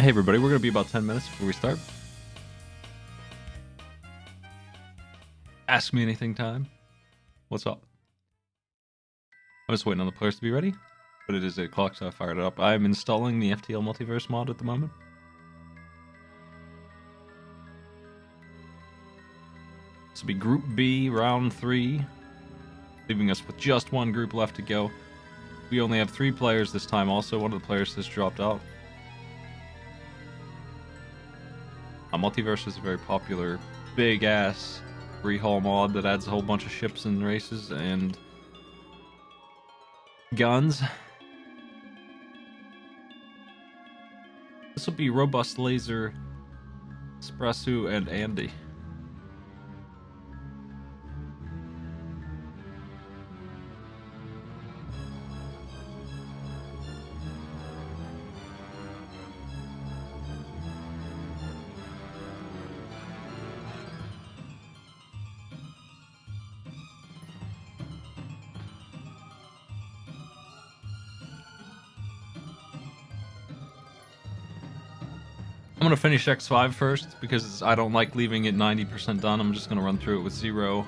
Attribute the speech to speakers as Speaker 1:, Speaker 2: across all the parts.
Speaker 1: Hey everybody, we're going to be about 10 minutes before we start. Ask me anything time. What's up? I'm just waiting on the players to be ready, but it is 8 o'clock, so I fired it up. I'm installing the FTL multiverse mod at the moment. This will be Group B, Round 3, leaving us with just one group left to go. We only have 3 players this time also. One of the players has dropped out. Multiverse is a very popular, big-ass rehaul mod that adds a whole bunch of ships and races and guns. This will be Robust Laser, Espresso, and Andy. I'm going to finish X5 first, because I don't like leaving it 90% done. I'm just going to run through it with 0.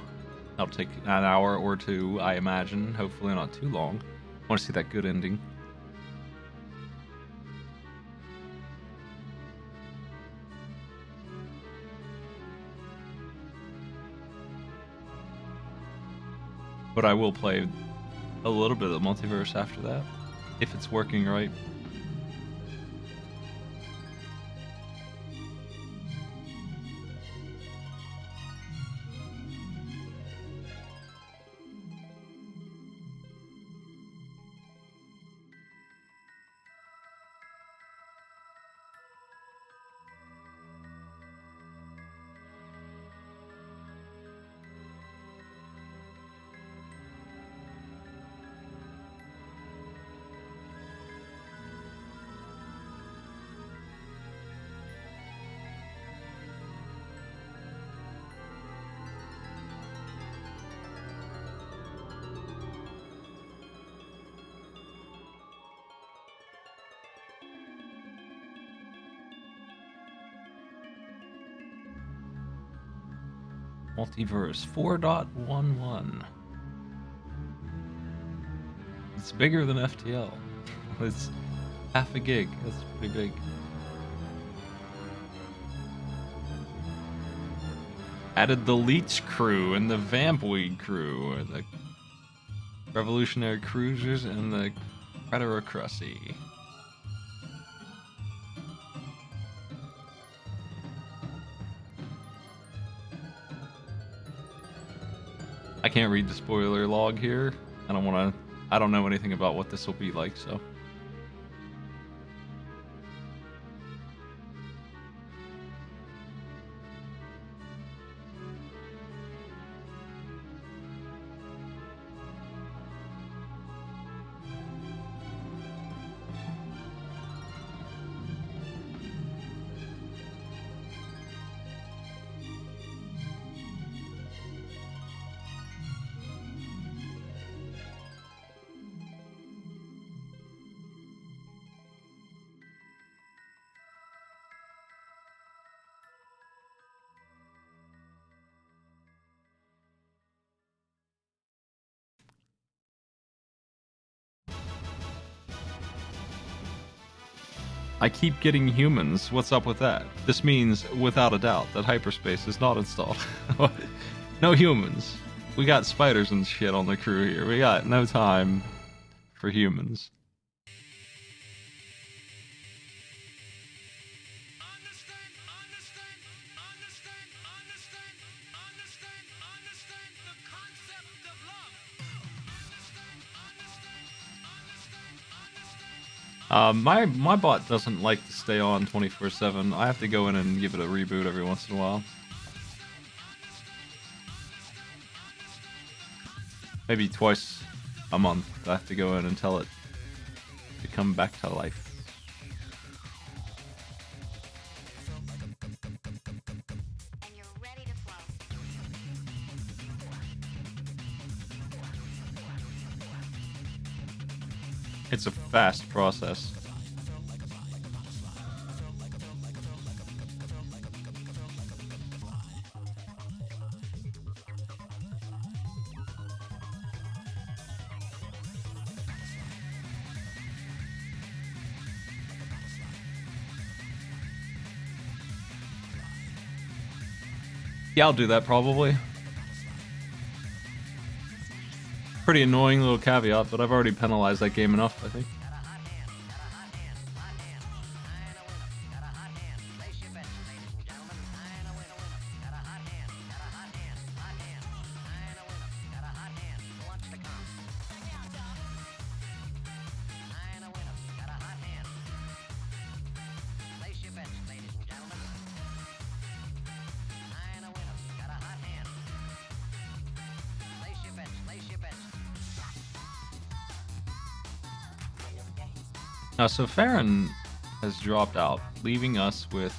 Speaker 1: That'll take an hour or 2, I imagine. Hopefully not too long. I want to see that good ending. But I will play a little bit of the multiverse after that, if it's working right. Multiverse 4.11. It's bigger than FTL. It's half a gig. That's pretty big. Added the Leech crew and the Vampweed crew, the Revolutionary Cruisers, and the Preterocracy. I can't read the spoiler log here. I don't know anything about what this will be like, so. I keep getting humans. What's up with that? This means, without a doubt, that hyperspace is not installed. No humans. We got spiders and shit on the crew here. We got no time for humans. My bot doesn't like to stay on 24/7. I have to go in and give it a reboot every once in a while. Maybe twice a month. I have to go in and tell it to come back to life. It's a fast process. Yeah, I'll do that probably. Pretty annoying little caveat, but I've already penalized that game enough, I think. Now, so Farron has dropped out, leaving us with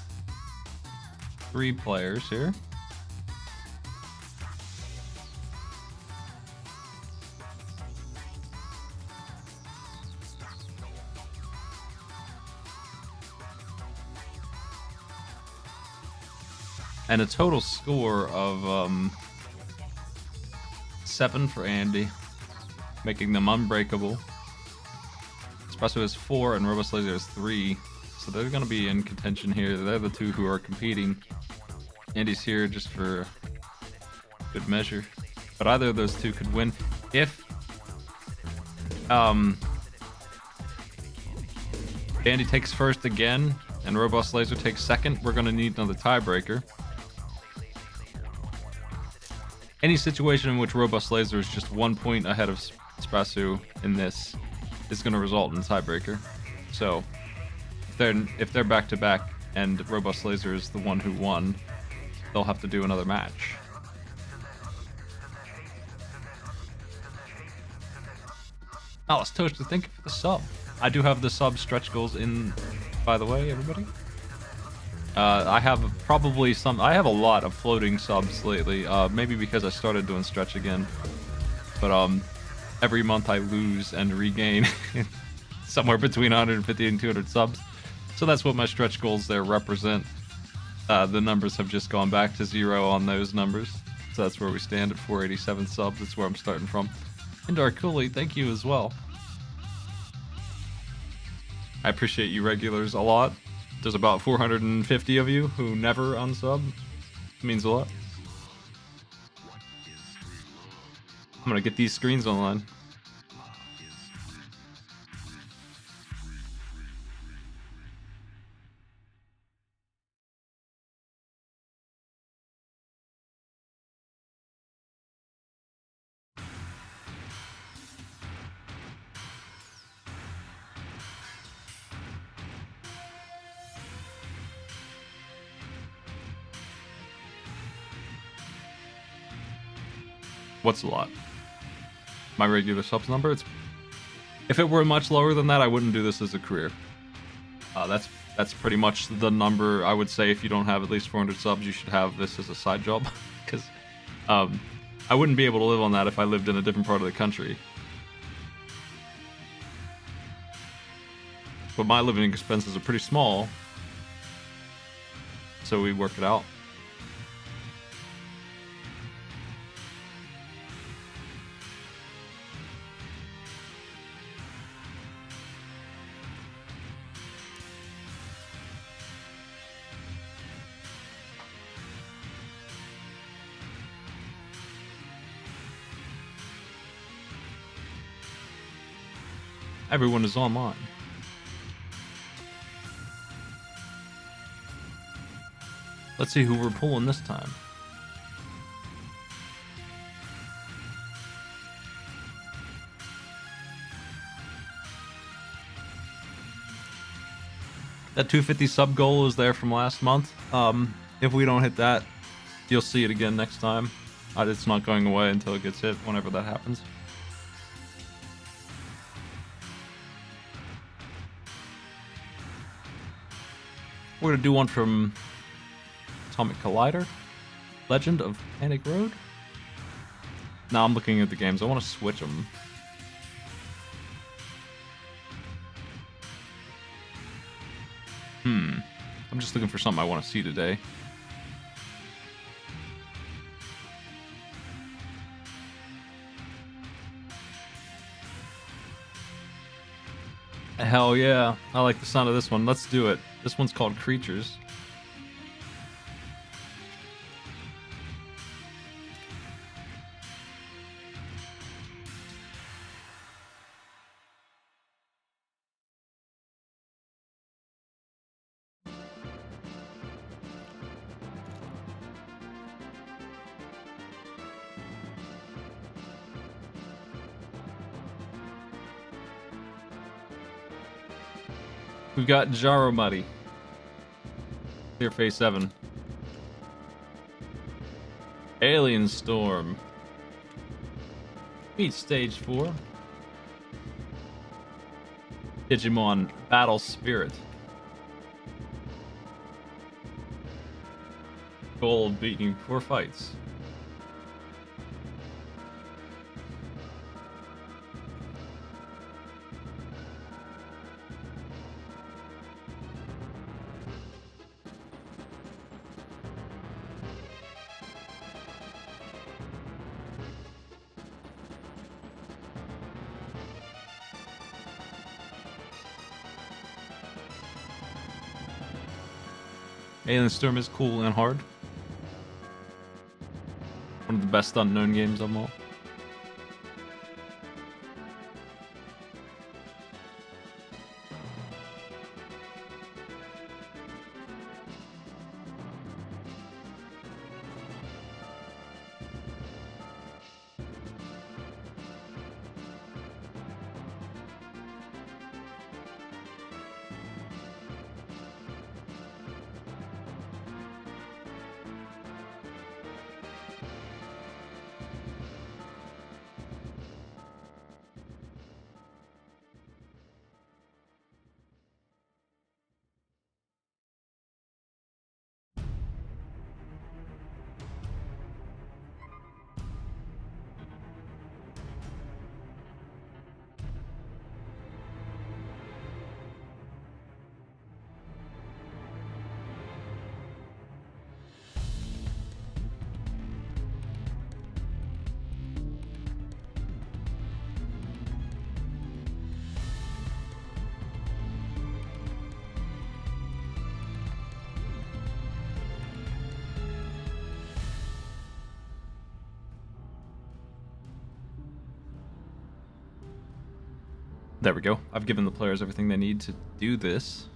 Speaker 1: 3 players here. And a total score of 7 for Andy, making them unbreakable. Espresso has 4 and Robust Laser has 3, so they're going to be in contention here. They're the 2 who are competing. Andy's here just for good measure, but either of those 2 could win. If Andy takes first again and Robust Laser takes second, we're going to need another tiebreaker. Any situation in which Robust Laser is just 1 point ahead of Espresso in this is going to result in a tiebreaker. So if they're back to back and Robust Laser is the one who won, they'll have to do another match. Alice Toaster, thank you for the sub. I do have the sub stretch goals in, by the way, everybody. I have I have a lot of floating subs lately, maybe because I started doing stretch again. But every month I lose and regain somewhere between 150 and 200 subs. So that's what my stretch goals there represent. The numbers have just gone back to 0 on those numbers. So that's where we stand at 487 subs. That's where I'm starting from. And Darkuli, thank you as well. I appreciate you regulars a lot. There's about 450 of you who never unsub. It means a lot. I'm gonna get these screens online. What's a lot? My regular subs number? If it were much lower than that, I wouldn't do this as a career. That's pretty much the number I would say. If you don't have at least 400 subs, you should have this as a side job, because I wouldn't be able to live on that if I lived in a different part of the country. But my living expenses are pretty small, so we work it out. Everyone is online. Let's see who we're pulling this time. That 250 sub goal is there from last month. If we don't hit that, you'll see it again next time. It's not going away until it gets hit, whenever that happens. We're gonna do one from Atomic Collider, Legend of Panic Road. Now I'm looking at the games. I want to switch them. I'm just looking for something I want to see today. Hell yeah, I like the sound of this one. Let's do it. This one's called Creatures. We've got Jaromuddy. Clear phase 7. Alien Storm. Meet stage 4. Digimon Battle Spirit. Goal of beating 4 fights. Alien Storm is cool and hard. One of the best unknown games of them all. There we go. I've given the players everything they need to do this.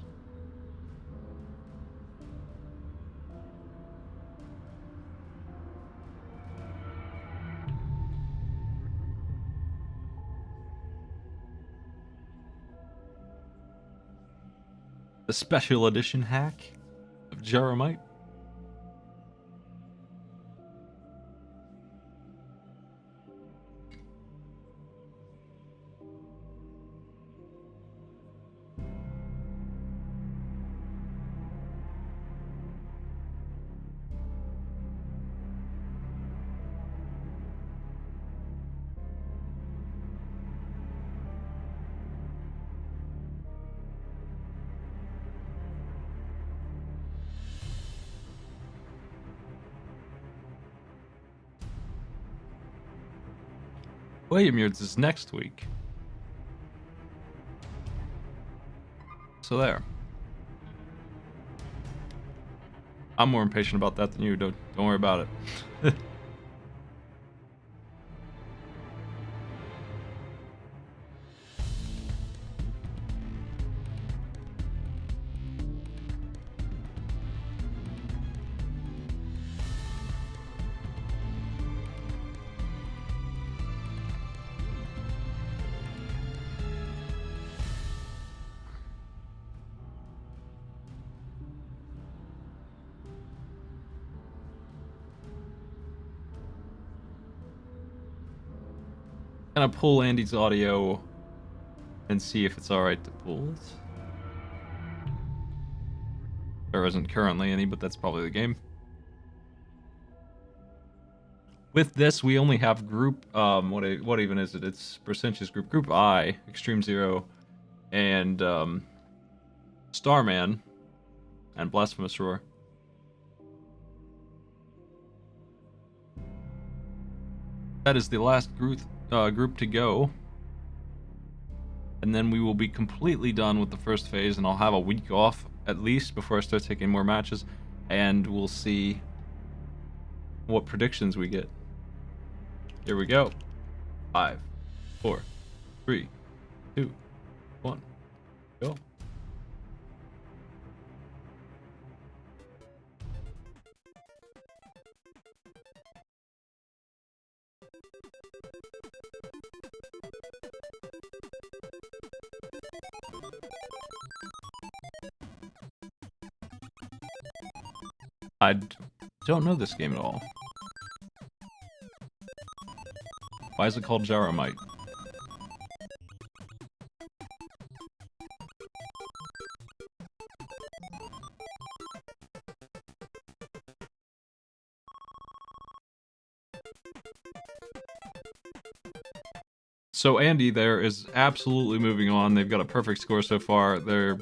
Speaker 1: The special edition hack of Jaromite. William Yurds is next week. So there. I'm more impatient about that than you. Don't worry about it. Gonna pull Andy's audio and see if it's alright to pull it. There isn't currently any, but that's probably the game. With this, we only have group, what even is it? It's Percentious Group. Group I, Extreme Zero, and Starman, and Blasphemous Roar. That is the last group to go. And then we will be completely done with the first phase, and I'll have a week off at least before I start taking more matches, and we'll see what predictions we get. Here we go. 5, 4, 3, 2, 1, go. Don't know this game at all. Why is it called Gyromite? So Andy there is absolutely moving on. They've got a perfect score so far. They're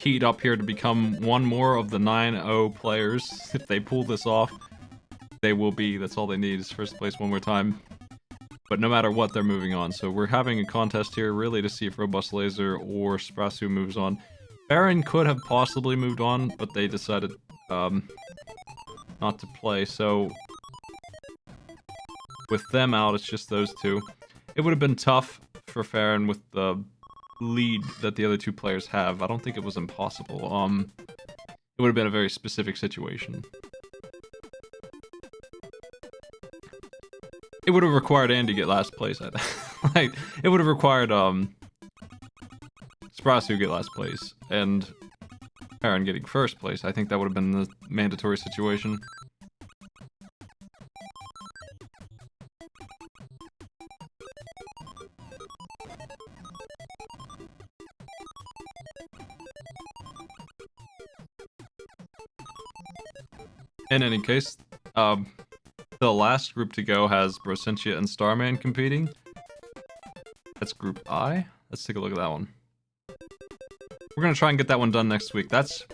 Speaker 1: keyed up here to become one more of the 9-0 players. If they pull this off, they will be. That's all they need is first place one more time. But no matter what, they're moving on. So we're having a contest here really to see if Robust Laser or Sprasu moves on. Baron could have possibly moved on, but they decided not to play. So with them out, it's just those two. It would have been tough for Farron with the lead that the other two players have. I don't think it was impossible. It would have been a very specific situation. It would have required Andy to get last place. Like, it would have required Sprasu get last place and Farron getting first place. I think that would have been the mandatory situation. In any case, the last group to go has Brosentia and Starman competing. That's Group I. Let's take a look at that one. We're gonna try and get that one done next week. That's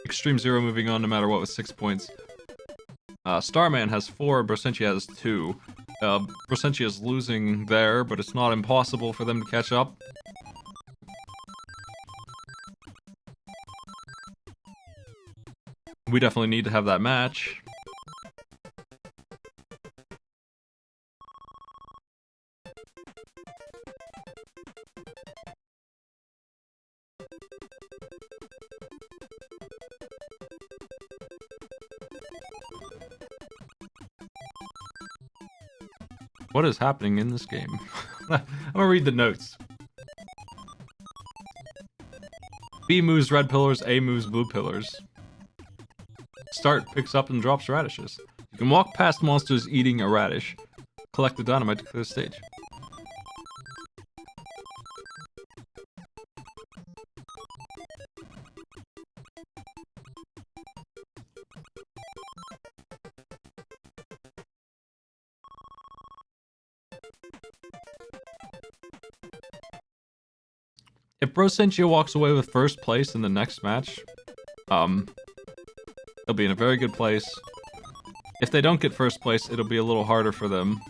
Speaker 1: Extreme Zero moving on no matter what with 6 points. Starman has 4, Brosentia has 2. Brosentia is losing there, but it's not impossible for them to catch up. We definitely need to have that match. What is happening in this game? I'm gonna read the notes. B moves red pillars, A moves blue pillars. Start picks up and drops radishes. You can walk past monsters eating a radish. Collect the dynamite to clear the stage. If Brosentia walks away with first place in the next match, they'll be in a very good place. If they don't get first place, it'll be a little harder for them.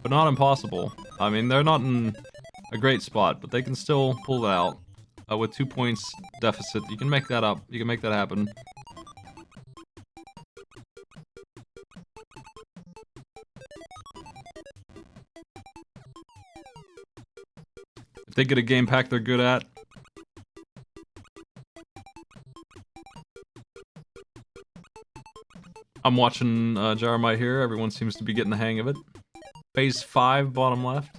Speaker 1: But not impossible. I mean, they're not in a great spot, but they can still pull it out. With 2 points deficit, you can make that up. You can make that happen. If they get a game pack they're good at, I'm watching Gyromite here. Everyone seems to be getting the hang of it. Phase 5, bottom left.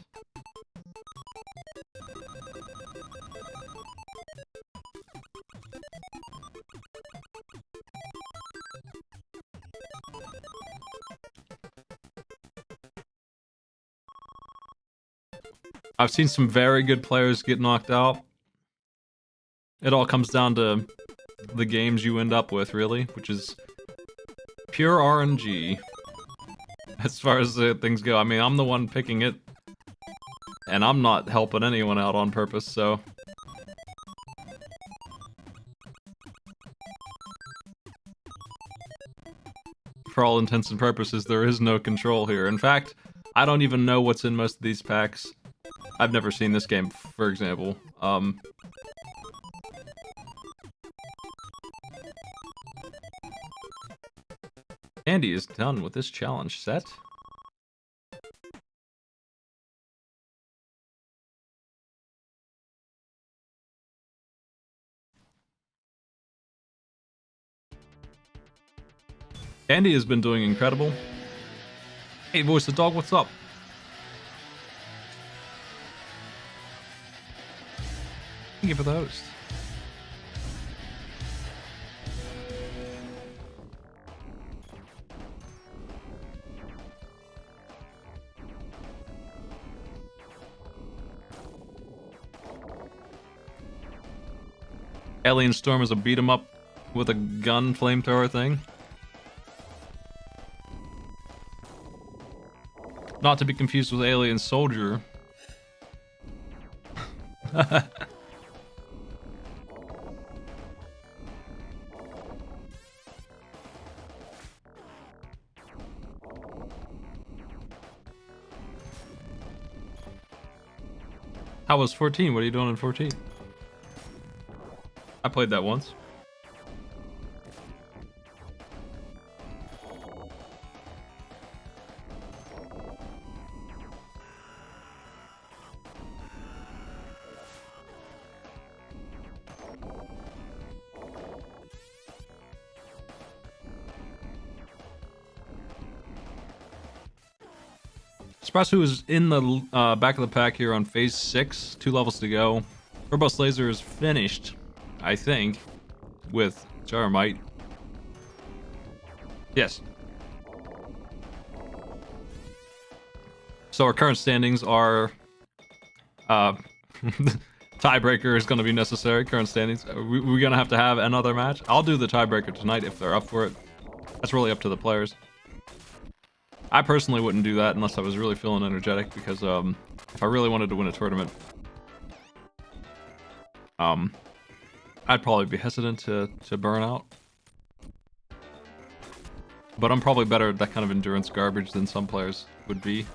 Speaker 1: I've seen some very good players get knocked out. It all comes down to the games you end up with, really, which is pure RNG. As far as things go, I mean, I'm the one picking it, and I'm not helping anyone out on purpose, so... For all intents and purposes, there is no control here. In fact, I don't even know what's in most of these packs. I've never seen this game, for example. Andy is done with this challenge set. Andy has been doing incredible. Hey, Voice the Dog, what's up? Thank you for the host. Alien Storm is a beat 'em up with a gun flamethrower thing. Not to be confused with Alien Soldier. How was 14? What are you doing in 14? I played that once. Sprasu is in the back of the pack here on phase 6. 2 levels to go. Robust Laser is finished, I think, with Gyromite. Yes. So our current standings are... tiebreaker is going to be necessary. Current standings. We're going to have another match. I'll do the tiebreaker tonight if they're up for it. That's really up to the players. I personally wouldn't do that unless I was really feeling energetic, because if I really wanted to win a tournament, I'd probably be hesitant to burn out. But I'm probably better at that kind of endurance garbage than some players would be.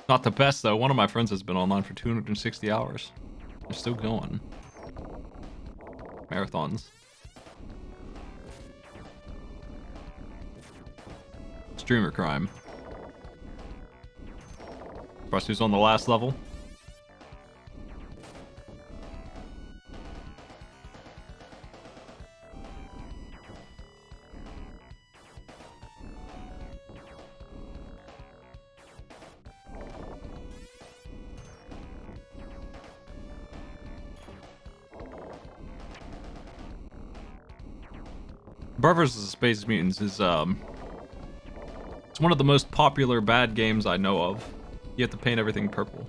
Speaker 1: Not the best though. One of my friends has been online for 260 hours. They're still going. Marathons. Streamer crime. Brusty's on the last level. Bart vs. Space Mutants is, it's one of the most popular bad games I know of. You have to paint everything purple.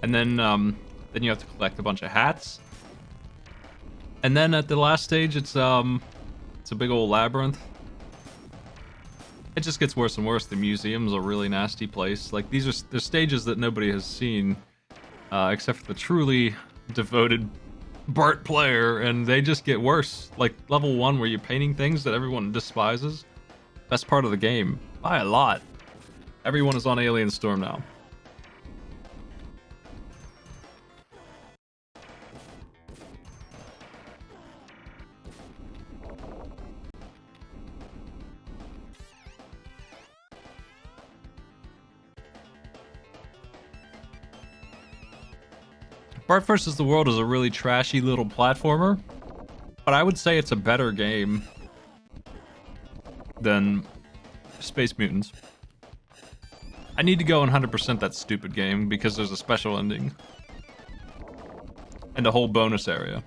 Speaker 1: And then you have to collect a bunch of hats. And then at the last stage, it's a big old labyrinth. It just gets worse and worse. The museum's a really nasty place. Like, there's stages that nobody has seen, except for the truly devoted Bart player, and they just get worse. Like level 1, where you're painting things that everyone despises. Best part of the game by a lot. Everyone is on Alien Storm now. Bart vs. the World is a really trashy little platformer, but I would say it's a better game than Space Mutants. I need to go 100% that stupid game because there's a special ending and a whole bonus area.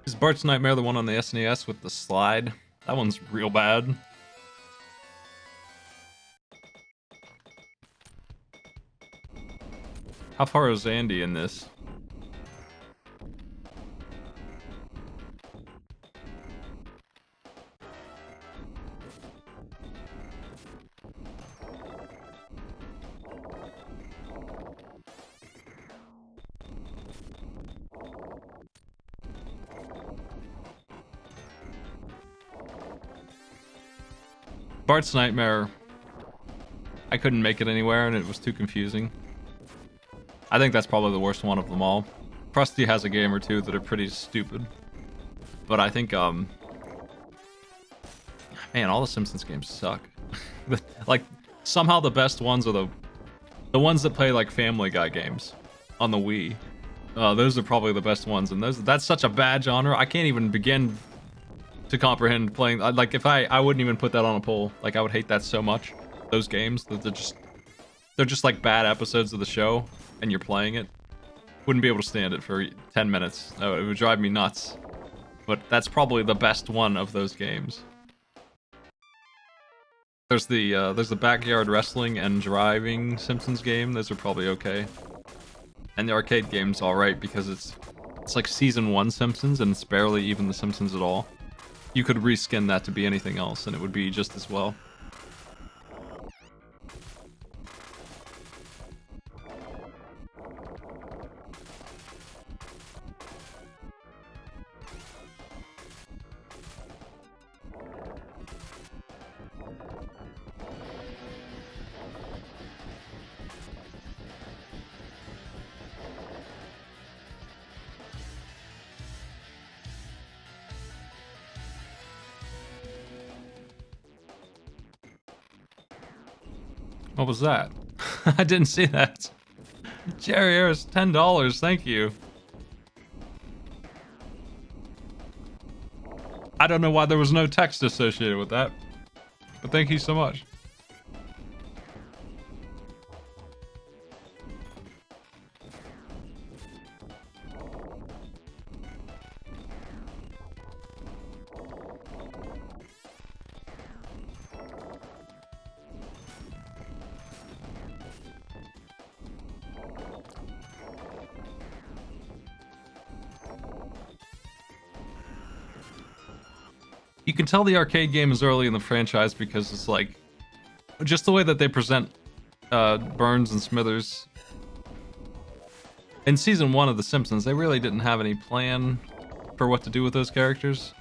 Speaker 1: Is Bart's Nightmare the one on the SNES with the slide? That one's real bad. How far is Andy in this? Bart's Nightmare, I couldn't make it anywhere and it was too confusing. I think that's probably the worst one of them all. Krusty has a game or two that are pretty stupid. But I think, man, all the Simpsons games suck. Like, somehow the best ones are The ones that play like Family Guy games on the Wii. Those are probably the best ones, and that's such a bad genre. I can't even begin to comprehend playing. Like, if I wouldn't even put that on a poll. Like, I would hate that so much. Those games, they're just like bad episodes of the show, and you're playing it. Wouldn't be able to stand it for 10 minutes. Oh, it would drive me nuts. But that's probably the best one of those games. There's the backyard wrestling and driving Simpsons game. Those are probably okay. And the arcade game's alright because it's like season 1 Simpsons and it's barely even the Simpsons at all. You could reskin that to be anything else and it would be just as well. What was that? I didn't see that. Jerry Harris, $10, thank you. I don't know why there was no text associated with that, but thank you so much. You can tell the arcade game is early in the franchise because it's like just the way that they present Burns and Smithers. In season 1 of The Simpsons, they really didn't have any plan for what to do with those characters.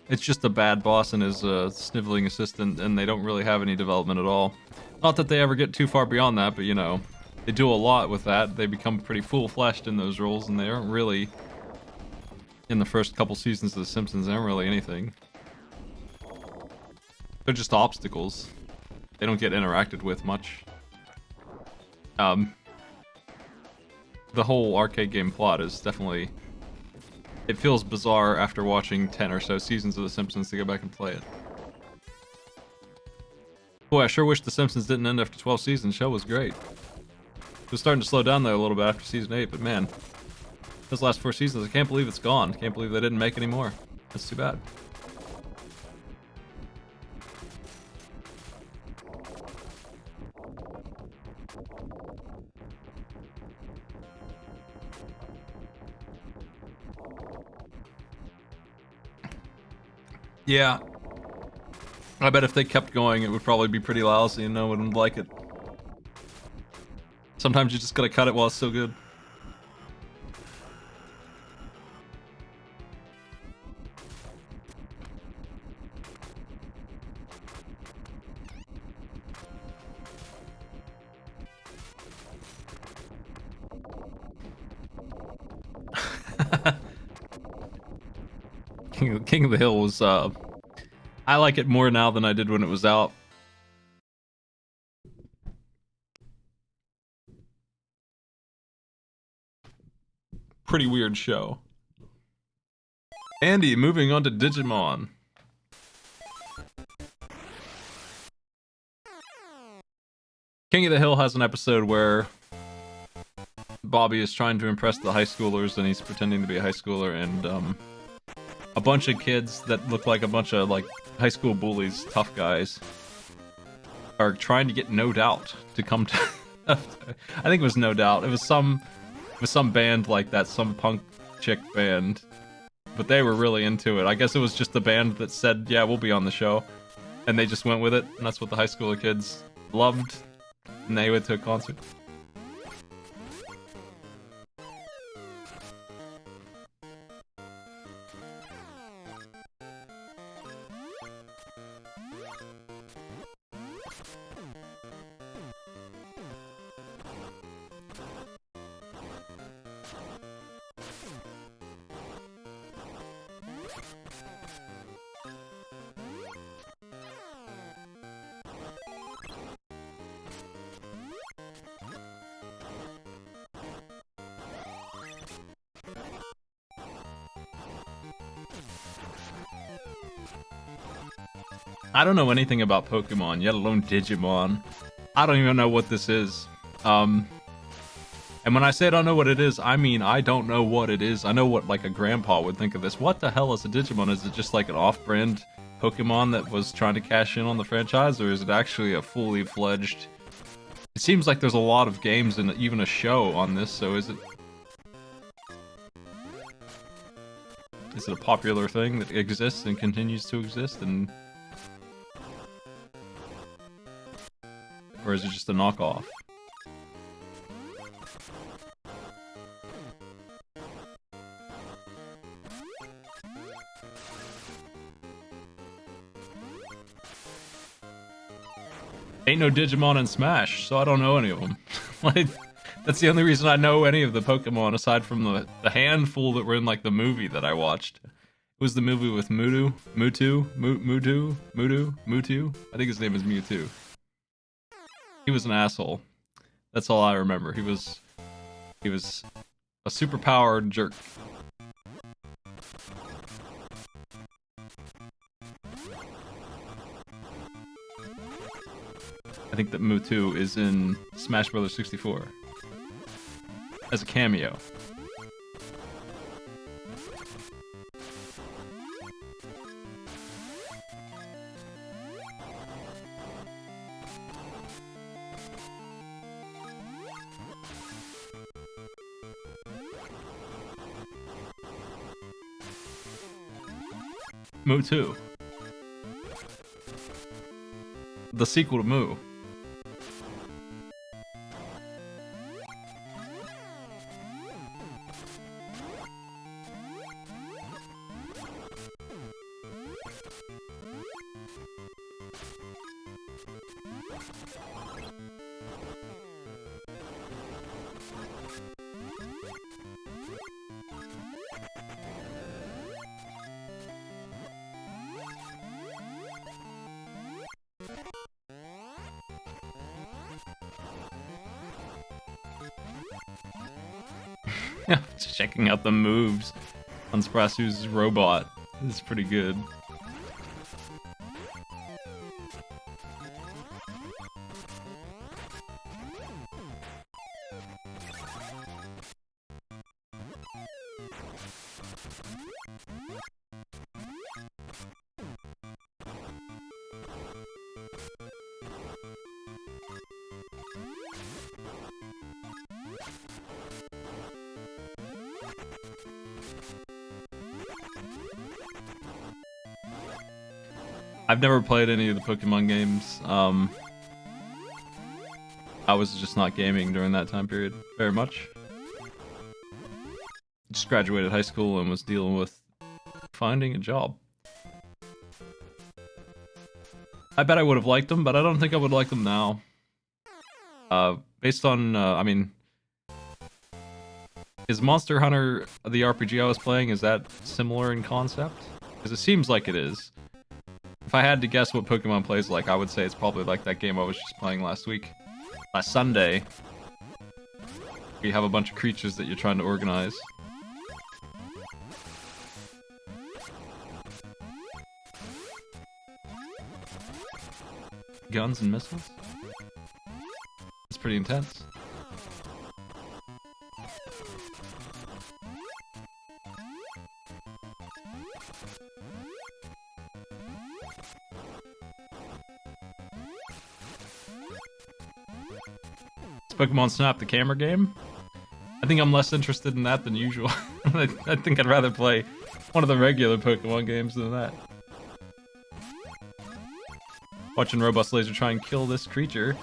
Speaker 1: It's just a bad boss and his sniveling assistant, and they don't really have any development at all. Not that they ever get too far beyond that, but you know, they do a lot with that. They become pretty full-fleshed in those roles, and they aren't really, in the first couple seasons of The Simpsons, they aren't really anything. They're just obstacles. They don't get interacted with much. The whole arcade game plot is definitely... It feels bizarre after watching 10 or so seasons of The Simpsons to go back and play it. Boy, I sure wish The Simpsons didn't end after 12 seasons. The show was great. It was starting to slow down there a little bit after season 8, but man, those last 4 seasons, I can't believe it's gone. I can't believe they didn't make any more. That's too bad. Yeah. I bet if they kept going, it would probably be pretty lousy and no one would like it. Sometimes you just gotta cut it while it's still good. King of the Hill was, I like it more now than I did when it was out. Pretty weird show. Andy, moving on to Digimon. King of the Hill has an episode where Bobby is trying to impress the high schoolers and he's pretending to be a high schooler, and a bunch of kids that look like a bunch of like high school bullies, tough guys, are trying to get No Doubt to come to I think it was No Doubt. It was some band like that, some punk chick band. But they were really into it. I guess it was just the band that said, yeah, we'll be on the show. And they just went with it, and that's what the high schooler kids loved. And they went to a concert. I don't know anything about Pokemon, yet alone Digimon. I don't even know what this is. And when I say I don't know what it is, I mean I don't know what it is. I know what like a grandpa would think of this. What the hell is a Digimon? Is it just like an off-brand Pokemon that was trying to cash in on the franchise, or is it actually a fully fledged... It seems like there's a lot of games and even a show on this, so is it a popular thing that exists and continues to exist, and... Or is it just a knockoff? Ain't no Digimon in Smash, so I don't know any of them. Like, that's the only reason I know any of the Pokemon, aside from the handful that were in, like, the movie that I watched. It was the movie with Mewtwo. I think his name is Mewtwo. He was an asshole. That's all I remember. He was a super-powered jerk. I think that Mewtwo is in Smash Bros. 64 as a cameo. Mewtwo. The sequel to Moo. Just checking out the moves on Sprasu's robot. It's pretty good. I've never played any of the Pokemon games. I was just not gaming during that time period very much. Just graduated high school and was dealing with finding a job. I bet I would have liked them, but I don't think I would like them now. Based on, I mean... Is Monster Hunter the RPG I was playing, is that similar in concept? Because it seems like it is. If I had to guess what Pokemon plays like, I would say it's probably like that game I was just playing last Sunday. You have a bunch of creatures that you're trying to organize. Guns and missiles? It's pretty intense. Pokemon Snap, the camera game. I think I'm less interested in that than usual. I think I'd rather play one of the regular Pokemon games than that. Watching Robust Laser try and kill this creature.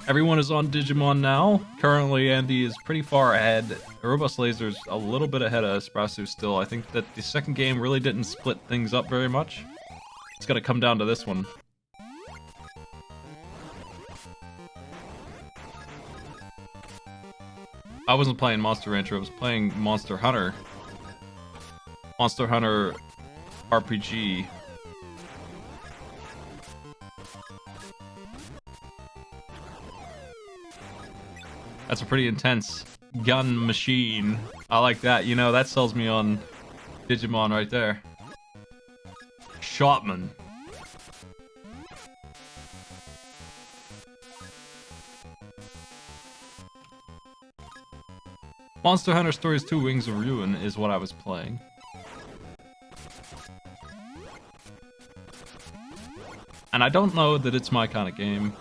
Speaker 1: Everyone is on Digimon now. Currently, Andy is pretty far ahead. Robust Laser's a little bit ahead of Sprasu still. I think that the second game really didn't split things up very much. It's gonna come down to this one. I wasn't playing Monster Rancher, I was playing Monster Hunter. Monster Hunter RPG. That's a pretty intense gun machine. I like that. You know, that sells me on Digimon right there. Shotman. Monster Hunter Stories 2 Wings of Ruin is what I was playing. And I don't know that it's my kind of game.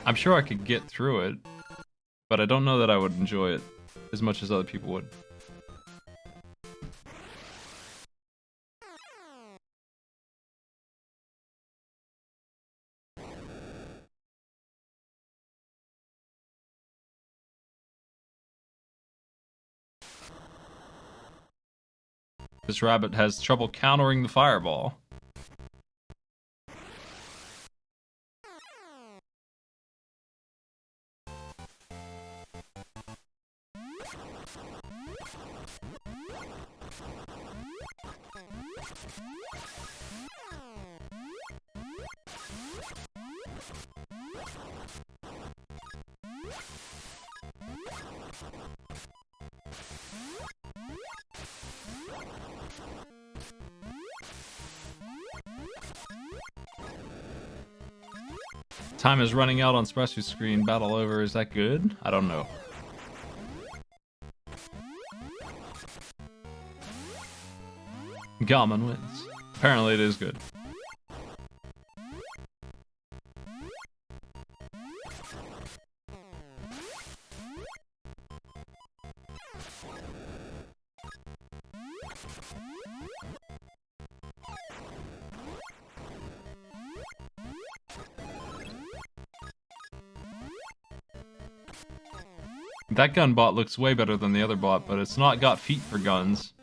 Speaker 1: I'm sure I could get through it, but I don't know that I would enjoy it as much as other people would. This rabbit has trouble countering the fireball. Time is running out on Spressu's screen. Battle over. Is that good? I don't know. Galman wins. Apparently it is good. That gun bot looks way better than the other bot, but it's not got feet for guns.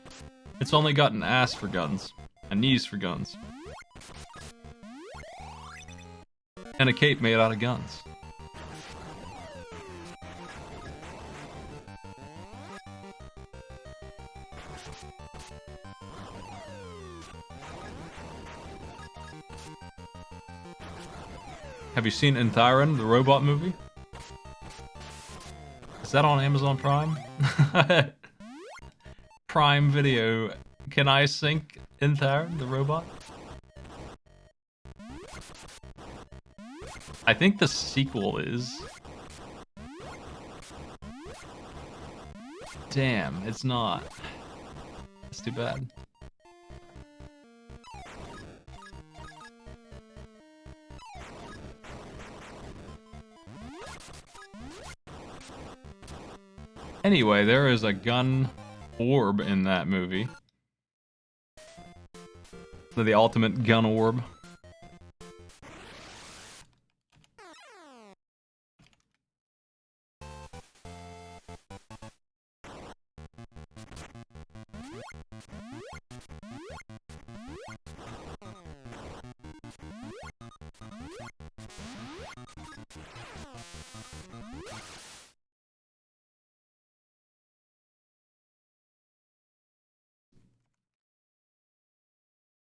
Speaker 1: It's only got an ass for guns, and knees for guns. And a cape made out of guns. Have you seen Enthyron, the robot movie? Is that on Amazon Prime? Prime Video. Can I sync Enthyron, the robot? I think the sequel is. Damn, it's not. It's too bad. Anyway, there is a gun orb in that movie. The ultimate gun orb.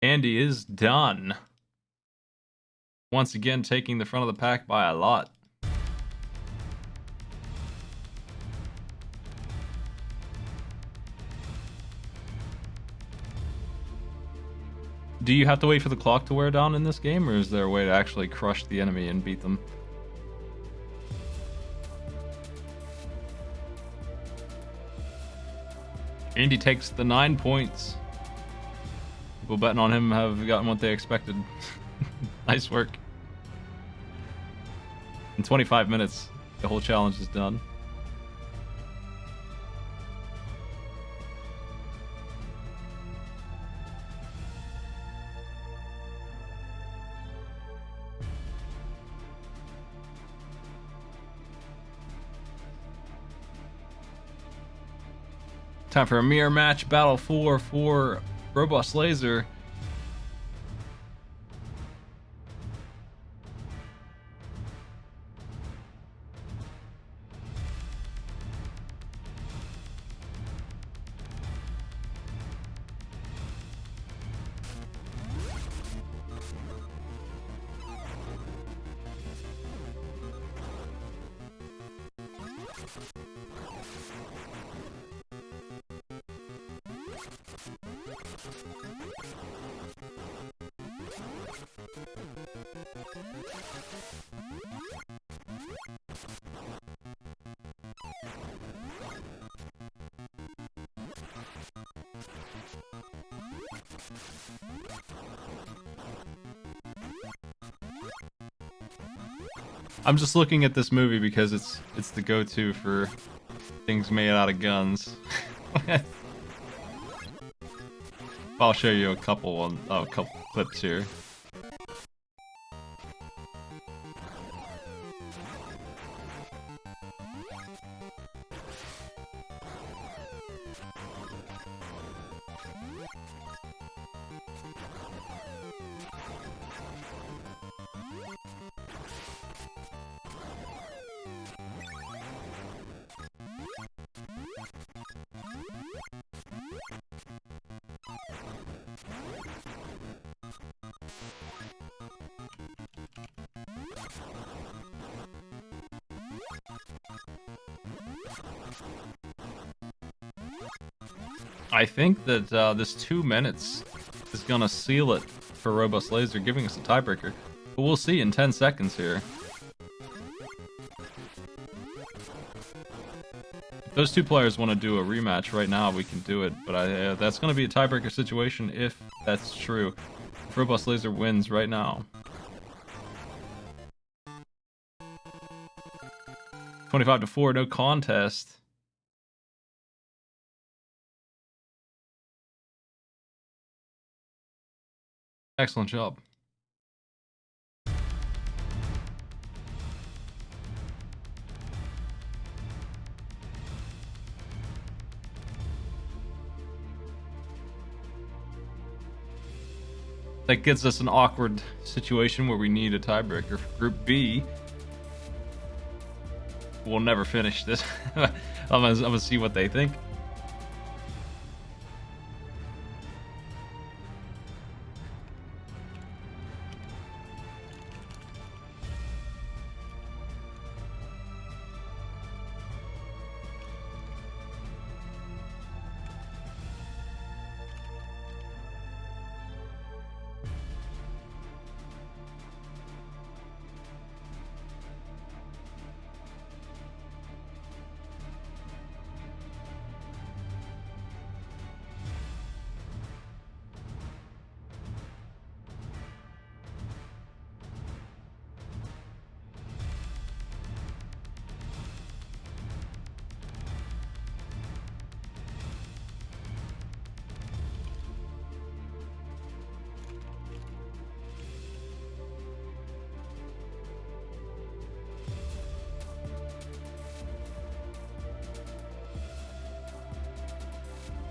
Speaker 1: Andy is done. Once again, taking the front of the pack by a lot. Do you have to wait for the clock to wear down in this game, or is there a way to actually crush the enemy and beat them? Andy takes the 9 points. People betting on him have gotten what they expected. Nice work. In 25 minutes, the whole challenge is done. Time for a mirror match, battle 4 for Robust Laser. I'm just looking at this movie because it's the go-to for things made out of guns. I'll show you a couple clips here. I think that this 2 minutes is gonna seal it for Robust Laser, giving us a tiebreaker. But we'll see in 10 seconds here. If those two players want to do a rematch right now, we can do it. But that's gonna be a tiebreaker situation if that's true. If Robust Laser wins right now. 25-4, no contest. Excellent job. That gives us an awkward situation where we need a tiebreaker. Group B. We'll never finish this. I'm gonna see what they think.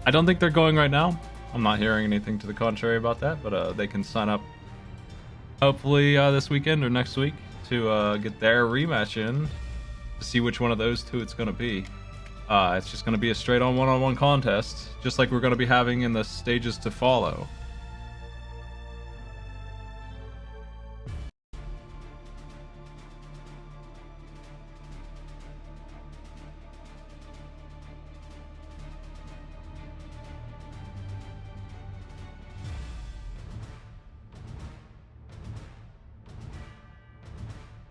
Speaker 1: I don't think they're going right now. I'm not hearing anything to the contrary about that, but they can sign up hopefully this weekend or next week to get their rematch in to see which one of those two it's going to be. It's just going to be a straight-on one-on-one contest, just like we're going to be having in the stages to follow.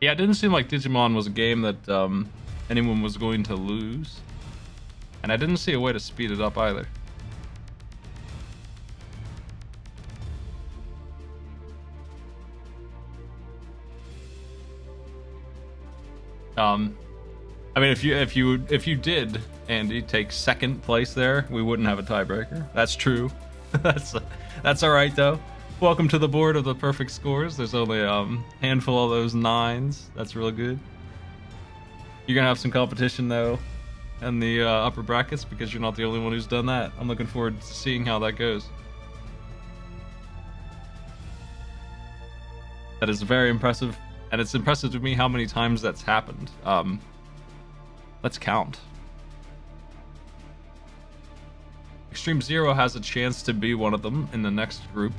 Speaker 1: Yeah, it didn't seem like Digimon was a game that anyone was going to lose. And I didn't see a way to speed it up either. I mean, if you did, Andy, take second place there, we wouldn't have a tiebreaker. That's true. that's all right though. Welcome to the board of the perfect scores. There's only a handful of those 9s. That's real good. You're gonna have some competition though in the upper brackets because you're not the only one who's done that. I'm looking forward to seeing how that goes. That is very impressive, and it's impressive to me how many times that's happened. Let's count. Extreme Zero has a chance to be one of them in the next group.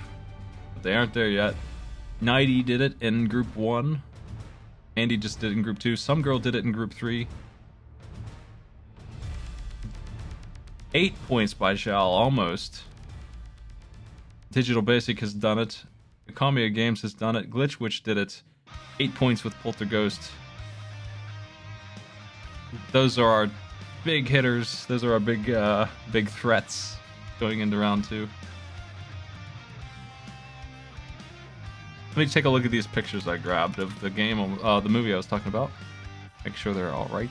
Speaker 1: They aren't there yet. Nighty did it in group 1. Andy just did it in group 2. Some girl did it in group 3. 8 points by Zhao, almost. Digital Basic has done it. Kamiya Games has done it. Glitchwitch did it. 8 points with Poltergeist. Those are our big hitters. Those are our big threats going into round 2. Let me take a look at these pictures I grabbed of the game, the movie I was talking about. Make sure they're all right.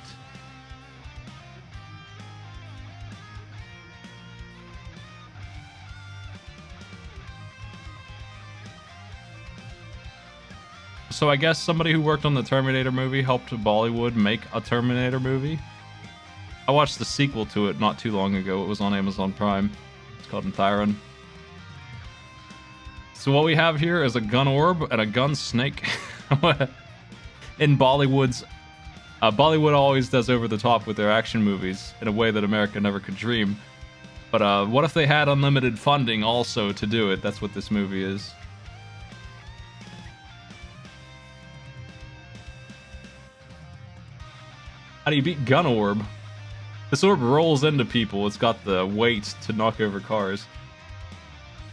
Speaker 1: So I guess somebody who worked on the Terminator movie helped Bollywood make a Terminator movie. I watched the sequel to it not too long ago. It was on Amazon Prime. It's called Enthyron. So what we have here is a gun orb and a gun snake. In Bollywood's... Bollywood always does over the top with their action movies in a way that America never could dream. But what if they had unlimited funding also to do it? That's what this movie is. How do you beat Gun Orb? This orb rolls into people. It's got the weight to knock over cars.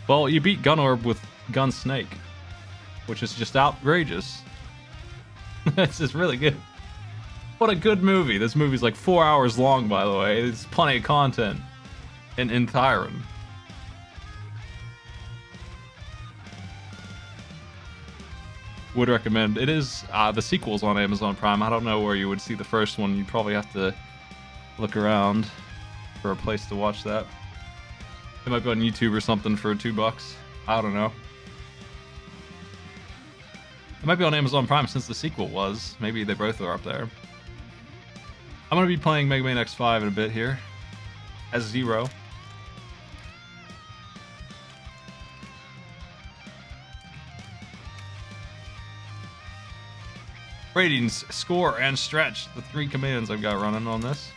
Speaker 1: Well, you beat Gun Orb with Gun Snake, which is just outrageous. This is really good. What a good movie. This movie's like 4 hours long, by the way. There's plenty of content in Enthyron. Would recommend. It is the sequel's on Amazon Prime. I don't know where you would see the first one. You'd probably have to look around for a place to watch that. It might be on YouTube or something for $2. I don't know. It might be on Amazon Prime since the sequel was. Maybe they both are up there. I'm going to be playing MMX5 in a bit here as Zero. Ratings, score, and stretch. The 3 commands I've got running on this.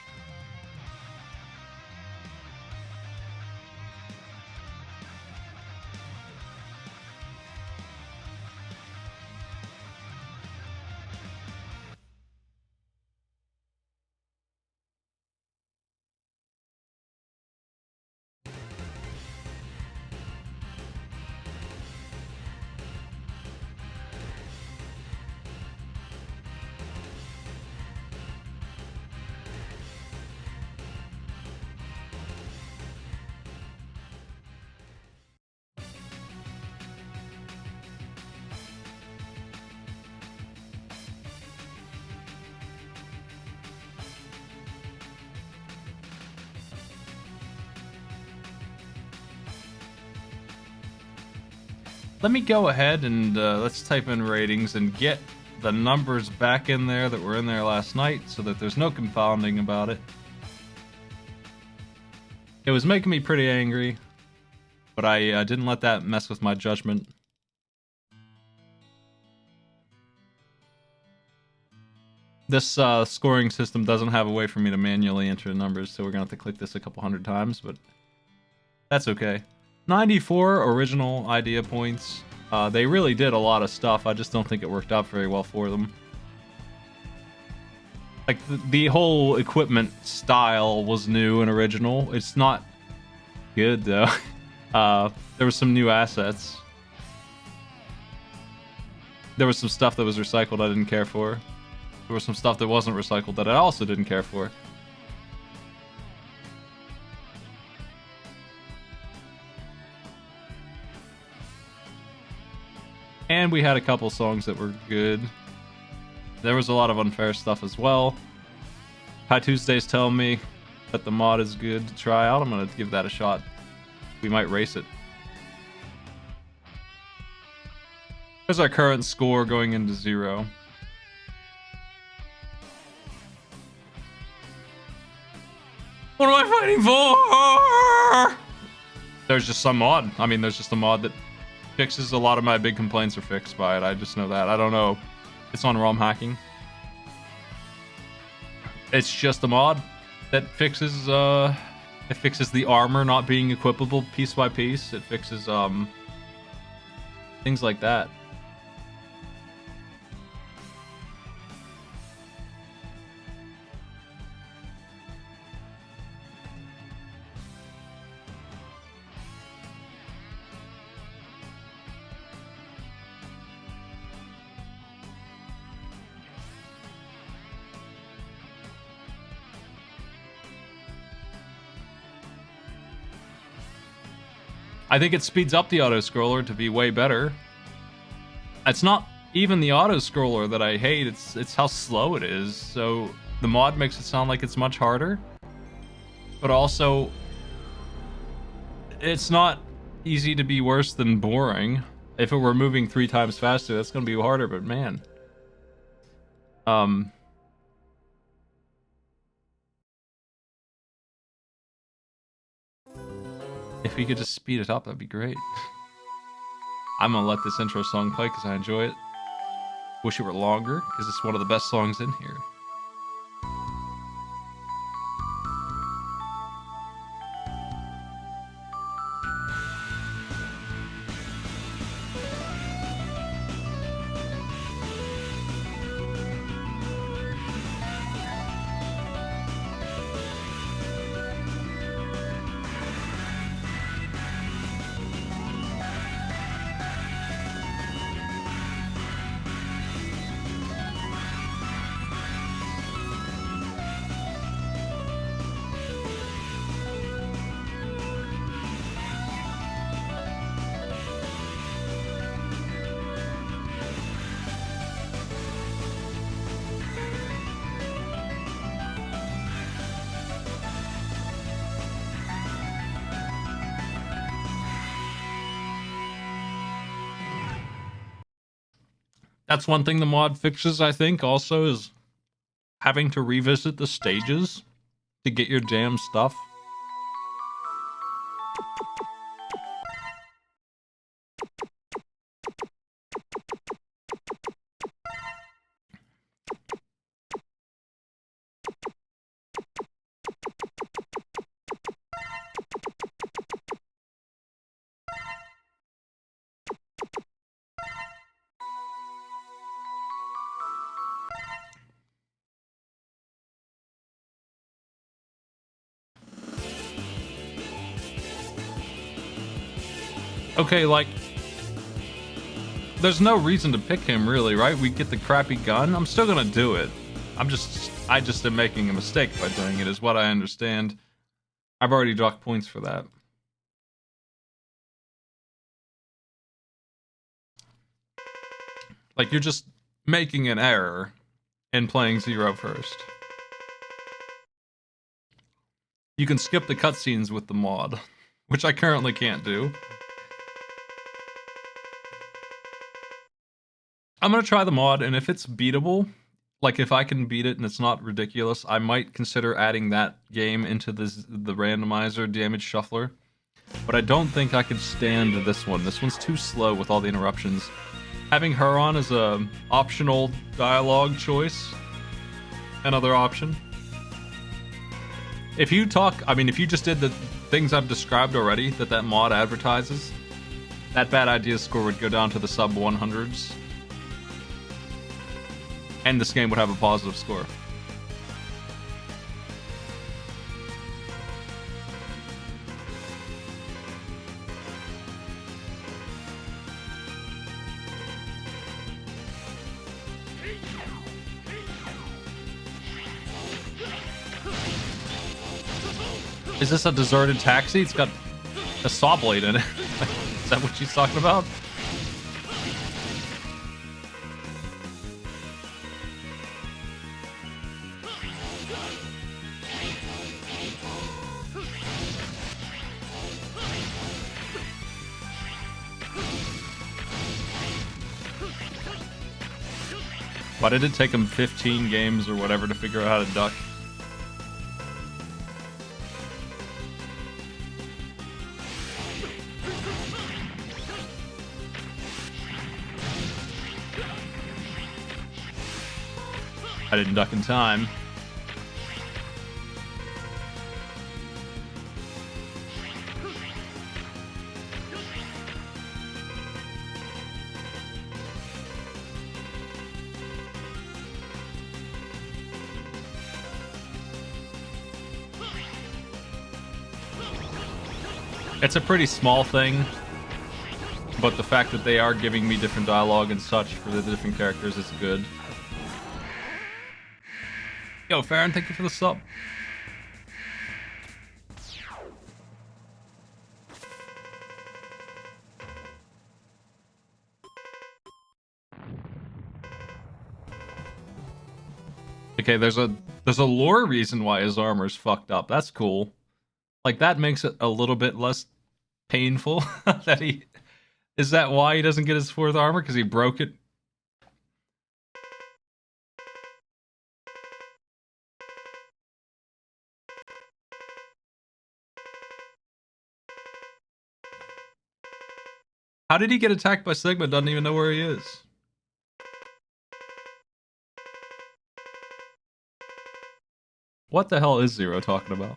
Speaker 1: Let me go ahead and let's type in ratings and get the numbers back in there that were in there last night so that there's no confounding about it. It was making me pretty angry, but I didn't let that mess with my judgment. This scoring system doesn't have a way for me to manually enter the numbers, so we're going to have to click this a couple hundred times, but that's okay. 94 original idea points. They really did a lot of stuff. I just don't think it worked out very well for them. Like, the whole equipment style was new and original. It's not good, though. There were some new assets. There was some stuff that was recycled I didn't care for. There was some stuff that wasn't recycled that I also didn't care for. And we had a couple songs that were good. There was a lot of unfair stuff as well. High Tuesday's telling me that the mod is good to try out. I'm going to give that a shot. We might race it. Here's our current score going into Zero. What am I fighting for? There's just some mod. I mean, there's just a mod that fixes a lot of my big complaints are fixed by it. I just know that. I don't know. It's on ROM hacking. It's just a mod that fixes it fixes the armor not being equipable piece by piece. It fixes things like that. I think it speeds up the auto-scroller to be way better. It's not even the auto-scroller that I hate, it's how slow it is. So the mod makes it sound like it's much harder. But also, it's not easy to be worse than boring. If it were moving 3 times faster, that's gonna be harder, but man. If we could just speed it up, that'd be great. I'm gonna let this intro song play because I enjoy it. Wish it were longer, because it's one of the best songs in here. That's one thing the mod fixes, I think, also, is having to revisit the stages to get your damn stuff. Okay, like, there's no reason to pick him, really, right? We get the crappy gun. I'm still gonna do it. I just am making a mistake by doing it, is what I understand. I've already docked points for that. Like, you're just making an error in playing Zero first. You can skip the cutscenes with the mod, which I currently can't do. I'm gonna try the mod, and if it's beatable, like if I can beat it and it's not ridiculous, I might consider adding that game into the randomizer damage shuffler. But I don't think I could stand this one. This one's too slow with all the interruptions. Having her on as a optional dialogue choice, another option. If you just did the things I've described already that mod advertises, that bad idea score would go down to the sub 100s. And this game would have a positive score. Is this a deserted taxi? It's got a saw blade in it. Is that what she's talking about? Why did it take him 15 games or whatever to figure out how to duck? I didn't duck in time. It's a pretty small thing, but the fact that they are giving me different dialogue and such for the different characters is good. Yo, Farron, thank you for the sub. Okay, there's a lore reason why his armor's fucked up. That's cool. Like that makes it a little bit less painful that he is that why he doesn't get his fourth armor because he broke it. How did he get attacked by Sigma? Doesn't even know where he is. What the hell is Zero talking about?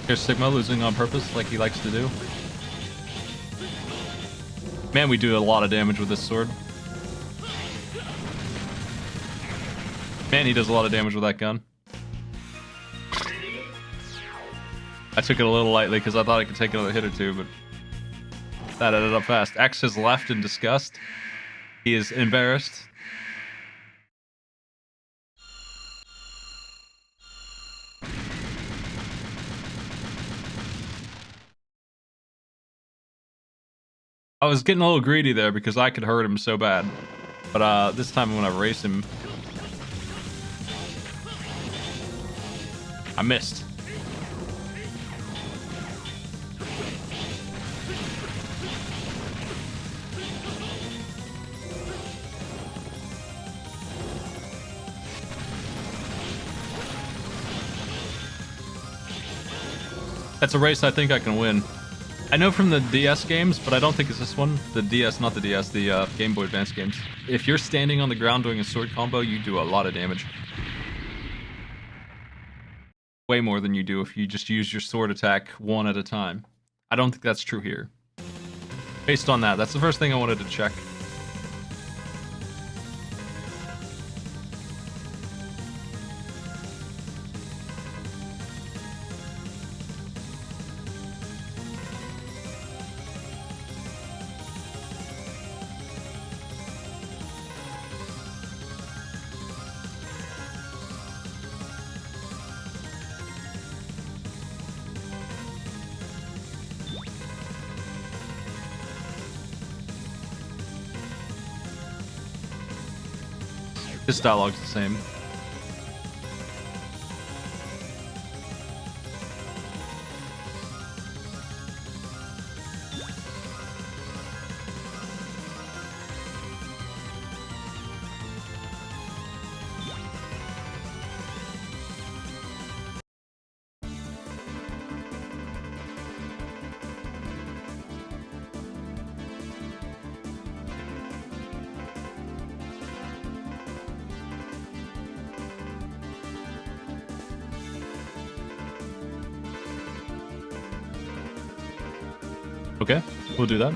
Speaker 1: Here's Sigma losing on purpose like he likes to do. Man, we do a lot of damage with this sword. Man, he does a lot of damage with that gun. I took it a little lightly because I thought I could take another hit or two, but that ended up fast. X has left in disgust. He is embarrassed. I was getting a little greedy there because I could hurt him so bad. But this time when I race him, I missed. That's a race I think I can win. I know from the DS games, but I don't think it's this one. The DS, not the DS, the Game Boy Advance games. If you're standing on the ground doing a sword combo, you do a lot of damage. Way more than you do if you just use your sword attack one at a time. I don't think that's true here. Based on that, that's the first thing I wanted to check. This dialogue's the same. Okay, we'll do that.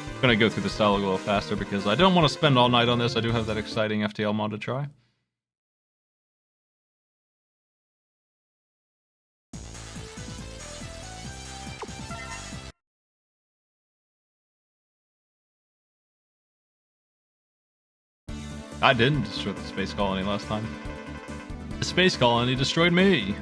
Speaker 1: I'm gonna go through this dialogue a little faster because I don't want to spend all night on this. I do have that exciting FTL mod to try. I didn't destroy the space colony last time. The space colony destroyed me.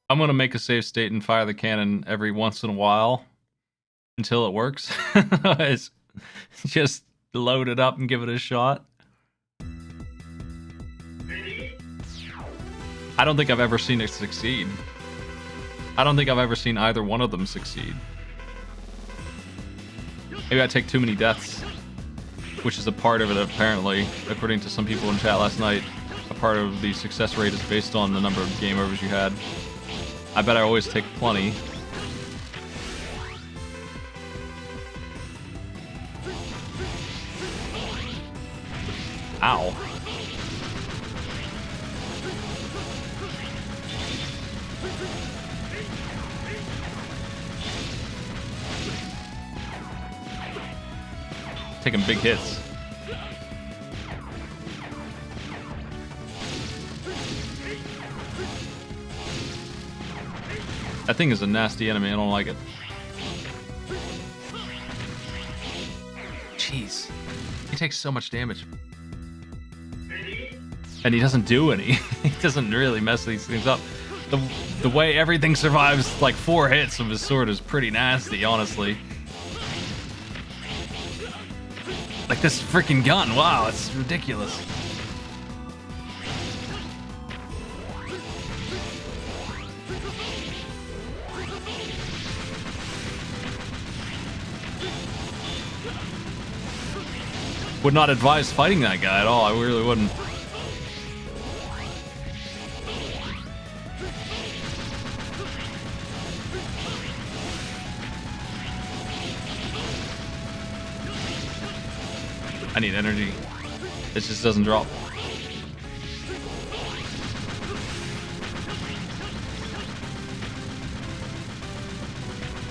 Speaker 1: I'm gonna make a save state and fire the cannon every once in a while. until it works. It's just load it up and give it a shot. I don't think I've ever seen it succeed. I don't think I've ever seen either one of them succeed. Maybe I take too many deaths, which is a part of it apparently, according to some people in chat last night. A part of the success rate is based on the number of game overs you had. I bet I always take plenty. Ow. Taking big hits. That thing is a nasty enemy. I don't like it. Jeez. He takes so much damage. And he doesn't do any. He doesn't really mess these things up. The way everything survives like 4 hits of his sword is pretty nasty, honestly. Like this freaking gun. Wow, it's ridiculous. Would not advise fighting that guy at all. I really wouldn't. I need energy. It just doesn't drop.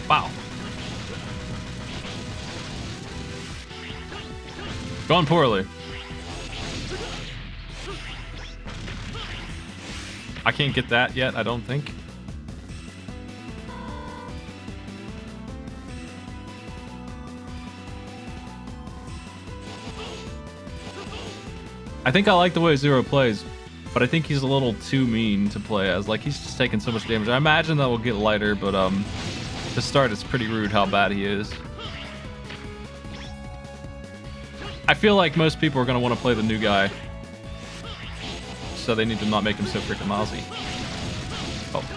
Speaker 1: Wow. Going poorly. I can't get that yet, I don't think. I think I like the way Zero plays, but I think he's a little too mean to play as. Like, he's just taking so much damage. I imagine that will get lighter, but to start, it's pretty rude how bad he is. I feel like most people are going to want to play the new guy, so they need to not make him so freaking lousy. Oh.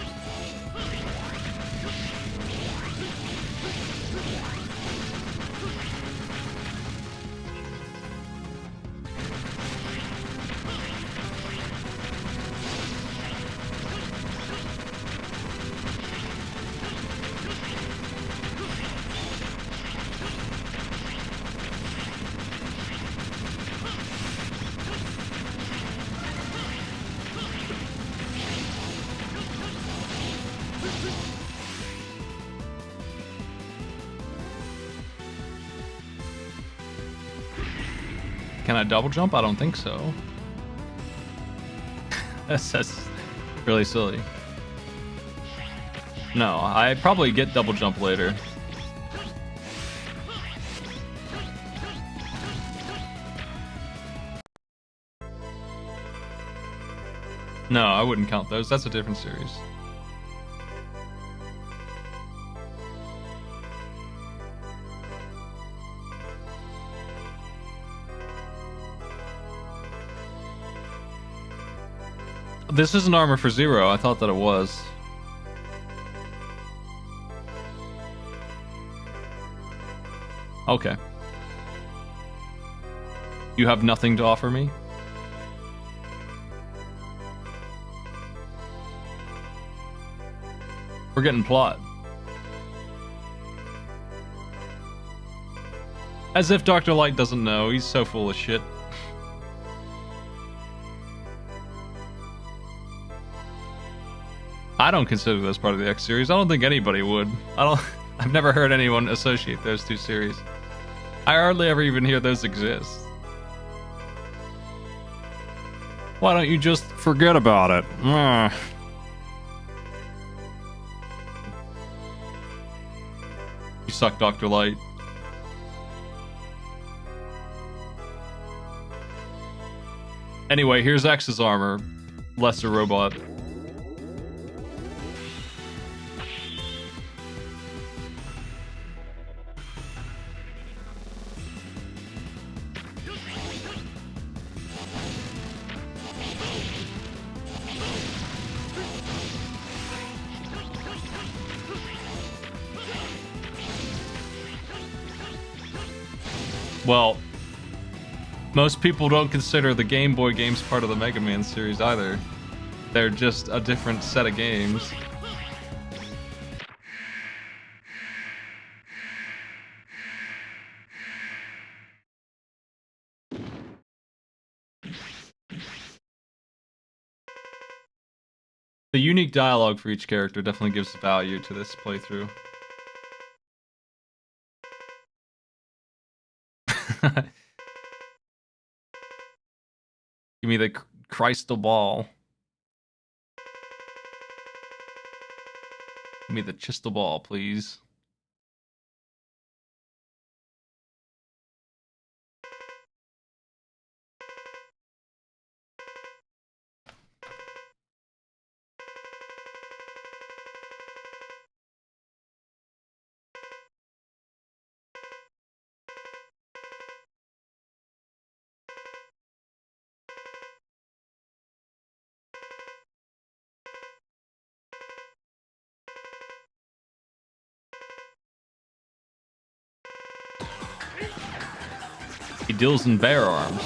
Speaker 1: Can I double jump? I don't think so. That's really silly. No, I probably get double jump later. No, I wouldn't count those. That's a different series. This isn't armor for Zero. I thought that it was. Okay. You have nothing to offer me? We're getting plot. As if Dr. Light doesn't know. He's so full of shit. I don't consider this part of the X series. I don't think anybody would. I've never heard anyone associate those two series. I hardly ever even hear those exist. Why don't you just forget about it? Ugh. You suck, Dr. Light. Anyway, here's X's armor. Lesser robot. Well, most people don't consider the Game Boy games part of the Mega Man series either. They're just a different set of games. The unique dialogue for each character definitely gives value to this playthrough. Give me the crystal ball. Give me the crystal ball, please. He deals in bear arms.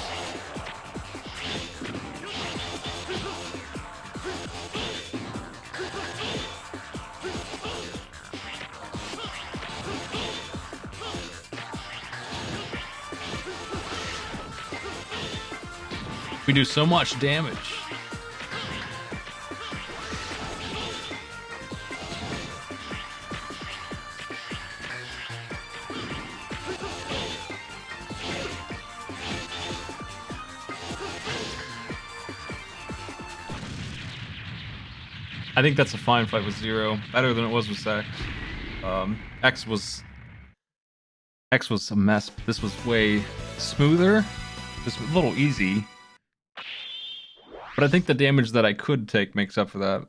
Speaker 1: We do so much damage. I think that's a fine fight with Zero. Better than it was with X. X was a mess, but this was way smoother. Just a little easy. But I think the damage that I could take makes up for that.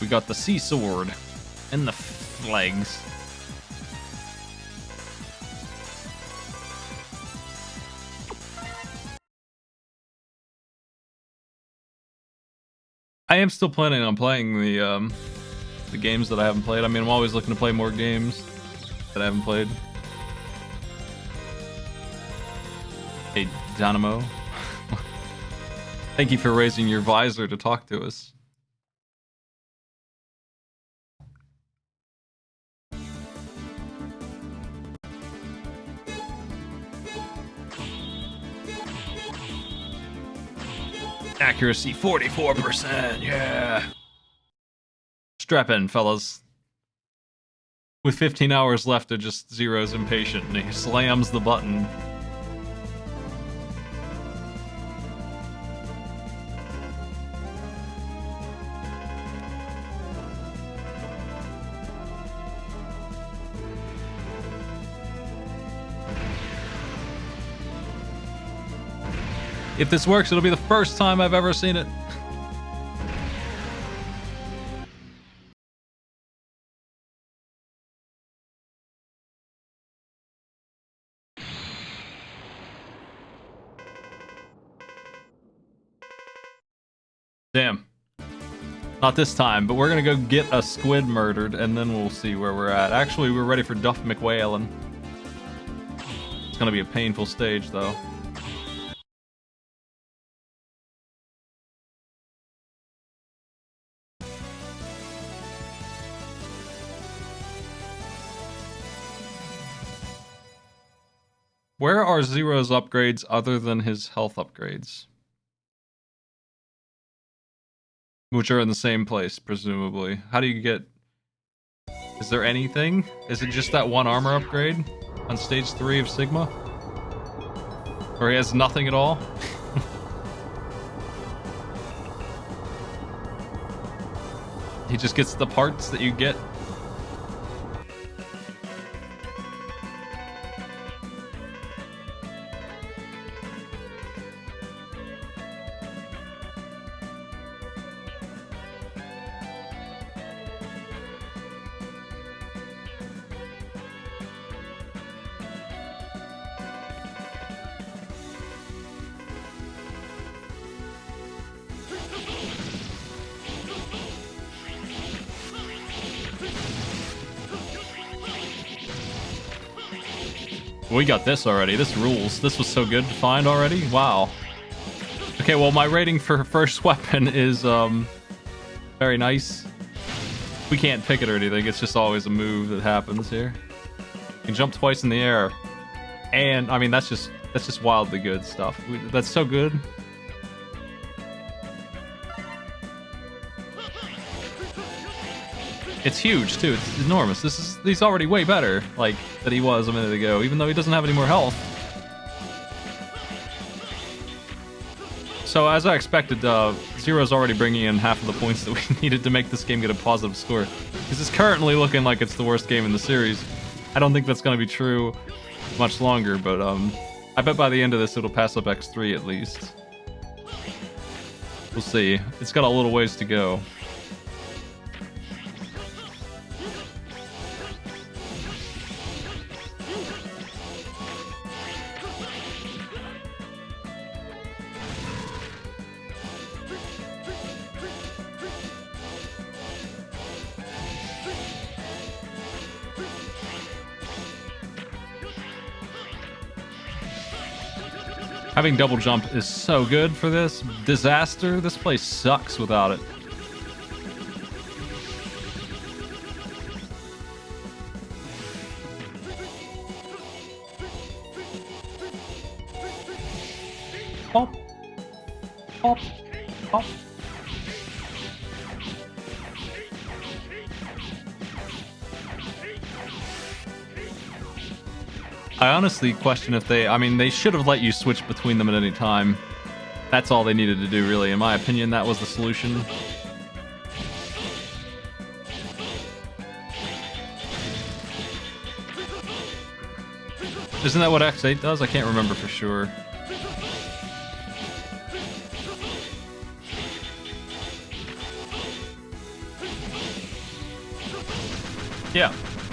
Speaker 1: We got the sea sword and the flags. I am still planning on playing the games that I haven't played. I mean, I'm always looking to play more games that I haven't played. Hey, Dynamo. Thank you for raising your visor to talk to us. Accuracy 44%, yeah. Strap in, fellas. With 15 hours left, it just Zero's impatient and he slams the button. If this works, it'll be the first time I've ever seen it. Damn. Not this time, but we're gonna go get a squid murdered, and then we'll see where we're at. Actually, we're ready for Duff McWhalen. It's gonna be a painful stage, though. Where are Zero's upgrades other than his health upgrades? Which are in the same place, presumably. How do you get... Is there anything? Is it just that one armor upgrade on stage 3 of Sigma? Or he has nothing at all? He just gets the parts that you get. We got this already. This rules. This was so good to find already. Wow. Okay, well, my rating for first weapon is very nice. We can't pick it or anything. It's just always a move that happens here. You can jump twice in the air, and I mean that's just wildly good stuff. That's so good. It's huge too. It's enormous. He's already way better like than he was a minute ago, even though he doesn't have any more health. So as I expected, Zero's already bringing in half of the points that we needed to make this game get a positive score. Because it's currently looking like it's the worst game in the series. I don't think that's going to be true much longer, but I bet by the end of this it'll pass up X3 at least. We'll see. It's got a little ways to go. Having double jump is so good for this. Disaster. This place sucks without it. Pop. Pop. Pop. I honestly question if they should have let you switch between them at any time. That's all they needed to do, really. In my opinion, that was the solution. Isn't that what X8 does? I can't remember for sure. Yeah.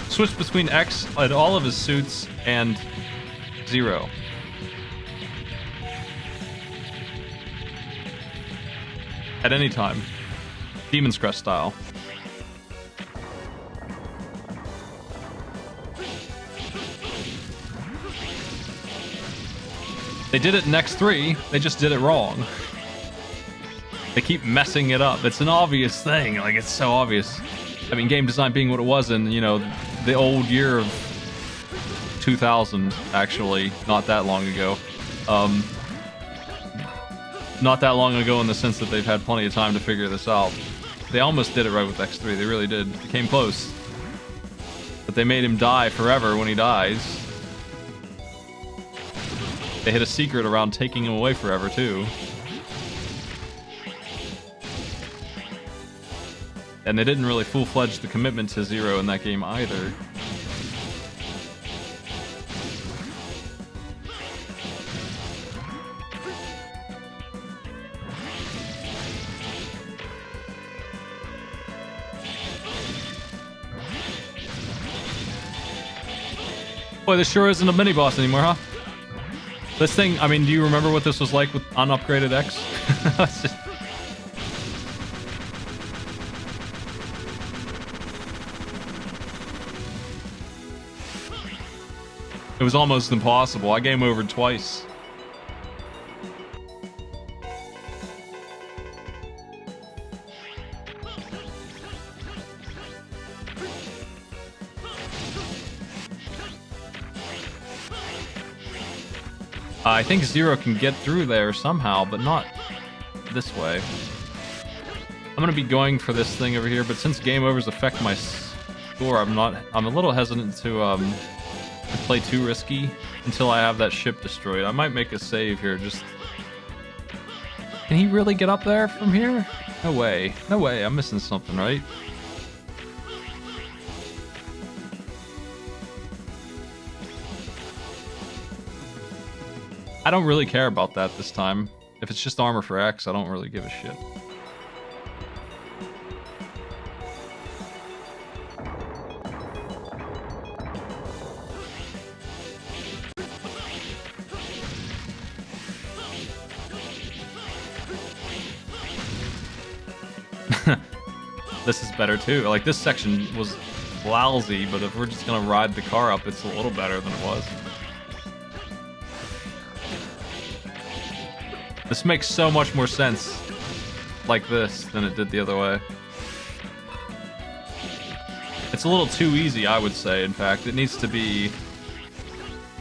Speaker 1: Switch between X at all of his suits and Zero. At any time. Demon's Crest style. They did it in X3, they just did it wrong. They keep messing it up. It's an obvious thing, like it's so obvious. I mean, game design being what it was in, you know, the old year of 2000, actually, not that long ago. Not that long ago in the sense that they've had plenty of time to figure this out. They almost did it right with X3, they really did. It came close. But they made him die forever when he dies. They hit a secret around taking him away forever, too. And they didn't really full-fledged the commitment to Zero in that game either. Boy, this sure isn't a mini-boss anymore, huh? This thing, I mean, do you remember what this was like with unupgraded X? It was almost impossible. I game overed twice. I think Zero can get through there somehow, but not this way. I'm gonna be going for this thing over here, but since game overs affect my score, I'm a little hesitant to play too risky until I have that ship destroyed. I might make a save here. Just can he really get up there from here? No way. No way. I'm missing something, right? I don't really care about that this time. If it's just armor for X, I don't really give a shit. This is better too. Like, this section was lousy, but if we're just gonna ride the car up, it's a little better than it was. This makes so much more sense like this than it did the other way. It's a little too easy, I would say, in fact. It needs to be...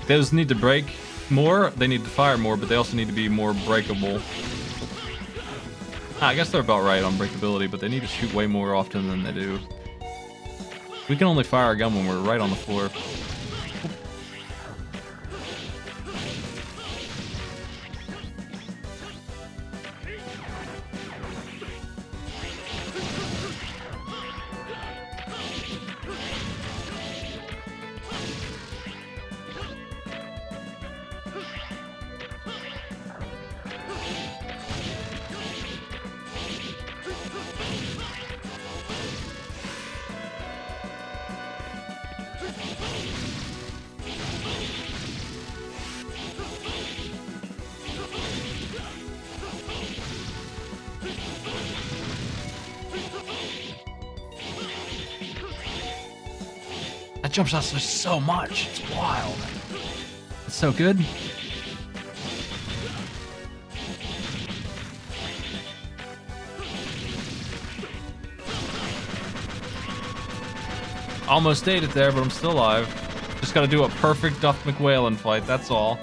Speaker 1: Those need to break more, they need to fire more, but they also need to be more breakable. I guess they're about right on breakability, but they need to shoot way more often than they do. We can only fire a gun when we're right on the floor. That jump shot's just so much. It's wild. It's so good. Almost ate it there, but I'm still alive. Just gotta do a perfect Duff McWhalen fight, that's all.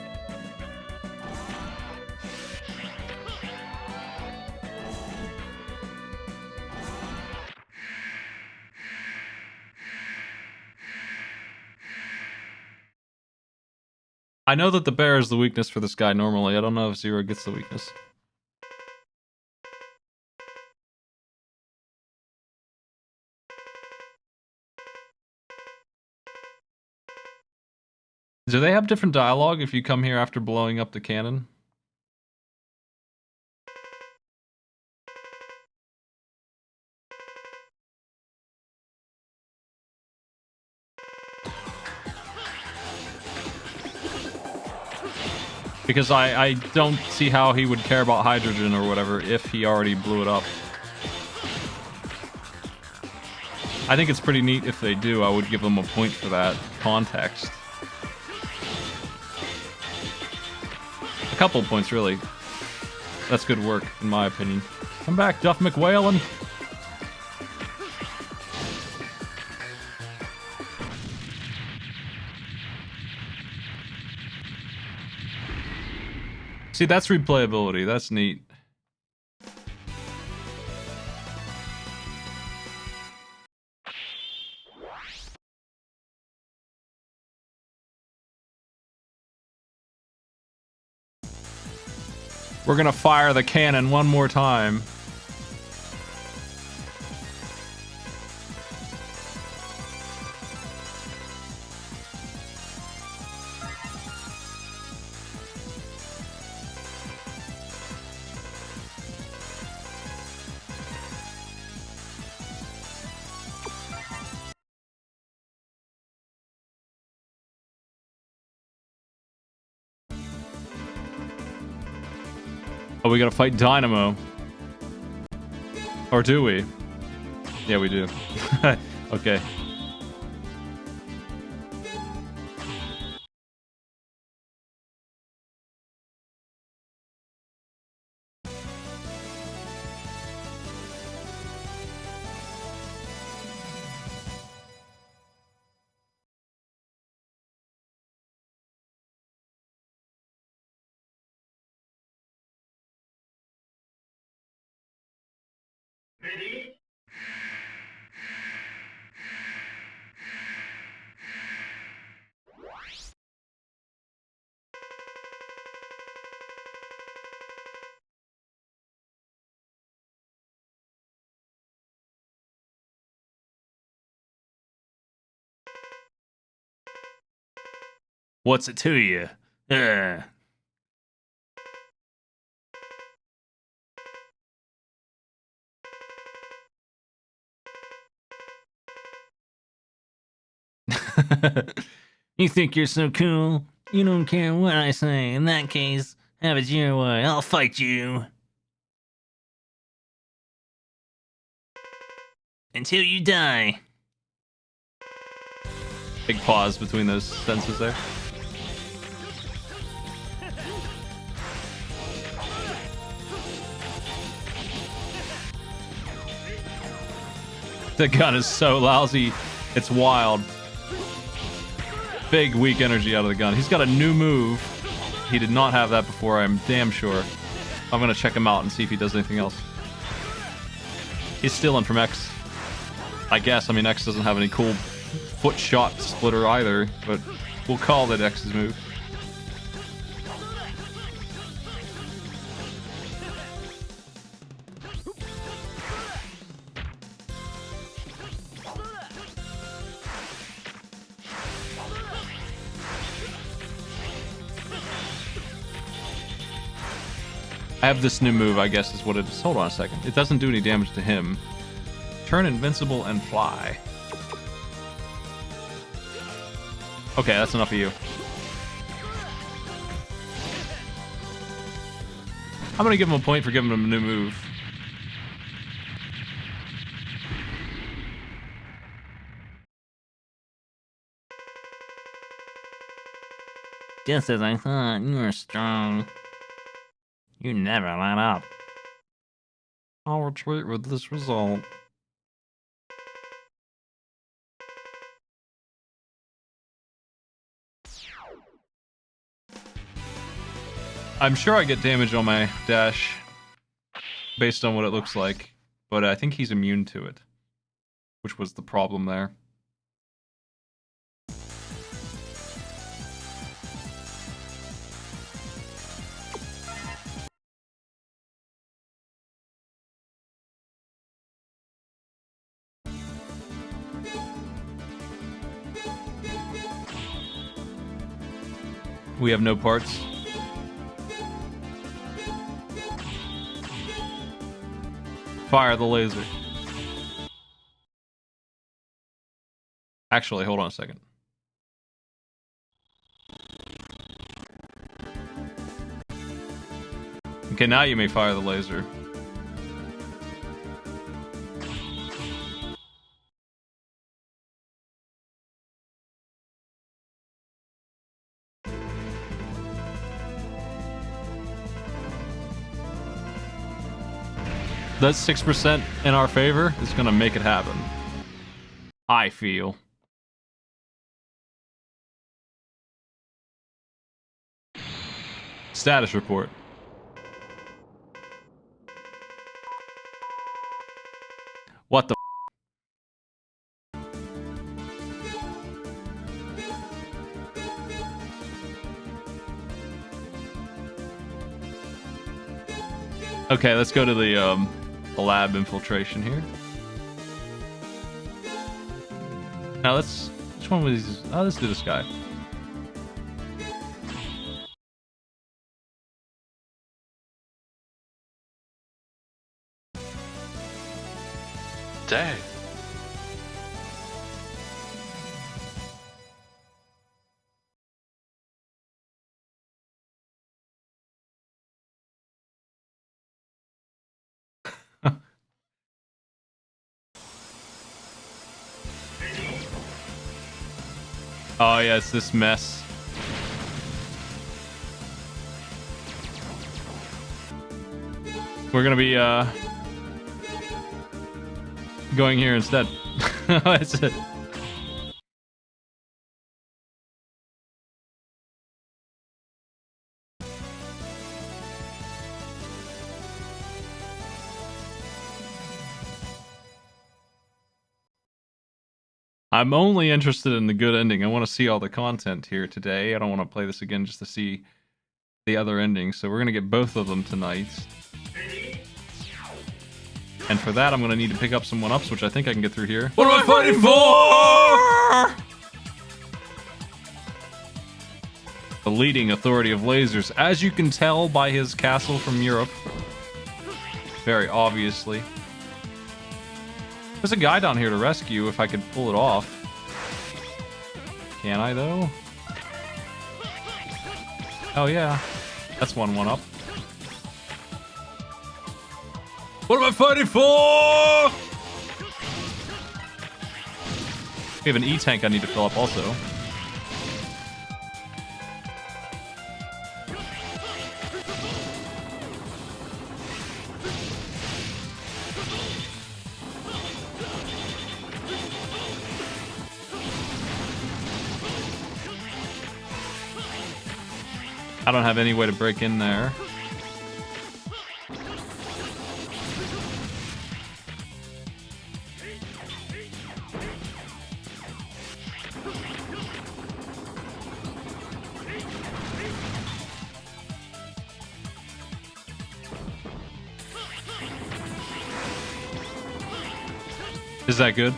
Speaker 1: I know that the bear is the weakness for this guy normally. I don't know if Zero gets the weakness. Do they have different dialogue if you come here after blowing up the cannon? Because I don't see how he would care about hydrogen or whatever if he already blew it up. I think it's pretty neat if they do. I would give them a point for that context. A couple points, really. That's good work, in my opinion. Come back, Duff McWhalen. See, that's replayability. That's neat. We're gonna fire the cannon one more time. Oh, we gotta fight Dynamo. Or do we? Yeah, we do. Okay. What's it to you? You think you're so cool? You don't care what I say. In that case, have it your way. I'll fight you. Until you die. Big pause between those sentences there. The gun is so lousy. It's wild. Big weak energy out of the gun. He's got a new move. He did not have that before, I'm damn sure. I'm gonna check him out and see if he does anything else. He's stealing from X. I guess. I mean, X doesn't have any cool foot shot splitter either, but we'll call that X's move. I have this new move, I guess is what it is. Hold on a second. It doesn't do any damage to him. Turn invincible and fly. Okay, that's enough of you. I'm gonna give him a point for giving him a new move. Just as I thought, you were strong. You never let up. I'll retreat with this result. I'm sure I get damage on my dash based on what it looks like, but I think he's immune to it, which was the problem there. We have no parts. Fire the laser. Actually, hold on a second. Okay, now you may fire the laser. That 6% in our favor is gonna make it happen. I feel. Status report. What the Okay, let's go to the lab infiltration here. Now let's... Which one was these? Oh, let's do this guy.
Speaker 2: Dang.
Speaker 1: Oh yeah, it's this mess. We're gonna be going here instead. That's it. I'm only interested in the good ending. I want to see all the content here today. I don't want to play this again just to see the other endings. So we're going to get both of them tonight. And for that, I'm going to need to pick up some 1-ups, which I think I can get through here. What am I fighting for? The leading authority of lasers. As you can tell by his castle from Europe. Very obviously. There's a guy down here to rescue if I could pull it off. Can I, though? Oh, yeah. That's 1-up. What am I fighting for? We have an E-tank I need to fill up also. I don't have any way to break in there. Is that good?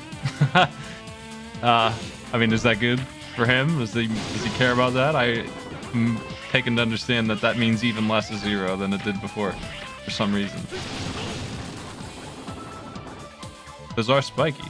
Speaker 1: I mean, is that good for him? Does he care about that? I'm taken to understand that that means even less a 0 than it did before, for some reason. Those are spiky.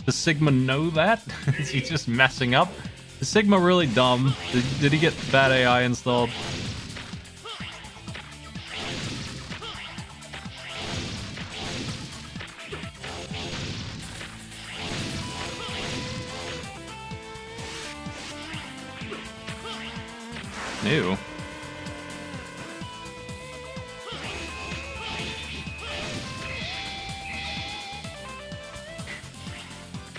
Speaker 1: Does Sigma know that? Is he just messing up? Is Sigma really dumb? Did he get bad AI installed? Ew.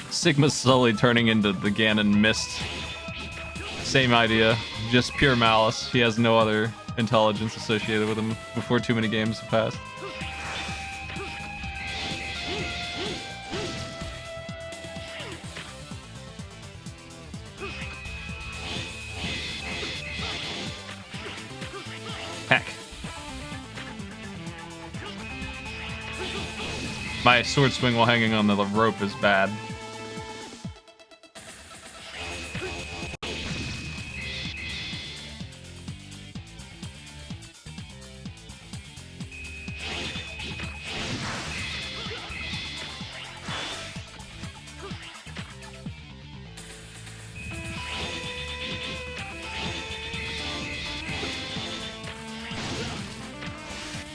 Speaker 1: Sigma's slowly turning into the Ganon Mist. Same idea, just pure malice. He has no other intelligence associated with him before too many games have passed. Heck. My sword swing while hanging on the rope is bad.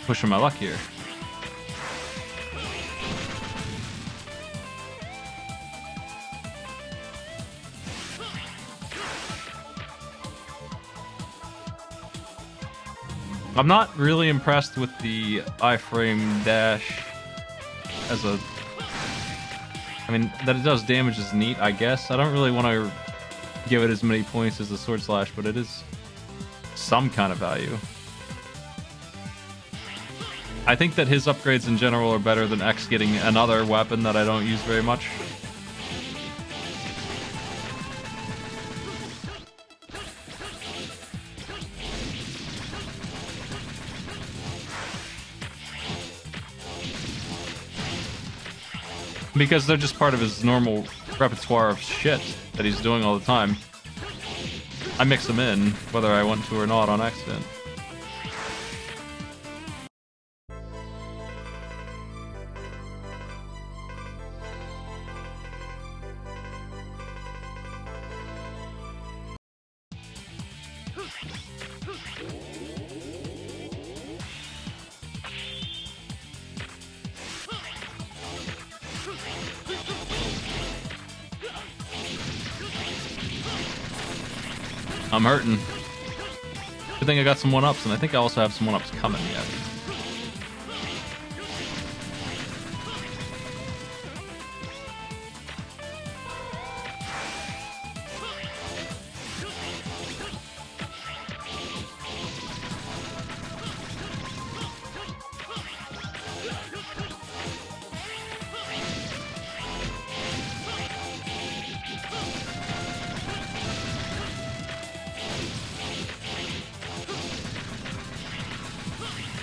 Speaker 1: Pushing my luck here. I'm not really impressed with the iframe dash as a... I mean, that it does damage is neat, I guess. I don't really want to give it as many points as the sword slash, but it is some kind of value. I think that his upgrades in general are better than X getting another weapon that I don't use very much. Because they're just part of his normal repertoire of shit that he's doing all the time. I mix them in, whether I want to or not, on accident. I'm hurting. Good thing I got some 1-ups, and I think I also have some 1-ups coming yet.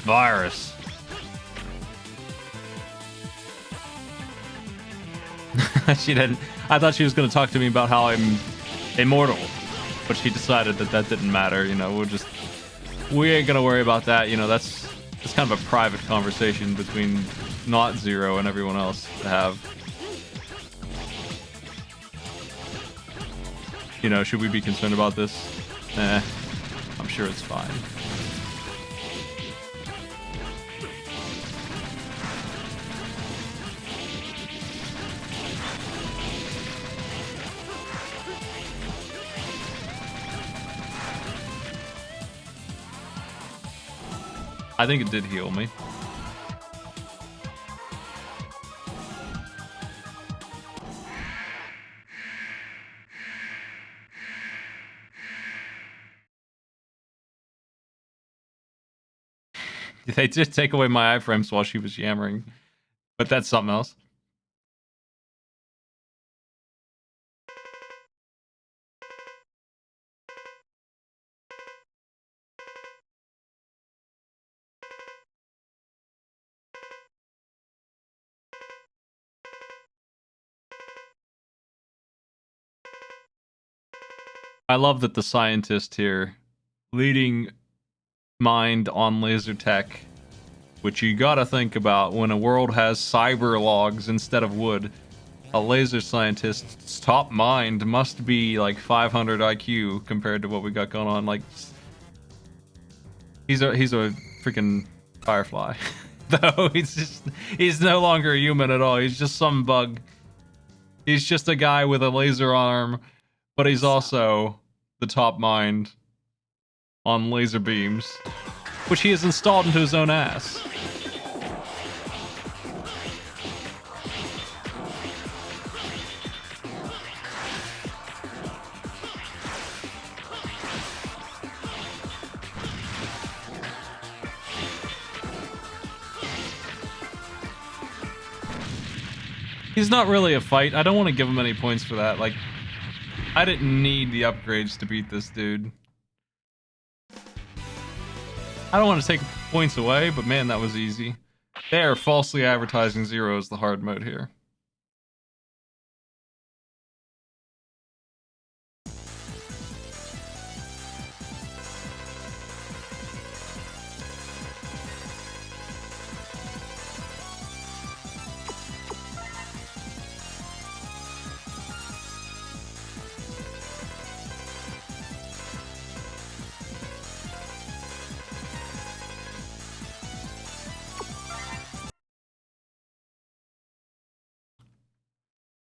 Speaker 1: Virus. She didn't. I thought she was going to talk to me about how I'm immortal, but she decided that that didn't matter. You know, we ain't gonna worry about that. You know, that's kind of a private conversation between not Zero and everyone else to have. You know, should we be concerned about this? I'm sure it's fine. I think it did heal me. They did take away my iframes while she was yammering, but that's something else. I love that the scientist here, leading mind on laser tech, which you gotta think about when a world has cyber logs instead of wood. A laser scientist's top mind must be like 500 IQ compared to what we got going on. Like, he's a freaking firefly. Though he's no longer a human at all. He's just some bug. He's just a guy with a laser arm, but he's also the top mind on laser beams, which he has installed into his own ass. He's not really a fight. I don't want to give him any points for that. Like, I didn't need the upgrades to beat this dude. I don't want to take points away, but man, that was easy. They are falsely advertising 0 as the hard mode here.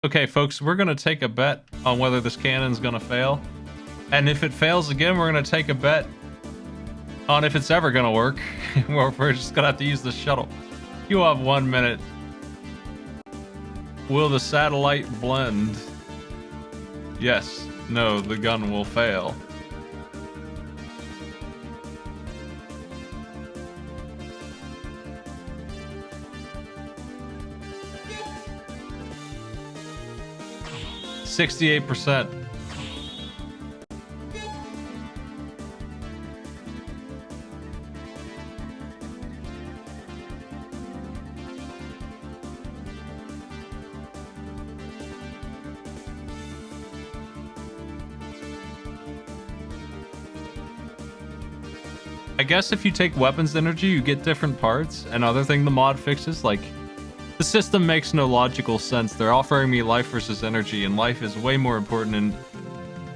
Speaker 1: Okay, folks, we're going to take a bet on whether this cannon's going to fail. And if it fails again, we're going to take a bet on if it's ever going to work. We're just going to have to use the shuttle. You have 1 minute. Will the satellite blend? Yes. No, the gun will fail. %68%. I guess if you take weapons energy, you get different parts. Another thing the mod fixes, like, the system makes no logical sense. They're offering me life versus energy, and life is way more important, and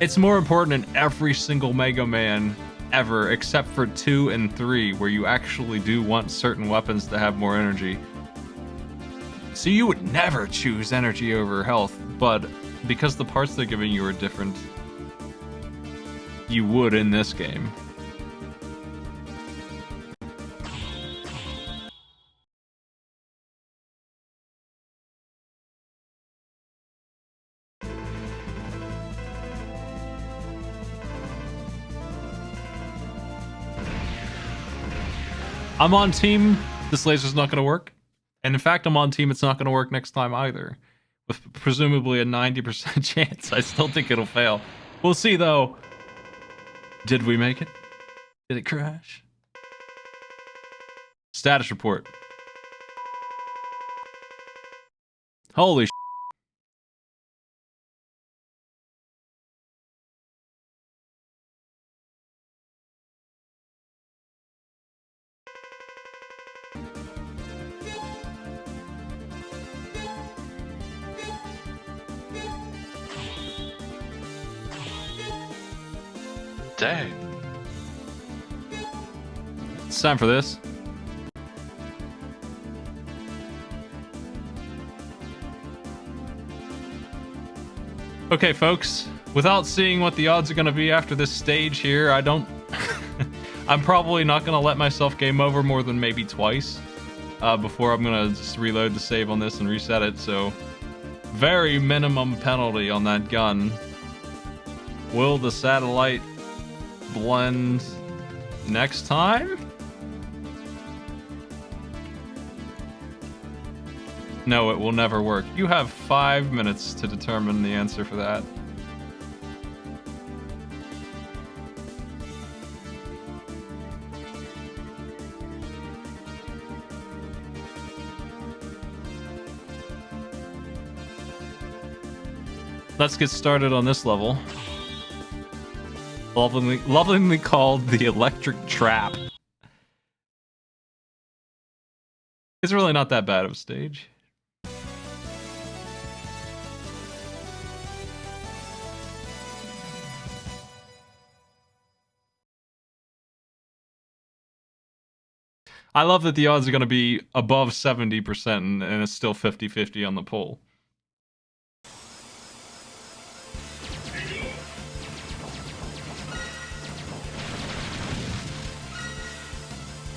Speaker 1: it's more important in every single Mega Man ever, except for 2 and 3, where you actually do want certain weapons to have more energy. So you would never choose energy over health, but because the parts they're giving you are different, you would in this game. I'm on team, this laser's not going to work. And in fact, I'm on team, it's not going to work next time either. With presumably a 90% chance. I still think it'll fail. We'll see though. Did we make it? Did it crash? Status report. Holy sh**.
Speaker 2: Dang.
Speaker 1: It's time for this. Okay, folks. Without seeing what the odds are going to be after this stage here, I don't... I'm probably not going to let myself game over more than maybe twice before I'm going to just reload the save on this and reset it, so... Very minimum penalty on that gun. Will the satellite blend next time? No, it will never work. You have 5 minutes to determine the answer for that. Let's get started on this level. Lovingly called the Electric Trap. It's really not that bad of a stage. I love that the odds are going to be above 70% and it's still 50-50 on the poll.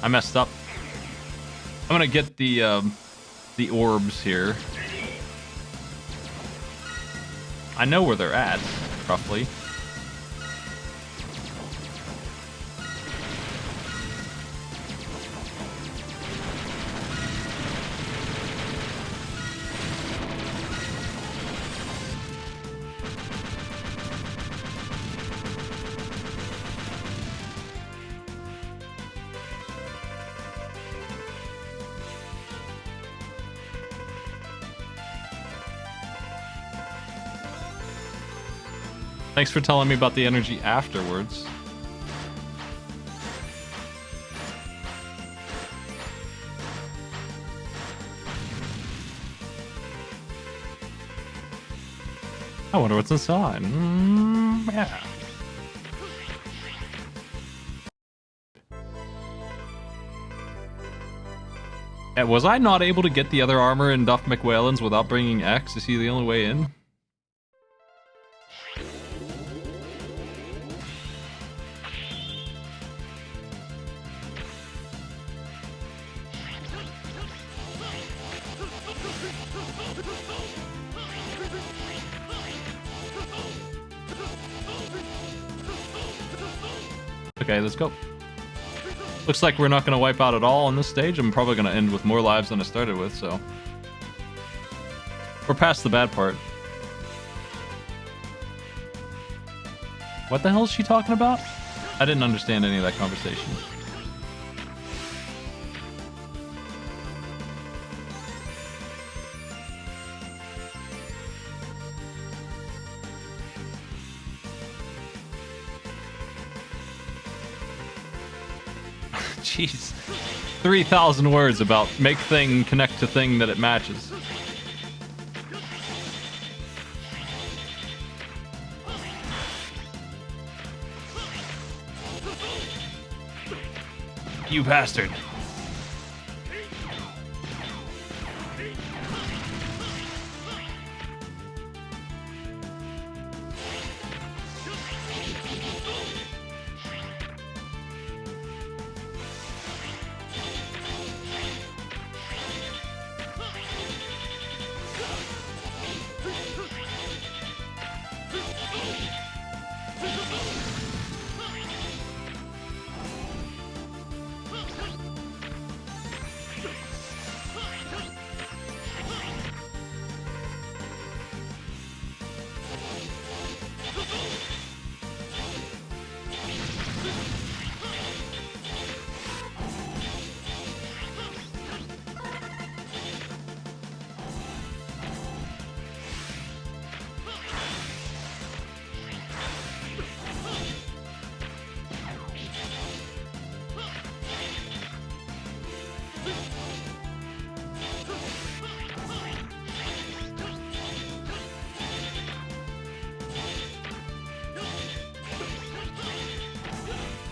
Speaker 1: I messed up. I'm gonna get the orbs here. I know where they're at, roughly. Thanks for telling me about the energy afterwards. I wonder what's inside. Yeah. Was I not able to get the other armor in Duff McWhalen's without bringing X? Is he the only way in? Okay, let's go. Looks like we're not going to wipe out at all on this stage. I'm probably going to end with more lives than I started with, so... We're past the bad part. What the hell is she talking about? I didn't understand any of that conversation. Jeez. 3,000 words about make thing connect to thing that it matches. You bastard.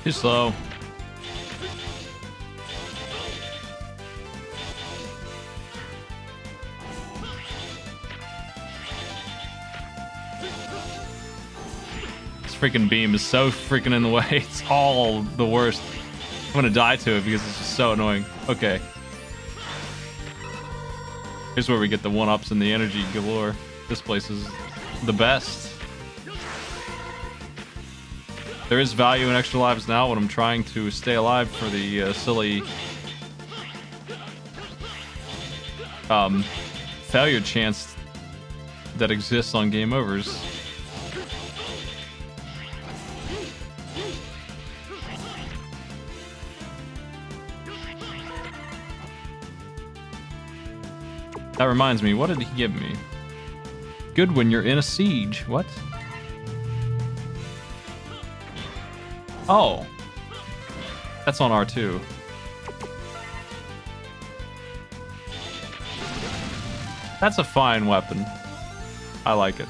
Speaker 1: Too slow. freaking beam is so freaking in the way. It's all the worst. I'm gonna die to it because it's just so annoying. Okay. Here's where we get the one-ups and the energy galore. This place is the best. There is value in extra lives now when I'm trying to stay alive for the silly failure chance that exists on game overs. That reminds me, what did he give me? Good when you're in a siege. What? Oh. That's on R2. That's a fine weapon. I like it.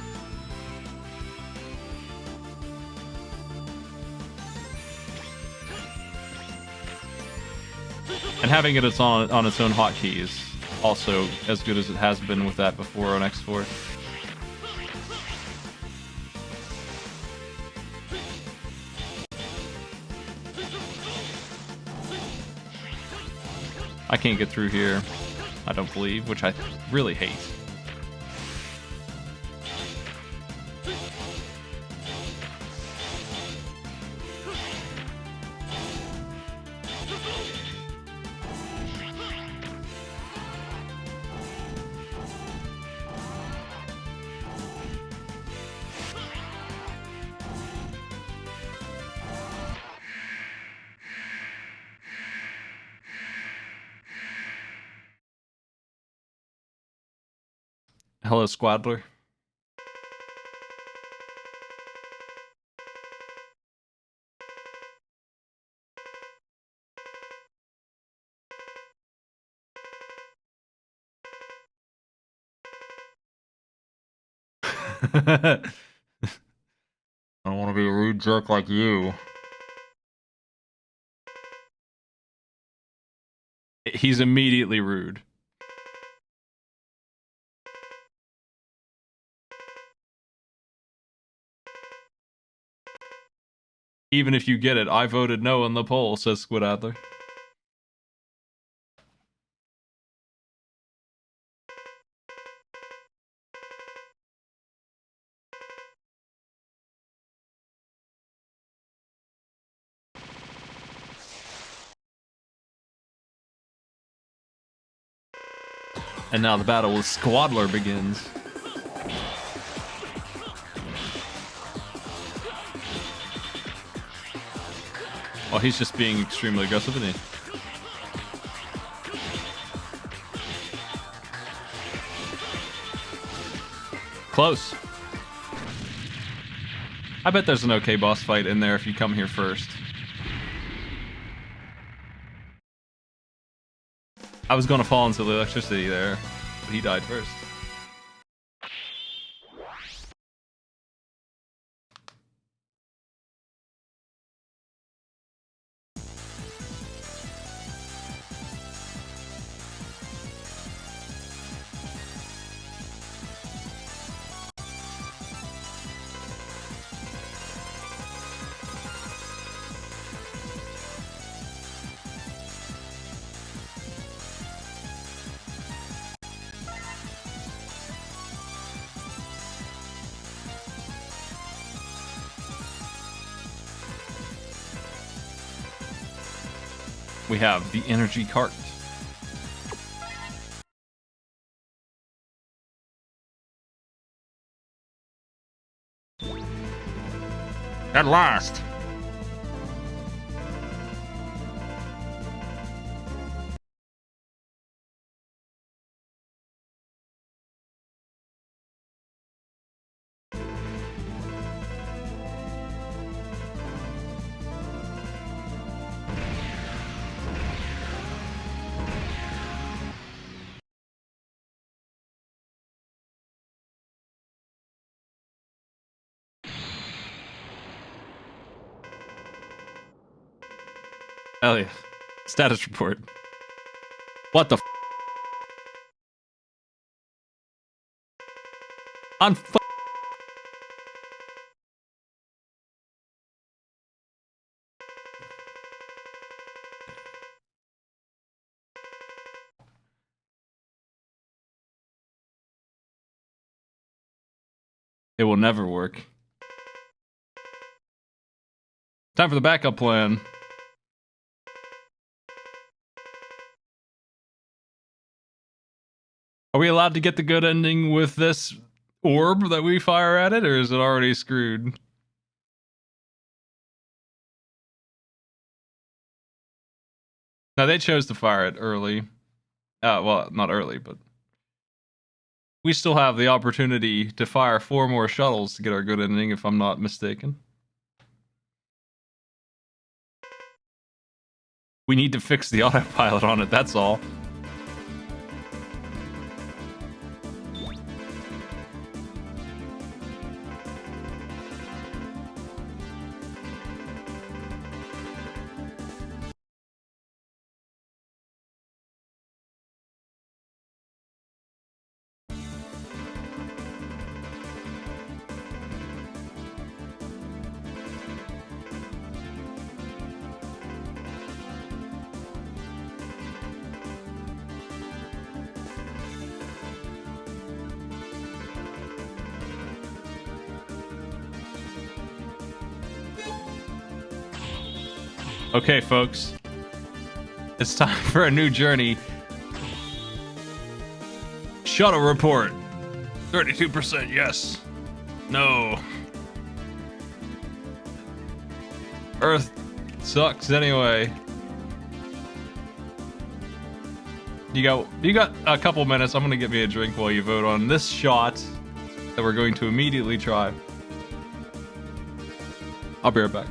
Speaker 1: And having it on its own hotkey is also as good as it has been with that before on X4. I can't get through here, I don't believe, which I really hate. Hello, Squadler. I don't want to be a rude jerk like you. He's immediately rude. Even if you get it, I voted no in the poll, says Squid Adler. And now the battle with Squadler begins. Well, he's just being extremely aggressive, isn't he? Close. I bet there's an okay boss fight in there if you come here first. I was going to fall into the electricity there, but he died first. We have the energy cart. At last! Elliot, status report. What the f? On f It will never work. Time for the backup plan. Are we allowed to get the good ending with this orb that we fire at it, or is it already screwed? No, they chose to fire it early. Well, not early, but we still have the opportunity to fire 4 more shuttles to get our good ending, if I'm not mistaken. We need to fix the autopilot on it, that's all. Okay, folks. It's time for a new journey. Shuttle report. 32% yes. No. Earth sucks anyway. You got a couple minutes. I'm gonna get me a drink while you vote on this shot that we're going to immediately try. I'll be right back.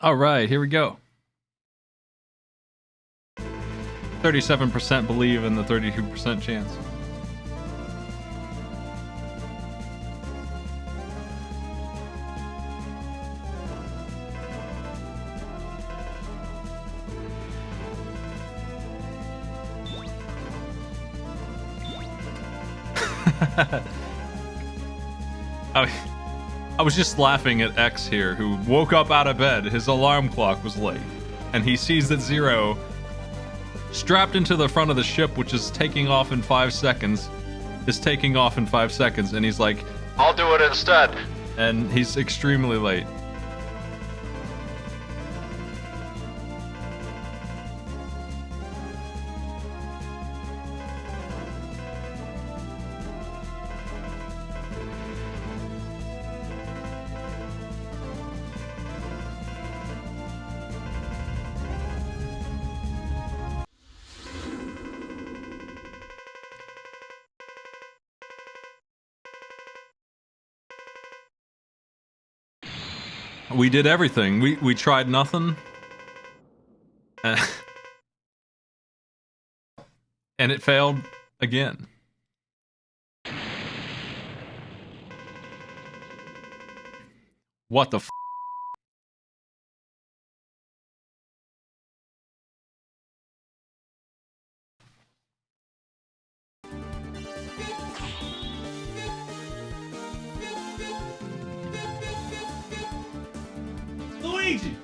Speaker 1: All right, here we go. 37% believe in the 32% chance. I was just laughing at X here, who woke up out of bed. His alarm clock was late, and he sees that Zero, strapped into the front of the ship, which is taking off in 5 seconds, and he's like, "I'll do it instead." And he's extremely late. We did everything. We tried nothing. And it failed again. What the f?
Speaker 2: Luigi!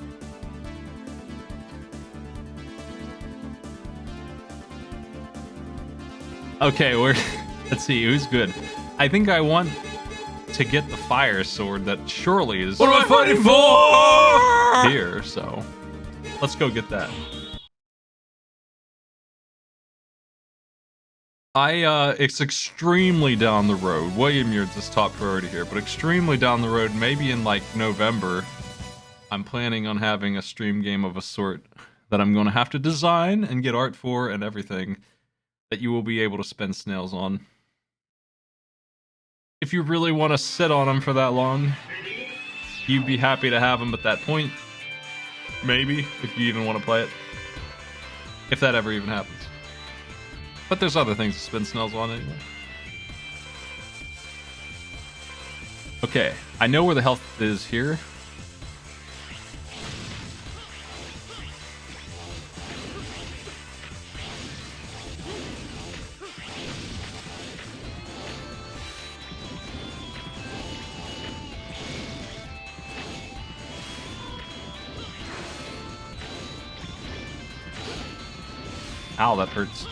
Speaker 1: Okay, let's see, who's good? I think I want to get the fire sword that surely is...
Speaker 2: What am I fighting for?
Speaker 1: Here, so let's go get that. It's extremely down the road. William, you're this top priority here, but extremely down the road, maybe in like November, I'm planning on having a stream game of a sort that I'm going to have to design and get art for and everything that you will be able to spend snails on. If you really want to sit on them for that long, you'd be happy to have them at that point. Maybe, if you even want to play it. If that ever even happens. But there's other things to spend snails on anyway. Okay, I know where the health is here. Ow, that hurts.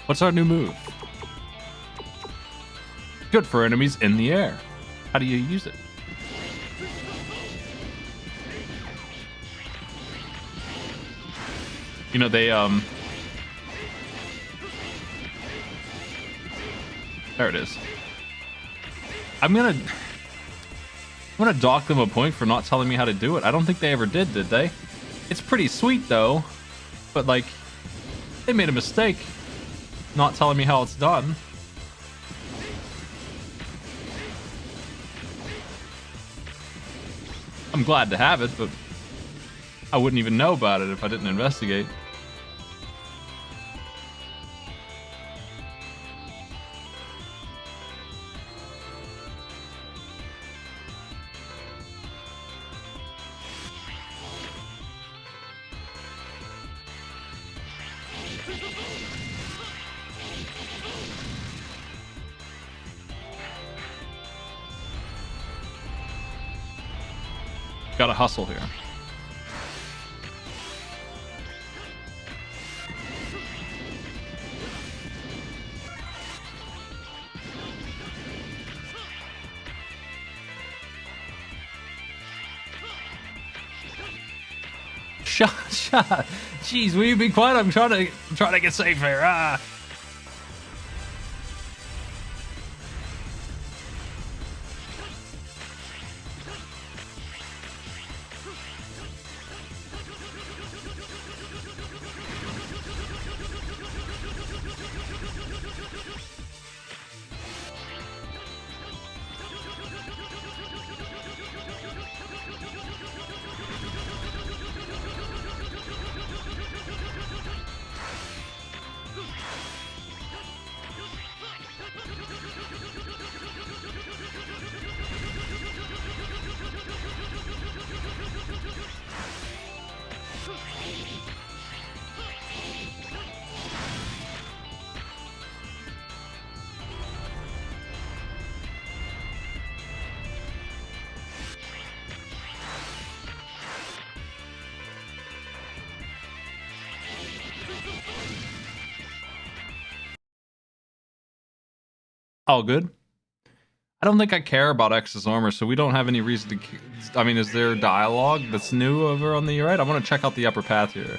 Speaker 1: What's our new move? Good for enemies in the air. How do you use it? You know, they, there it is. I'm gonna dock them a point for not telling me how to do it. I don't think they ever did they? It's pretty sweet though, but like, they made a mistake not telling me how it's done. I'm glad to have it, but I wouldn't even know about it if I didn't investigate. Gotta hustle here. Shut. Jeez, will you be quiet? I'm trying to get safe here. Ah. All good. I don't think I care about X's armor, so we don't have any reason to... I mean, is there dialogue that's new over on the right? I want to check out the upper path here.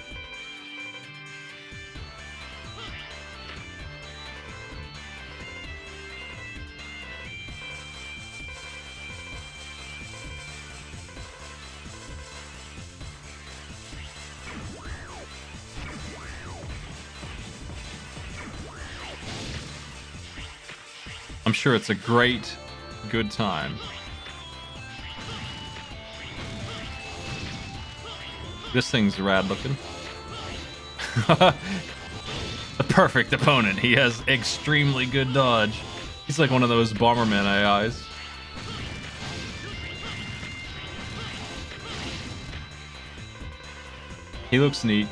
Speaker 1: I'm sure it's a good time. This thing's rad looking. The perfect opponent. He has extremely good dodge. He's like one of those Bomberman AIs. He looks neat.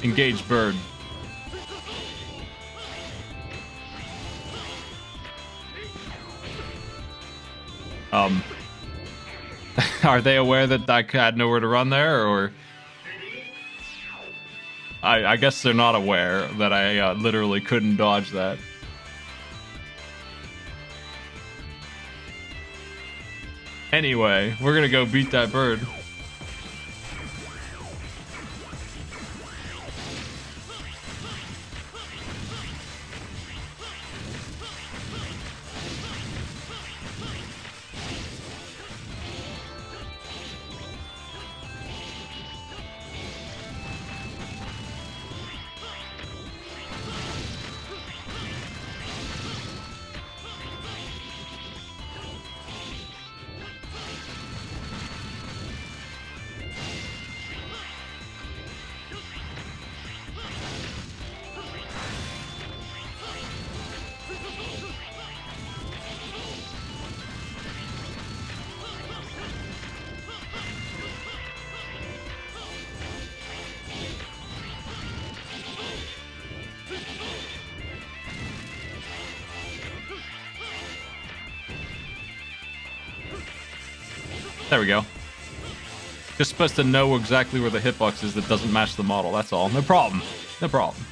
Speaker 1: Engage bird. Are they aware that I had nowhere to run there, or... I guess they're not aware that I literally couldn't dodge that. Anyway, we're gonna go beat that bird. There we go. Just supposed to know exactly where the hitbox is that doesn't match the model, that's all. No problem. No problem.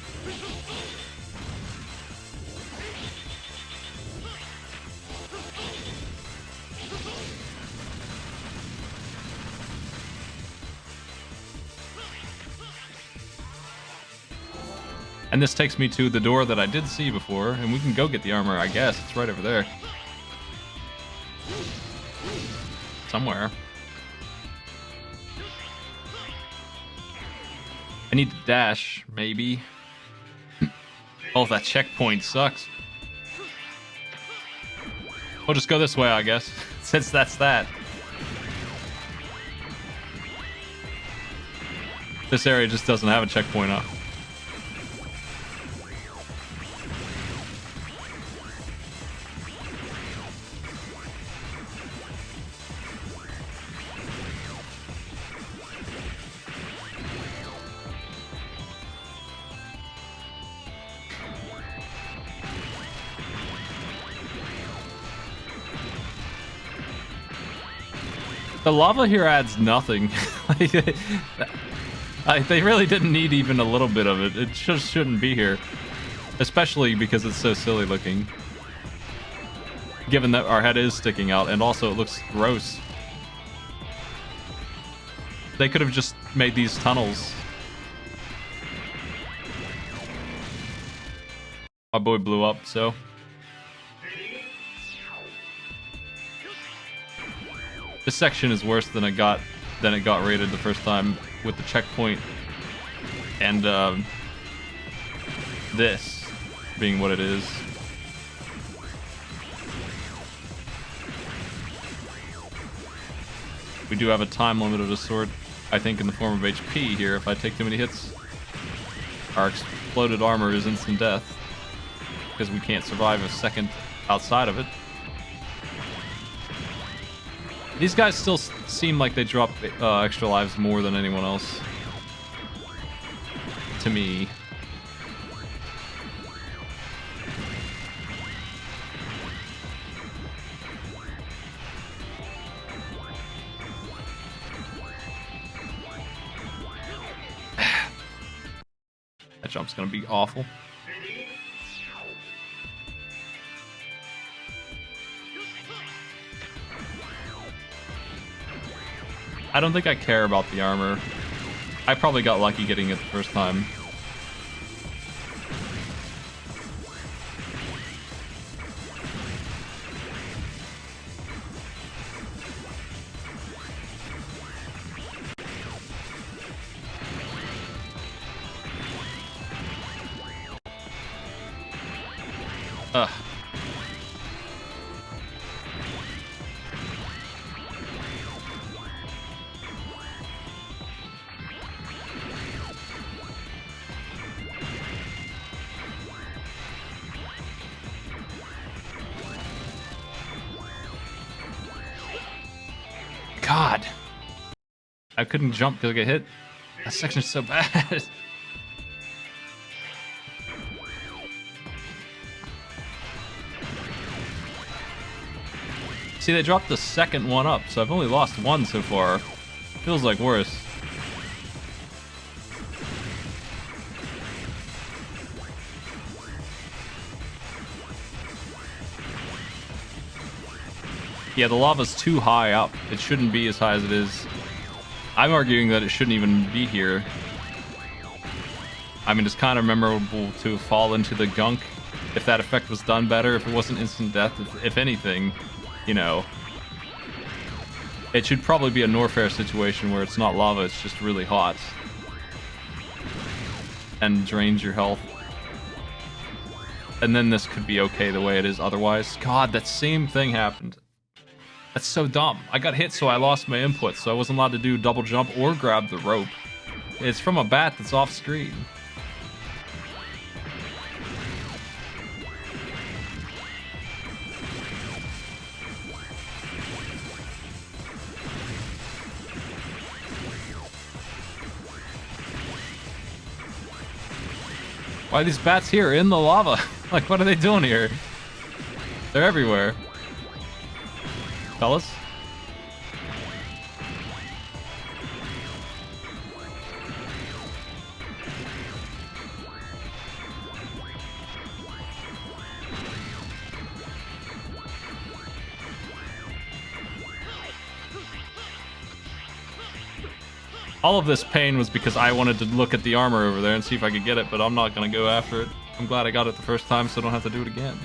Speaker 1: And this takes me to the door that I did see before, and we can go get the armor, I guess. It's right over there. Somewhere. I need to dash, maybe. Oh, that checkpoint sucks. We'll just go this way, I guess, since that's that. This area just doesn't have a checkpoint up. The lava here adds nothing. They really didn't need even a little bit of it. It just shouldn't be here. Especially because it's so silly looking. Given that our head is sticking out, and also it looks gross. They could have just made these tunnels. My boy blew up, so. This section is worse than it got rated the first time with the checkpoint and this being what it is. We do have a time limit of a sort, I think, in the form of HP here. If I take too many hits, our exploded armor is instant death because we can't survive a second outside of it. These guys still seem like they drop extra lives more than anyone else. To me. That jump's gonna be awful. I don't think I care about the armor. I probably got lucky getting it the first time. Ugh. God. I couldn't jump because I get hit. That section's so bad. See, they dropped the second one up, so I've only lost one so far. Feels like worse. Yeah, the lava's too high up. It shouldn't be as high as it is. I'm arguing that it shouldn't even be here. I mean, it's kind of memorable to fall into the gunk. If that effect was done better, if it wasn't instant death, if anything, you know. It should probably be a Norfair situation where it's not lava, it's just really hot. And drains your health. And then this could be okay the way it is otherwise. God, that same thing happened. That's so dumb. I got hit, so I lost my input, so I wasn't allowed to do double jump or grab the rope. It's from a bat that's off screen. Why are these bats here in the lava? Like, what are they doing here? They're everywhere. Fellas? All of this pain was because I wanted to look at the armor over there and see if I could get it, but I'm not going to go after it. I'm glad I got it the first time so I don't have to do it again.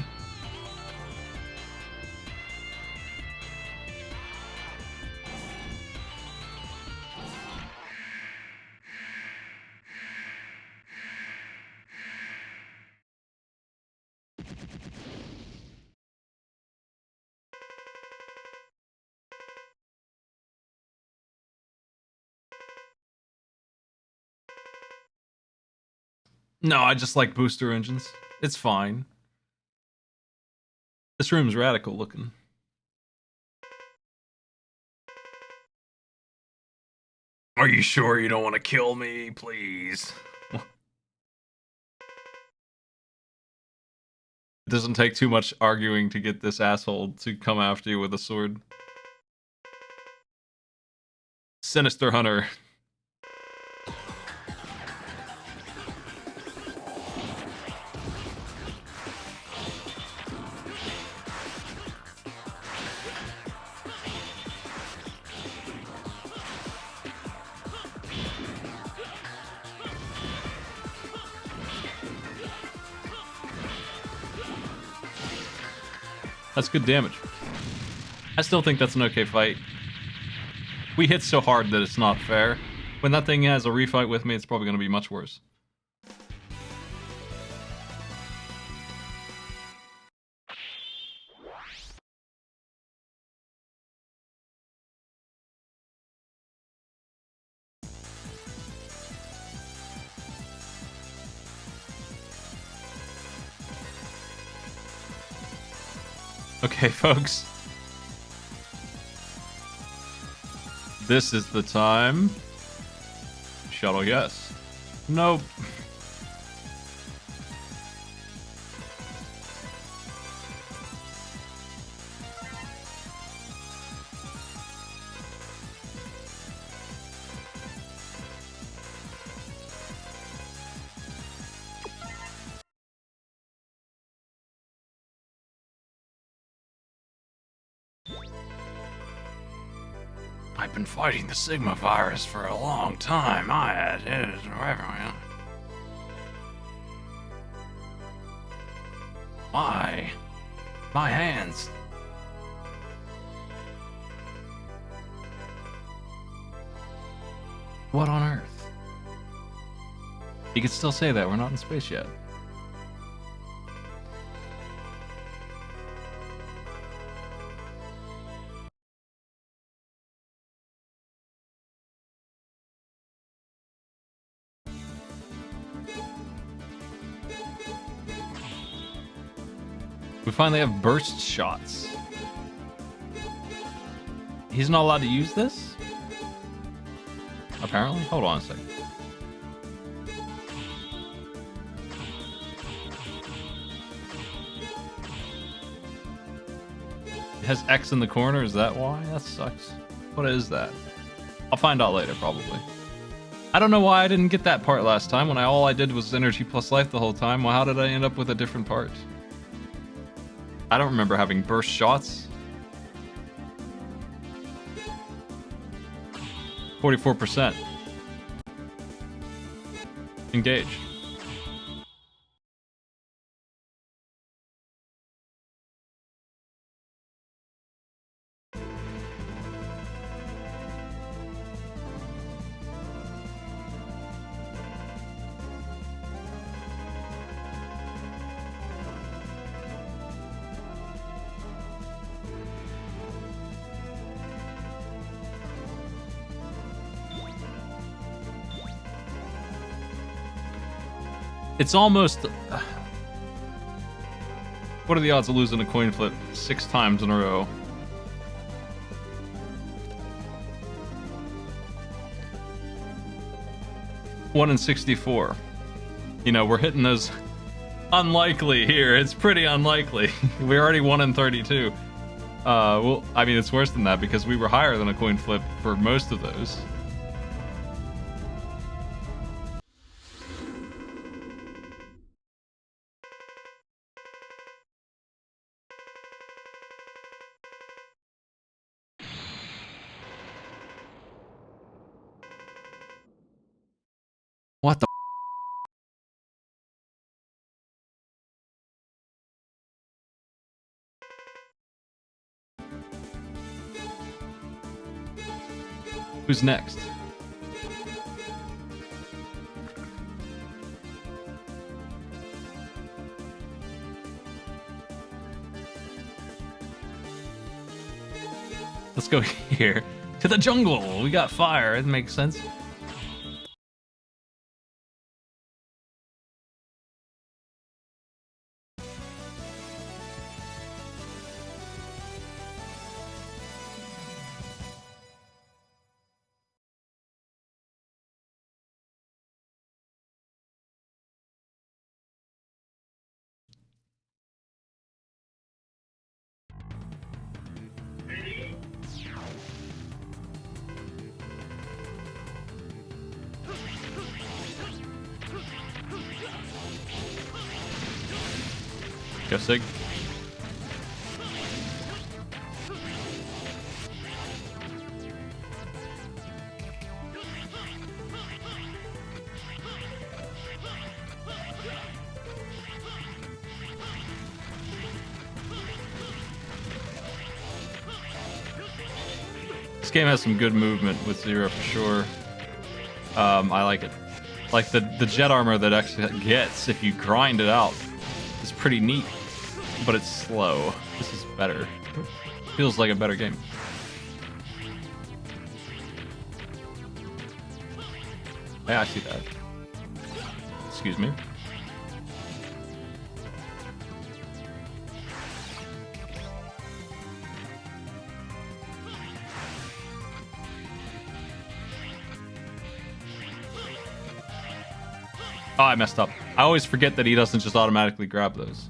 Speaker 1: No, I just like booster engines. It's fine. This room's radical looking. Are you sure you don't want to kill me, please? It doesn't take too much arguing to get this asshole to come after you with a sword. Sinister Hunter. That's good damage. I still think that's an okay fight. We hit so hard that it's not fair. When that thing has a refight with me, it's probably going to be much worse. Okay, folks. This is the time. Shuttle, yes. Nope. I've been fighting the Sigma virus for a long time. I had it. My hands. What on earth? You could still say that. We're not in space yet. We finally have burst shots. He's not allowed to use this? Apparently? Hold on a second. It has X in the corner, is that why? That sucks. What is that? I'll find out later, probably. I don't know why I didn't get that part last time when all I did was energy plus life the whole time. Well, how did I end up with a different part? I don't remember having burst shots. 44%. Engage. It's almost... What are the odds of losing a coin flip 6 times in a row? One in 64. You know, we're hitting those unlikely here. It's pretty unlikely. We're already 1 in 32. Well, I mean, it's worse than that because we were higher than a coin flip for most of those. What the? Who's next? Let's go here. To the jungle! We got fire, it makes sense. Go Sig. This game has some good movement with Zero for sure. I like it. Like the jet armor that X gets if you grind it out is pretty neat, but it's slow. This is better. Feels like a better game. Yeah, I see that. Excuse me. Oh, I messed up. I always forget that he doesn't just automatically grab those.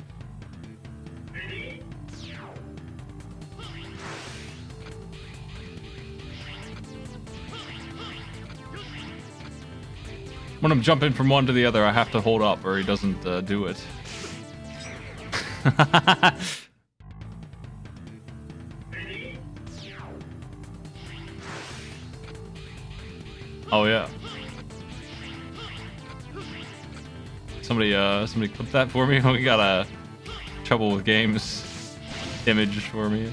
Speaker 1: When I'm jumping from one to the other, I have to hold up or he doesn't do it. Oh yeah. Somebody clip that for me. We got a trouble with games image for me.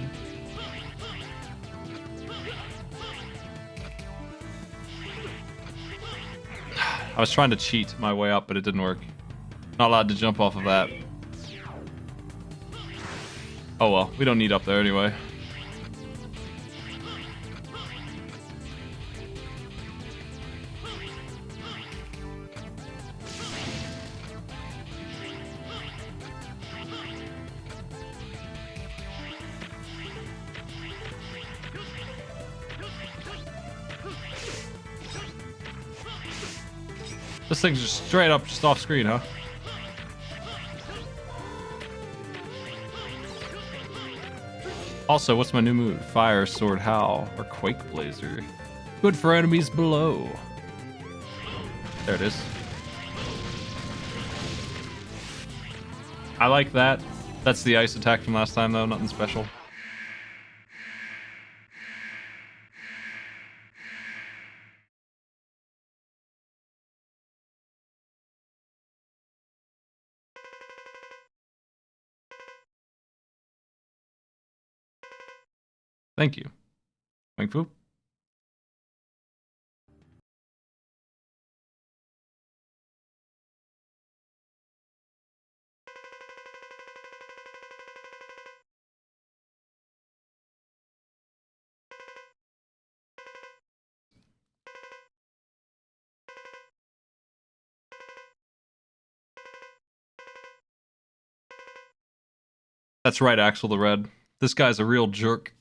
Speaker 1: I was trying to cheat my way up, but it didn't work. Not allowed to jump off of that. Oh well, we don't need up there anyway. This thing's just straight up, just off screen, huh? Also, what's my new move? Fire, Sword, Howl, or Quake Blazer? Good for enemies below. There it is. I like that. That's the ice attack from last time, though. Nothing special. Thank you. Wing Fu. That's right, Axel the Red. This guy's a real jerk.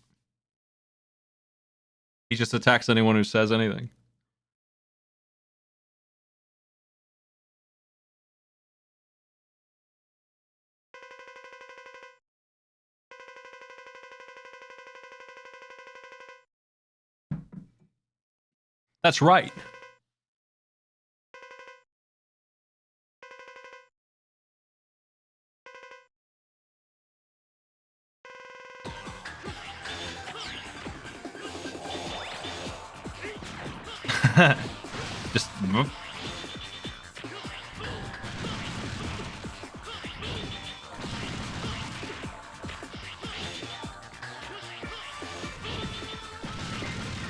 Speaker 1: He just attacks anyone who says anything. That's right. Just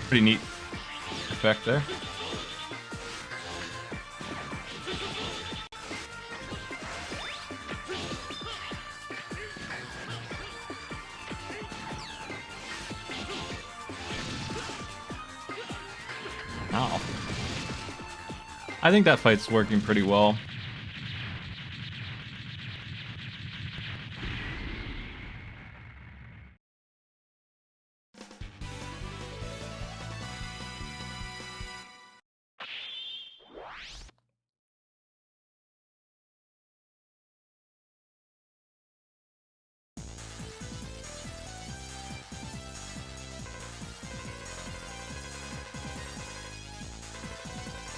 Speaker 1: pretty neat effect there. Ow. I think that fight's working pretty well.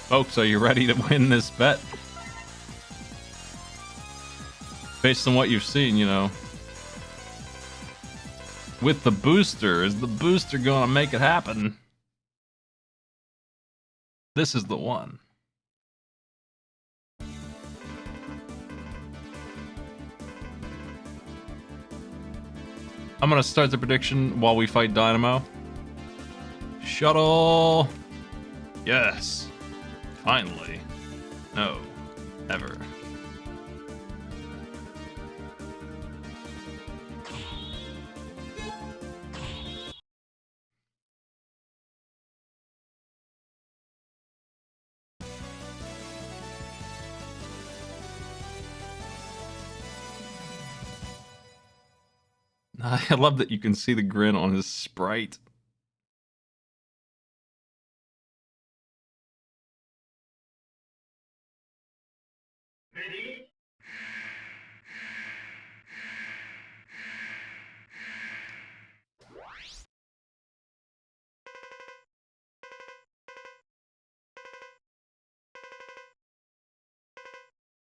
Speaker 1: Folks, are you ready to win this bet? Based on what you've seen, you know. With the booster, is the booster gonna make it happen? This is the one. I'm gonna start the prediction while we fight Dynamo. Shuttle. Yes. Finally. No. Ever. I love that you can see the grin on his sprite.
Speaker 3: Ready?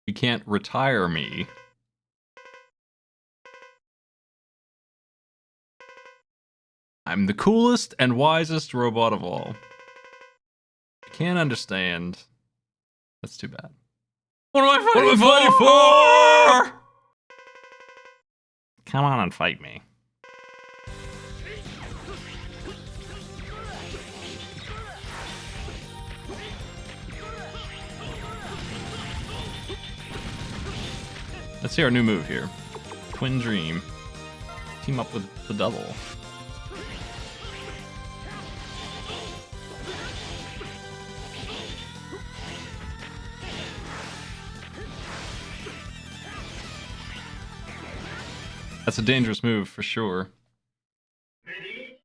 Speaker 1: You can't retire me. I'm the coolest and wisest robot of all. I can't understand. That's too bad. What am I fighting for? Come on and fight me. Let's see our new move here. Twin Dream. Team up with the double. That's a dangerous move for sure.
Speaker 3: Ready?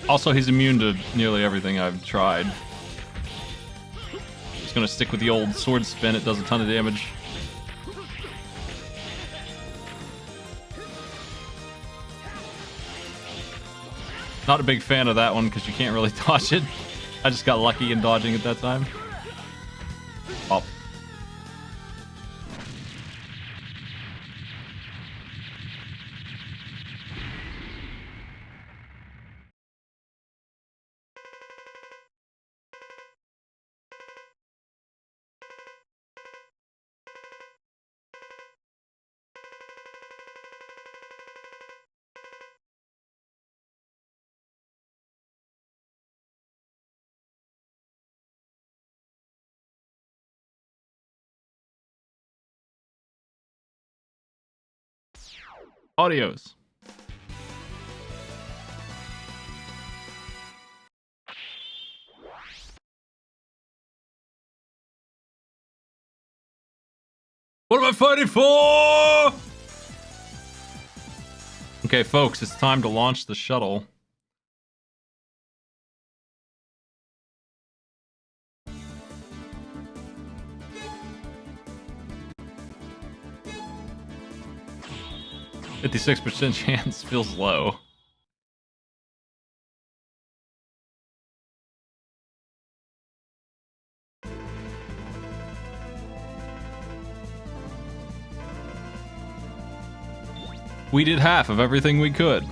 Speaker 1: Also, he's immune to nearly everything I've tried. Just gonna stick with the old sword spin, it does a ton of damage. Not a big fan of that one because you can't really dodge it. I just got lucky in dodging it that time. Oh. Audios. What am I fighting for? Okay, folks, it's time to launch the shuttle. %56 chance feels low. We did half of everything we could.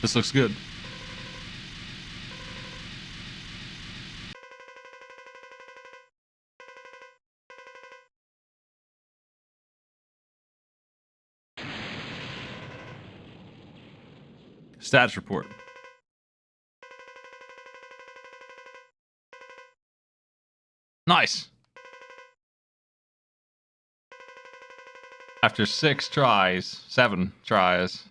Speaker 1: This looks good. Stats report. Nice. After 7 tries.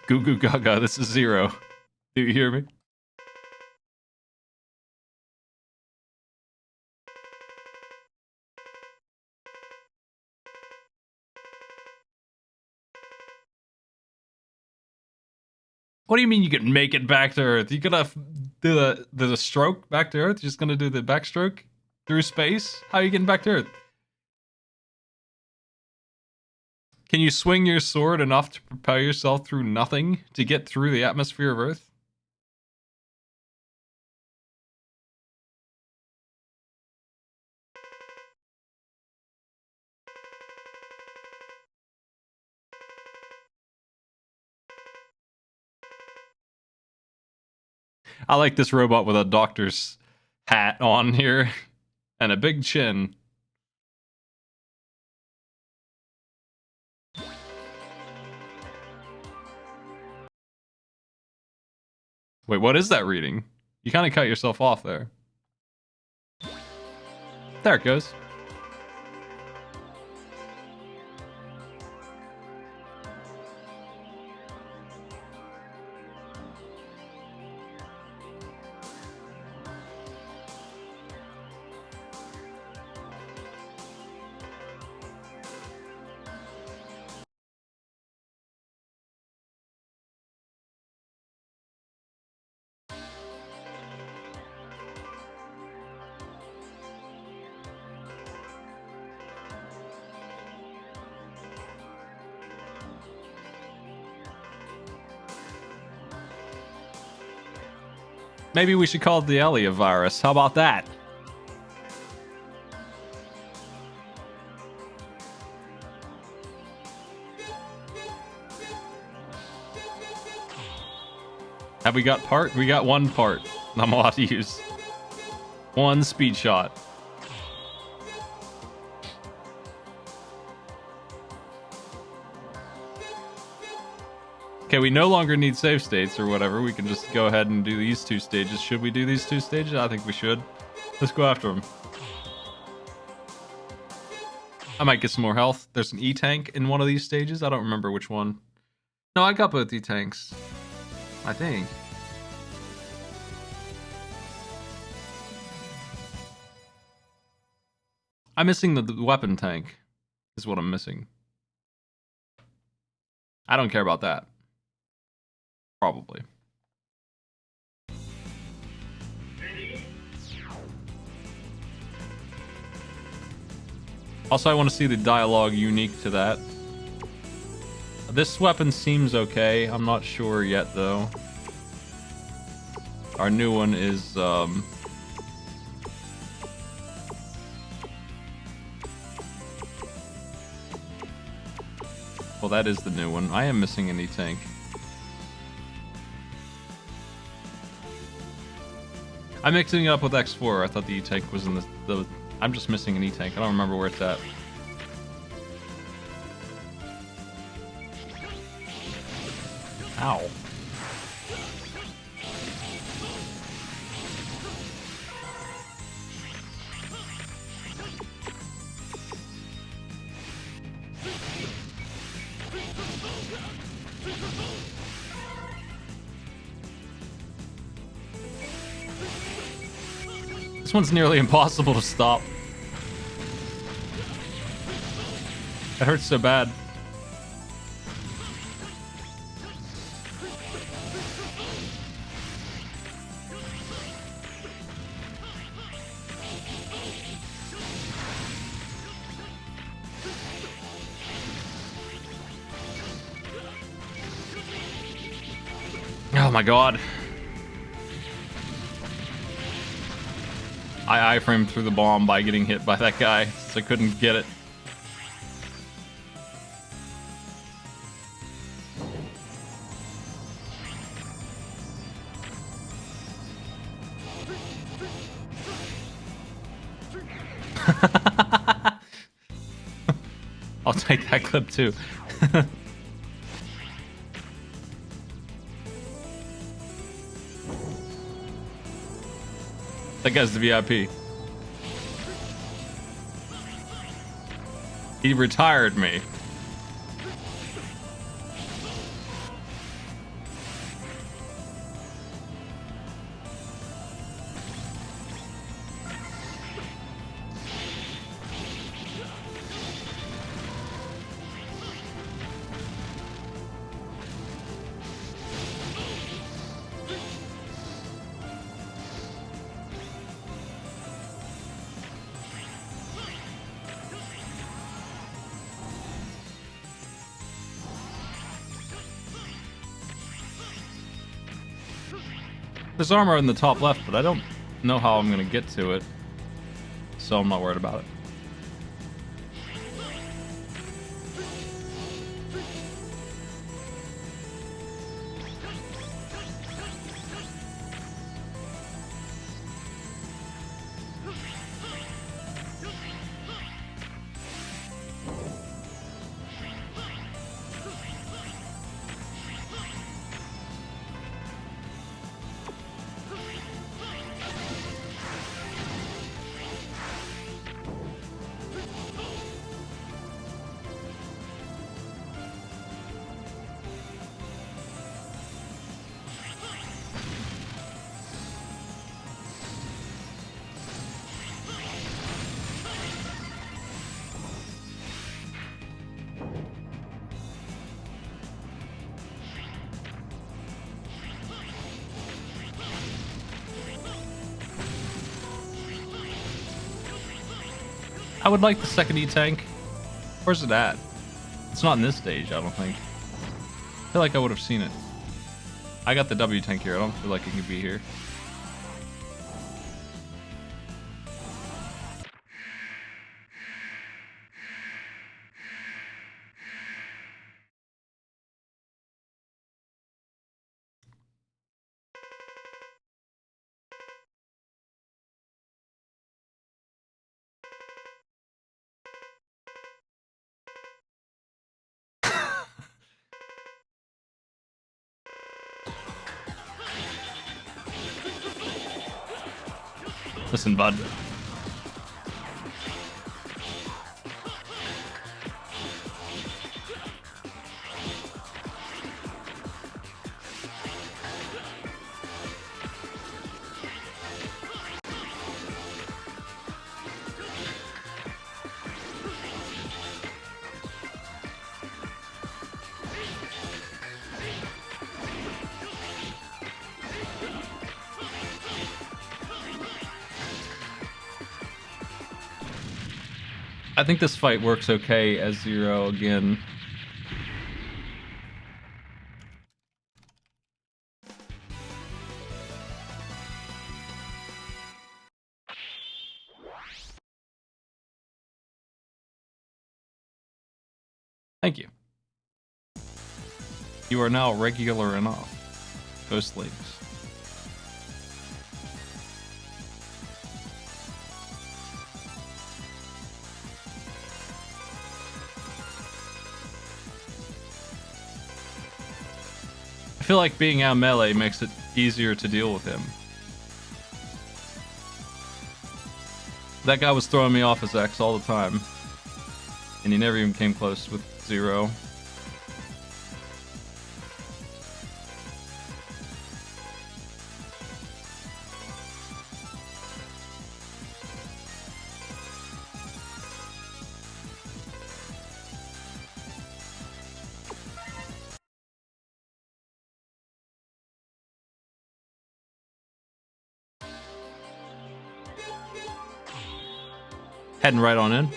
Speaker 1: Goo goo gaga, this is 0. Do you hear me? What do you mean you can make it back to Earth? You gonna do the stroke back to Earth? You're just gonna do the backstroke through space? How are you getting back to Earth? Can you swing your sword enough to propel yourself through nothing to get through the atmosphere of Earth? I like this robot with a doctor's hat on here and a big chin. Wait, what is that reading? You kind of cut yourself off there. There it goes. Maybe we should call it the Elliot virus. How about that? Have we got part? We got one part I'm allowed to use. One speed shot. Okay, we no longer need save states or whatever. We can just go ahead and do these two stages. Should we do these two stages? I think we should. Let's go after them. I might get some more health. There's an E-tank in one of these stages. I don't remember which one. No, I got both E-tanks. I think. I'm missing the weapon tank, is what I'm missing. I don't care about that. Probably. Also, I want to see the dialogue unique to that. This weapon seems okay. I'm not sure yet, though. Our new one is, well, that is the new one. I am missing an E-tank. I'm mixing it up with X4. I thought the E-tank was in the... I'm just missing an E-tank. I don't remember where it's at. Ow. This one's nearly impossible to stop. It hurts so bad. Oh my god. I iframed through the bomb by getting hit by that guy, so I couldn't get it. I'll take that clip too. That guy's the VIP. He retired me. There's armor in the top left, but I don't know how I'm gonna get to it, so I'm not worried about it. I would like the second E-Tank. Where's it at? It's not in this stage, I don't think. I feel like I would have seen it. I got the W-Tank here. I don't feel like it could be here. Listen, bud. I think this fight works okay as Zero again. Thank you. You are now regular enough. Ghost Lakes. I feel like being out melee makes it easier to deal with him. That guy was throwing me off his X all the time, and he never even came close with Zero. Heading right on in.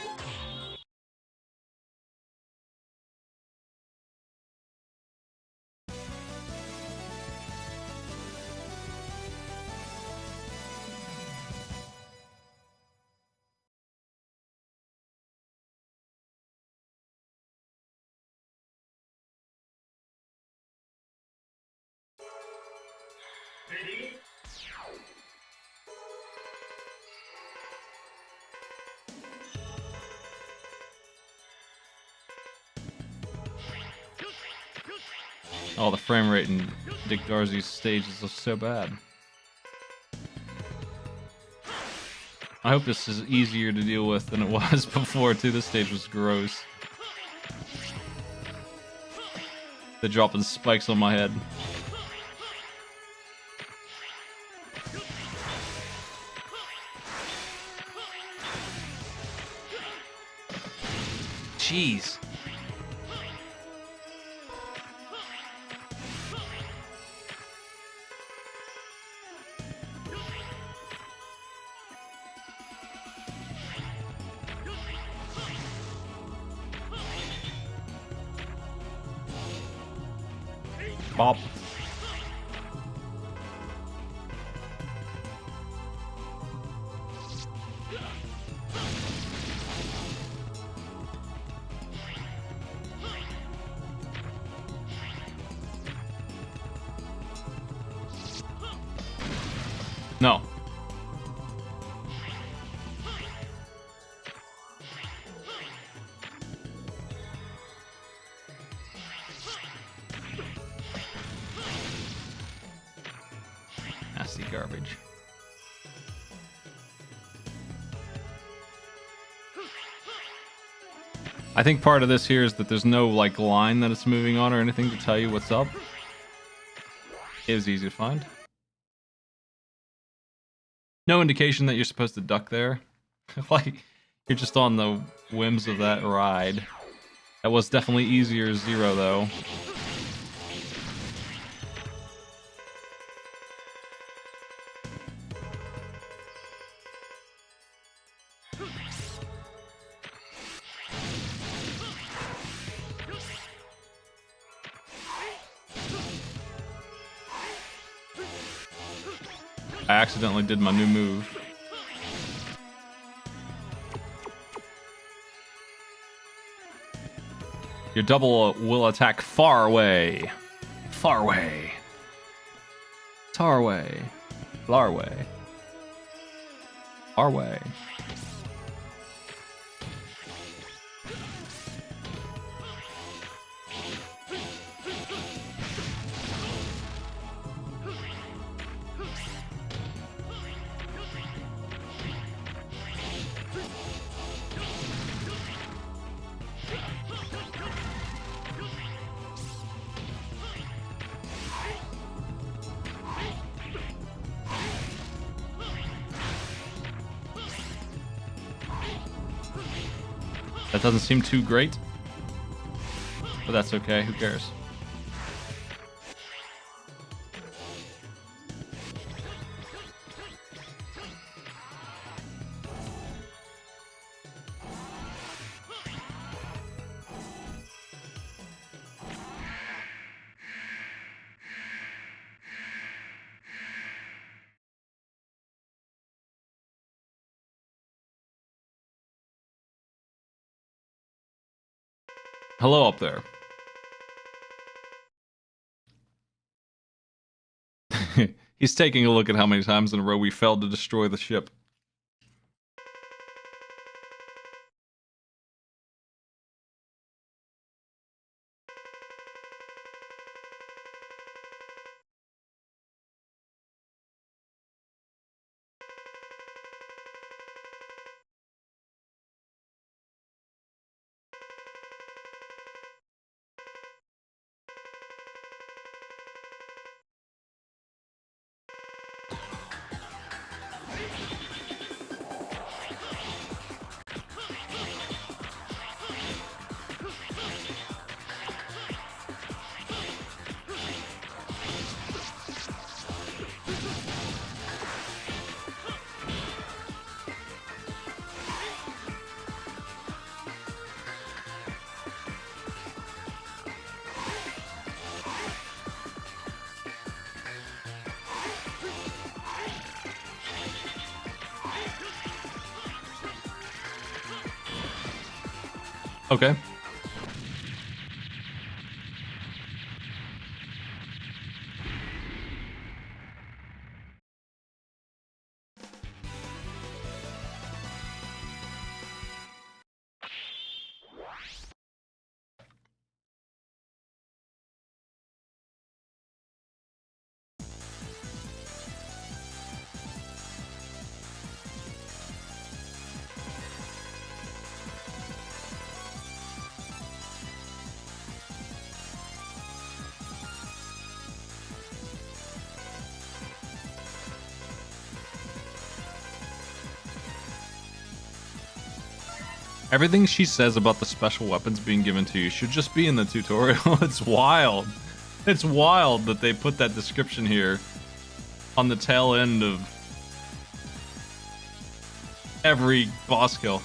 Speaker 3: Ready?
Speaker 1: Oh, the frame rate in Dick Darcy's stages is so bad. I hope this is easier to deal with than it was before, too. This stage was gross. They're dropping spikes on my head. Jeez. Bop. No. Nasty garbage. I think part of this here is that there's no like line that it's moving on or anything to tell you what's up. It was easy to find. No indication that you're supposed to duck there. Like, you're just on the whims of that ride. That was definitely easier zero though. I accidentally did my new move. Your double will attack far away. Far away. Tar away. Far away. Far away. That doesn't seem too great, but that's okay, who cares? Hello up there. He's taking a look at how many times in a row we failed to destroy the ship. Okay. Everything she says about the special weapons being given to you should just be in the tutorial. It's wild. It's wild that they put that description here on the tail end of every boss kill.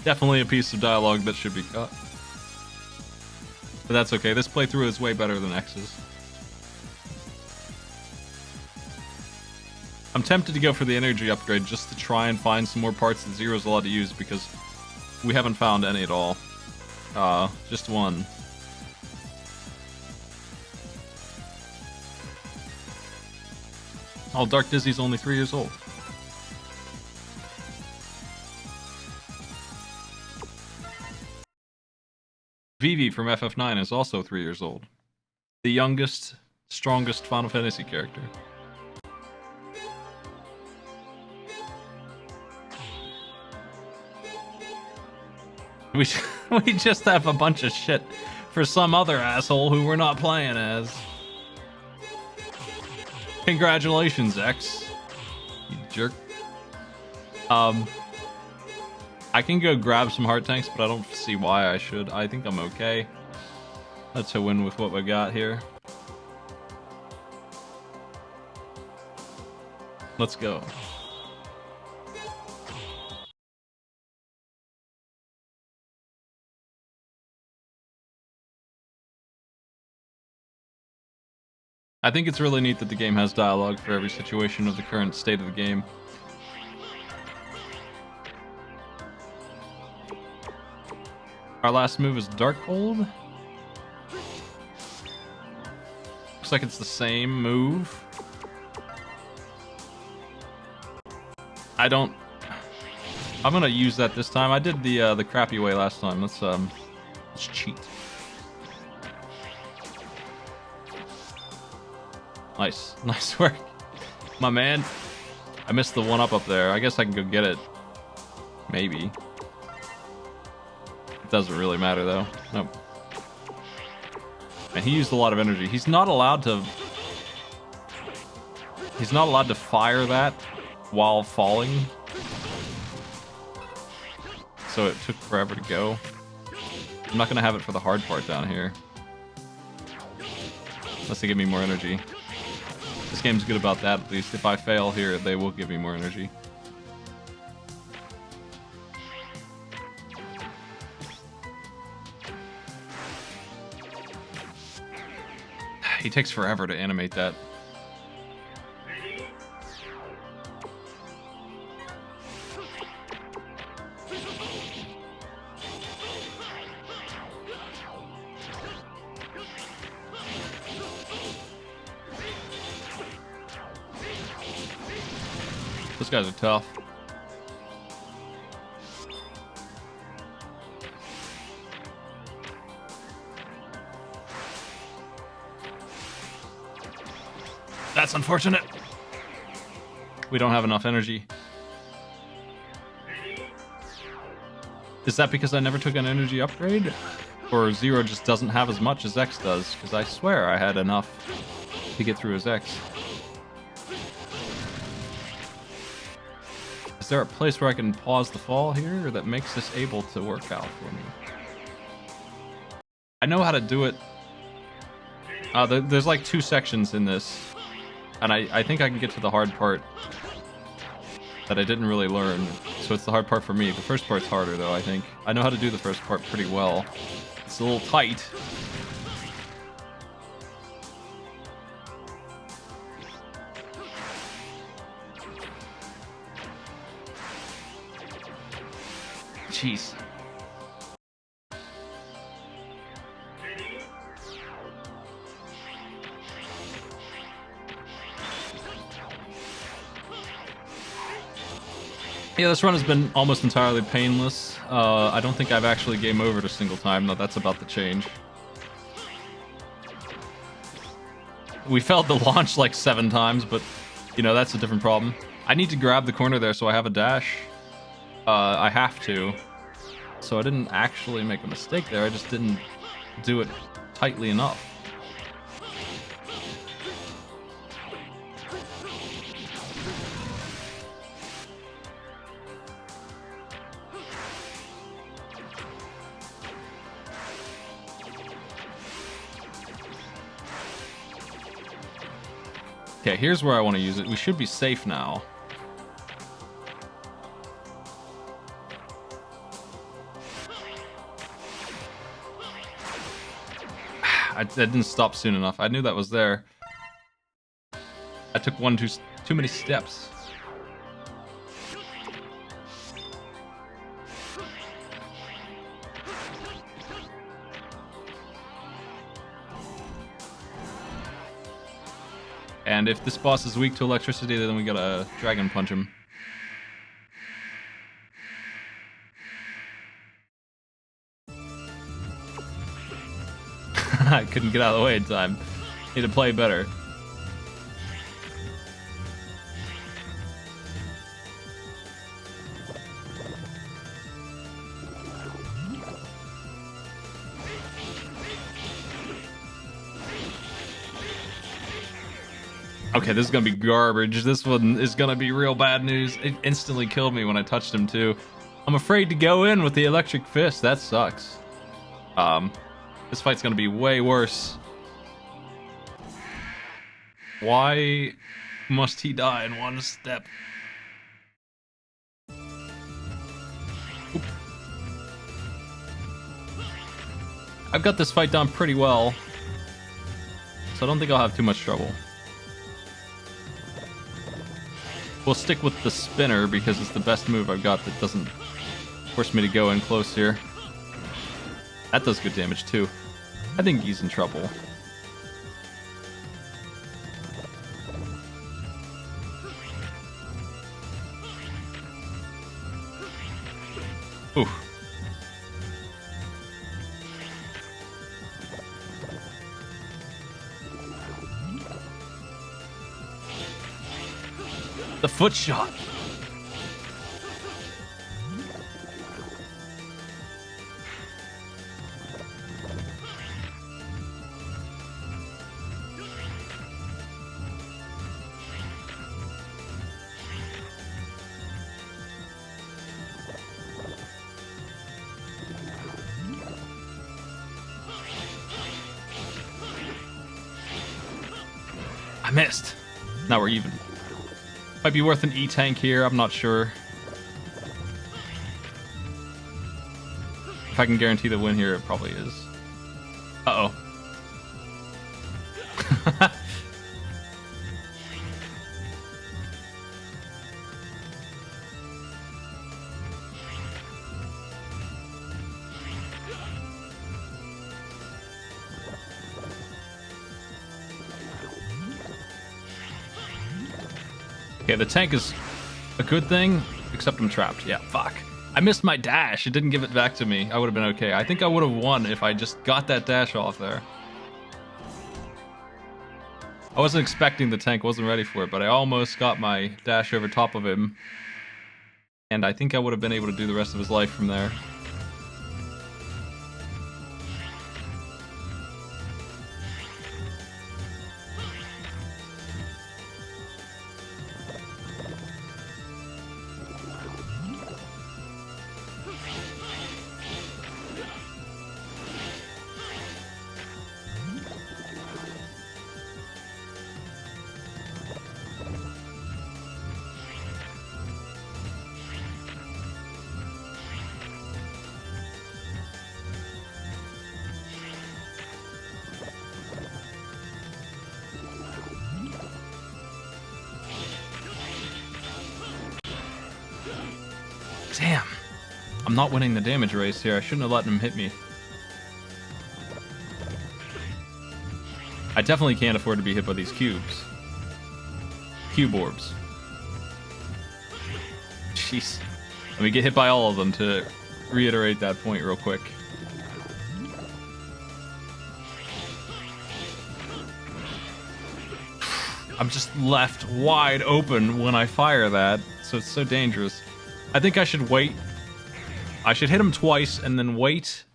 Speaker 1: Definitely a piece of dialogue that should be cut. But that's okay. This playthrough is way better than X's. I'm tempted to go for the energy upgrade just to try and find some more parts that Zero's allowed to use because we haven't found any at all. Just one. Oh, Dark Dizzy's only 3 years old. Vivi from FF9 is also 3 years old. The youngest, strongest Final Fantasy character. We just have a bunch of shit for some other asshole who we're not playing as. Congratulations, X. You jerk. I can go grab some heart tanks, but I don't see why I should. I think I'm okay. Let's win with what we got here. Let's go. I think it's really neat that the game has dialogue for every situation of the current state of the game. Our last move is Darkhold. Looks like it's the same move. I'm gonna use that this time. I did the crappy way last time. Let's cheat. Nice work, my man. I missed the 1-up there. I guess I can go get it. Maybe. It doesn't really matter though. Nope. And he used a lot of energy. He's not allowed to fire that while falling. So it took forever to go. I'm not gonna have it for the hard part down here. Unless they give me more energy. This game's good about that, at least. If I fail here, they will give me more energy. He takes forever to animate that. Those guys are tough. That's unfortunate. We don't have enough energy. Is that because I never took an energy upgrade? Or Zero just doesn't have as much as X does? Because I swear I had enough to get through as X. Is there a place where I can pause the fall here that makes this able to work out for me? I know how to do it. There's like 2 sections in this. And I think I can get to the hard part that I didn't really learn. So it's the hard part for me. The first part's harder though, I think. I know how to do the first part pretty well. It's a little tight. Jeez. Yeah, this run has been almost entirely painless. I don't think I've actually game overed a single time, though that's about to change. We failed the launch like 7 times, but, you know, that's a different problem. I need to grab the corner there so I have a dash. I have to. So I didn't actually make a mistake there, I just didn't do it tightly enough. Okay, here's where I want to use it. We should be safe now. I didn't stop soon enough. I knew that was there. I took too many steps. And if this boss is weak to electricity, then we gotta dragon punch him. I couldn't get out of the way in time. Need to play better. Okay, this is gonna be garbage. This one is gonna be real bad news. It instantly killed me when I touched him too. I'm afraid to go in with the electric fist. That sucks. This fight's gonna be way worse. Why must he die in one step? Oop. I've got this fight done pretty well, so I don't think I'll have too much trouble. We'll stick with the spinner because it's the best move I've got that doesn't force me to go in close here. That does good damage too. I think he's in trouble. Ooh. The foot shot. I missed. Now we're even. Might be worth an E-tank here, I'm not sure. If I can guarantee the win here, it probably is. Uh-oh. Okay, the tank is a good thing, except I'm trapped. Yeah, fuck. I missed my dash. It didn't give it back to me. I would have been okay. I think I would have won if I just got that dash off there. I wasn't expecting the tank, wasn't ready for it, but I almost got my dash over top of him. And I think I would have been able to do the rest of his life from there. Damn. I'm not winning the damage race here. I shouldn't have let him hit me. I definitely can't afford to be hit by these cubes. Cube orbs. Jeez. Let me get hit by all of them to reiterate that point real quick. I'm just left wide open when I fire that, so it's so dangerous. I think I should wait. I should hit him twice and then wait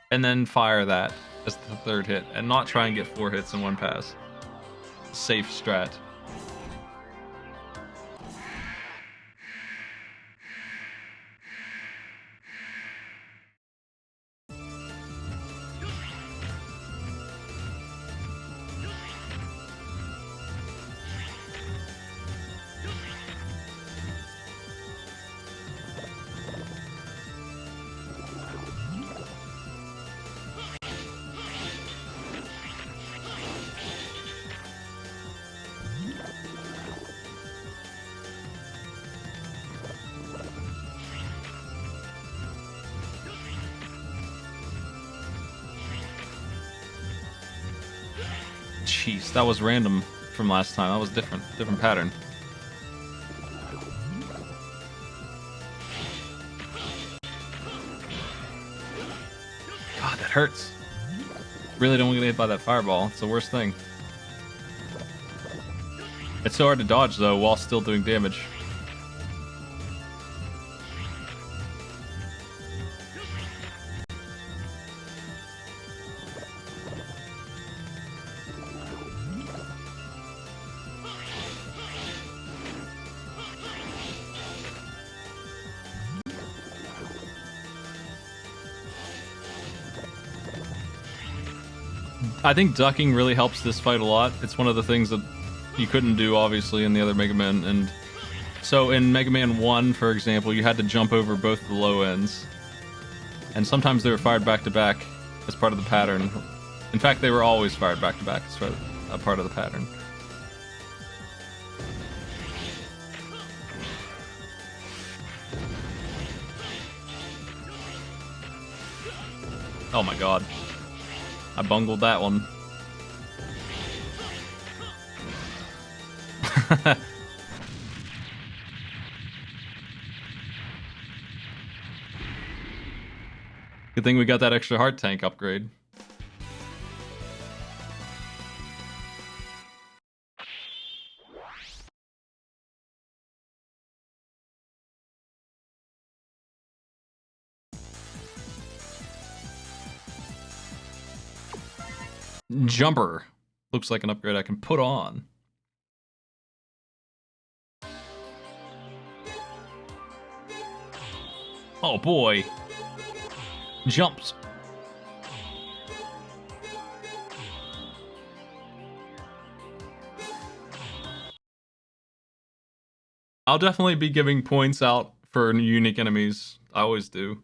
Speaker 1: and then fire that as the third hit and not try and get 4 hits in one pass. Safe strat. Jeez, that was random from last time. That was different pattern. God, that hurts. Really don't want to get hit by that fireball. It's the worst thing. It's so hard to dodge though while still doing damage. I think ducking really helps this fight a lot. It's one of the things that you couldn't do, obviously, in the other Mega Man. And so in Mega Man 1, for example, you had to jump over both the low ends. And sometimes they were fired back to back as part of the pattern. In fact, they were always fired back to back as a part of the pattern. Oh my god. I bungled that one. Good thing we got that extra heart tank upgrade. Jumper. Looks like an upgrade I can put on. Oh boy. Jumps. I'll definitely be giving points out for unique enemies. I always do.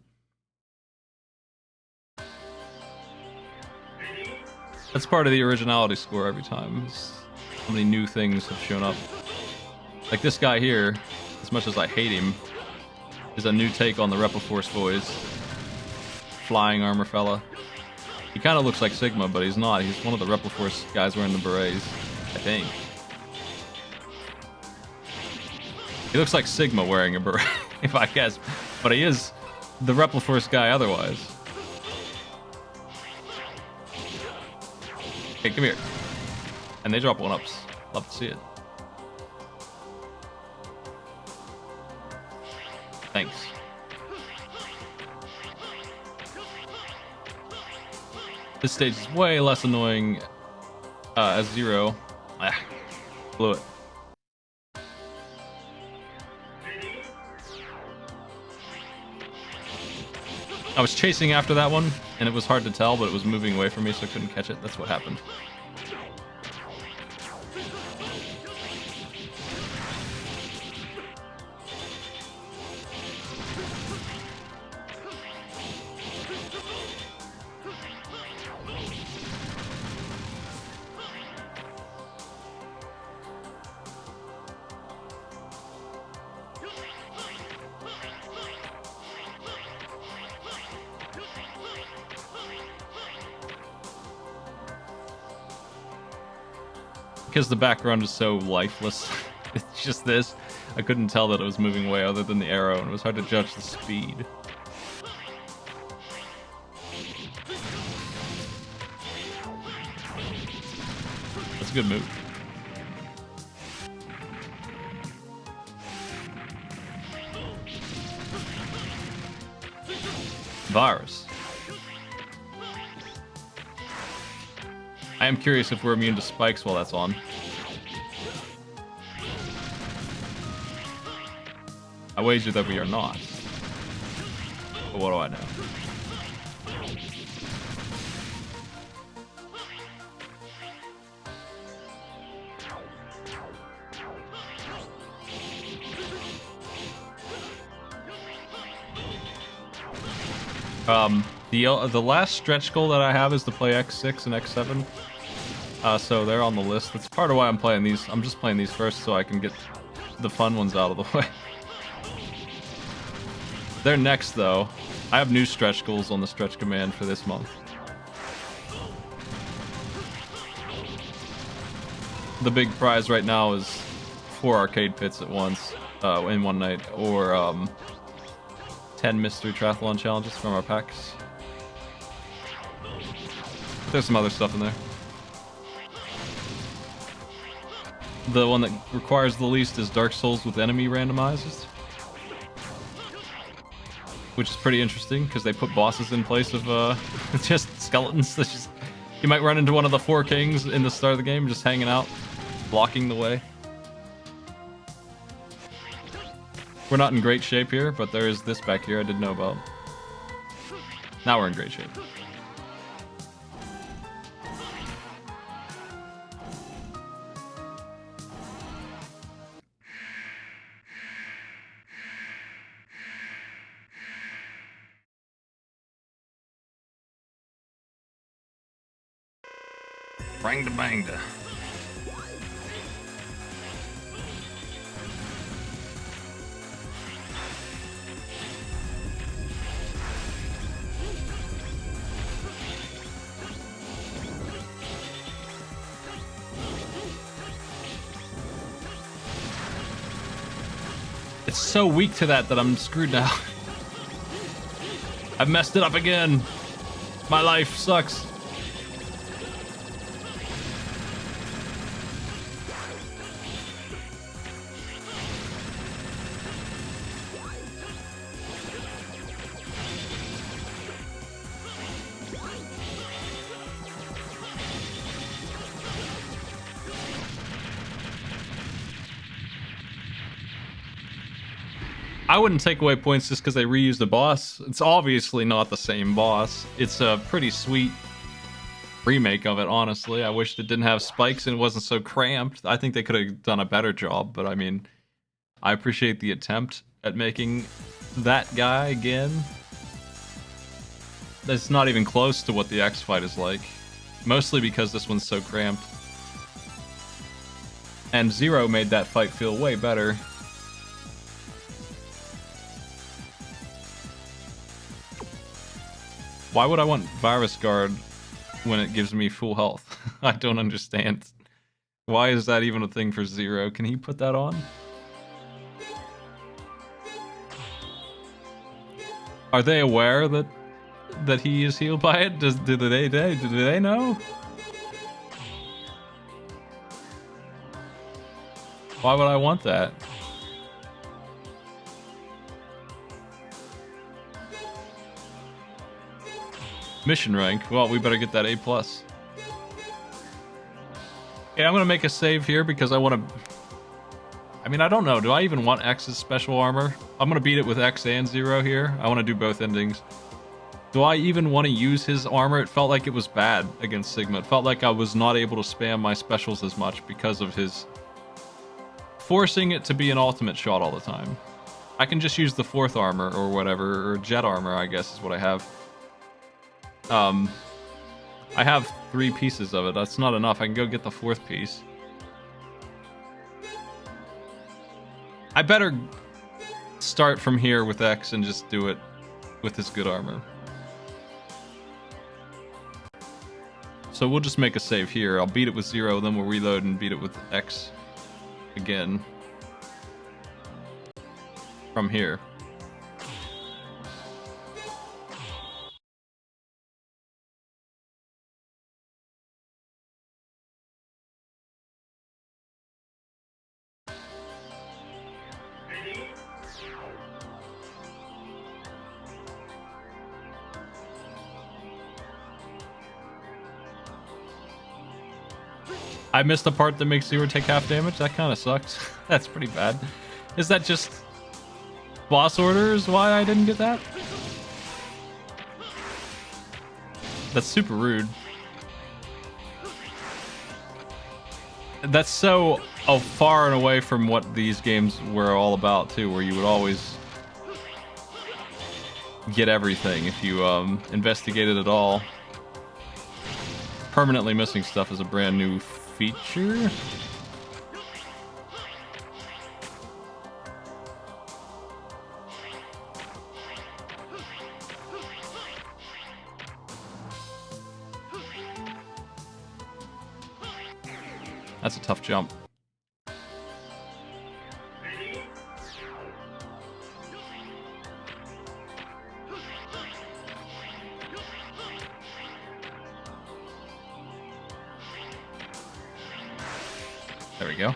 Speaker 1: That's part of the originality score every time. How many new things have shown up. Like this guy here, as much as I hate him, is a new take on the Repliforce boys. Flying armor fella. He kind of looks like Sigma, but he's not. He's one of the Repliforce guys wearing the berets, I think. He looks like Sigma wearing a beret, if I guess. But he is the Repliforce guy otherwise. Hey, come here. And they drop 1-ups. Love to see it. Thanks. This stage is way less annoying as Zero. Ah, blew it. I was chasing after that one, and it was hard to tell, but it was moving away from me, so I couldn't catch it. That's what happened. Because the background is so lifeless, it's just this. I couldn't tell that it was moving away other than the arrow, and it was hard to judge the speed. That's a good move. Virus. I am curious if we're immune to spikes while that's on. I wager that we are not. But what do I know? The last stretch goal that I have is to play X6 and X7. So they're on the list. That's part of why I'm playing these. I'm just playing these first so I can get the fun ones out of the way. They're next, though. I have new stretch goals on the stretch command for this month. the big prize right now is 4 arcade pits at once in one night, or 10 mystery triathlon challenges from our packs. There's some other stuff in there. The one that requires the least is Dark Souls with enemy randomized, which is pretty interesting because they put bosses in place of just skeletons. That's just, you might run into one of the 4 kings in the start of the game just hanging out, blocking the way. We're not in great shape here, but there is this back here I didn't know about. Now we're in great shape. Bang da bang da. It's so weak to that I'm screwed now. I've messed it up again. My life sucks. I wouldn't take away points just because they reused the boss. It's obviously not the same boss. It's a pretty sweet remake of it, honestly. I wished it didn't have spikes and it wasn't so cramped. I think they could have done a better job, but I mean, I appreciate the attempt at making that guy again. That's not even close to what the X fight is like. Mostly because this one's so cramped. And Zero made that fight feel way better. Why would I want Virus Guard when it gives me full health? I don't understand. Why is that even a thing for Zero? Can he put that on? Are they aware that he is healed by it? Do they know? Why would I want that? Mission rank. Well, we better get that A+. Yeah, I'm gonna make a save here because I want to... I mean, I don't know. Do I even want X's special armor? I'm gonna beat it with X and Zero here. I want to do both endings. Do I even want to use his armor? It felt like it was bad against Sigma. It felt like I was not able to spam my specials as much because of his forcing it to be an ultimate shot all the time. I can just use the 4th armor or whatever, or jet armor, I guess is what I have. I have 3 pieces of it. That's not enough. I can go get the 4th piece. I better start from here with X and just do it with his good armor. So we'll just make a save here. I'll beat it with Zero, then we'll reload and beat it with X again. From here. I missed the part that makes Zero take half damage? That kind of sucks. That's pretty bad. Is that just boss orders why I didn't get that? That's super rude. That's so far and away from what these games were all about too, where you would always get everything if you investigated it all. Permanently missing stuff is a brand new feature. That's a tough jump.
Speaker 3: Ready?
Speaker 1: There we go.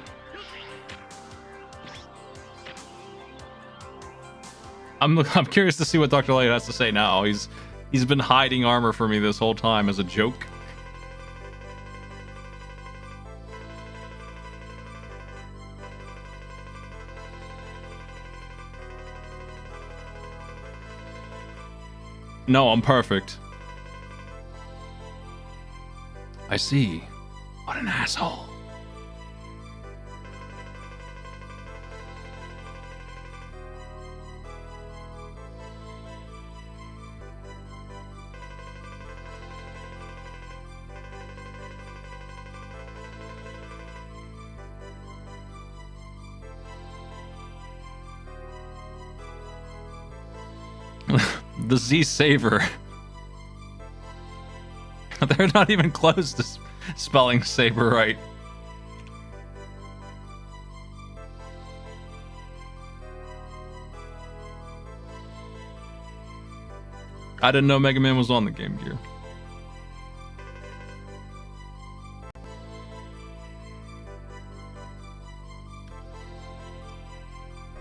Speaker 1: I'm curious to see what Dr. Light has to say now. He's been hiding armor for me this whole time as a joke. No, I'm perfect. I see. What an asshole. The Z Saver. They're not even close to spelling saber right. I didn't know Mega Man was on the Game Gear.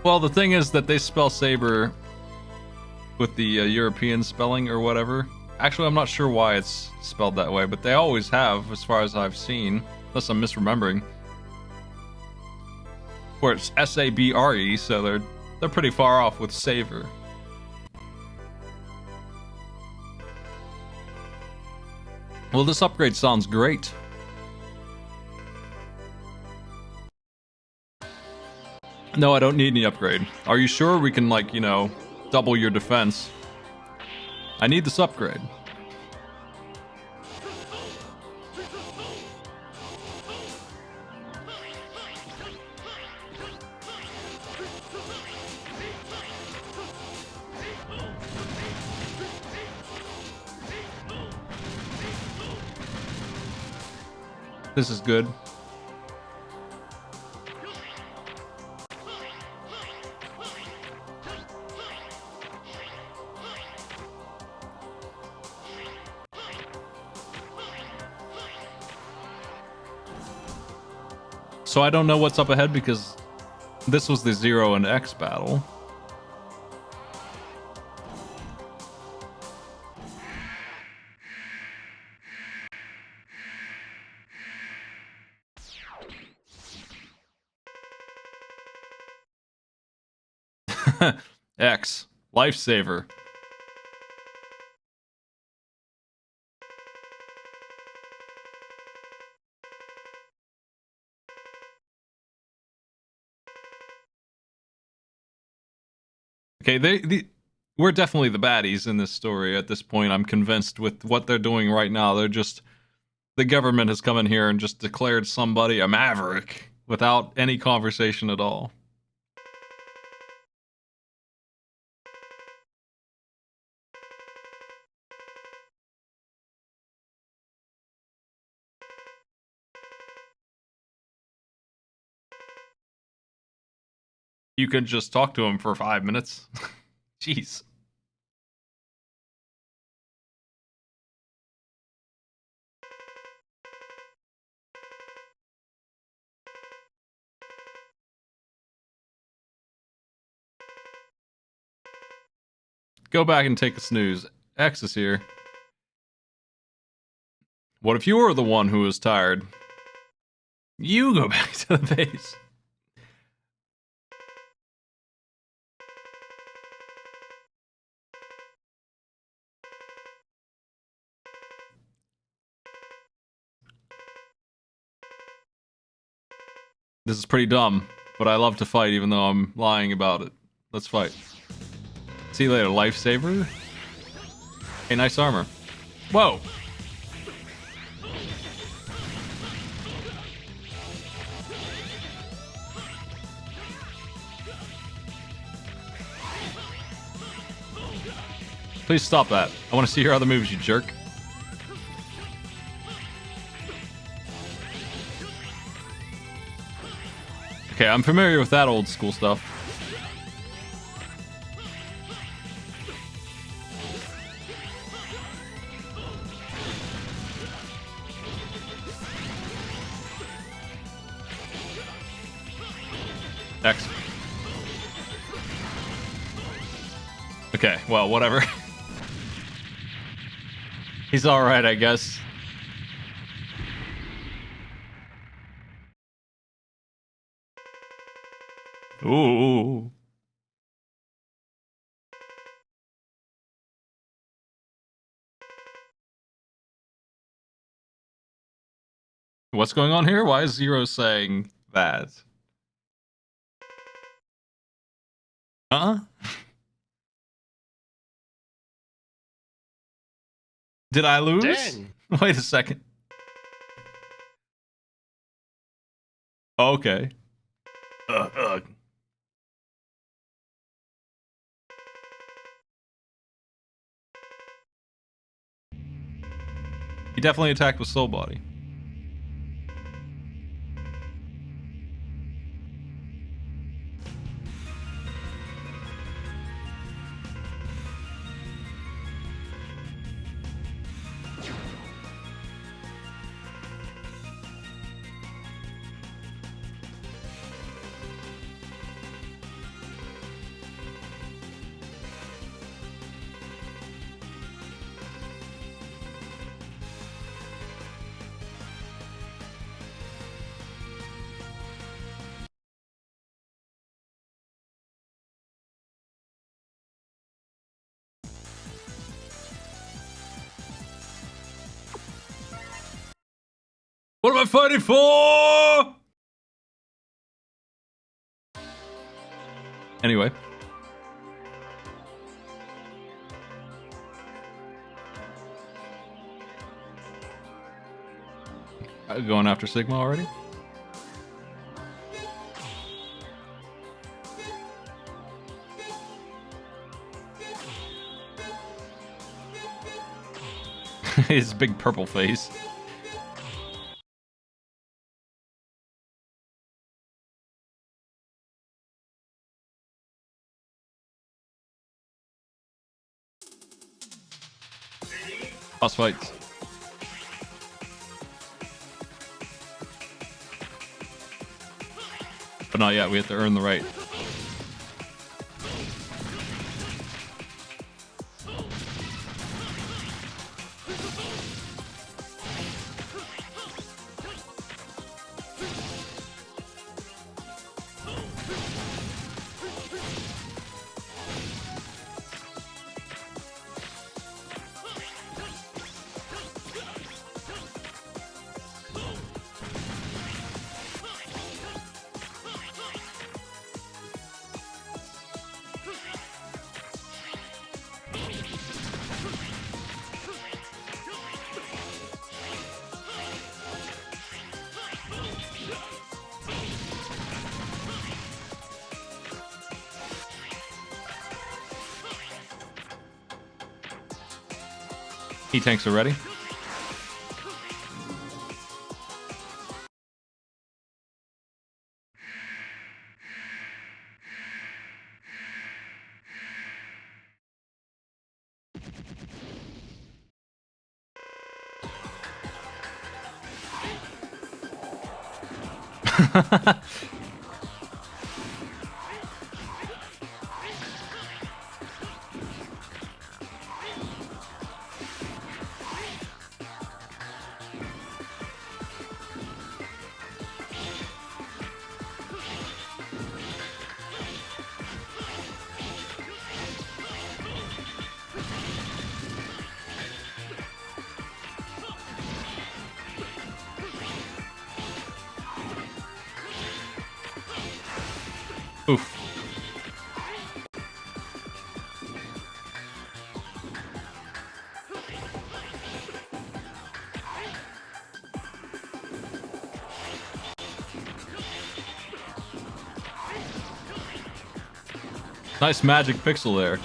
Speaker 1: Well, the thing is that they spell saber with the European spelling or whatever. Actually, I'm not sure why it's spelled that way, but they always have, as far as I've seen, unless I'm misremembering. Where it's S-A-B-R-E, so they're pretty far off with saver. Well, this upgrade sounds great. No, I don't need any upgrade. Are you sure we can, like, you know, double your defense? I need this upgrade. This is good. So I don't know what's up ahead because this was the 0 and X battle. X, lifesaver. Okay, we're definitely the baddies in this story at this point. I'm convinced with what they're doing right now. The government has come in here and just declared somebody a maverick without any conversation at all. You can just talk to him for 5 minutes. Jeez. Go back and take a snooze. X is here. What if you were the one who was tired? You go back to the base. This is pretty dumb, but I love to fight even though I'm lying about it. Let's fight. See you later, lifesaver. Hey, nice armor. Whoa! Please stop that. I want to see your other moves, you jerk. Okay, I'm familiar with that old school stuff. X. Okay, well, whatever. He's alright, I guess. Ooh. What's going on here? Why is Zero saying that? Huh? Did I lose?
Speaker 2: Dang.
Speaker 1: Wait a second. Okay. He definitely attacked with Soul Body. What am I fighting for? Anyway. Going after Sigma already? His big purple face. Boss fights. But not yet, we have to earn the right. E-tanks are ready. Oof. Nice magic pixel there.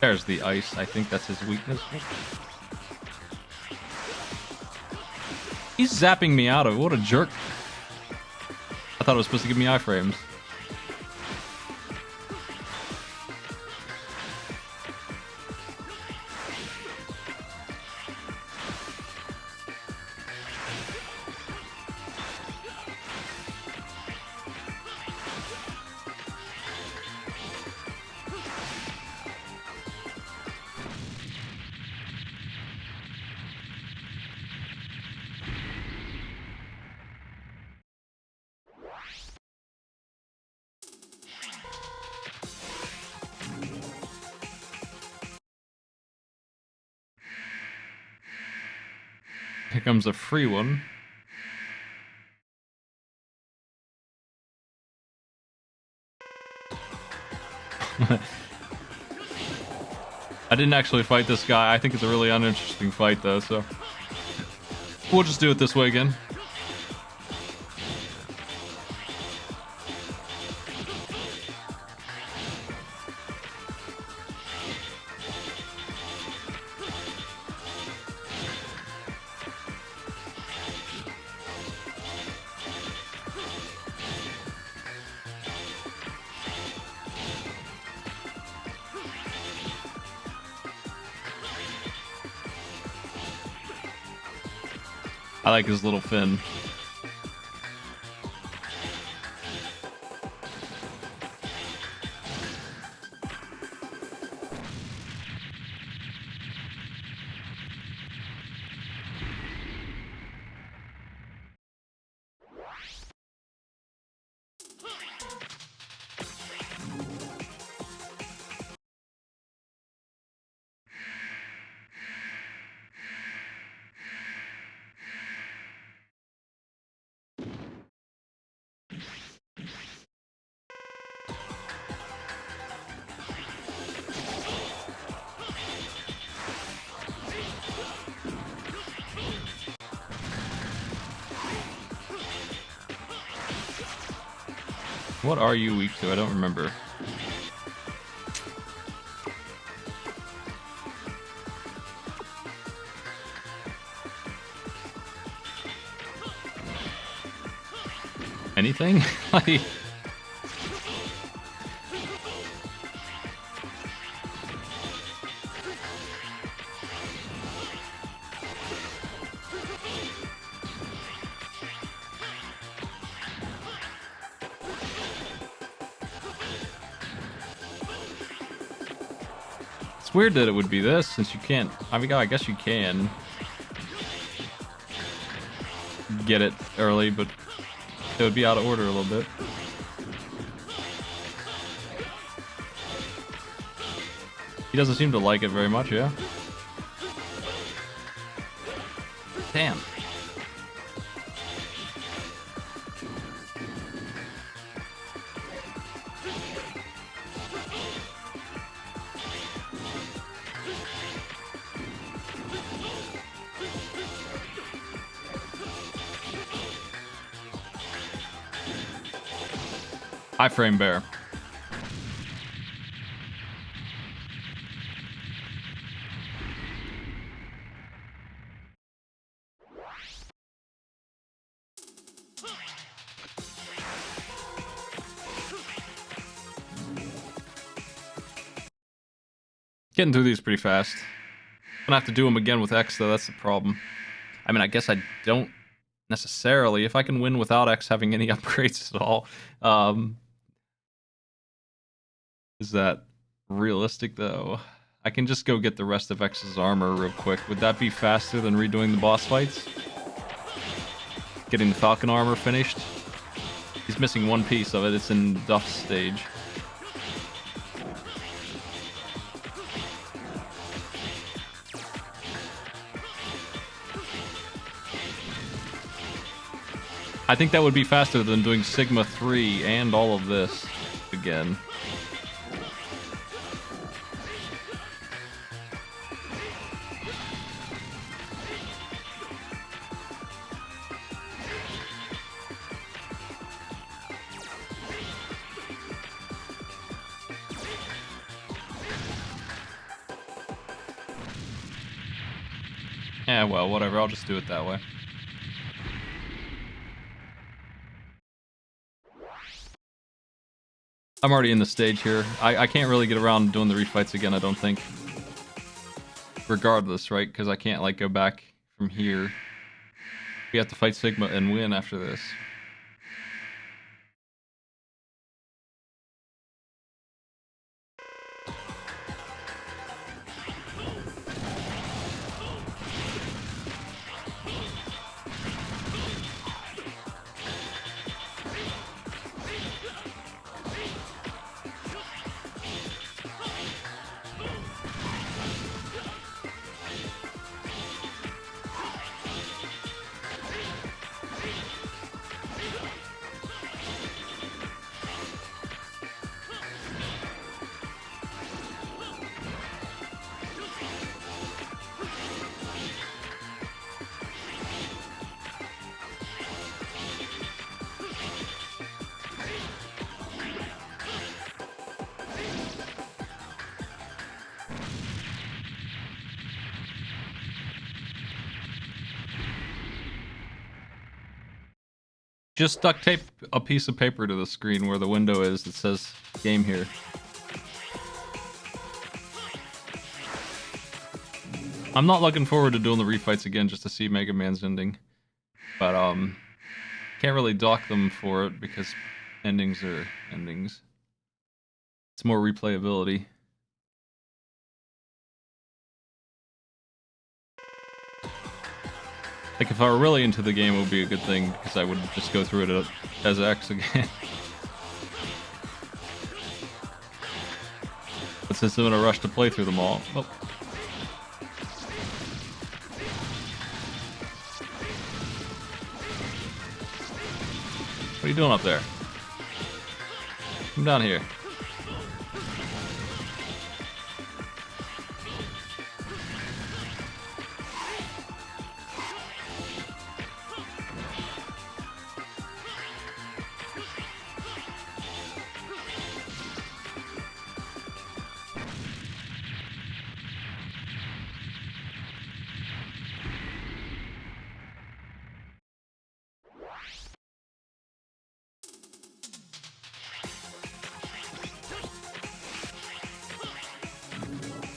Speaker 1: There's the ice. I think that's his weakness. He's zapping me out of it. What a jerk. I thought it was supposed to give me iframes. Here comes a free one. I didn't actually fight this guy. I think it's a really uninteresting fight, though, so... We'll just do it this way again. I like his little fin. What are you weak to? I don't remember. Anything? Like... It's weird that it would be this, since you can't... I mean, I guess you can get it early, but it would be out of order a little bit. He doesn't seem to like it very much, yeah? Damn. Iframe bear. Getting through these pretty fast. Gonna have to do them again with X though, that's the problem. I mean, I guess I don't necessarily. If I can win without X having any upgrades at all. Is that realistic though? I can just go get the rest of X's armor real quick. Would that be faster than redoing the boss fights? Getting the Falcon armor finished? He's missing one piece of it. It's in Duff's stage. I think that would be faster than doing Sigma 3 and all of this again. Yeah, well, whatever. I'll just do it that way. I'm already in the stage here. I can't really get around doing the refights again, I don't think. Regardless, right? Because I can't, like, go back from here. We have to fight Sigma and win after this. Just duct tape a piece of paper to the screen where the window is that says game here. I'm not looking forward to doing the refights again just to see Mega Man's ending. But can't really dock them for it because endings are endings. It's more replayability. Like, if I were really into the game, it would be a good thing, because I would just go through it as X again. But since I'm in a rush to play through them all... Oh. What are you doing up there? Come down here.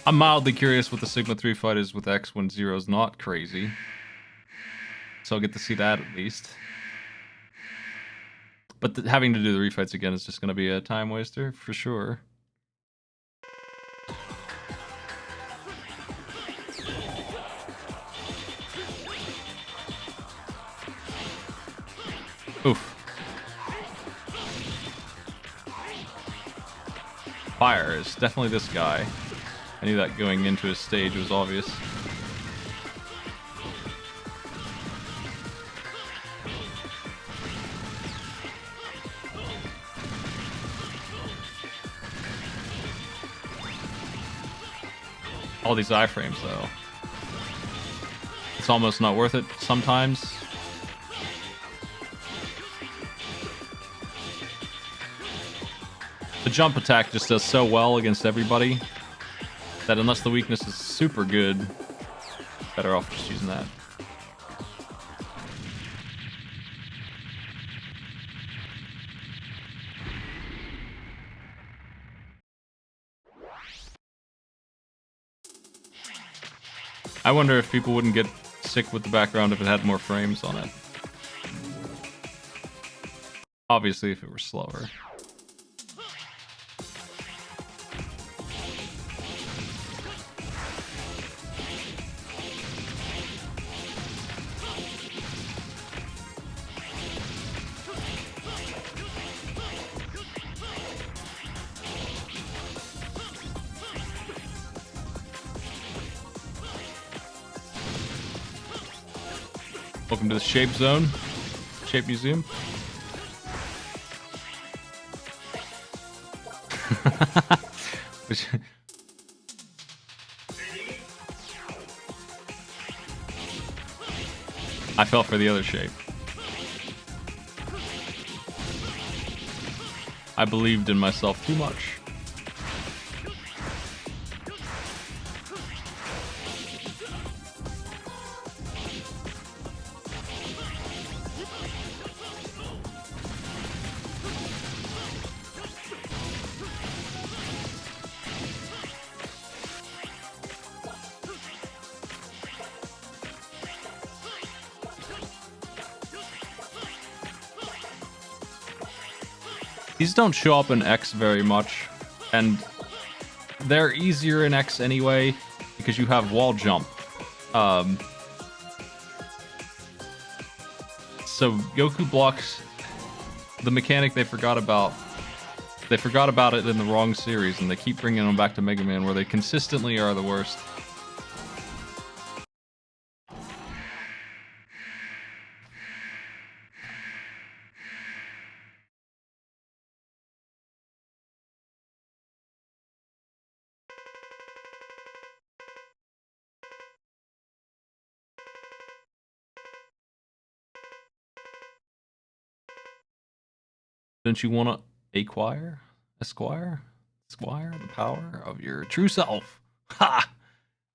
Speaker 1: I'm mildly curious what the Sigma 3 fight is with X when Zero's not crazy. So I'll get to see that at least. But having to do the refights again is just going to be a time waster, for sure. Oof. Fire is definitely this guy. I knew that going into his stage was obvious. All these iframes, though. It's almost not worth it sometimes. The jump attack just does so well against everybody that unless the weakness is super good, better off just using that. I wonder if people wouldn't get sick with the background if it had more frames on it. Obviously, if it were slower. Welcome to the Shape Zone, Shape Museum. I fell for the other shape. I believed in myself too much. These don't show up in X very much, and they're easier in X anyway because you have wall jump. So Goku blocks the mechanic they forgot about. They forgot about it in the wrong series, and they keep bringing them back to Mega Man, where they consistently are the worst. Don't you want to acquire, esquire, the power of your true self? Ha!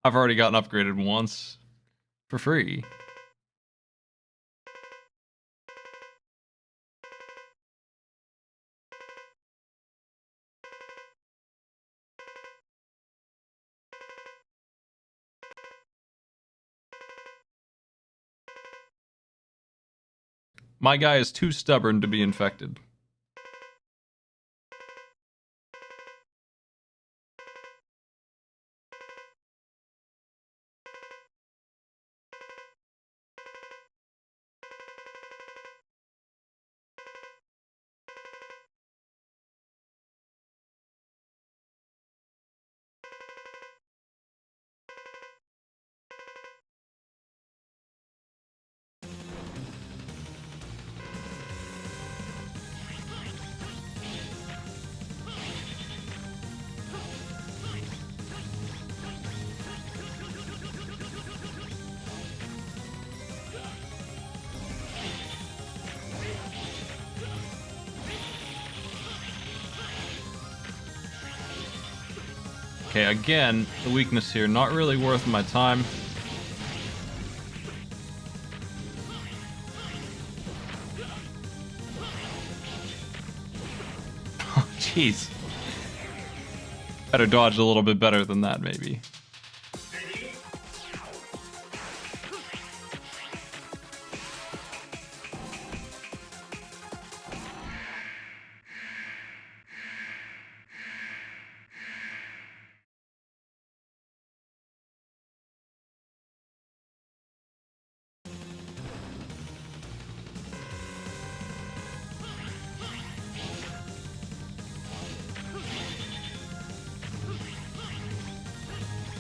Speaker 1: I've already gotten upgraded once for free. My guy is too stubborn to be infected. Okay, again, the weakness here, not really worth my time. Oh, jeez. Better dodge a little bit better than that, maybe.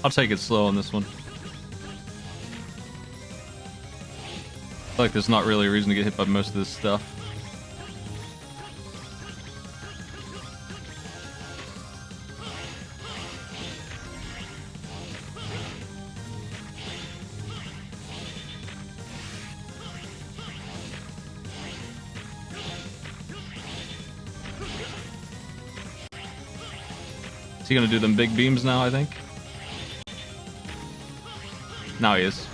Speaker 1: I'll take it slow on this one. I feel like there's not really a reason to get hit by most of this stuff. Is he gonna do them big beams now, I think? Now he is.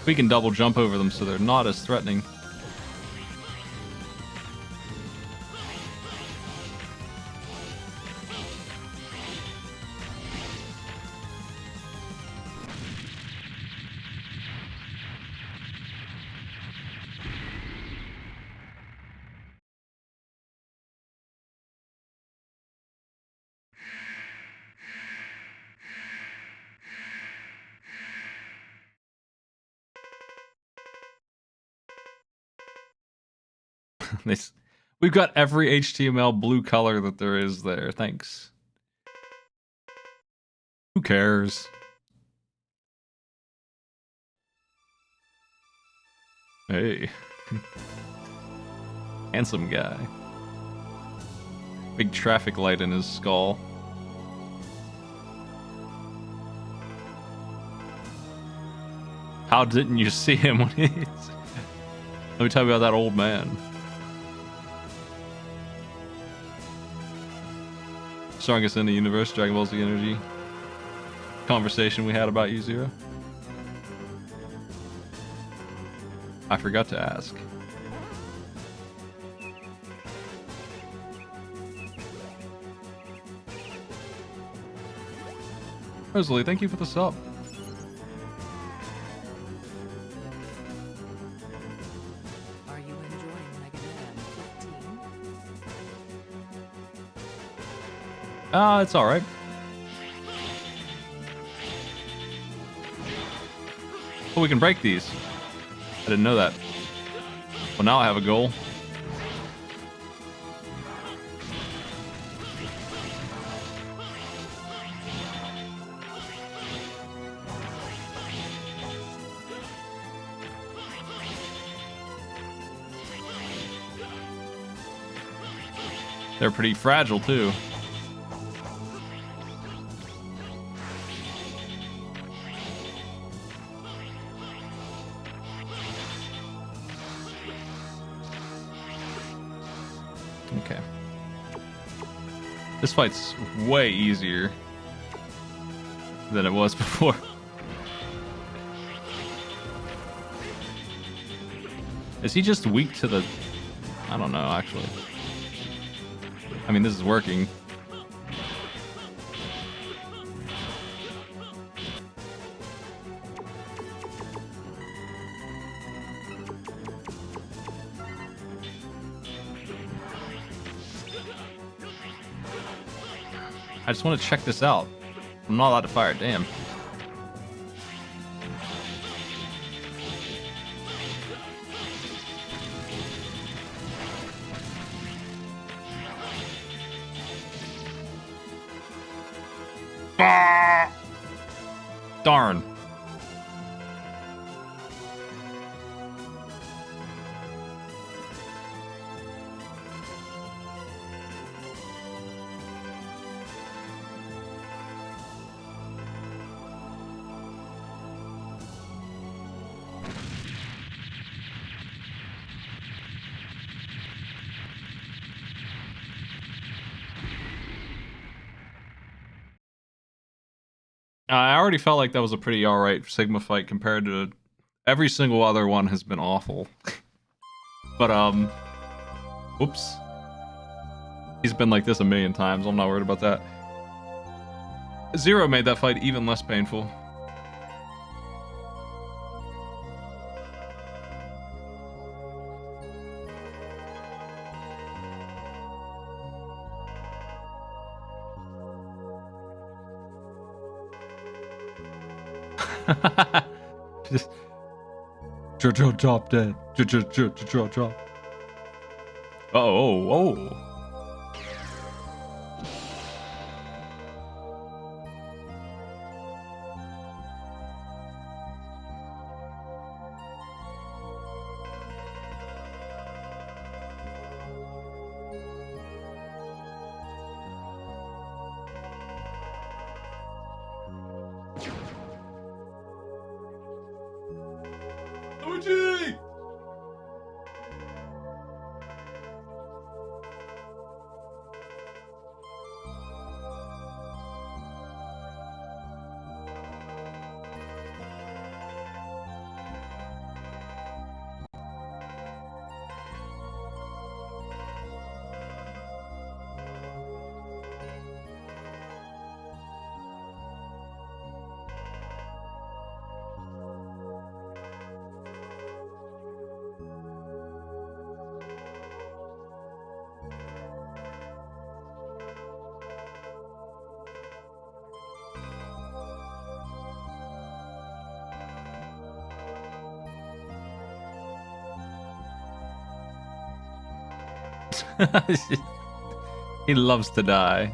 Speaker 1: We can double jump over them so they're not as threatening. We've got every HTML blue color that there is there. Thanks. Who cares? Hey. Handsome guy. Big traffic light in his skull. How didn't you see him when he's... Let me tell you about that old man. Strongest in the universe, Dragon Ball Z Energy. Conversation we had about you, Zero. I forgot to ask. Rosalie, thank you for the sub.
Speaker 4: Are you enjoying Mega Man 15?
Speaker 1: It's alright. Oh, we can break these. I didn't know that. Well, now I have a goal. They're pretty fragile, too. Okay. This fight's way easier than it was before. Is he just weak to the... I don't know, actually. I mean, this is working. I just want to check this out. I'm not allowed to fire, damn. Ah! Darn. I already felt like that was a pretty alright Sigma fight compared to every single other one has been awful. But, whoops. He's been like this a million times, I'm not worried about that. Zero made that fight even less painful. Just drop dead. Drop. Oh. Luigi! He loves to die.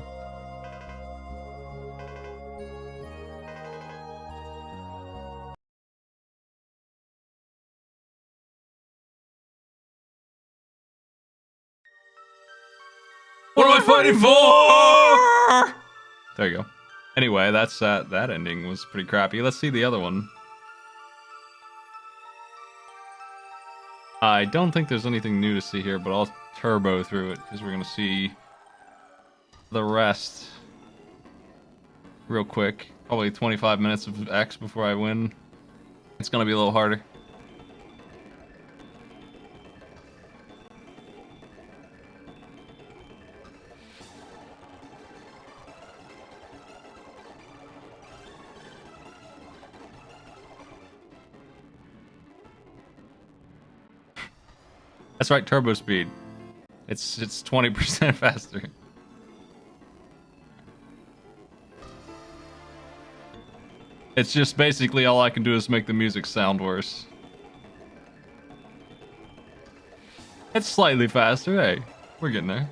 Speaker 2: What am I fighting for?
Speaker 1: There you go. Anyway, that's that ending was pretty crappy. Let's see the other one. I don't think there's anything new to see here, but I'll turbo through it because we're gonna see the rest real quick. Probably 25 minutes of X before I win. It's gonna be a little harder. That's right, turbo speed. It's 20% faster. It's just basically all I can do is make the music sound worse. It's slightly faster, hey. We're getting there.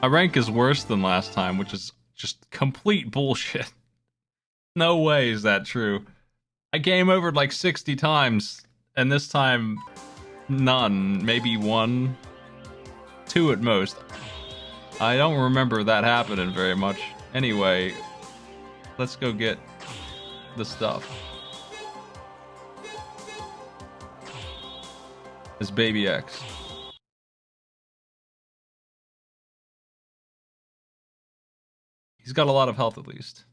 Speaker 1: My rank is worse than last time, which is just complete bullshit. No way is that true. I game overed like 60 times, and this time, none. Maybe 1, 2 at most. I don't remember that happening very much. Anyway, let's go get the stuff. This baby X. He's got a lot of health at least.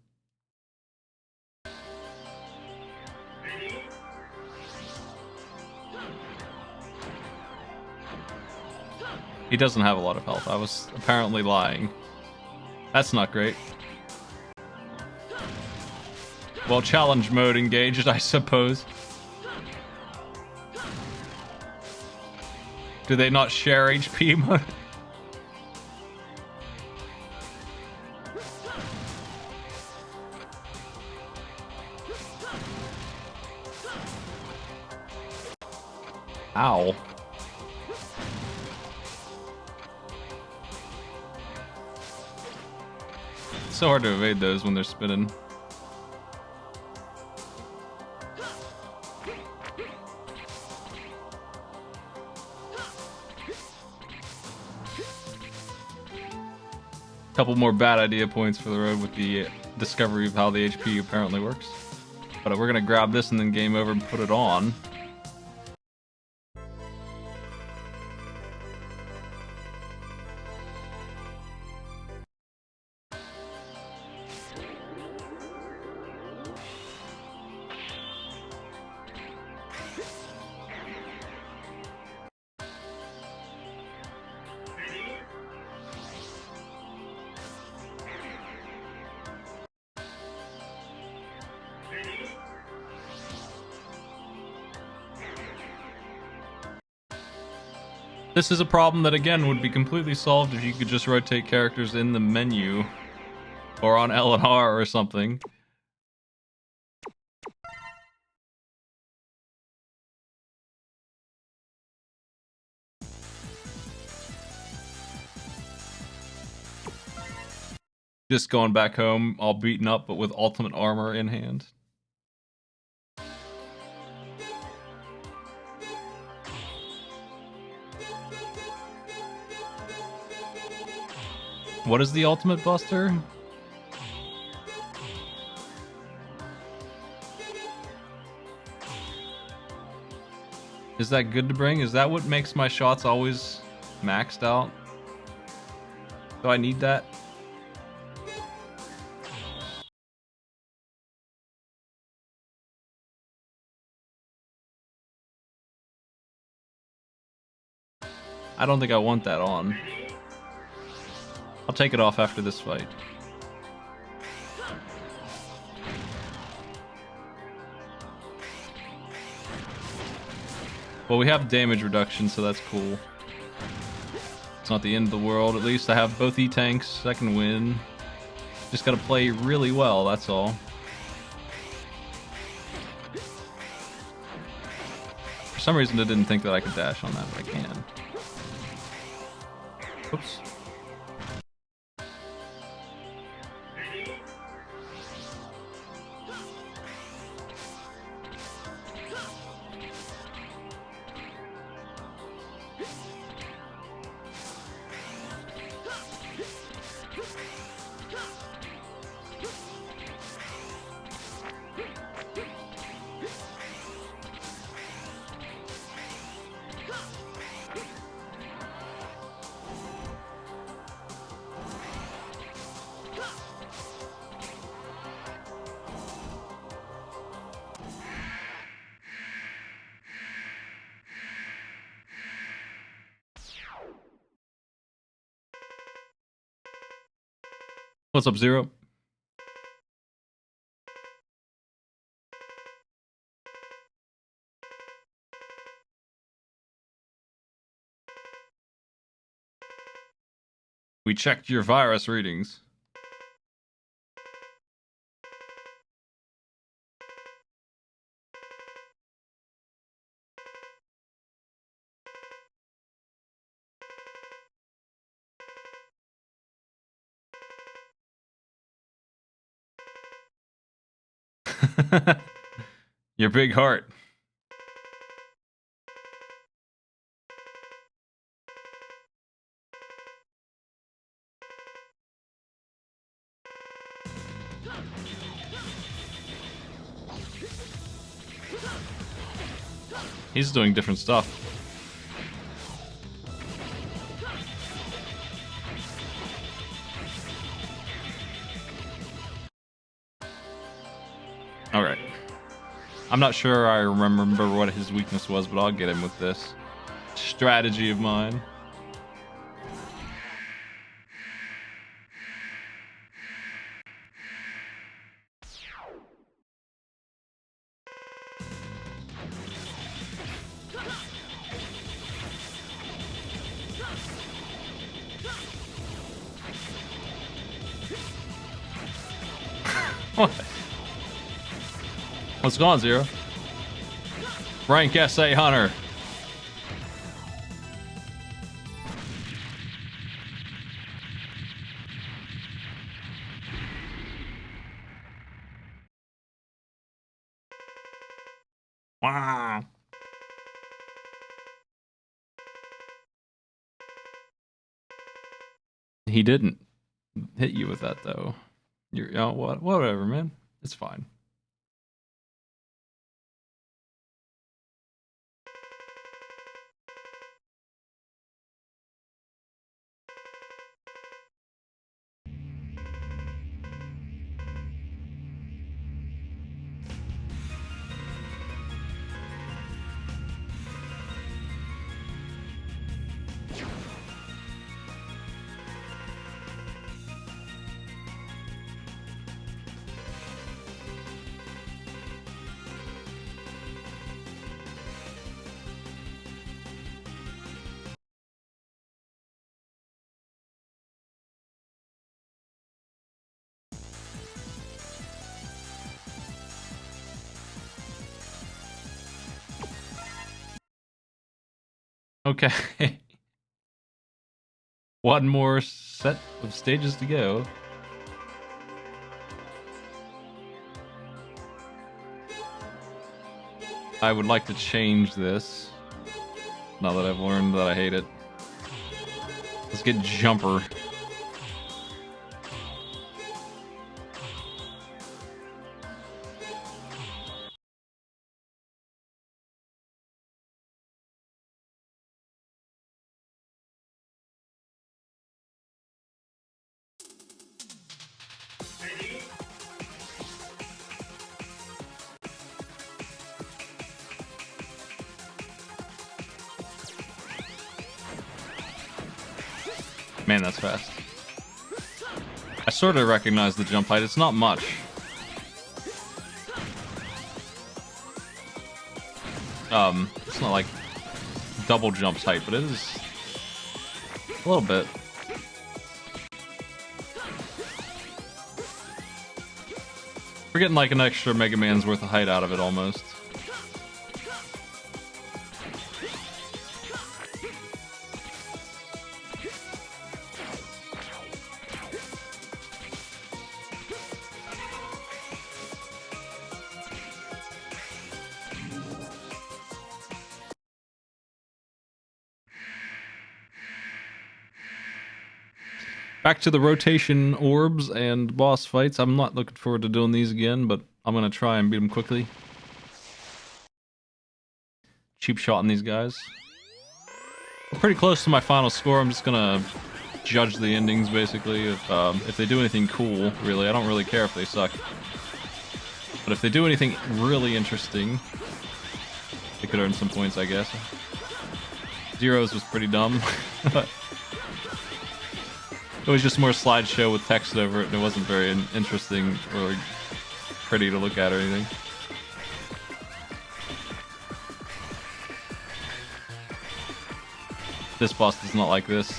Speaker 1: He doesn't have a lot of health. I was apparently lying. That's not great. Well, challenge mode engaged, I suppose. Do they not share HP mode? Ow. It's so hard to evade those when they're spinning. Couple more bad idea points for the road with the discovery of how the HP apparently works. But we're gonna grab this and then game over and put it on. This is a problem that, again, would be completely solved if you could just rotate characters in the menu. Or on L and R or something. Just going back home, all beaten up, but with ultimate armor in hand. What is the ultimate buster? Is that good to bring? Is that what makes my shots always maxed out? Do I need that? I don't think I want that on. I'll take it off after this fight. Well, we have damage reduction, so that's cool. It's not the end of the world. At least I have both E-tanks. I can win. Just gotta play really well, that's all. For some reason, I didn't think that I could dash on that, but I can. Oops. What's up, Zero? We checked your virus readings. Your big heart. He's doing different stuff. Alright. I'm not sure I remember what his weakness was, but I'll get him with this strategy of mine. What? What's going on, Zero? Rank SA Hunter. Wow. He didn't hit you with that though. You're whatever, man. It's fine. Okay. One more set of stages to go. I would like to change this. Now that I've learned that I hate it. Let's get Jumper.
Speaker 3: Ready?
Speaker 1: Man, that's fast. I sort of recognize the jump height. It's not much. It's not like double jumps height, but it is a little bit. We're getting like an extra Mega Man's worth of height out of it almost. Back to the rotation orbs and boss fights. I'm not looking forward to doing these again, but I'm going to try and beat them quickly. Cheap shot on these guys. I'm pretty close to my final score. I'm just going to judge the endings, basically. If they do anything cool, really. I don't really care if they suck. But if they do anything really interesting, they could earn some points, I guess. Zero's was pretty dumb. It was just more slideshow with text over it, and it wasn't very interesting or pretty to look at or anything. This boss is not like this.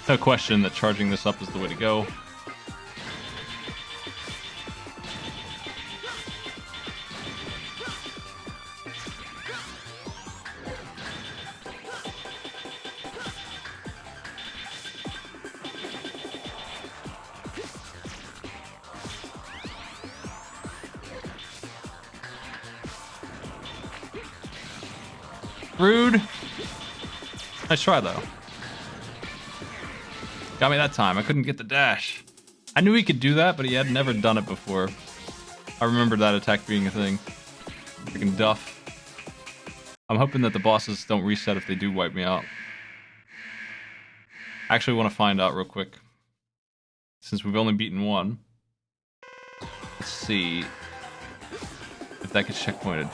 Speaker 1: No question that charging this up is the way to go. Rude. Nice try, though. Got me that time. I couldn't get the dash. I knew he could do that, but he had never done it before. I remember that attack being a thing. Freaking Duff. I'm hoping that the bosses don't reset if they do wipe me out. I actually want to find out real quick. Since we've only beaten one. Let's see if that gets checkpointed.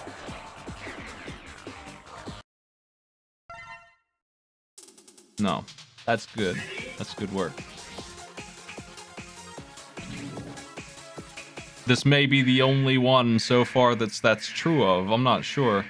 Speaker 1: No. That's good. That's good work. This may be the only one so far that's true of. I'm not sure.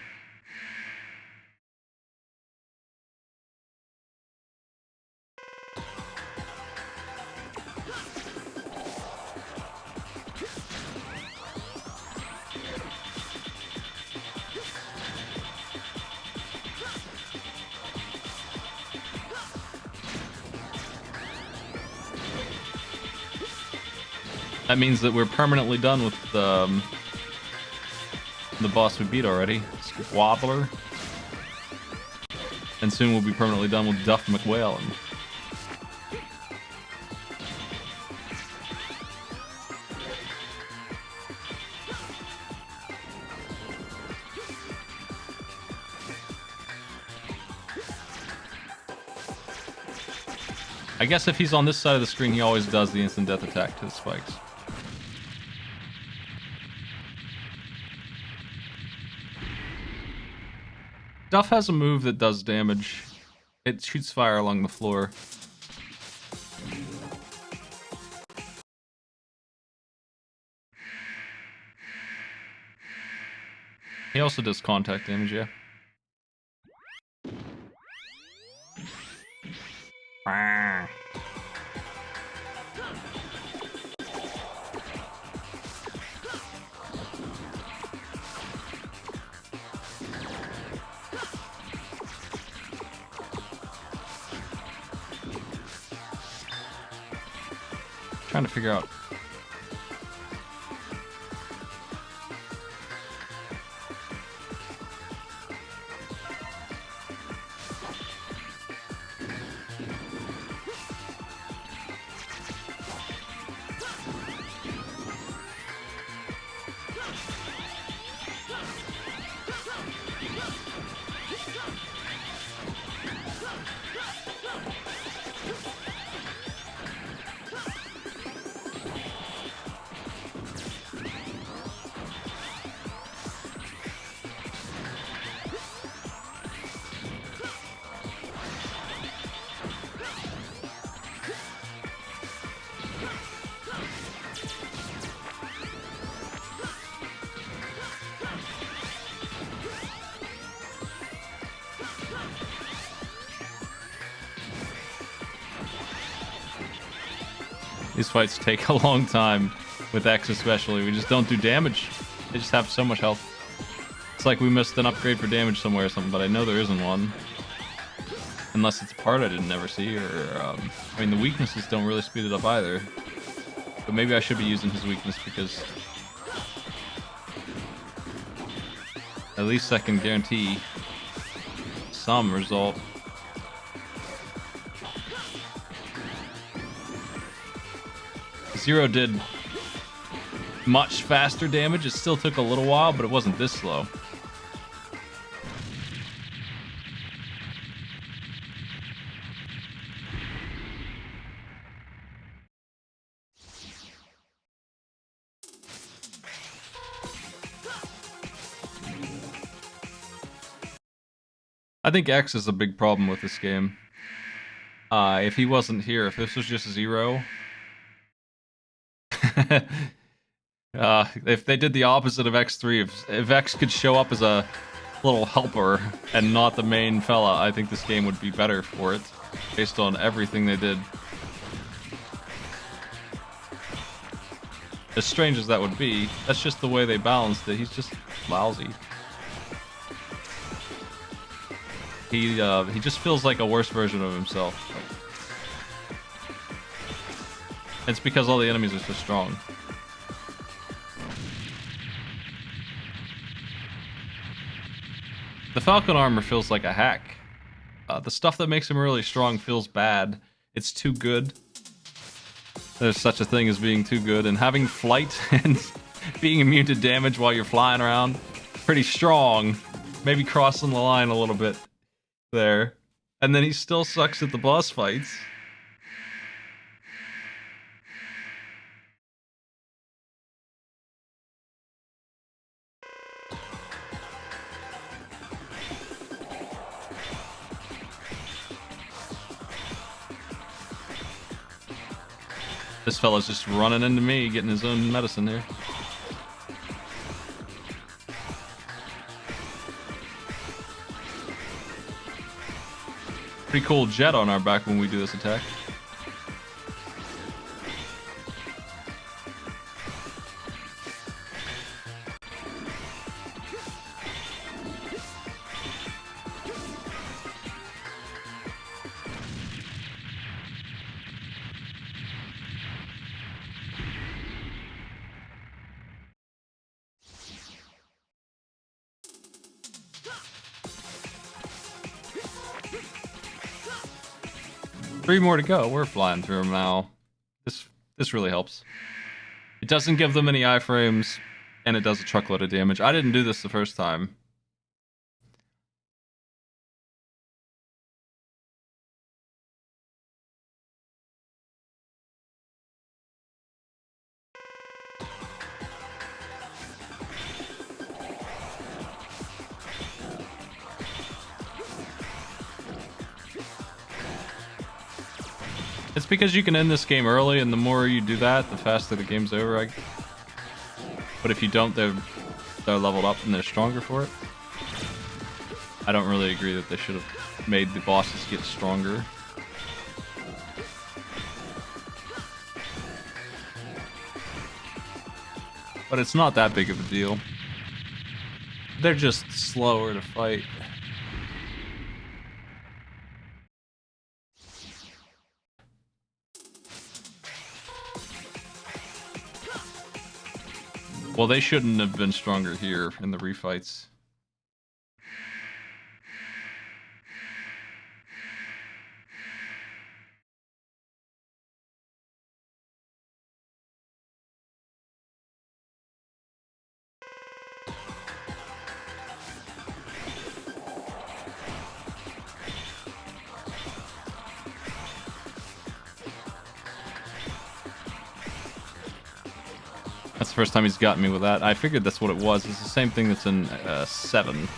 Speaker 1: That means that we're permanently done with the boss we beat already, Squabbler. And soon we'll be permanently done with Duff McWhalen. I guess if he's on this side of the screen, he always does the instant death attack to the spikes. Duff has a move that does damage. It shoots fire along the floor. He also does contact damage, yeah. Trying to figure out. These fights take a long time, with X especially. We just don't do damage. They just have so much health. It's like we missed an upgrade for damage somewhere or something, but I know there isn't one. Unless it's a part I didn't ever see, or, I mean, the weaknesses don't really speed it up either. But maybe I should be using his weakness because at least I can guarantee some result. Zero did much faster damage. It still took a little while, but it wasn't this slow. I think X is a big problem with this game. If he wasn't here, if this was just Zero, if they did the opposite of X3, if X could show up as a little helper and not the main fella, I think this game would be better for it, based on everything they did. As strange as that would be, that's just the way they balanced it. He's just lousy. He just feels like a worse version of himself. It's because all the enemies are so strong. The Falcon armor feels like a hack. The stuff that makes him really strong feels bad. It's too good. There's such a thing as being too good, and having flight and being immune to damage while you're flying around, pretty strong. Maybe crossing the line a little bit there. And then he still sucks at the boss fights. This fella's just running into me, getting his own medicine here. Pretty cool jet on our back when we do this attack. Three more to go. We're flying through them now. This really helps. It doesn't give them any iframes, and it does a truckload of damage. I didn't do this the first time. It's because you can end this game early, and the more you do that, the faster the game's over. But if you don't, they're leveled up and they're stronger for it. I don't really agree that they should have made the bosses get stronger. But it's not that big of a deal. They're just slower to fight. Well, they shouldn't have been stronger here in the refights. That's the first time he's gotten me with that. I figured that's what it was. It's the same thing that's in 7.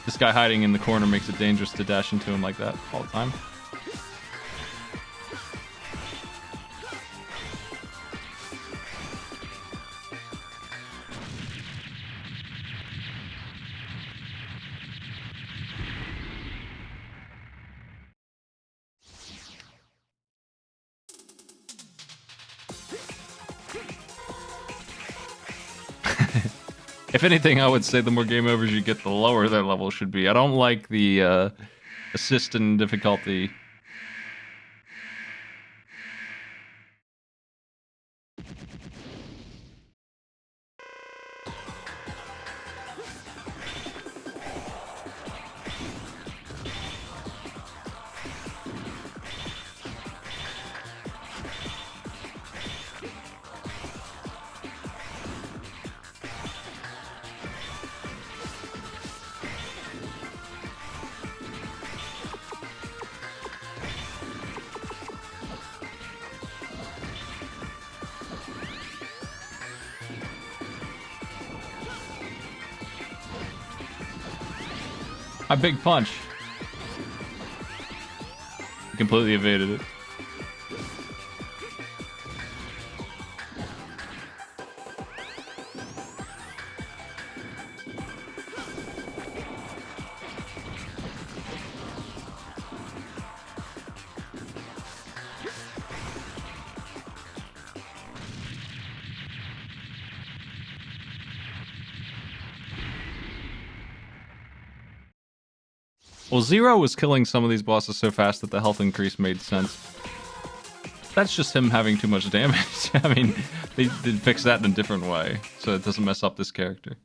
Speaker 1: This guy hiding in the corner makes it dangerous to dash into him like that all the time. If anything, I would say the more game overs you get, the lower their level should be. I don't like the assist and difficulty. A big punch. Completely evaded it. Well, Zero was killing some of these bosses so fast that the health increase made sense. That's just him having too much damage. I mean, they fix that in a different way, so it doesn't mess up this character.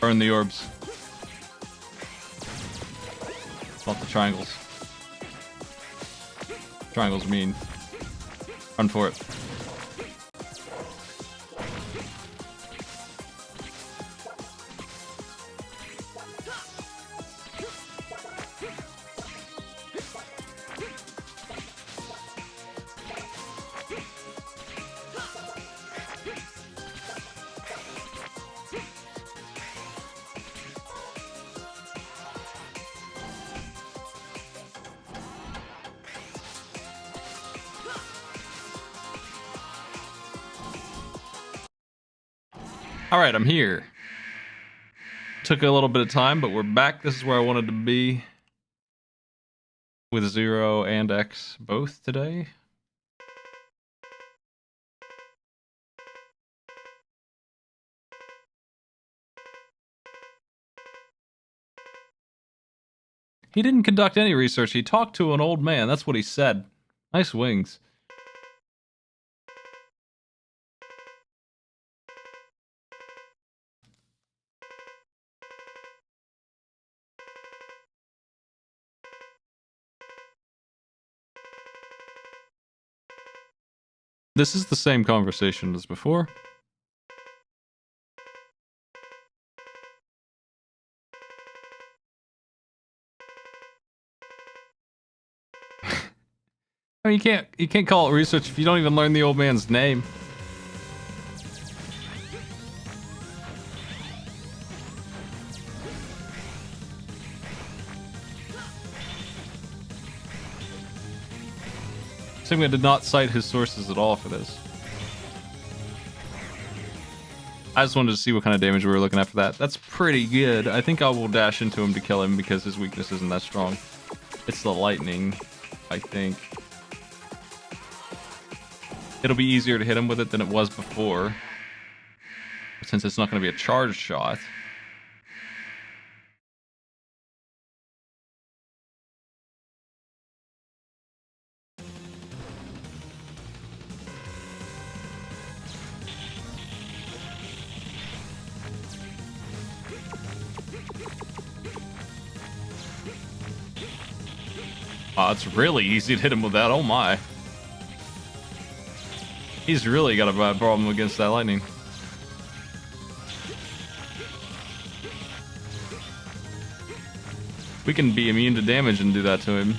Speaker 1: Burn the orbs. Not the triangles. Triangles mean. Run for it. Alright, I'm here. Took a little bit of time, but we're back. This is where I wanted to be. With Zero and X both today. He didn't conduct any research. He talked to an old man. That's what he said. Nice wings. This is the same conversation as before. I mean, you can't call it research if you don't even learn the old man's name. Sigma did not cite his sources at all for this. I just wanted to see what kind of damage we were looking at for that. That's pretty good. I think I will dash into him to kill him because his weakness isn't that strong. It's the lightning, I think. It'll be easier to hit him with it than it was before. Since it's not going to be a charged shot. Oh, it's really easy to hit him with that. Oh my. He's really got a bad problem against that lightning. We can be immune to damage and do that to him.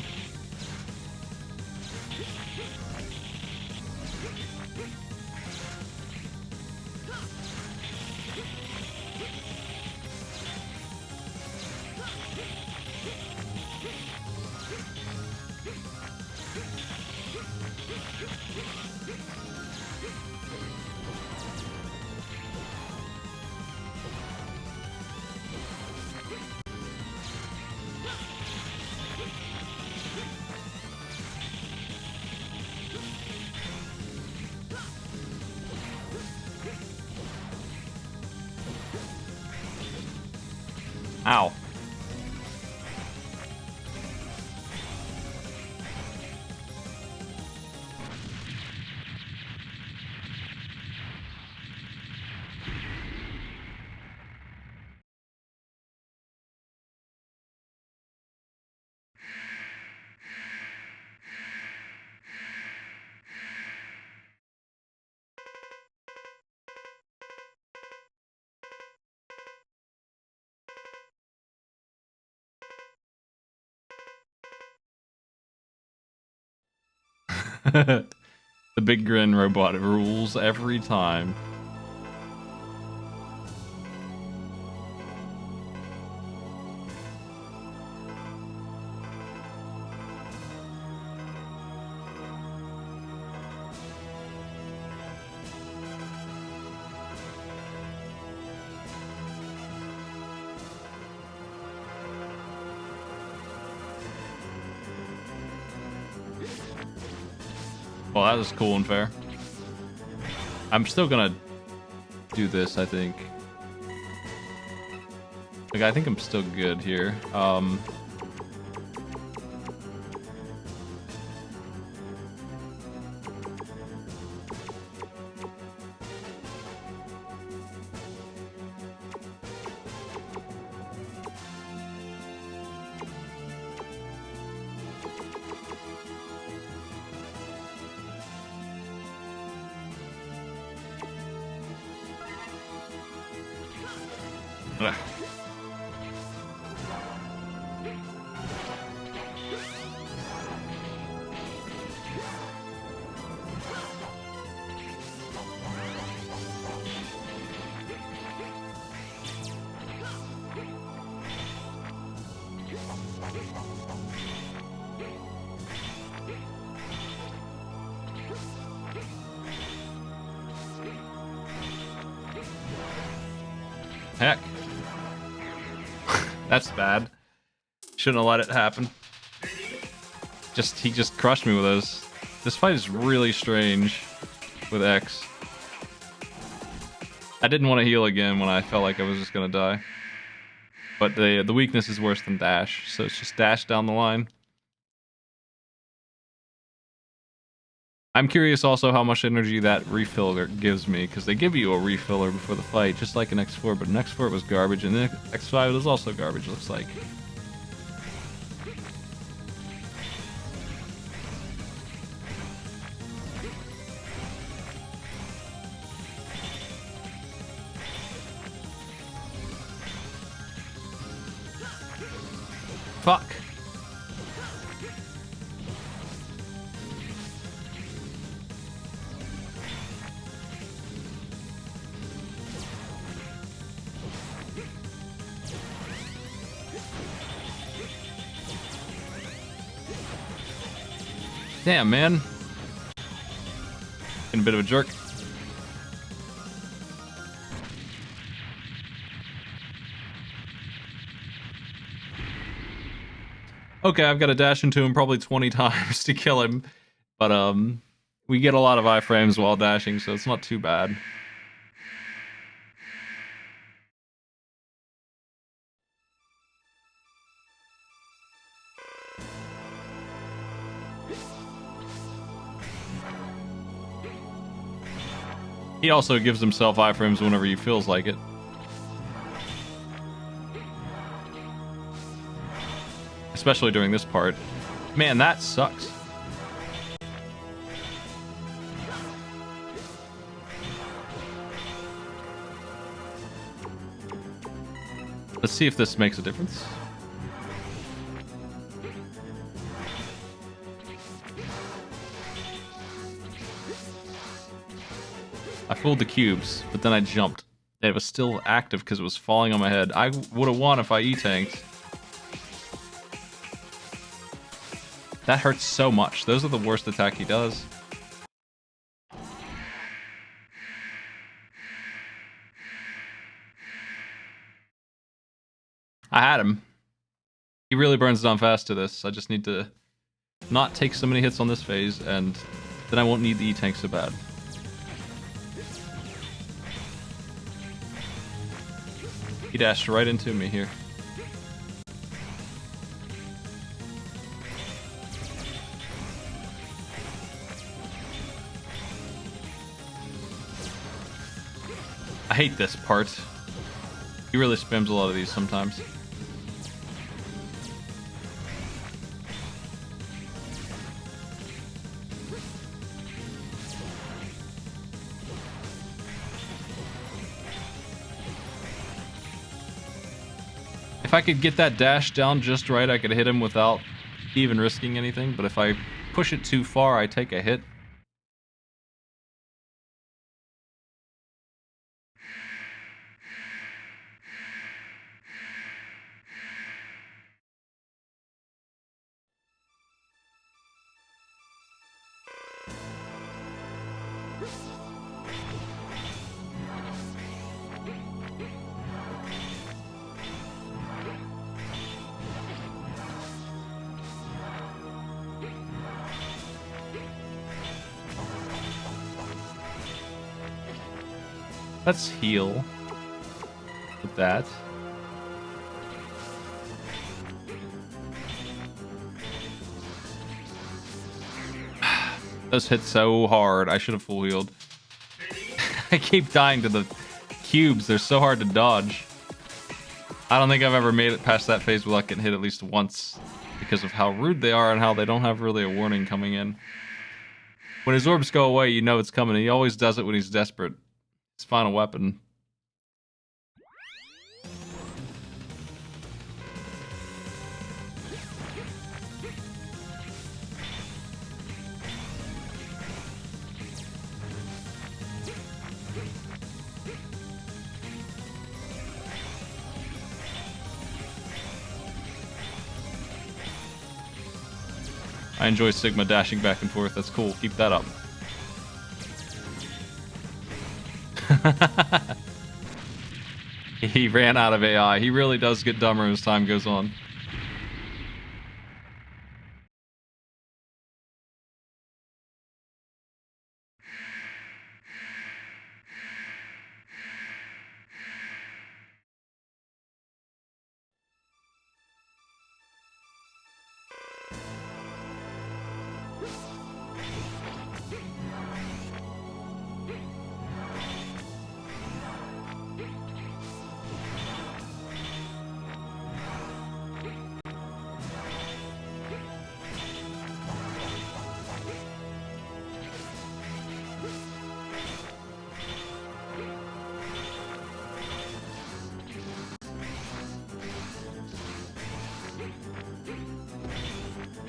Speaker 1: Ow. The big grin robot rules every time. Well, that was cool and fair. I'm still gonna do this, I think. Like, I think I'm still good here. Ugh. Heck. That's bad. Shouldn't have let it happen. He just crushed me with those. This fight is really strange with X. I didn't want to heal again when I felt like I was just gonna die. But the weakness is worse than dash, so it's just dash down the line. I'm curious also how much energy that refiller gives me, because they give you a refiller before the fight, just like an X4, but an X4 was garbage, and the X5 was also garbage, looks like. Fuck. Damn, man. Getting a bit of a jerk. Okay, I've got to dash into him probably 20 times to kill him. But, we get a lot of iframes while dashing, so it's not too bad. He also gives himself iframes whenever he feels like it. Especially during this part. Man, that sucks. Let's see if this makes a difference. I fooled the cubes, but then I jumped. It was still active because it was falling on my head. I would have won if I E-tanked. That hurts so much. Those are the worst attack he does. I had him. He really burns down fast to this. I just need to not take so many hits on this phase, and then I won't need the E-tank so bad. He dashed right into me here. I hate this part. He really spams a lot of these sometimes. If I could get that dash down just right, I could hit him without even risking anything. But if I push it too far, I take a hit. Let's heal with that. Those hit so hard. I should have full healed. I keep dying to the cubes. They're so hard to dodge. I don't think I've ever made it past that phase without getting hit at least once because of how rude they are and how they don't have really a warning coming in. When his orbs go away, you know it's coming. He always does it when he's desperate. His final weapon. I enjoy Sigma dashing back and forth. That's cool. Keep that up. He ran out of AI. He really does get dumber as time goes on.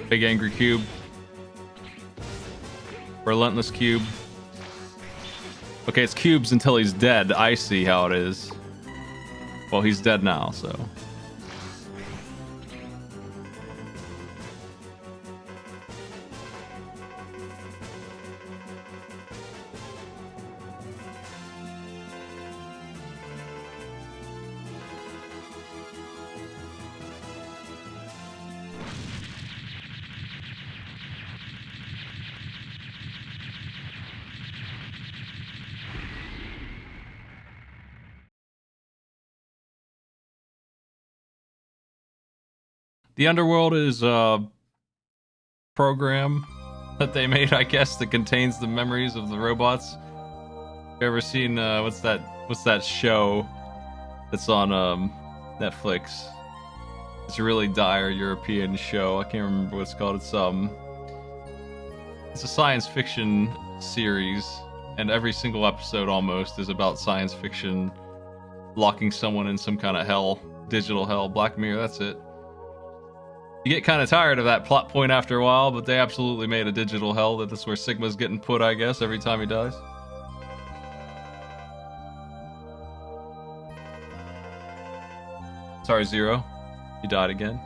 Speaker 1: Big angry cube. Relentless cube. Okay, it's cubes until he's dead. I see how it is. Well, he's dead now, so. The Underworld is a program that they made, I guess, that contains the memories of the robots. You ever seen what's that show that's on Netflix? It's a really dire European show. I can't remember what it's called. It's a science fiction series, and every single episode almost is about science fiction locking someone in some kind of hell, digital hell. Black Mirror, that's it. You get kind of tired of that plot point after a while, but they absolutely made a digital hell. That's where Sigma's getting put, I guess, every time he dies. Sorry, Zero. You died again.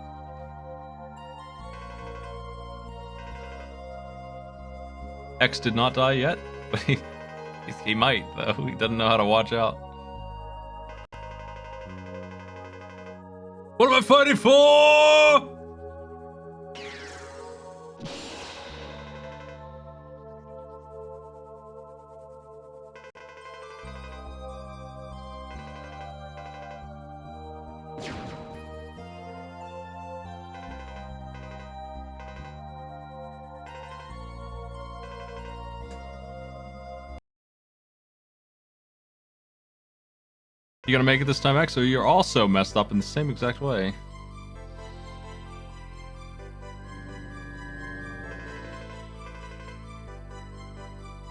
Speaker 1: X did not die yet, but he might, though. He doesn't know how to watch out. What am I fighting for? You gonna make it this time, X, or you're also messed up in the same exact way?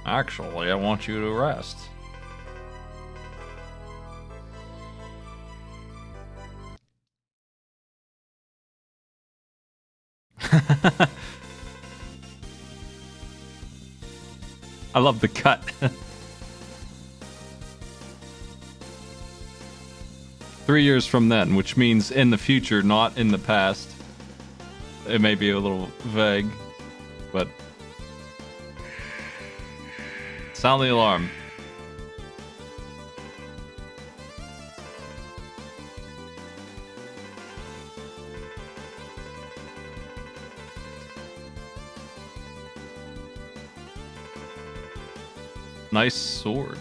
Speaker 1: Actually, I want you to rest. I love the cut. 3 years from then, which means in the future, not in the past. It may be a little vague, but sound the alarm. Nice sword.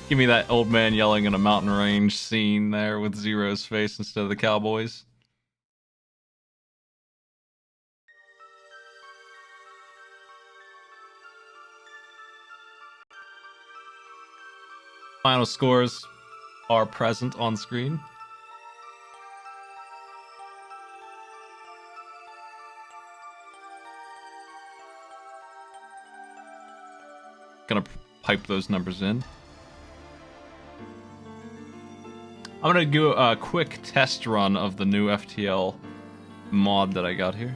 Speaker 1: Give me that old man yelling in a mountain range scene there with Zero's face instead of the cowboys. Final scores are present on screen. Gonna pipe those numbers in. I'm gonna do a quick test run of the new FTL mod that I got here.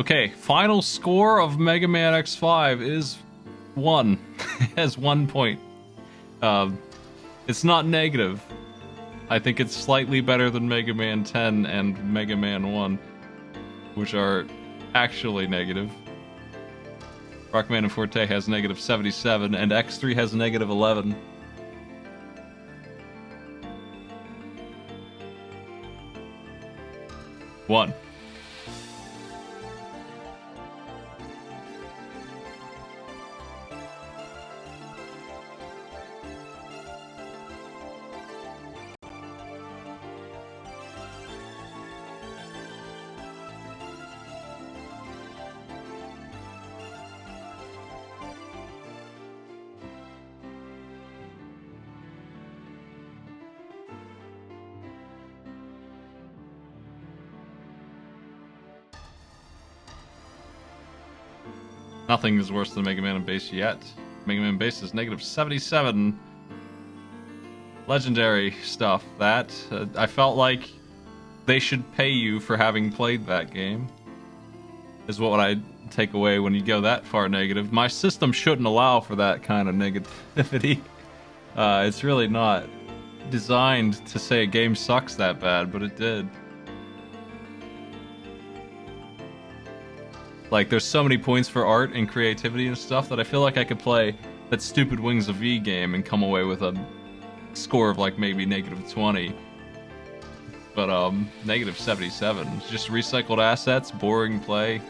Speaker 1: Okay, final score of Mega Man X5 is 1. It has 1 point. It's not negative. I think it's slightly better than Mega Man 10 and Mega Man 1, which are actually negative. Rockman and Forte has negative 77, and X3 has negative 11. One. Nothing is worse than Mega Man and Base yet. Mega Man Base is negative 77. Legendary stuff. That I felt like they should pay you for having played that game. Is what I take away when you go that far negative. My system shouldn't allow for that kind of negativity. It's really not designed to say a game sucks that bad, but it did. Like, there's so many points for art and creativity and stuff that I feel like I could play that stupid Wings of V game and come away with a score of, like, maybe negative 20. But, negative 77. Just recycled assets, boring play.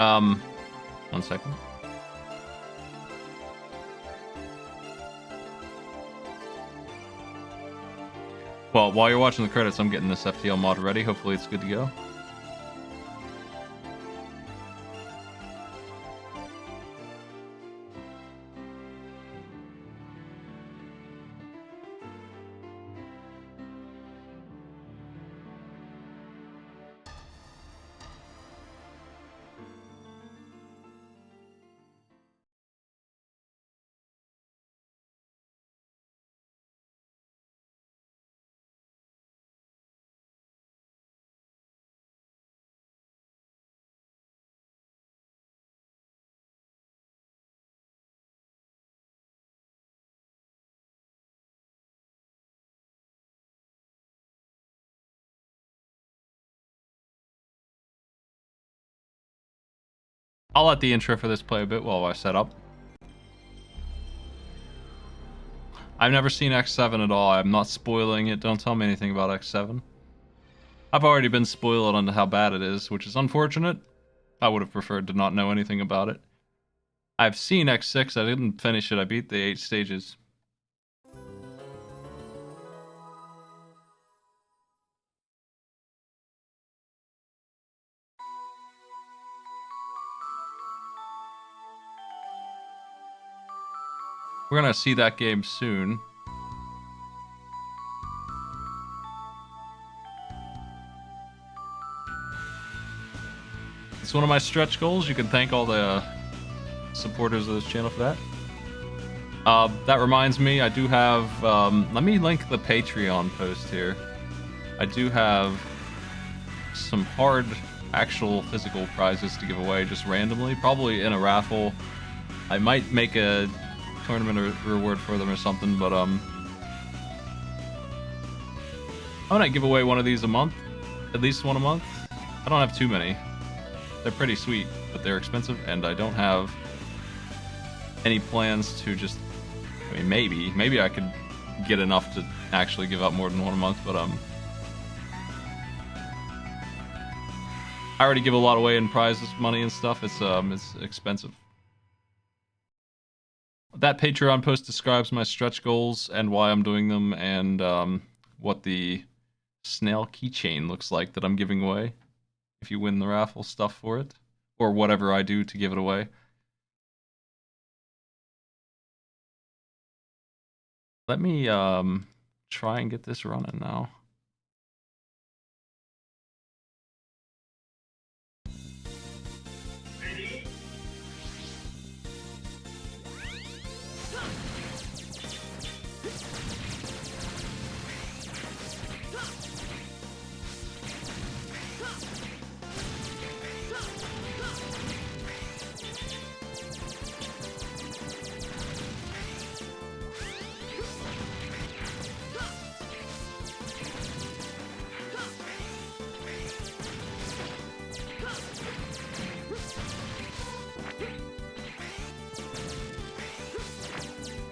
Speaker 1: One second. Well, while you're watching the credits, I'm getting this FTL mod ready. Hopefully it's good to go. I'll let the intro for this play a bit while I set up. I've never seen X7 at all. I'm not spoiling it. Don't tell me anything about X7. I've already been spoiled on how bad it is, which is unfortunate. I would have preferred to not know anything about it. I've seen X6. I didn't finish it. I beat the 8 stages. We're gonna see that game soon. It's one of my stretch goals. You can thank all the supporters of this channel for that. That reminds me, I do have... let me link the Patreon post here. I do have some hard, actual physical prizes to give away just randomly. Probably in a raffle. I might make a tournament reward for them or something, but I might give away one of these a month. At least one a month. I don't have too many. They're pretty sweet, but they're expensive, and I don't have any plans to just... I mean, maybe I could get enough to actually give out more than one a month, but I already give a lot away in prizes, money and stuff. It's expensive. That Patreon post describes my stretch goals and why I'm doing them, and what the snail keychain looks like that I'm giving away if you win the raffle stuff for it, or whatever I do to give it away. Let me try and get this running now.
Speaker 3: Ready?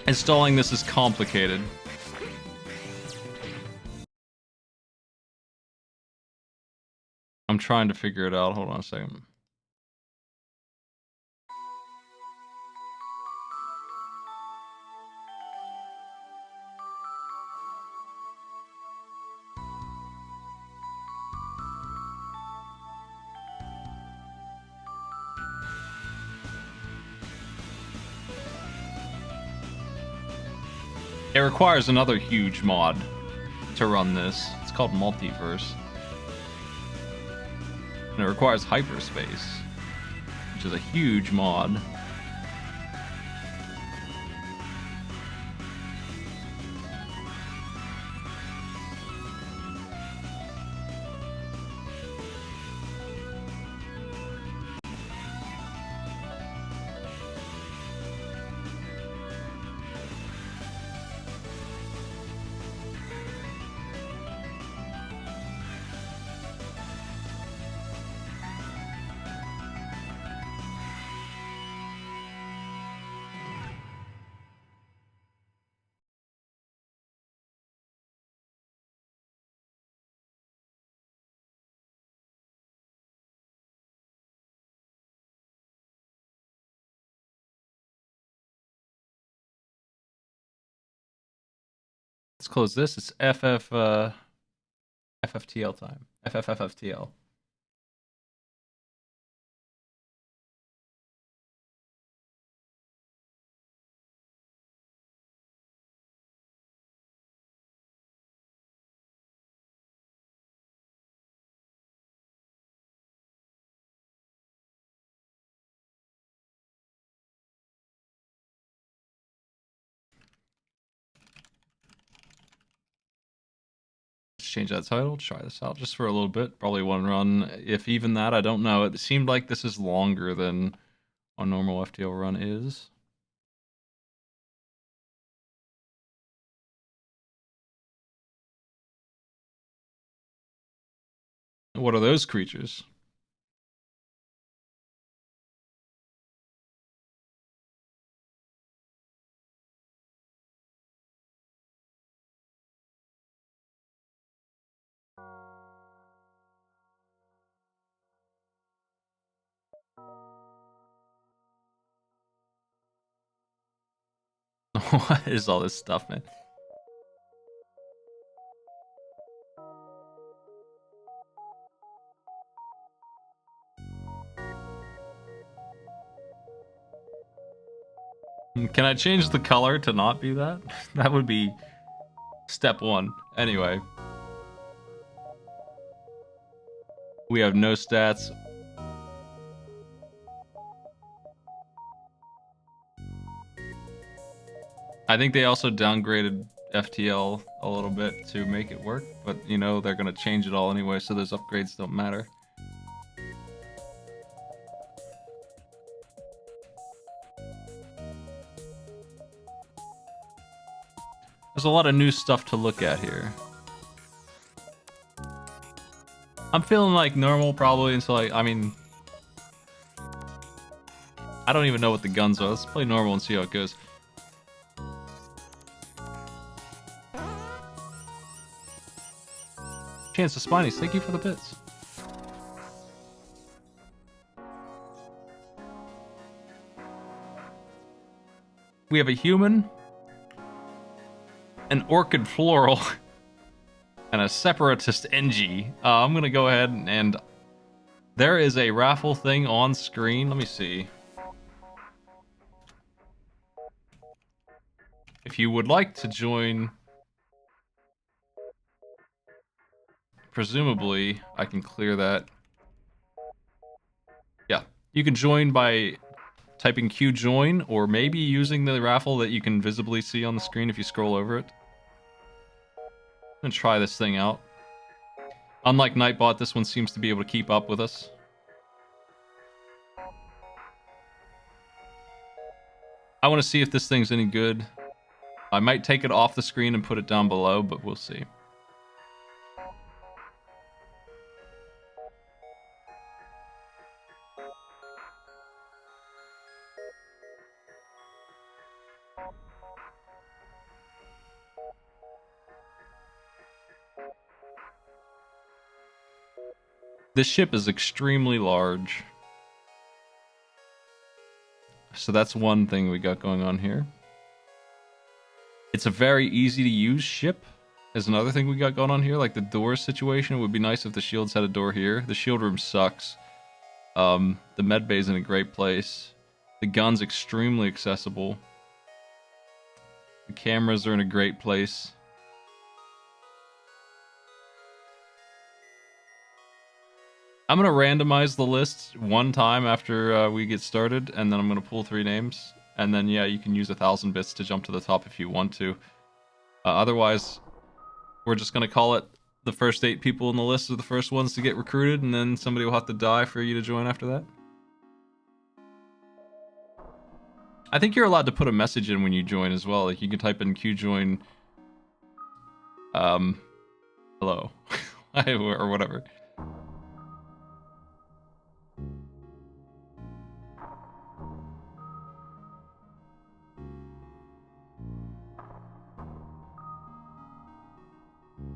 Speaker 1: Installing this is complicated. I'm trying to figure it out. Hold on a second. It requires another huge mod to run this. It's called Multiverse. And it requires hyperspace, which is a huge mod. Let's close this. It's FFTL time. FFFFTL. Let's change that title. Try this out just for a little bit. Probably one run. If even that, I don't know. It seemed like this is longer than a normal FTL run is. What are those creatures? What is all this stuff, man? Can I change the color to not be that? That would be step one. Anyway. We have no stats. I think they also downgraded FTL a little bit to make it work, but you know, they're gonna change it all anyway, so those upgrades don't matter. There's a lot of new stuff to look at here. I'm feeling like normal probably until I mean, I don't even know what the guns are. Let's play normal and see how it goes. Chance of Spinies, thank you for the bits. We have a human, an orchid floral, and a separatist NG. I'm gonna go ahead and there is a raffle thing on screen. Let me see. If you would like to join, presumably I can clear that. Yeah, you can join by typing Q join, or maybe using the raffle that you can visibly see on the screen if you scroll over it. I'm gonna try this thing out. Unlike Nightbot, this one seems to be able to keep up with us. I want to see if this thing's any good. I might take it off the screen and put it down below, but we'll see. This ship is extremely large. So that's one thing we got going on here. It's a very easy to use ship. Is another thing we got going on here. Like the door situation, it would be nice if the shields had a door here. The shield room sucks. The med bay's in a great place. The gun's extremely accessible. The cameras are in a great place. I'm gonna randomize the list one time after we get started, and then I'm gonna pull 3 names. And then, yeah, you can use 1,000 bits to jump to the top if you want to. Otherwise, we're just gonna call it the first 8 people in the list are the first ones to get recruited, and then somebody will have to die for you to join after that. I think you're allowed to put a message in when you join as well. Like, you can type in QJoin, hello, or whatever.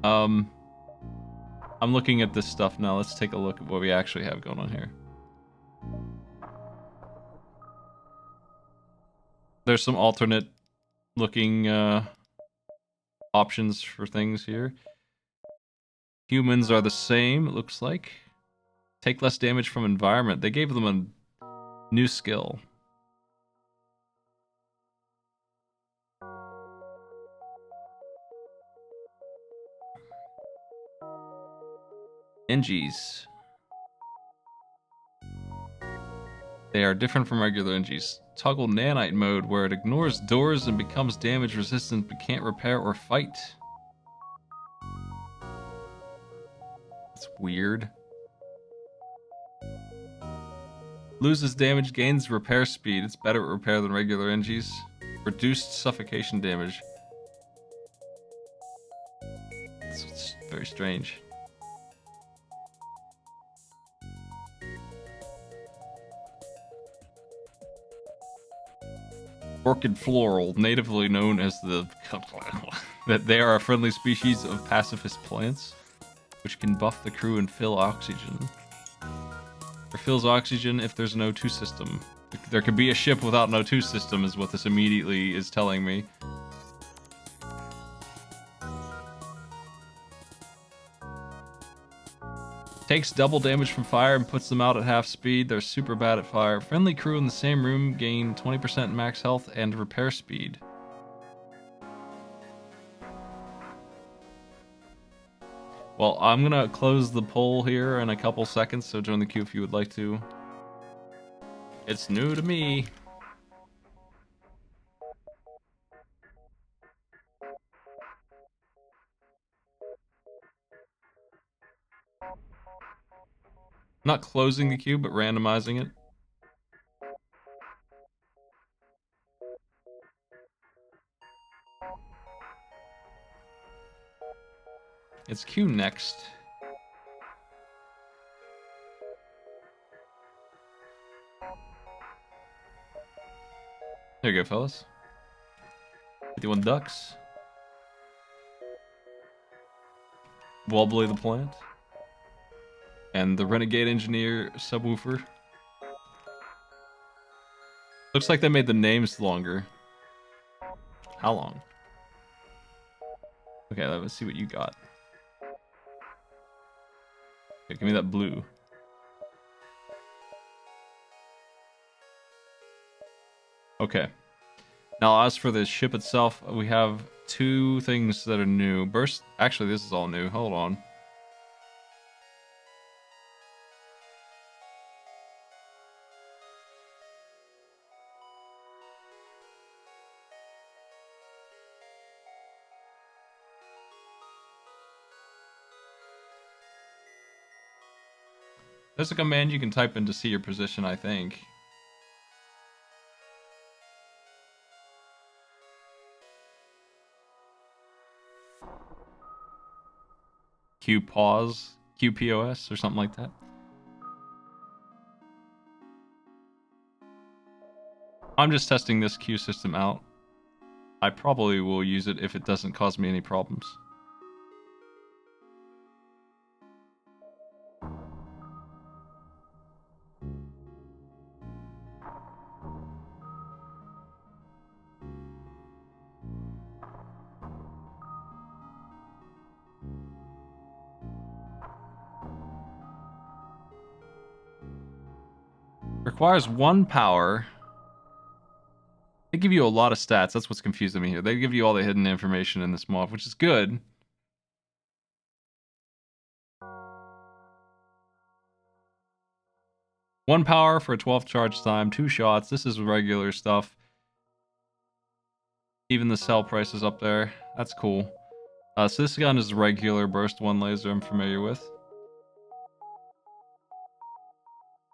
Speaker 1: I'm looking at this stuff now. Let's take a look at what we actually have going on here. There's some alternate looking options for things here. Humans are the same, it looks like. Take less damage from environment. They gave them a new skill. NGs. They are different from regular NGs. Toggle nanite mode where it ignores doors and becomes damage resistant but can't repair or fight. That's weird. Loses damage, gains repair speed. It's better at repair than regular NGs. Reduced suffocation damage. It's very strange. Orchid floral, natively known as the... that they are a friendly species of pacifist plants, which can buff the crew and fill oxygen. Or fills oxygen if there's an O2 system. There could be a ship without an O2 system is what this immediately is telling me. Takes double damage from fire and puts them out at half speed. They're super bad at fire. Friendly crew in the same room gain 20% max health and repair speed. Well, I'm gonna close the poll here in a couple seconds, so join the queue if you would like to. It's new to me. Not closing the queue, but randomizing it. It's queue next. There you go, fellas. 51 ducks. Wobbly the plant. And the Renegade Engineer subwoofer. Looks like they made the names longer. How long? Okay, let's see what you got. Okay, give me that blue. Okay. Now, as for the ship itself, we have two things that are new. Burst. Actually, this is all new. Hold on. There's a command you can type in to see your position, I think. Q pause, QPOS, or something like that. I'm just testing this queue system out. I probably will use it if it doesn't cause me any problems. Requires 1 power. They give you a lot of stats. That's what's confusing me here. They give you all the hidden information in this mod, which is good. One power for a 12 charge time, 2 shots. This is regular stuff. Even the sell price is up there. That's cool. So this gun is regular burst 1 laser I'm familiar with.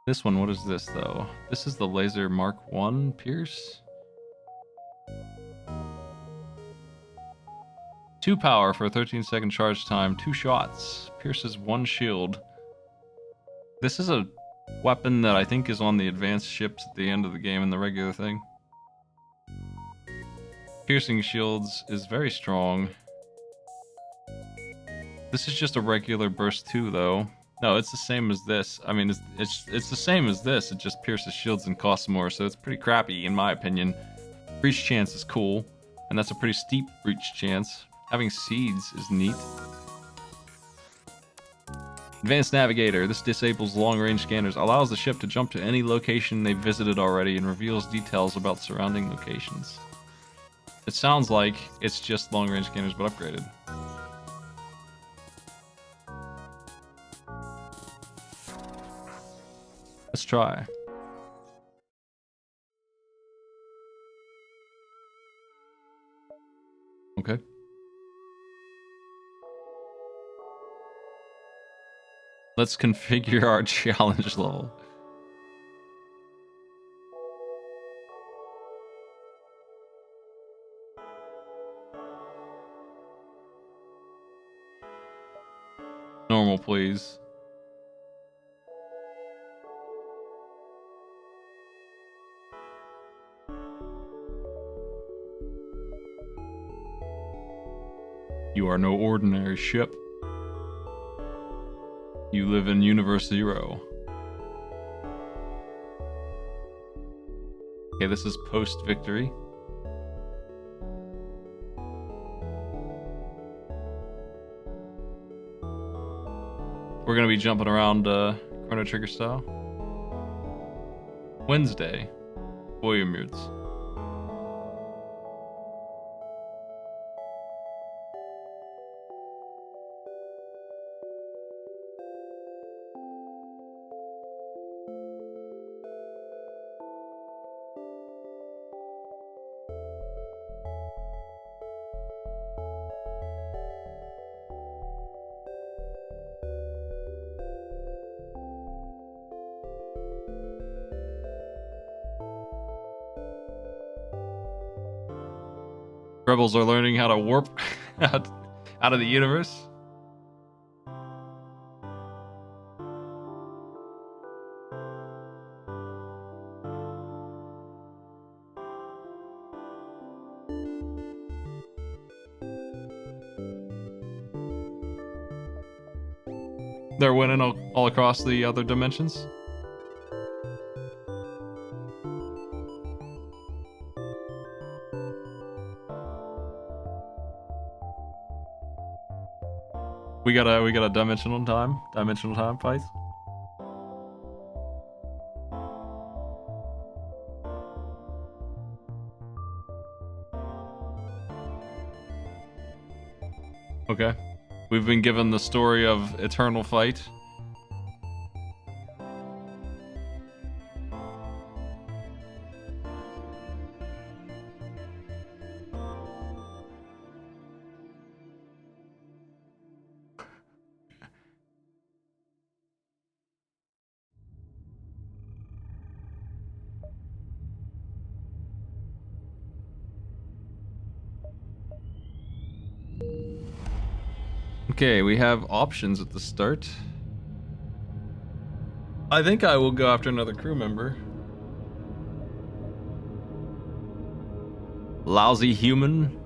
Speaker 1: This one, what is this though? This is the laser Mark 1 Pierce. 2 power for a 13-second charge time, 2 shots. Pierces 1 shield. This is a weapon that I think is on the advanced ships at the end of the game in the regular thing. Piercing shields is very strong. This is just a regular burst 2 though. No, it's the same as this. I mean, it's the same as this. It just pierces shields and costs more, so it's pretty crappy in my opinion. Breach chance is cool, and that's a pretty steep breach chance. Having seeds is neat. Advanced Navigator. This disables long-range scanners, allows the ship to jump to any location they've visited already, and reveals details about surrounding locations. It sounds like it's just long-range scanners, but upgraded. Let's try. Okay. Let's configure our challenge level. Normal, please. You are no ordinary ship. You live in Universe Zero. Okay, this is post-victory. We're gonna be jumping around Chrono Trigger style. Wednesday. Boyemutes. Rebels are learning how to warp out of the universe. They're winning all across the other dimensions. We got a dimensional time fight. Okay. We've been given the story of eternal fight. Okay, we have options at the start. I think I will go after another crew member. Lousy human.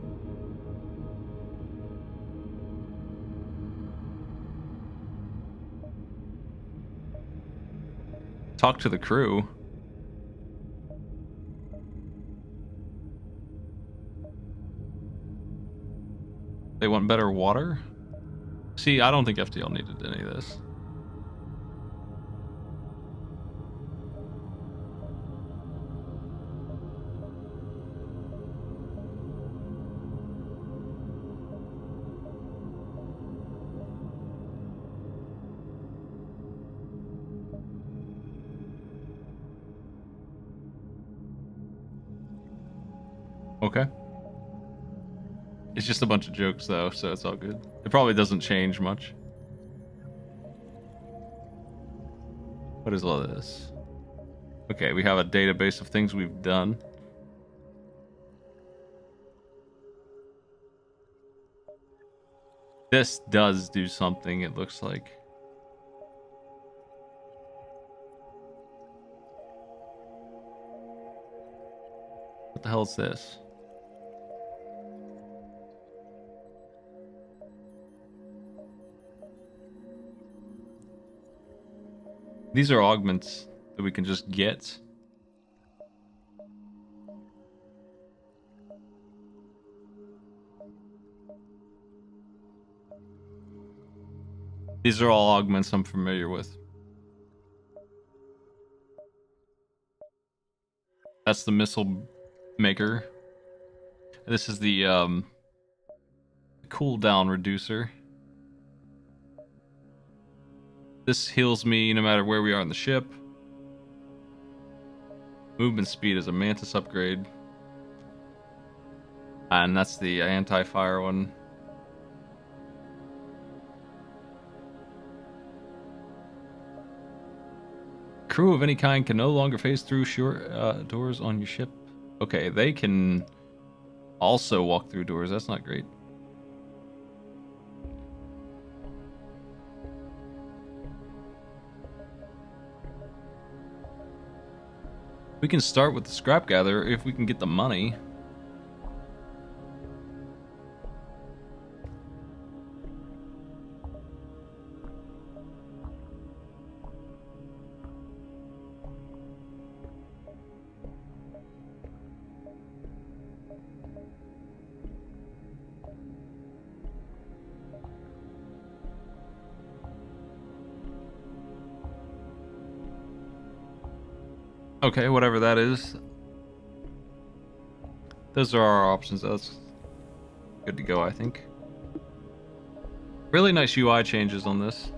Speaker 1: Talk to the crew. They want better water? See, I don't think FTL needed any of this. Okay. It's just a bunch of jokes, though, so it's all good. It probably doesn't change much. What is all this? Okay, we have a database of things we've done. This does do something, it looks like. What the hell is this? These are augments that we can just get. These are all augments I'm familiar with. That's the missile maker. This is the cooldown reducer. This heals me no matter where we are on the ship. Movement speed is a Mantis upgrade. And that's the anti-fire one. Crew of any kind can no longer phase through doors on your ship. Okay, they can also walk through doors. That's not great. We can start with the scrap gatherer if we can get the money. Okay, whatever that is. Those are our options. That's good to go, I think. Really nice UI changes on this.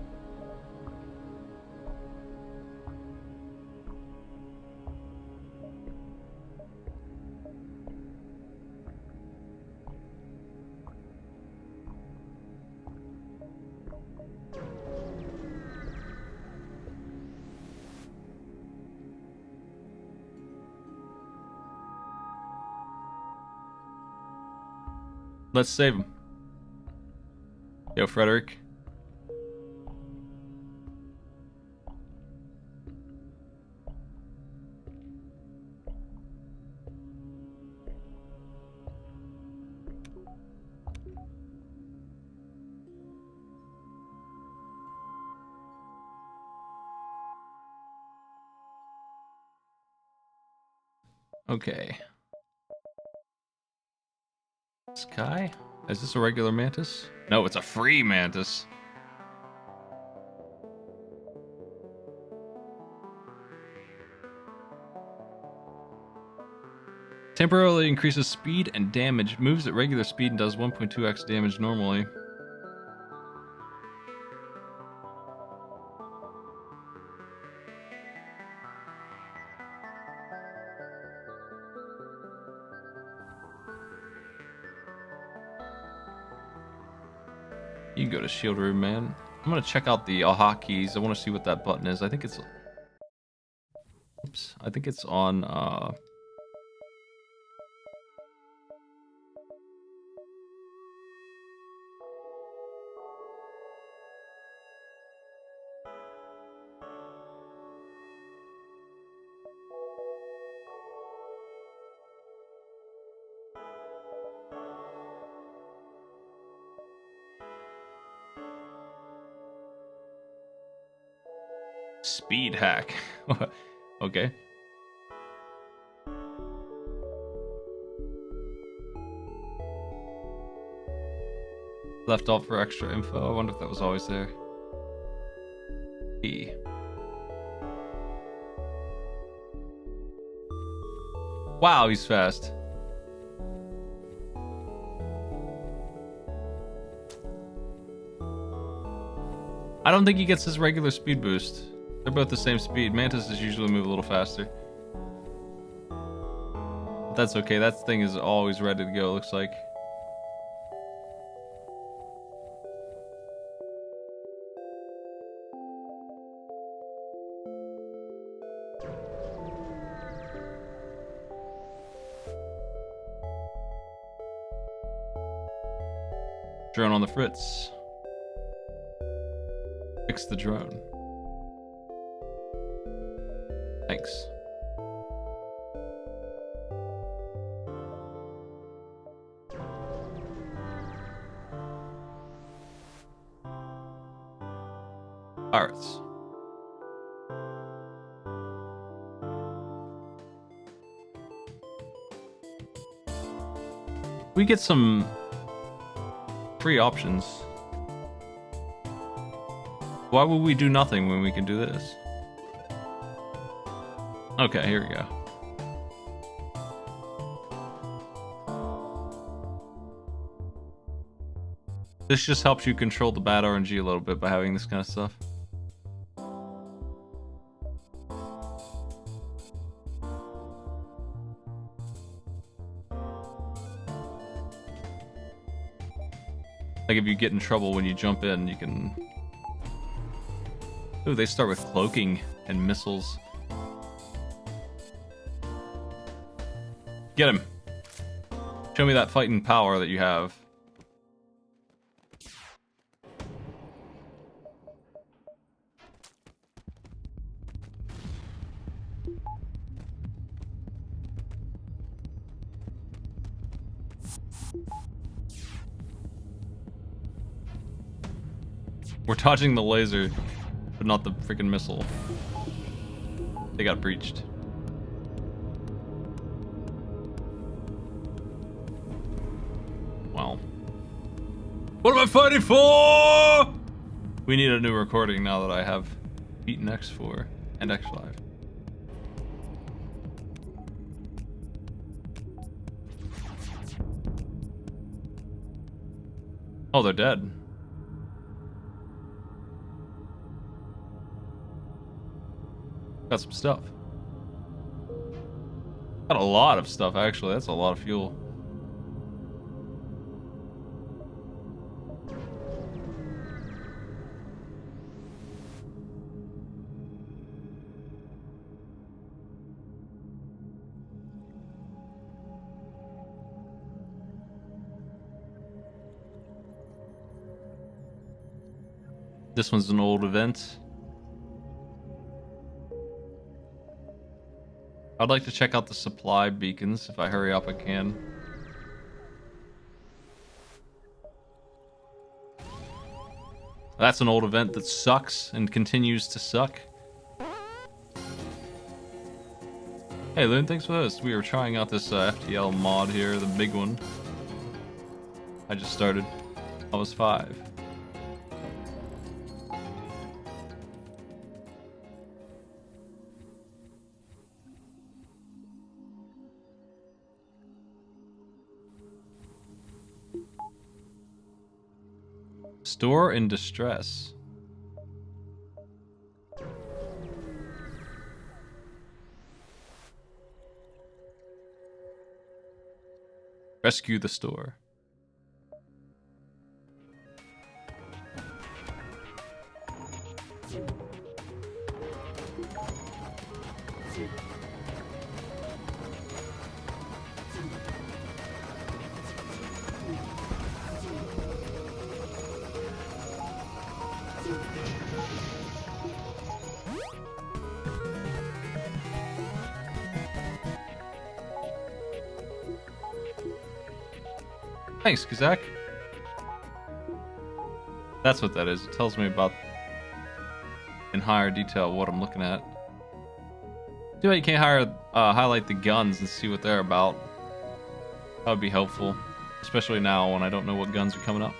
Speaker 1: Let's save him. Yo, Frederick. Okay. Sky? Is this a regular mantis? No, it's a free mantis. Temporarily increases speed and damage. Moves at regular speed and does 1.2x damage normally. You can go to shield room, man. I'm gonna check out the AHA keys. I want to see what that button is. I think it's... Oops. I think it's on, speed hack. Okay. Left off for extra info. I wonder if that was always there. E. Wow, he's fast. I don't think he gets his regular speed boost. They're both the same speed. Mantises usually move a little faster. But that's okay. That thing is always ready to go, looks like. Drone on the fritz. Fix the drone. Thanks. Pirates. We get some free options. Why would we do nothing when we can do this? Okay, here we go. This just helps you control the bad RNG a little bit by having this kind of stuff. Like if you get in trouble when you jump in, you can... Ooh, they start with cloaking and missiles. Get him! Show me that fighting power that you have. We're dodging the laser, but not the freaking missile. They got breached. Wow. What am I fighting for? We need a new recording now that I have beaten X4 and X5. Oh, they're dead. Got some stuff. Got a lot of stuff, actually. That's a lot of fuel. This one's an old event. I'd like to check out the supply beacons. If I hurry up, I can. That's an old event that sucks and continues to suck. Hey, Loon, thanks for this. We are trying out this FTL mod here, the big one. I just started. I was 5. Store in distress. Rescue the store. Thanks, Kazak. That's what that is. It tells me about, in higher detail, what I'm looking at. Too bad you can't highlight the guns and see what they're about. That would be helpful, especially now when I don't know what guns are coming up.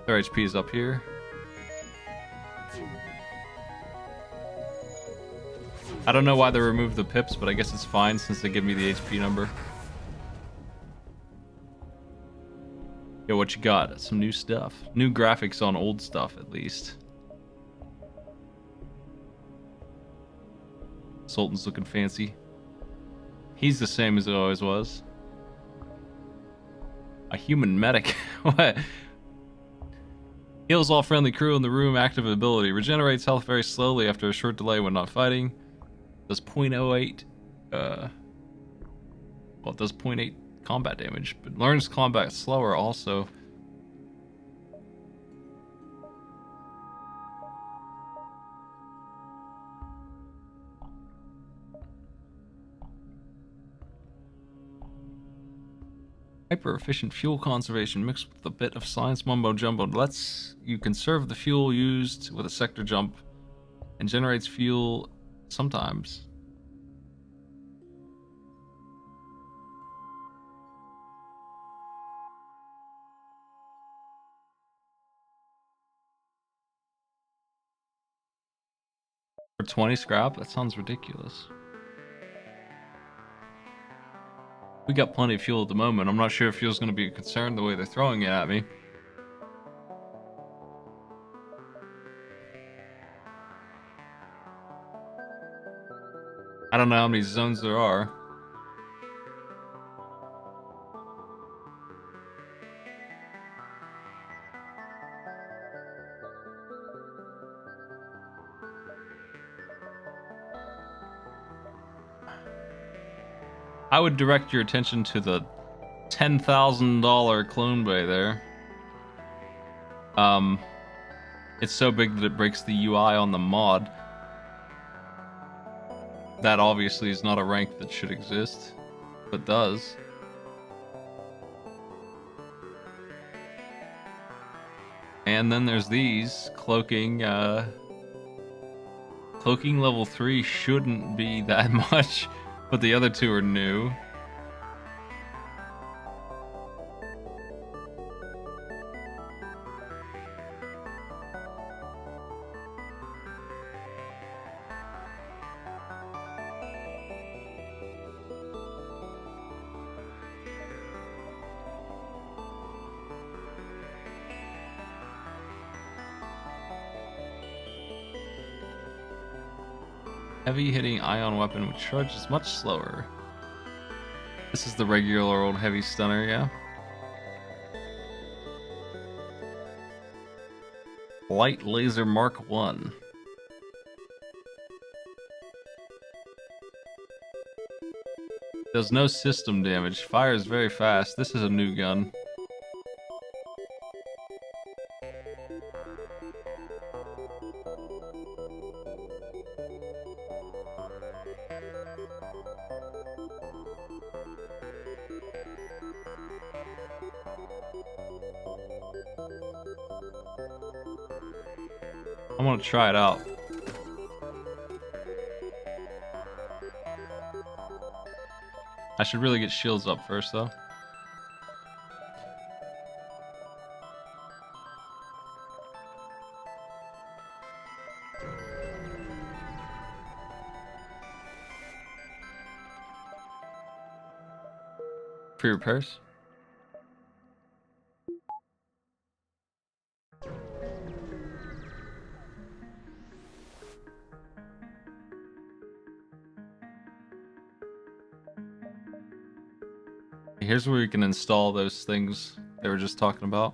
Speaker 1: Their HP is up here. I don't know why they removed the pips, but I guess it's fine since they give me the HP number. Yo, what you got? Some new stuff. New graphics on old stuff, at least. Sultan's looking fancy. He's the same as it always was. A human medic. What? Heals all friendly crew in the room. Active ability. Regenerates health very slowly after a short delay when not fighting. Does 0.08, well, it does 0.8 combat damage, but learns combat slower also. Hyper efficient fuel conservation mixed with a bit of science mumbo jumbo lets you conserve the fuel used with a sector jump and generates fuel sometimes. For 20 scrap? That sounds ridiculous. We got plenty of fuel at the moment. I'm not sure if fuel's going to be a concern the way they're throwing it at me. I don't know how many zones there are. I would direct your attention to the $10,000 clone bay there. It's so big that it breaks the UI on the mod. That obviously is not a rank that should exist, but does. And then there's these. Cloaking level 3 shouldn't be that much, but the other two are new. Heavy hitting ion weapon which charges much slower. This is the regular old heavy stunner, yeah. Light laser Mark 1. Does no system damage. Fires very fast. This is a new gun. I want to try it out. I should really get shields up first, though. Free repairs. Here's where you can install those things they were just talking about.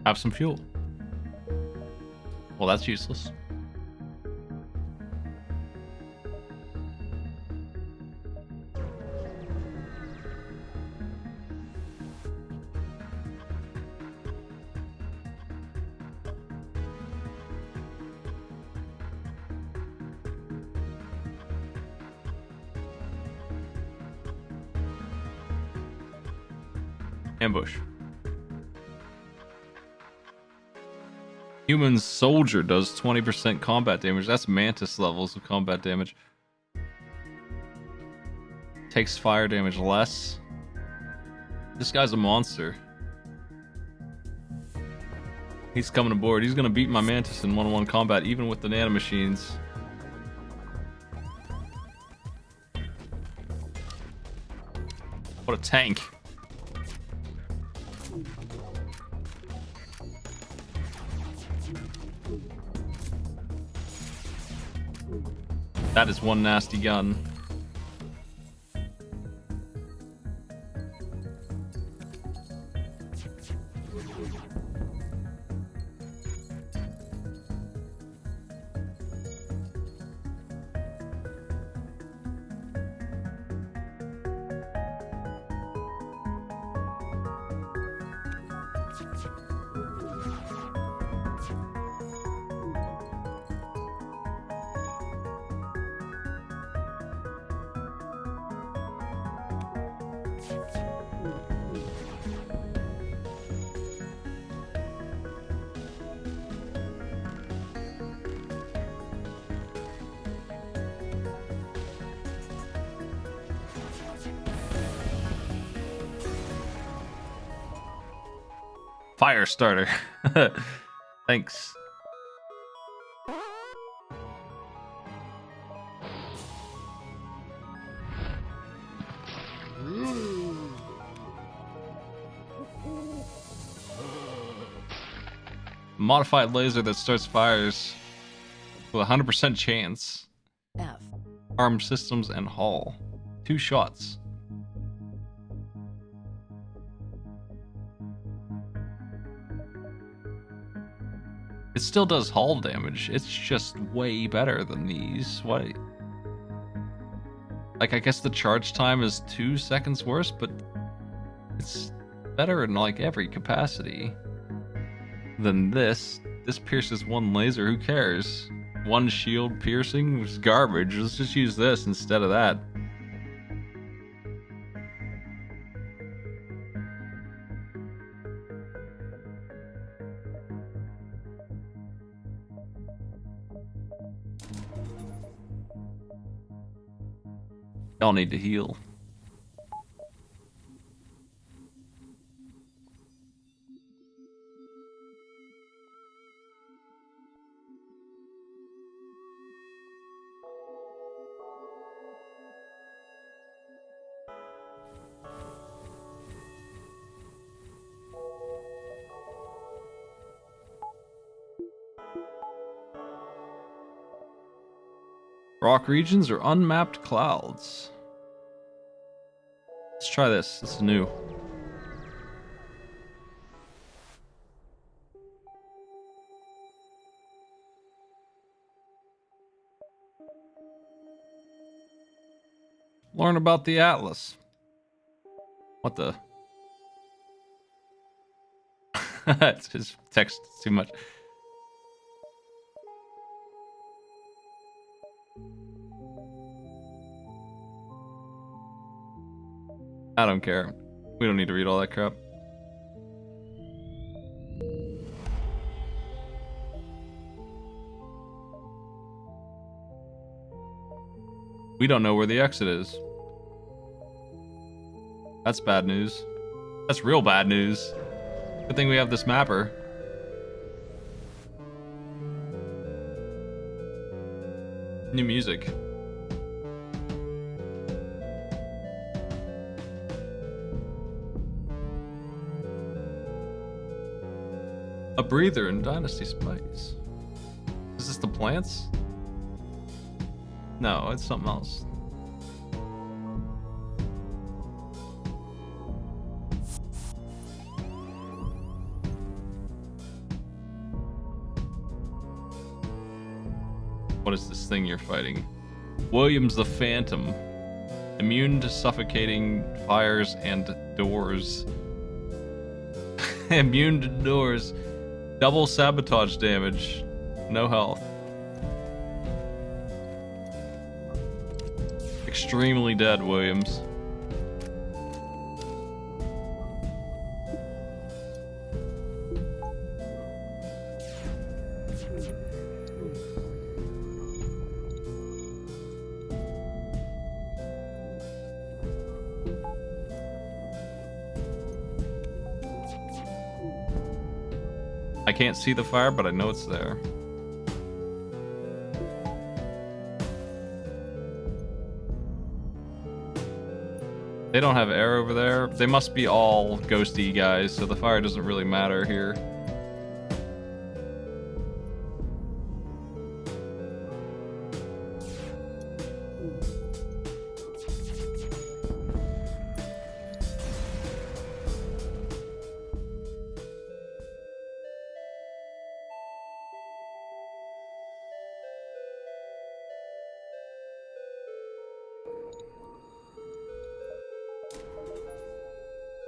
Speaker 1: Have some fuel. Well, that's useless. Ambush. Human soldier does 20% combat damage. That's mantis levels of combat damage. Takes fire damage less. This guy's a monster. He's coming aboard. He's gonna beat my mantis in one-on-one combat, even with the nanomachines. What a tank. That is one nasty gun. Fire starter. Thanks. Modified laser that starts fires with 100% chance.
Speaker 4: F.
Speaker 1: Arm systems and hull. 2 shots. It still does hull damage. It's just way better than these. Why? Like, I guess the charge time is 2 seconds worse, but it's better in like every capacity than this. This pierces 1 laser. Who cares? 1 shield piercing was garbage. Let's just use this instead of that. Y'all need to heal. Rock regions or unmapped clouds. Let's try this. This is new. Learn about the Atlas. What the? It's just text too much. I don't care. We don't need to read all that crap. We don't know where the exit is. That's bad news. That's real bad news. Good thing we have this mapper. New music. A breather in Dynasty Spice. Is this the plants? No, it's something else. What is this thing you're fighting? Williams the Phantom. Immune to suffocating fires and doors. Immune to doors. Double sabotage damage. No health. Extremely dead, Williams. I can't see the fire, but I know it's there. They don't have air over there. They must be all ghosty guys, so the fire doesn't really matter here.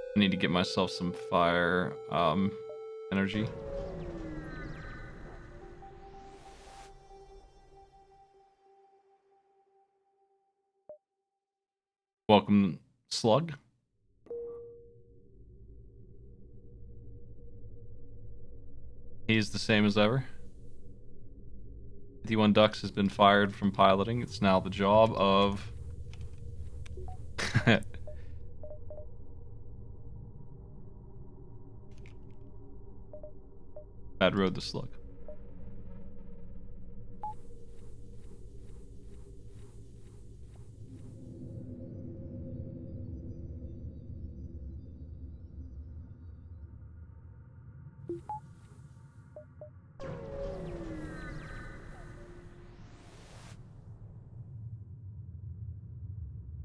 Speaker 1: I need to get myself some fire energy. Welcome, Slug. He's the same as ever. 51 Ducks has been fired from piloting. It's now the job of... Bad Road the Slug.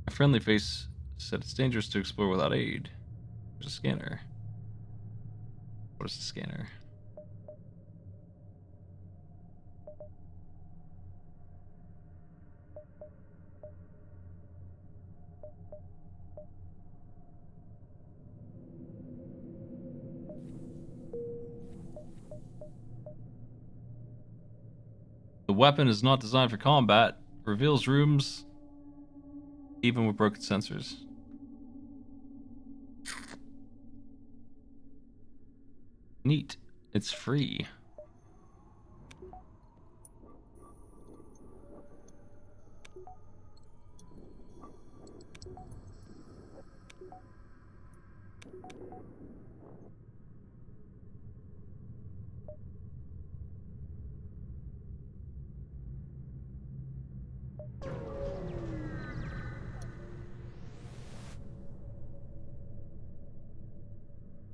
Speaker 1: A friendly face said it's dangerous to explore without aid. There's a scanner. What is the scanner? The weapon is not designed for combat. Reveals rooms even with broken sensors. Neat. It's free.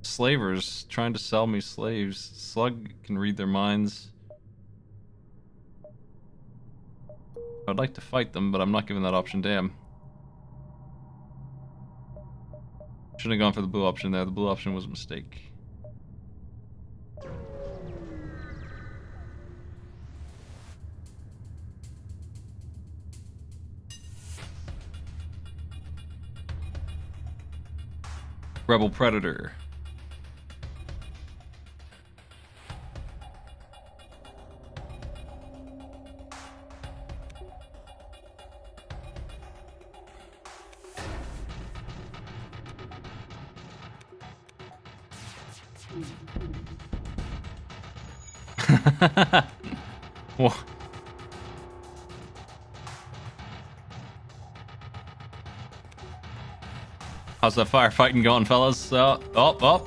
Speaker 1: Slavers trying to sell me slaves. Slug can read their minds. I'd like to fight them, but I'm not given that option. Damn. Shouldn't have gone for the blue option there. The blue option was a mistake. Rebel Predator. Whoa. How's that firefighting going, fellas? Oh.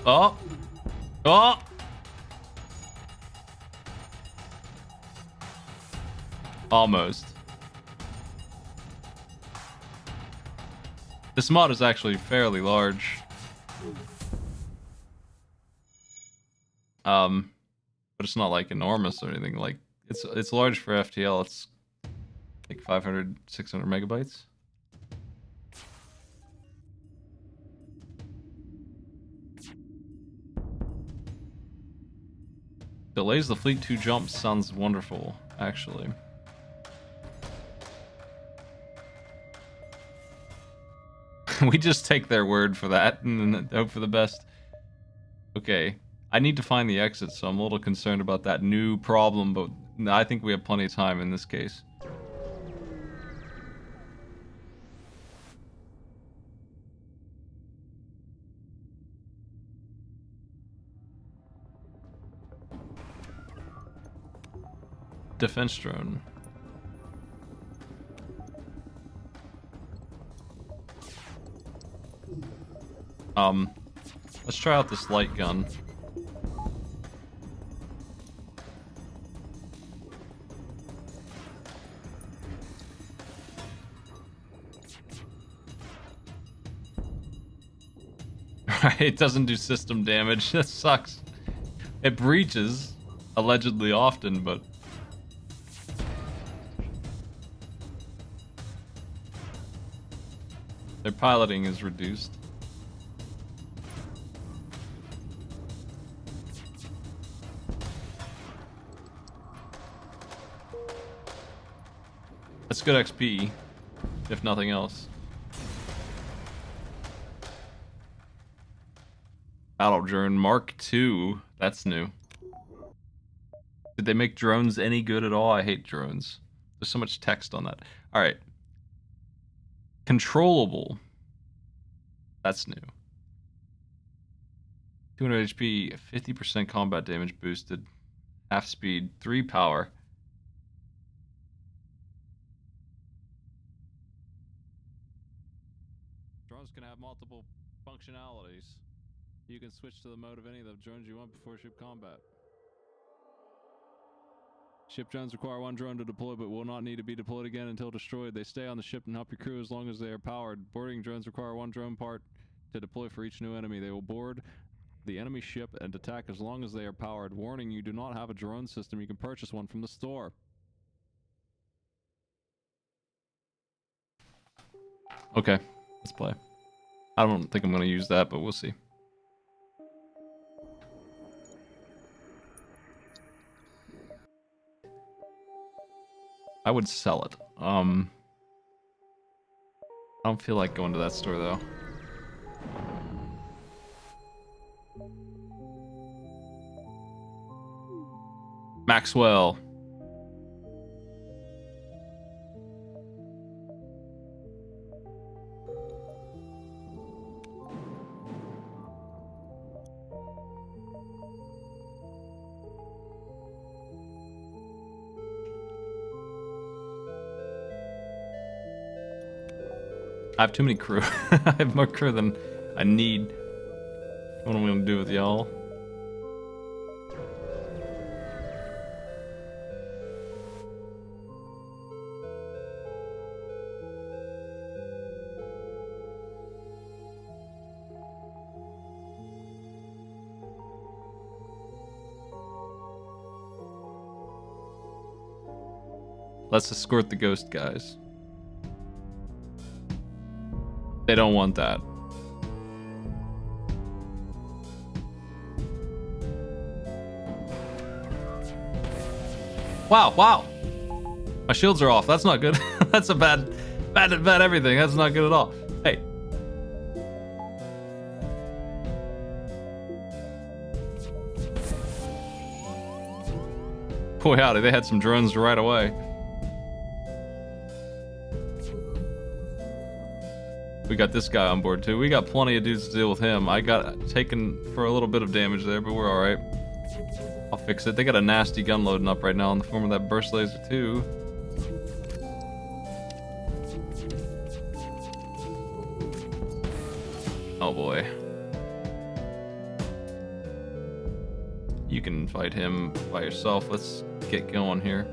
Speaker 1: Almost. This mod is actually fairly large. But it's not like enormous or anything. Like it's large for FTL. It's like 500, 600 megabytes. Delays the fleet 2 jumps sounds wonderful, actually. We just take their word for that and hope for the best. Okay. I need to find the exit, so I'm a little concerned about that new problem, but I think we have plenty of time in this case. Defense drone. Let's try out this light gun. It doesn't do system damage. That sucks. It breaches, allegedly often, but... their piloting is reduced. That's good XP, if nothing else. Battle drone Mark II. That's new. Did they make drones any good at all? I hate drones. There's so much text on that. Alright. Controllable. That's new. 200 HP, 50% combat damage boosted. Half speed, 3 power. Drones can have multiple functionalities. You can switch to the mode of any of the drones you want before ship combat. Ship drones require 1 drone to deploy, but will not need to be deployed again until destroyed. They stay on the ship and help your crew as long as they are powered. Boarding drones require 1 drone part to deploy for each new enemy. They will board the enemy ship and attack as long as they are powered. Warning, you do not have a drone system. You can purchase one from the store. Okay, let's play. I don't think I'm going to use that, but we'll see. I would sell it. I don't feel like going to that store, though. Maxwell. I have too many crew. I have more crew than I need. What am I gonna do with y'all? Let's escort the ghost guys. They don't want that. Wow, wow. My shields are off. That's not good. That's a bad everything. That's not good at all. Hey. Boy howdy, they had some drones right away. We got this guy on board too. We got plenty of dudes to deal with him. I got taken for a little bit of damage there, but we're alright. I'll fix it. They got a nasty gun loading up right now in the form of that burst laser too. Oh boy. You can fight him by yourself. Let's get going here.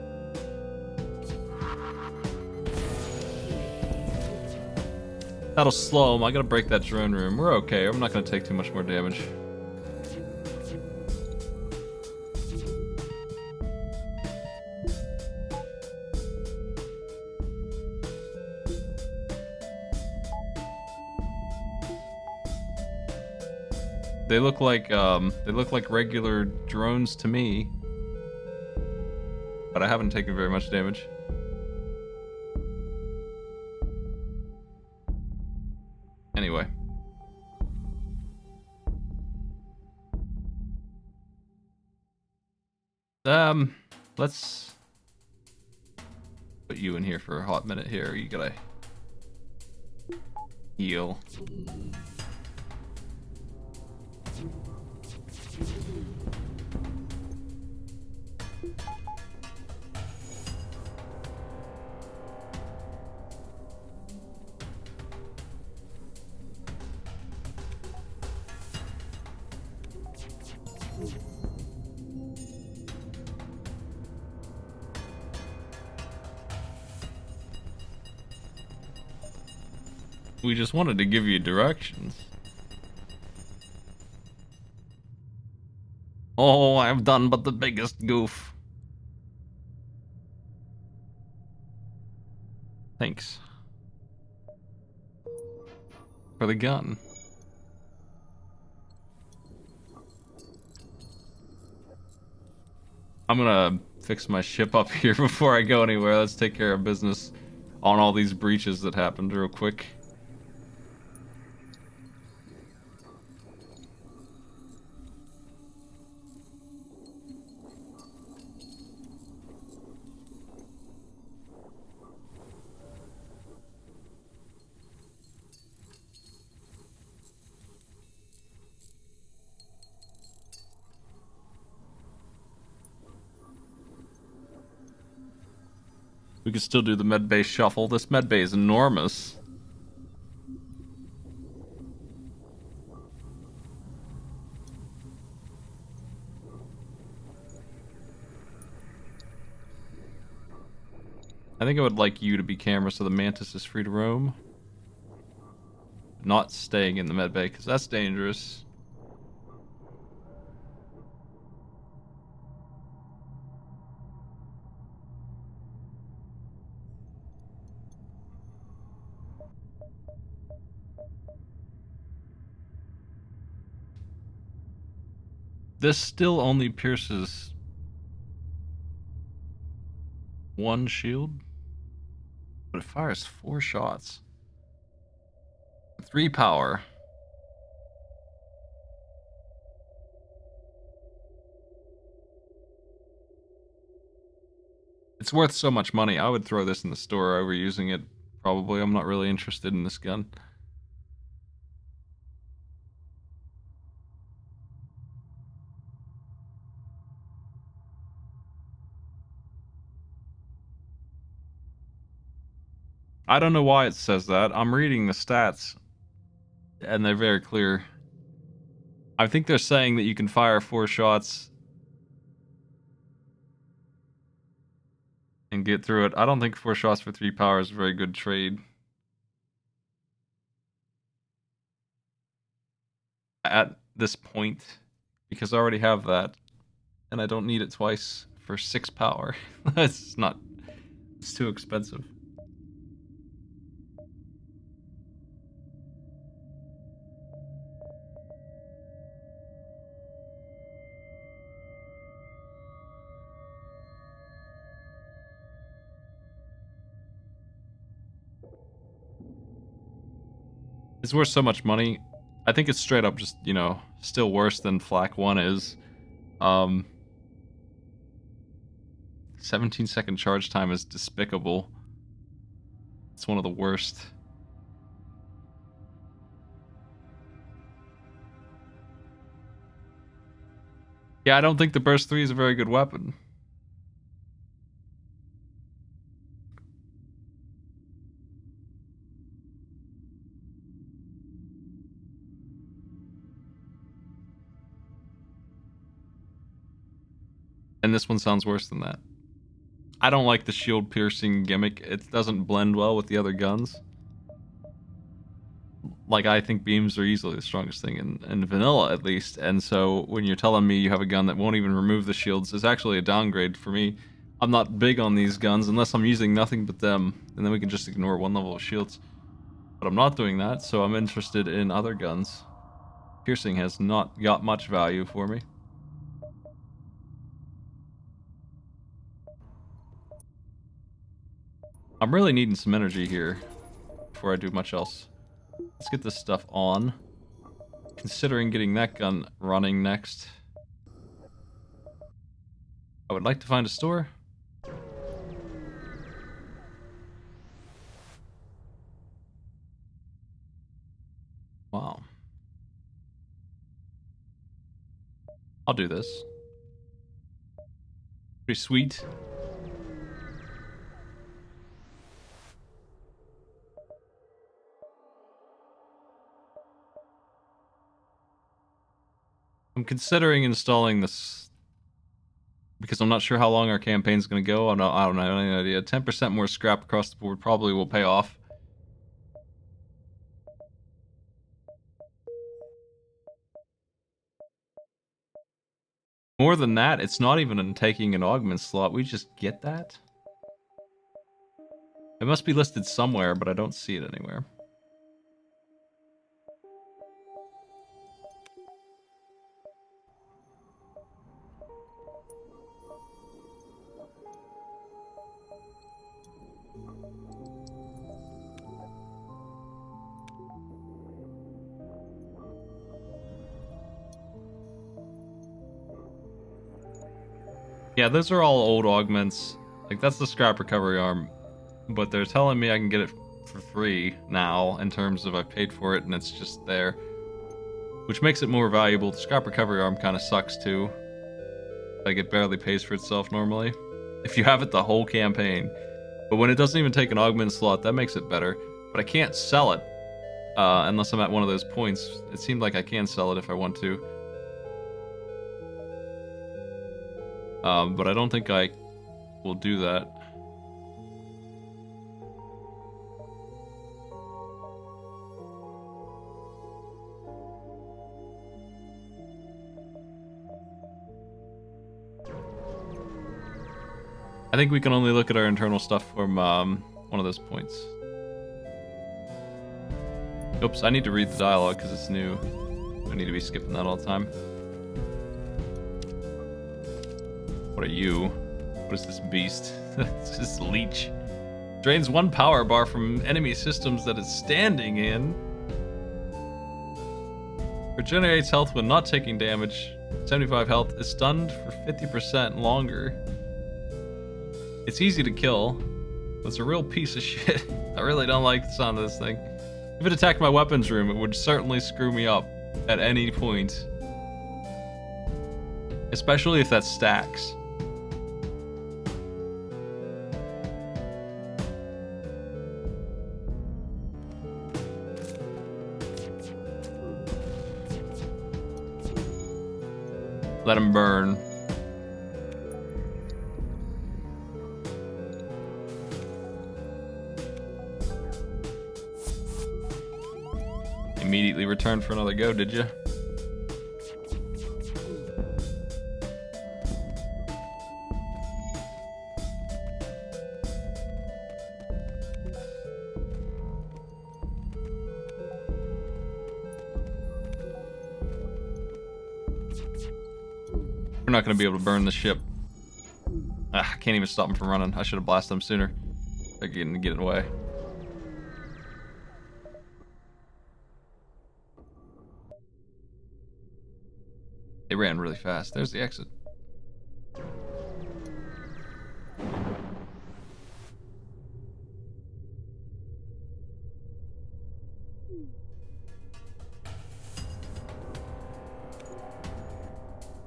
Speaker 1: That'll slow him. I gotta break that drone room. We're okay. I'm not gonna take too much more damage. They look like regular drones to me, but I haven't taken very much damage. Anyway. Let's put you in here for a hot minute here. You gotta heal. We just wanted to give you directions. Oh, I've done but the biggest goof. Thanks. For the gun. I'm gonna fix my ship up here before I go anywhere. Let's take care of business on all these breaches that happened real quick. We could still do the medbay shuffle. This medbay is enormous. I think I would like you to be camera so the mantis is free to roam. Not staying in the medbay, because that's dangerous. This still only pierces one shield, but it fires 4 shots. 3 power. It's worth so much money. I would throw this in the store over using it, probably. I'm not really interested in this gun. I don't know why it says that. I'm reading the stats, and they're very clear. I think they're saying that you can fire 4 shots and get through it. I don't think 4 shots for 3 power is a very good trade. At this point, because I already have that, and I don't need it twice for 6 power. It's too expensive. It's worth so much money. I think it's straight up just, you know, still worse than Flak 1 is. 17-second charge time is despicable. It's one of the worst. Yeah, I don't think the Burst 3 is a very good weapon. And this one sounds worse than that. I don't like the shield piercing gimmick. It doesn't blend well with the other guns. Like, I think beams are easily the strongest thing in vanilla, at least. And so when you're telling me you have a gun that won't even remove the shields, it's actually a downgrade for me. I'm not big on these guns unless I'm using nothing but them, and then we can just ignore 1 level of shields. But I'm not doing that, so I'm interested in other guns. Piercing has not got much value for me. I'm really needing some energy here before I do much else. Let's get this stuff on. Considering getting that gun running next. I would like to find a store. Wow. I'll do this. Pretty sweet. I'm considering installing this because I'm not sure how long our campaign's going to go. I don't have any idea. 10% more scrap across the board probably will pay off. More than that, it's not even in taking an augment slot. We just get that. It must be listed somewhere, but I don't see it anywhere. Yeah, those are all old augments. Like, that's the scrap recovery arm. But they're telling me I can get it for free now, in terms of I've paid for it and it's just there. Which makes it more valuable. The scrap recovery arm kind of sucks too. Like, it barely pays for itself normally. If you have it the whole campaign. But when it doesn't even take an augment slot, that makes it better. But I can't sell it unless I'm at one of those points. It seemed like I can sell it if I want to. But I don't think I will do that. I think we can only look at our internal stuff from one of those points. Oops, I need to read the dialogue because it's new. I need to be skipping that all the time. What are you? What is this beast? It's this leech. Drains 1 power bar from enemy systems that it's standing in. Regenerates health when not taking damage. 75 health. Is stunned for 50% longer. It's easy to kill, but it's a real piece of shit. I really don't like the sound of this thing. If it attacked my weapons room, it would certainly screw me up at any point. Especially if that stacks. Let him burn. Immediately returned for another go, did you? We're not going to be able to burn the ship. I can't even stop them from running. I should have blasted them sooner. They're getting away. They ran really fast. There's the exit.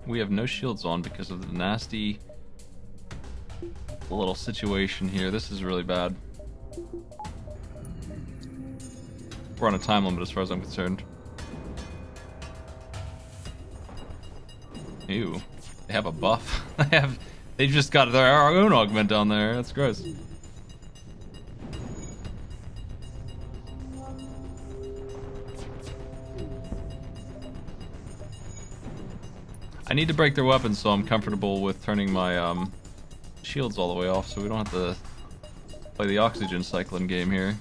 Speaker 1: We have no shields on because of the nasty little situation here. This is really bad. We're on a time limit as far as I'm concerned. Ew. They have a buff. They just got their own augment down there. That's gross. I need to break their weapons so I'm comfortable with turning my shields all the way off so we don't have to play the oxygen cycling game here.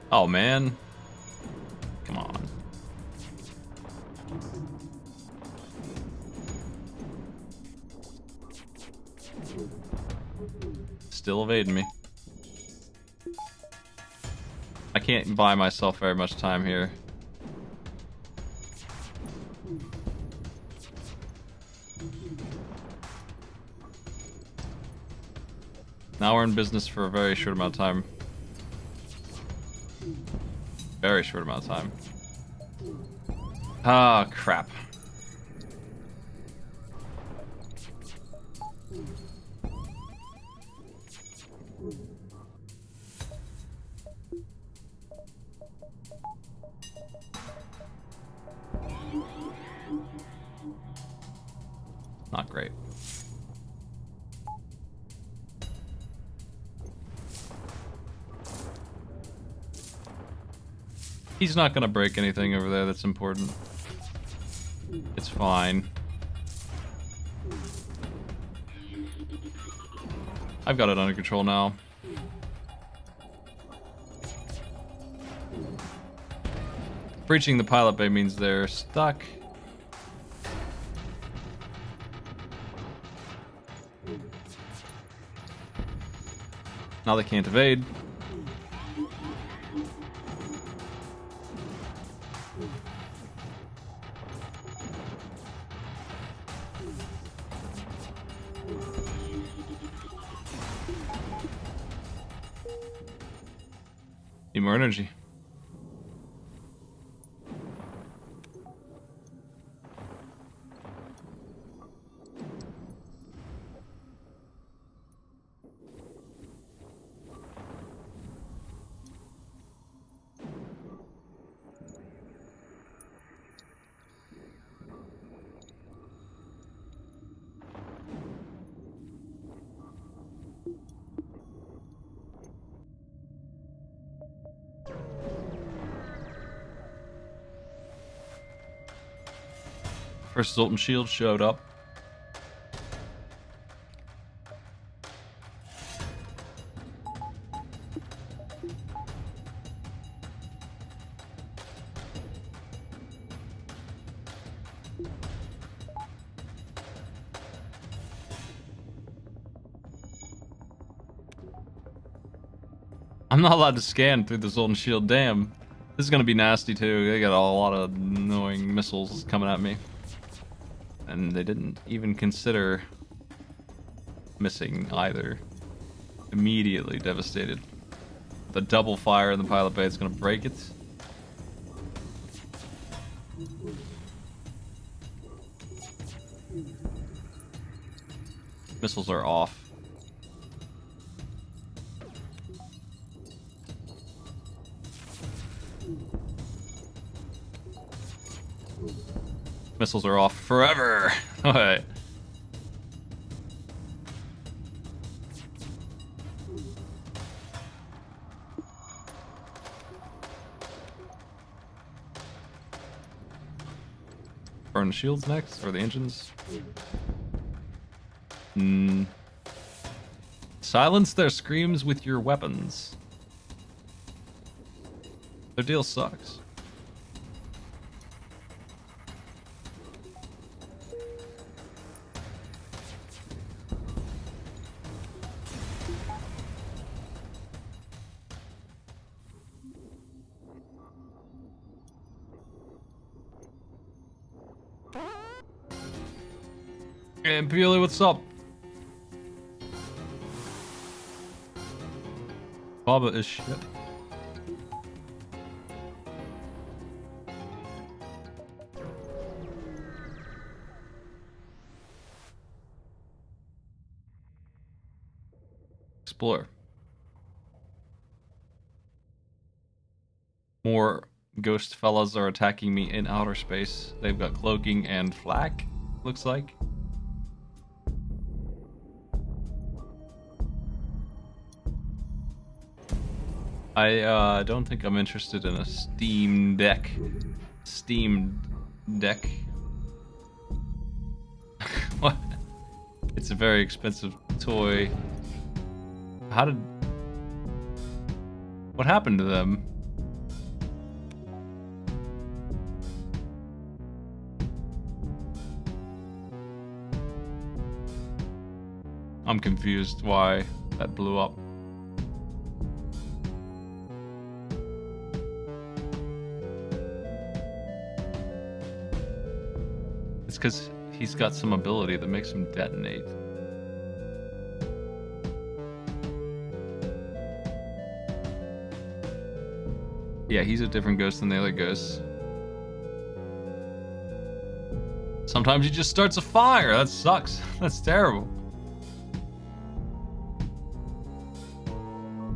Speaker 1: Oh man. Come on. Still evading me. I can't buy myself very much time here. Now we're in business for a very short amount of time. Very short amount of time. Ah, crap. Not great. He's not gonna break anything over there that's important. It's fine. I've got it under control now. Breaching the pilot bay means they're stuck. Now they can't evade. Need more energy. First Zoltan shield showed up. I'm not allowed to scan through the Zoltan shield. Damn. This is gonna be nasty too. They got a lot of annoying missiles coming at me. And they didn't even consider missing either. Immediately devastated. The double fire in the pilot bay is gonna break it. Missiles are off. Missiles are off forever. Alright. Burn the shields next, or the engines. Silence their screams with your weapons. Their deal sucks. Hey, Peely, what's up? Baba is shit. Explore. More ghost fellas are attacking me in outer space. They've got cloaking and flak, looks like. I don't think I'm interested in a Steam Deck. Steam Deck. What? It's a very expensive toy. How did... What happened to them? I'm confused why that blew up. It's because he's got some ability that makes him detonate. Yeah, he's a different ghost than the other ghosts. Sometimes he just starts a fire. That sucks. That's terrible.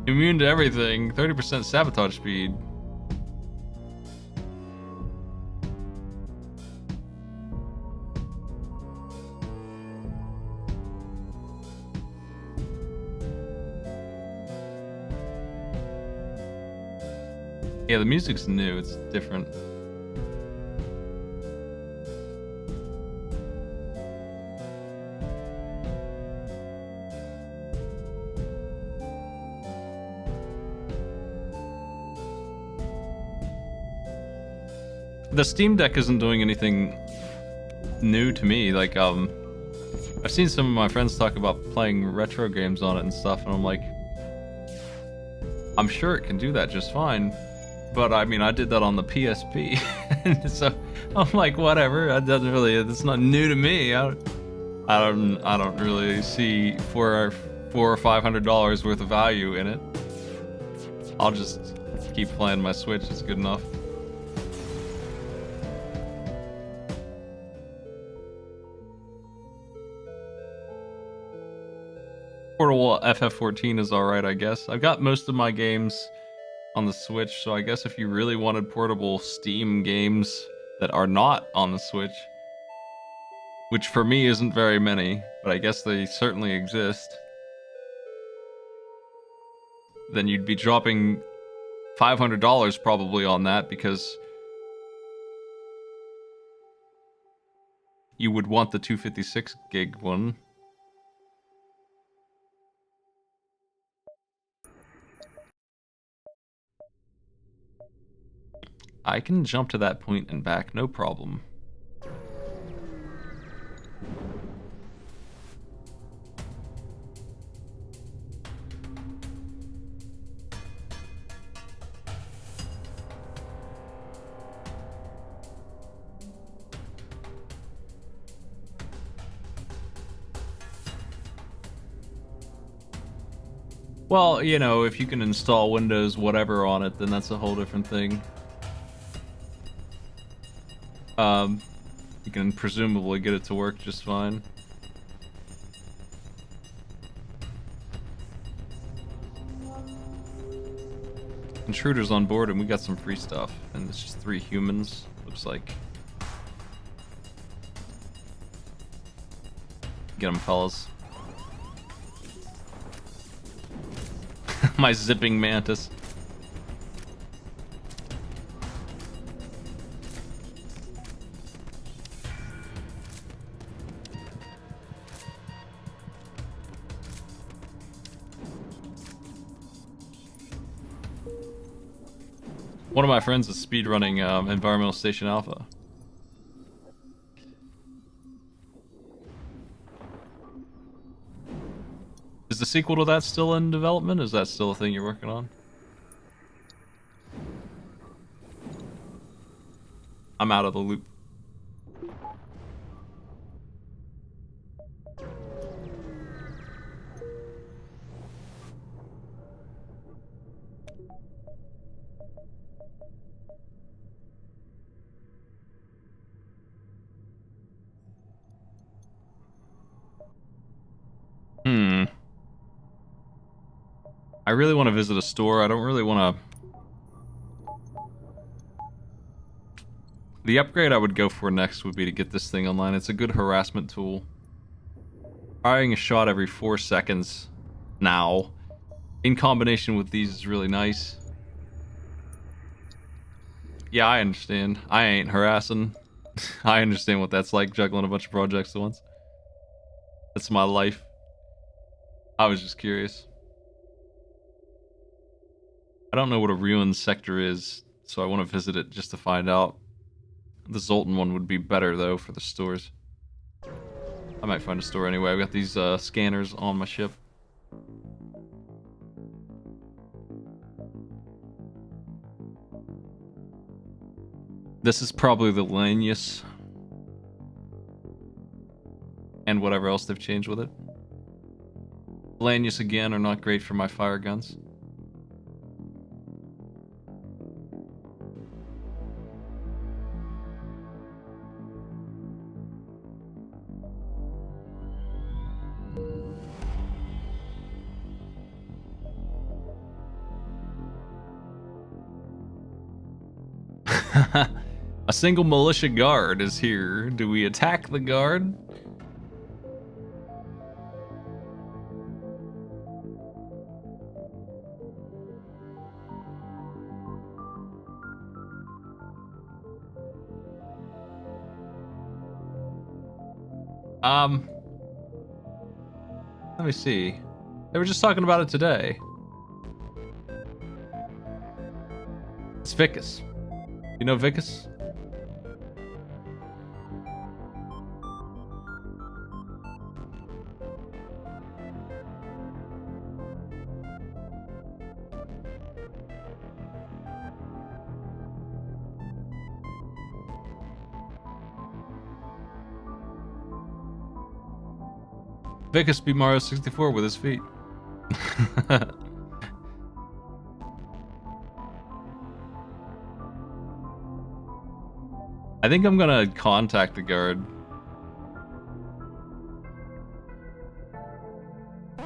Speaker 1: Immune to everything. 30% sabotage speed. Yeah, the music's new. It's different. The Steam Deck isn't doing anything new to me. Like, I've seen some of my friends talk about playing retro games on it and stuff, and I'm like, I'm sure it can do that just fine. But I mean, I did that on the PSP, and so I'm like, whatever. It doesn't really. It's not new to me. I don't really see $400 or $500 worth of value in it. I'll just keep playing my Switch. It's good enough. Portable FF14 is alright, I guess. I've got most of my games on the Switch, so I guess if you really wanted portable Steam games that are not on the Switch, which for me isn't very many, but I guess they certainly exist, then you'd be dropping $500 probably on that, because you would want the 256 gig one. I can jump to that point and back, no problem. Well, you know, if you can install Windows whatever on it, then that's a whole different thing. You can presumably get it to work just fine. Intruders on board, and we got some free stuff. And it's just 3 humans, looks like. Get them, fellas. My zipping mantis. One of my friends is speedrunning Environmental Station Alpha. Is the sequel to that still in development? Is that still a thing you're working on? I'm out of the loop. I really want to visit a store. I don't really want to... The upgrade I would go for next would be to get this thing online. It's a good harassment tool. Firing a shot every 4 seconds now, in combination with these, is really nice. Yeah, I understand. I ain't harassing. I understand what that's like, juggling a bunch of projects at once. That's my life. I was just curious. I don't know what a ruined sector is, so I want to visit it just to find out. The Zoltan one would be better, though, for the stores. I might find a store anyway. I've got these scanners on my ship. This is probably the Lanius. And whatever else they've changed with it. Lanius, again, are not great for my fire guns. A single militia guard is here. Do we attack the guard? Let me see. They were just talking about it today. It's Vicus. You know Vicus? Vicus beat Mario 64 with his feet. I think I'm gonna contact the guard.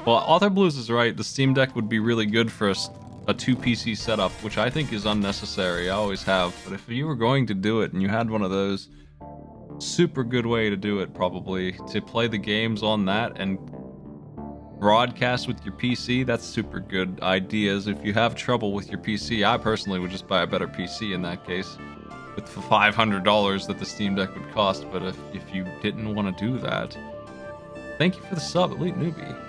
Speaker 1: Well, Author Blues is right. The Steam Deck would be really good for a 2 PC setup, which I think is unnecessary. I always have. But if you were going to do it and you had one of those, super good way to do it, probably, to play the games on that and broadcast with your PC. That's super good ideas. If you have trouble with your PC, I personally would just buy a better PC in that case. with the $500 that the Steam Deck would cost. But if you didn't want to do that, thank you for the sub, Elite Newbie.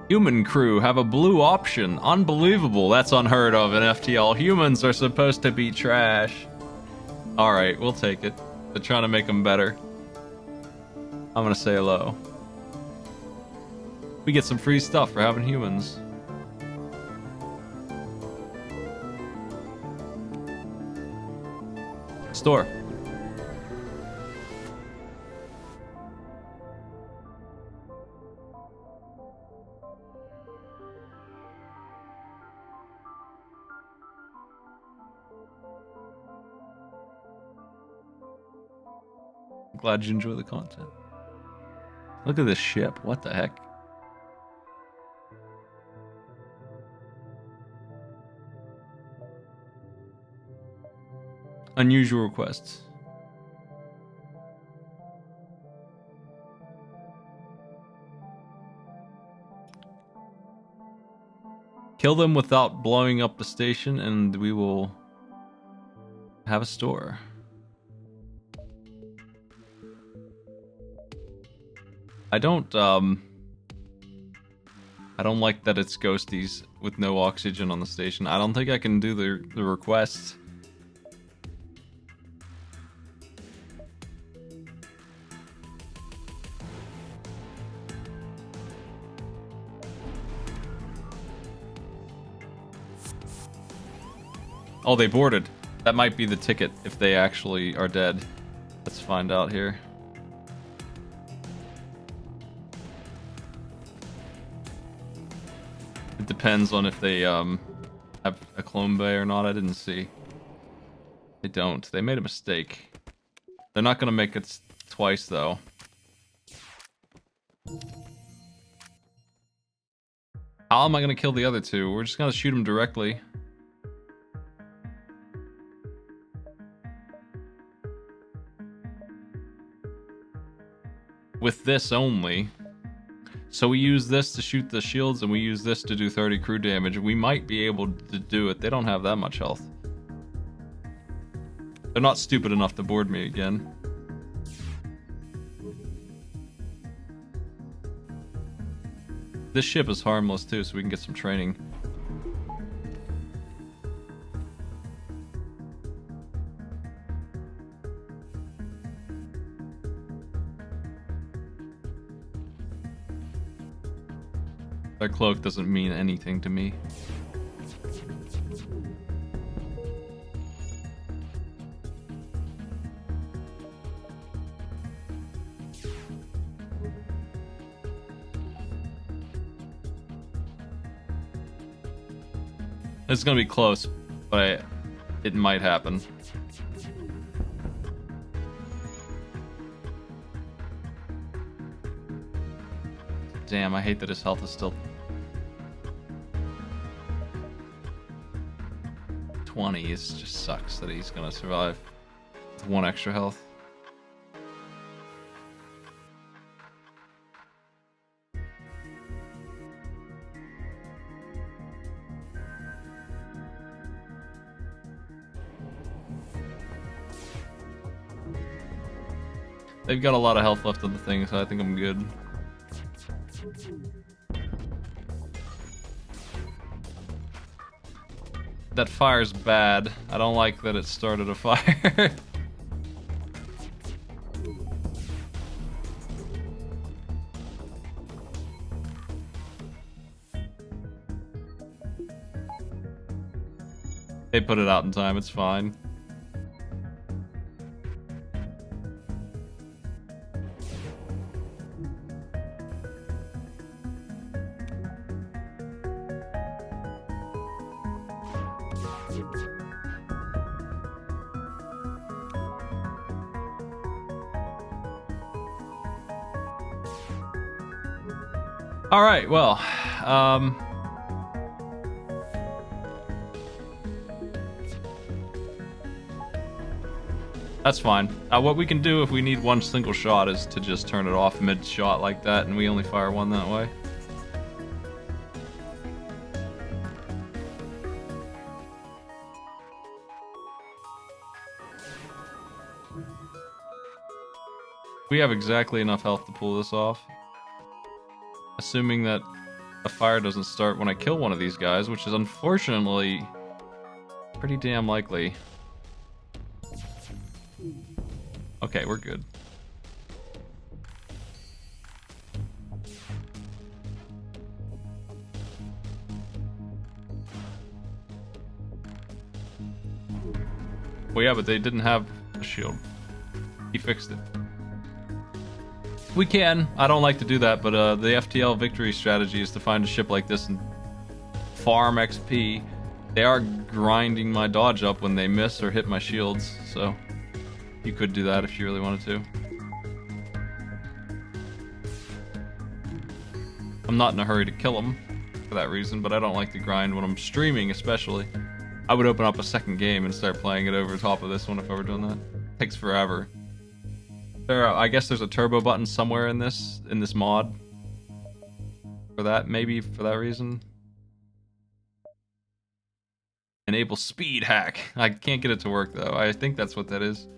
Speaker 1: Human crew have a blue option. Unbelievable. That's unheard of in FTL. Humans are supposed to be trash. Alright, we'll take it. They're trying to make them better. I'm gonna say hello. We get some free stuff for having humans. Store. Glad you enjoy the content. Look at this ship. What the heck? Unusual requests. Kill them without blowing up the station, and we will have a store. I don't like that it's ghosties with no oxygen on the station. I don't think I can do the requests. Oh, they boarded. That might be the ticket if they actually are dead. Let's find out here. It depends on if they have a clone bay or not. I didn't see. They don't. They made a mistake. They're not gonna make it twice though. How am I gonna kill the other two? We're just gonna shoot them directly. With this only. So we use this to shoot the shields and we use this to do 30 crew damage. We might be able to do it. They don't have that much health. They're not stupid enough to board me again. This ship is harmless too, so we can get some training. That cloak doesn't mean anything to me. It's gonna be close, but it might happen. Damn, I hate that his health is still 20. It just sucks that he's gonna survive with 1 extra health. They've got a lot of health left on the thing, so I think I'm good. That fire's bad. I don't like that it started a fire. They put it out in time, it's fine. All right, well, that's fine. What we can do if we need 1 single shot is to just turn it off mid-shot like that, and we only fire 1 that way. We have exactly enough health to pull this off. Assuming that a fire doesn't start when I kill one of these guys, which is unfortunately pretty damn likely. Okay, we're good. Well, yeah, but they didn't have a shield. He fixed it. We can. I don't like to do that, but the FTL victory strategy is to find a ship like this and farm XP. They are grinding my dodge up when they miss or hit my shields, so you could do that if you really wanted to. I'm not in a hurry to kill them for that reason, but I don't like to grind when I'm streaming, especially. I would open up a second game and start playing it over top of this one if I were doing that. Takes forever. I guess there's a turbo button somewhere in this mod. For that, maybe for that reason. Enable speed hack. I can't get it to work though. I think that's what that is.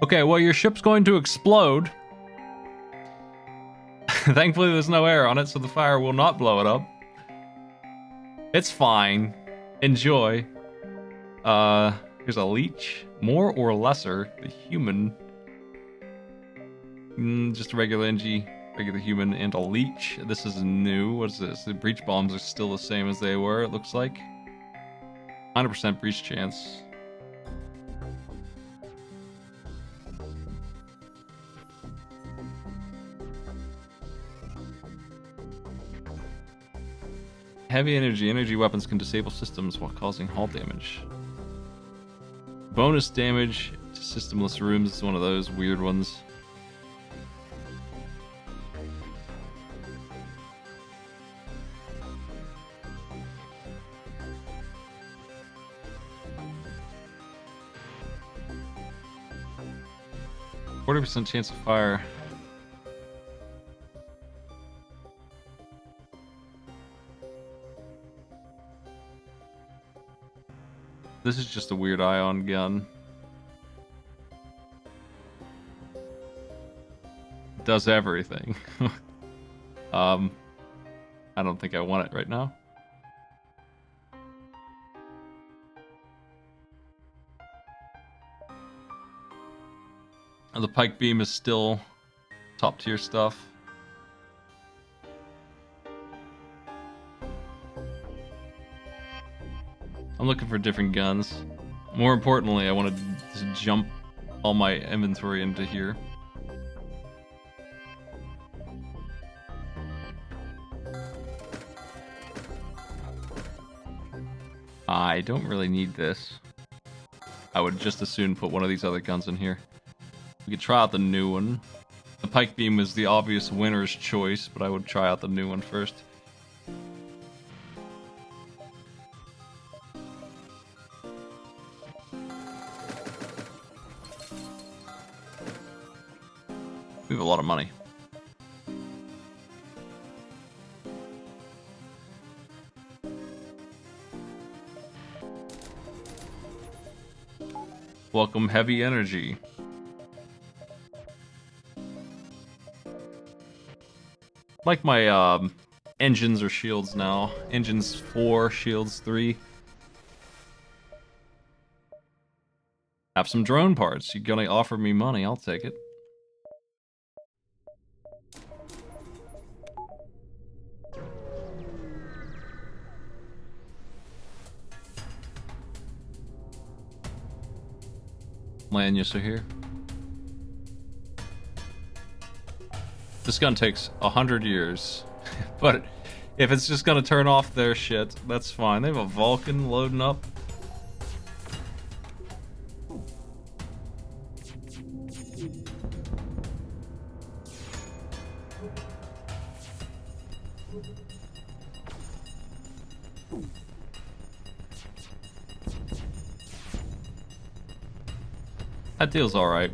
Speaker 1: Okay, well, your ship's going to explode. Thankfully, there's no air on it, so the fire will not blow it up. It's fine. Enjoy. Here's a leech. More or lesser, the human. Just a regular NG, regular human, and a leech. This is new. What is this? The breach bombs are still the same as they were, it looks like. 100% breach chance. Heavy energy weapons can disable systems while causing hull damage. Bonus damage to systemless rooms is one of those weird ones. %40 chance of fire. This is just a weird ion gun. Does everything. I don't think I want it right now. The pike beam is still top tier stuff. I'm looking for different guns. More importantly, I want to jump all my inventory into here. I don't really need this. I would just as soon put one of these other guns in here. We could try out the new one. The pike beam is the obvious winner's choice, but I would try out the new one first. We have a lot of money. Welcome, heavy energy. Like my engines or shields now. Engines 4, shields 3. Have some drone parts. You're gonna offer me money, I'll take it. Lanyus are here. This gun takes 100 years, but if it's just gonna turn off their shit, that's fine. They have a Vulcan loading up. That deal's alright.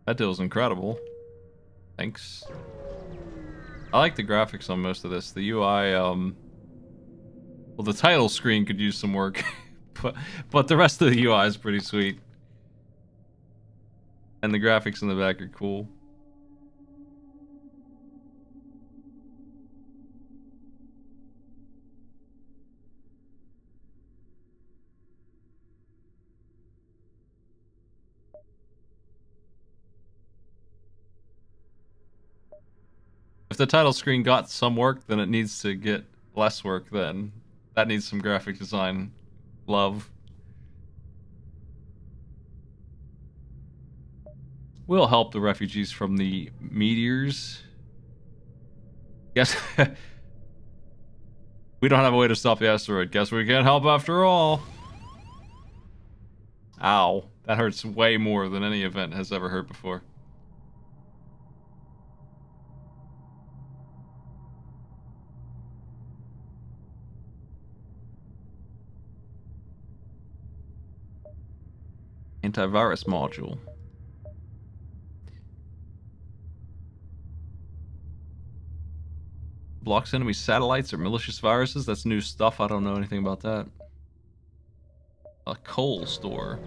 Speaker 1: That deal's incredible. Thanks. I like the graphics on most of this. The UI, well, the title screen could use some work, but the rest of the UI is pretty sweet. And the graphics in the back are cool. If the title screen got some work, then it needs to get less work then. That needs some graphic design love. We'll help the refugees from the meteors. Guess we don't have a way to stop the asteroid. Guess we can't help after all. Ow. That hurts way more than any event has ever hurt before. Antivirus module. Blocks enemy satellites or malicious viruses. That's new stuff. I don't know anything about that. A coal store.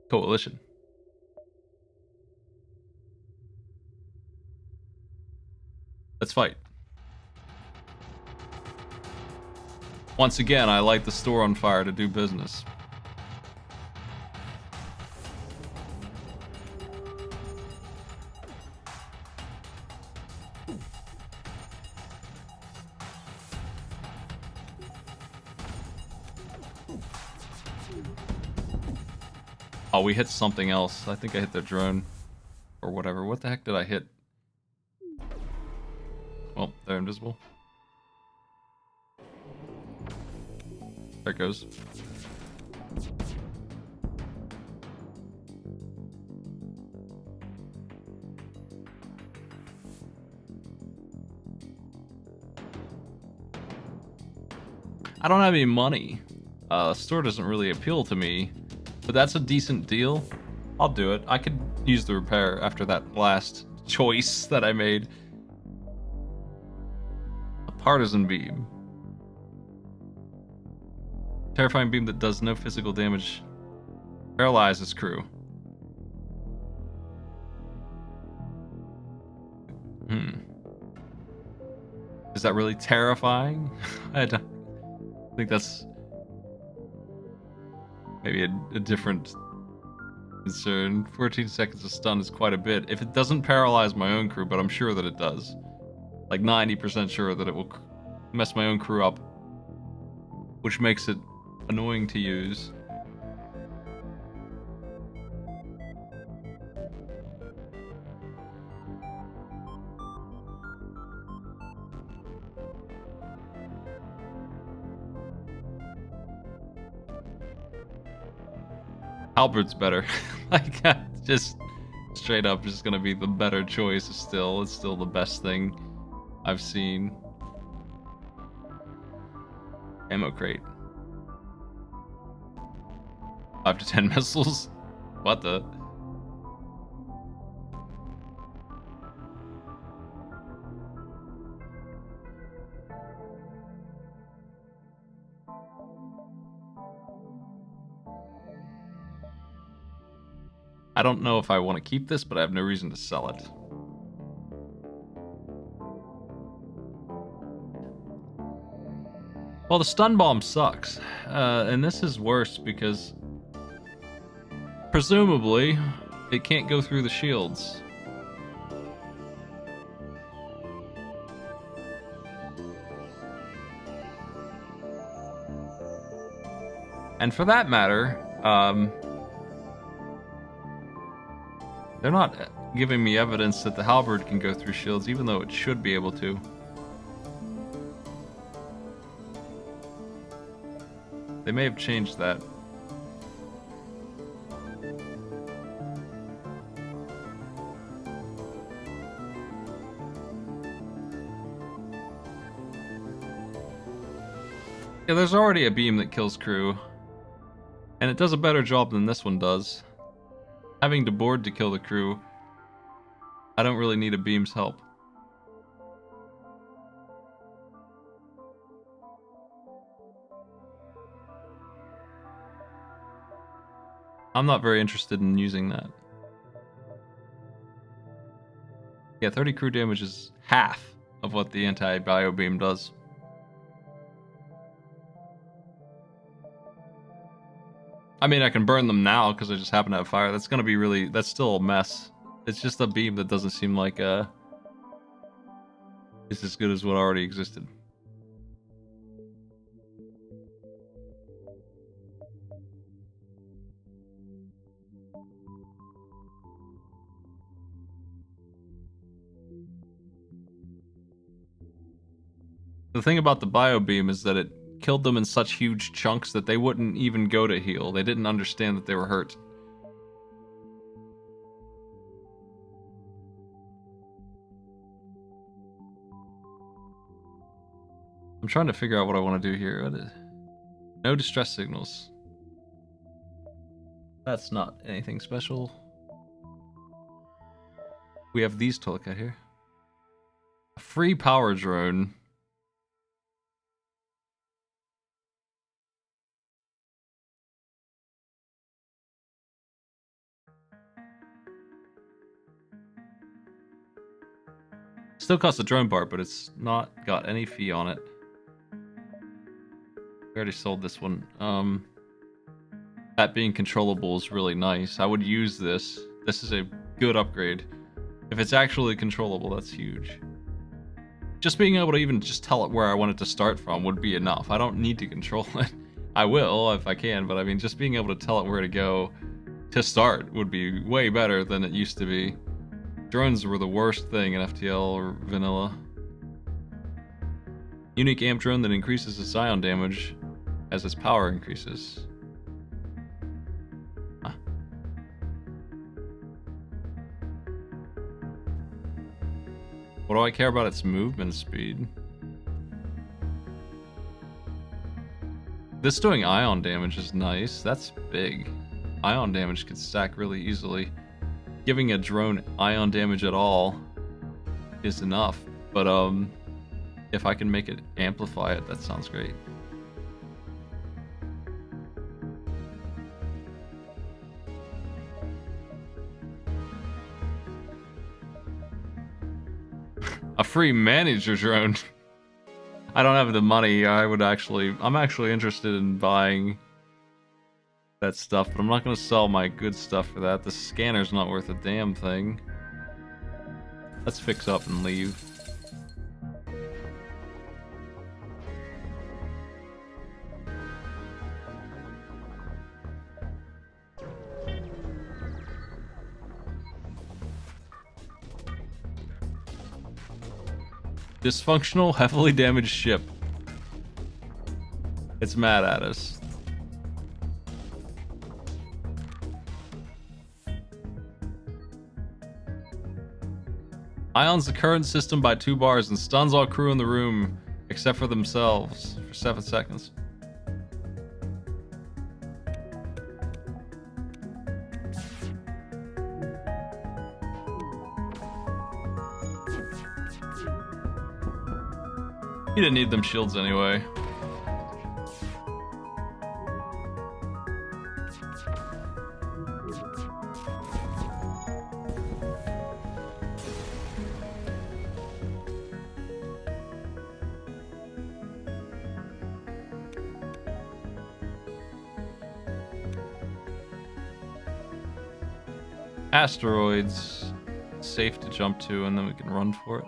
Speaker 1: Coalition. Let's fight. Once again, I light the store on fire to do business. Oh, we hit something else. I think I hit the drone. Or whatever. What the heck did I hit? Well, they're invisible. There it goes. I don't have any money. Store doesn't really appeal to me. But that's a decent deal. I'll do it. I could use the repair after that last choice that I made. A partisan beam. Terrifying beam that does no physical damage. Paralyzes crew. Is that really terrifying? I don't think that's maybe a different concern. 14 seconds of stun is quite a bit. If it doesn't paralyze my own crew, but I'm sure that it does. Like 90% sure that it will mess my own crew up. Which makes it annoying to use. Halberd's better. Like, just straight up just gonna be the better choice still. It's still the best thing I've seen. Ammo crate. 5 to 10 missiles? What the? I don't know if I want to keep this, but I have no reason to sell it. Well, the stun bomb sucks. And this is worse because presumably it can't go through the shields. And for that matter, they're not giving me evidence that the halberd can go through shields, even though it should be able to. They may have changed that. Yeah, there's already a beam that kills crew. And it does a better job than this one does. Having to board to kill the crew, I don't really need a beam's help. I'm not very interested in using that. Yeah, 30 crew damage is half of what the anti-bio beam does. I mean, I can burn them now because I just happen to have fire. That's gonna be really... That's still a mess. It's just a beam that doesn't seem like it's as good as what already existed. The thing about the bio beam is that it killed them in such huge chunks that they wouldn't even go to heal. They didn't understand that they were hurt. I'm trying to figure out what I want to do here. No distress signals. That's not anything special. We have these to look at here. A free power drone. Still costs a drone bar, but it's not got any fee on it. We already sold this one. That being controllable is really nice. I would use this. This is a good upgrade. If it's actually controllable, that's huge. Just being able to even just tell it where I want it to start from would be enough. I don't need to control it. I will if I can, but I mean, just being able to tell it where to go to start would be way better than it used to be. Drones were the worst thing in FTL or vanilla. Unique amp drone that increases its ion damage as its power increases. Huh. What do I care about its movement speed? This doing ion damage is nice. That's big. Ion damage could stack really easily. Giving a drone ion damage at all is enough, but if I can make it amplify it, that sounds great. A free manager drone. I don't have the money. I'm actually interested in buying that stuff, but I'm not going to sell my good stuff for that. The scanner's not worth a damn thing. Let's fix up and leave. Dysfunctional, heavily damaged ship. It's mad at us. Ions the current system by 2 bars and stuns all crew in the room except for themselves for 7 seconds. You didn't need them shields anyway. Asteroids, safe to jump to, and then we can run for it.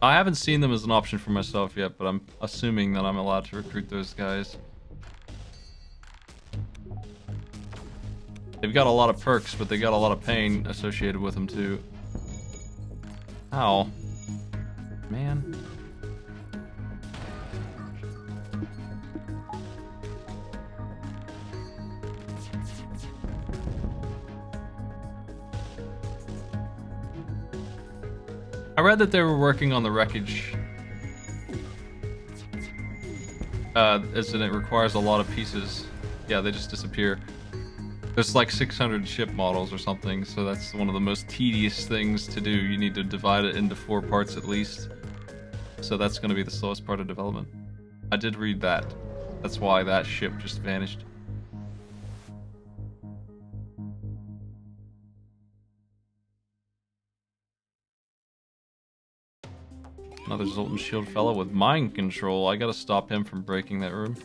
Speaker 1: I haven't seen them as an option for myself yet, but I'm assuming that I'm allowed to recruit those guys. They've got a lot of perks, but they got a lot of pain associated with them too. Ow. Man. I read that they were working on the wreckage, as in it requires a lot of pieces. Yeah, they just disappear. There's like 600 ship models or something, so that's one of the most tedious things to do. You need to divide it into 4 parts at least. So that's going to be the slowest part of development. I did read that. That's why that ship just vanished. Another Zoltan Shield fellow with mind control. I gotta stop him from breaking that room.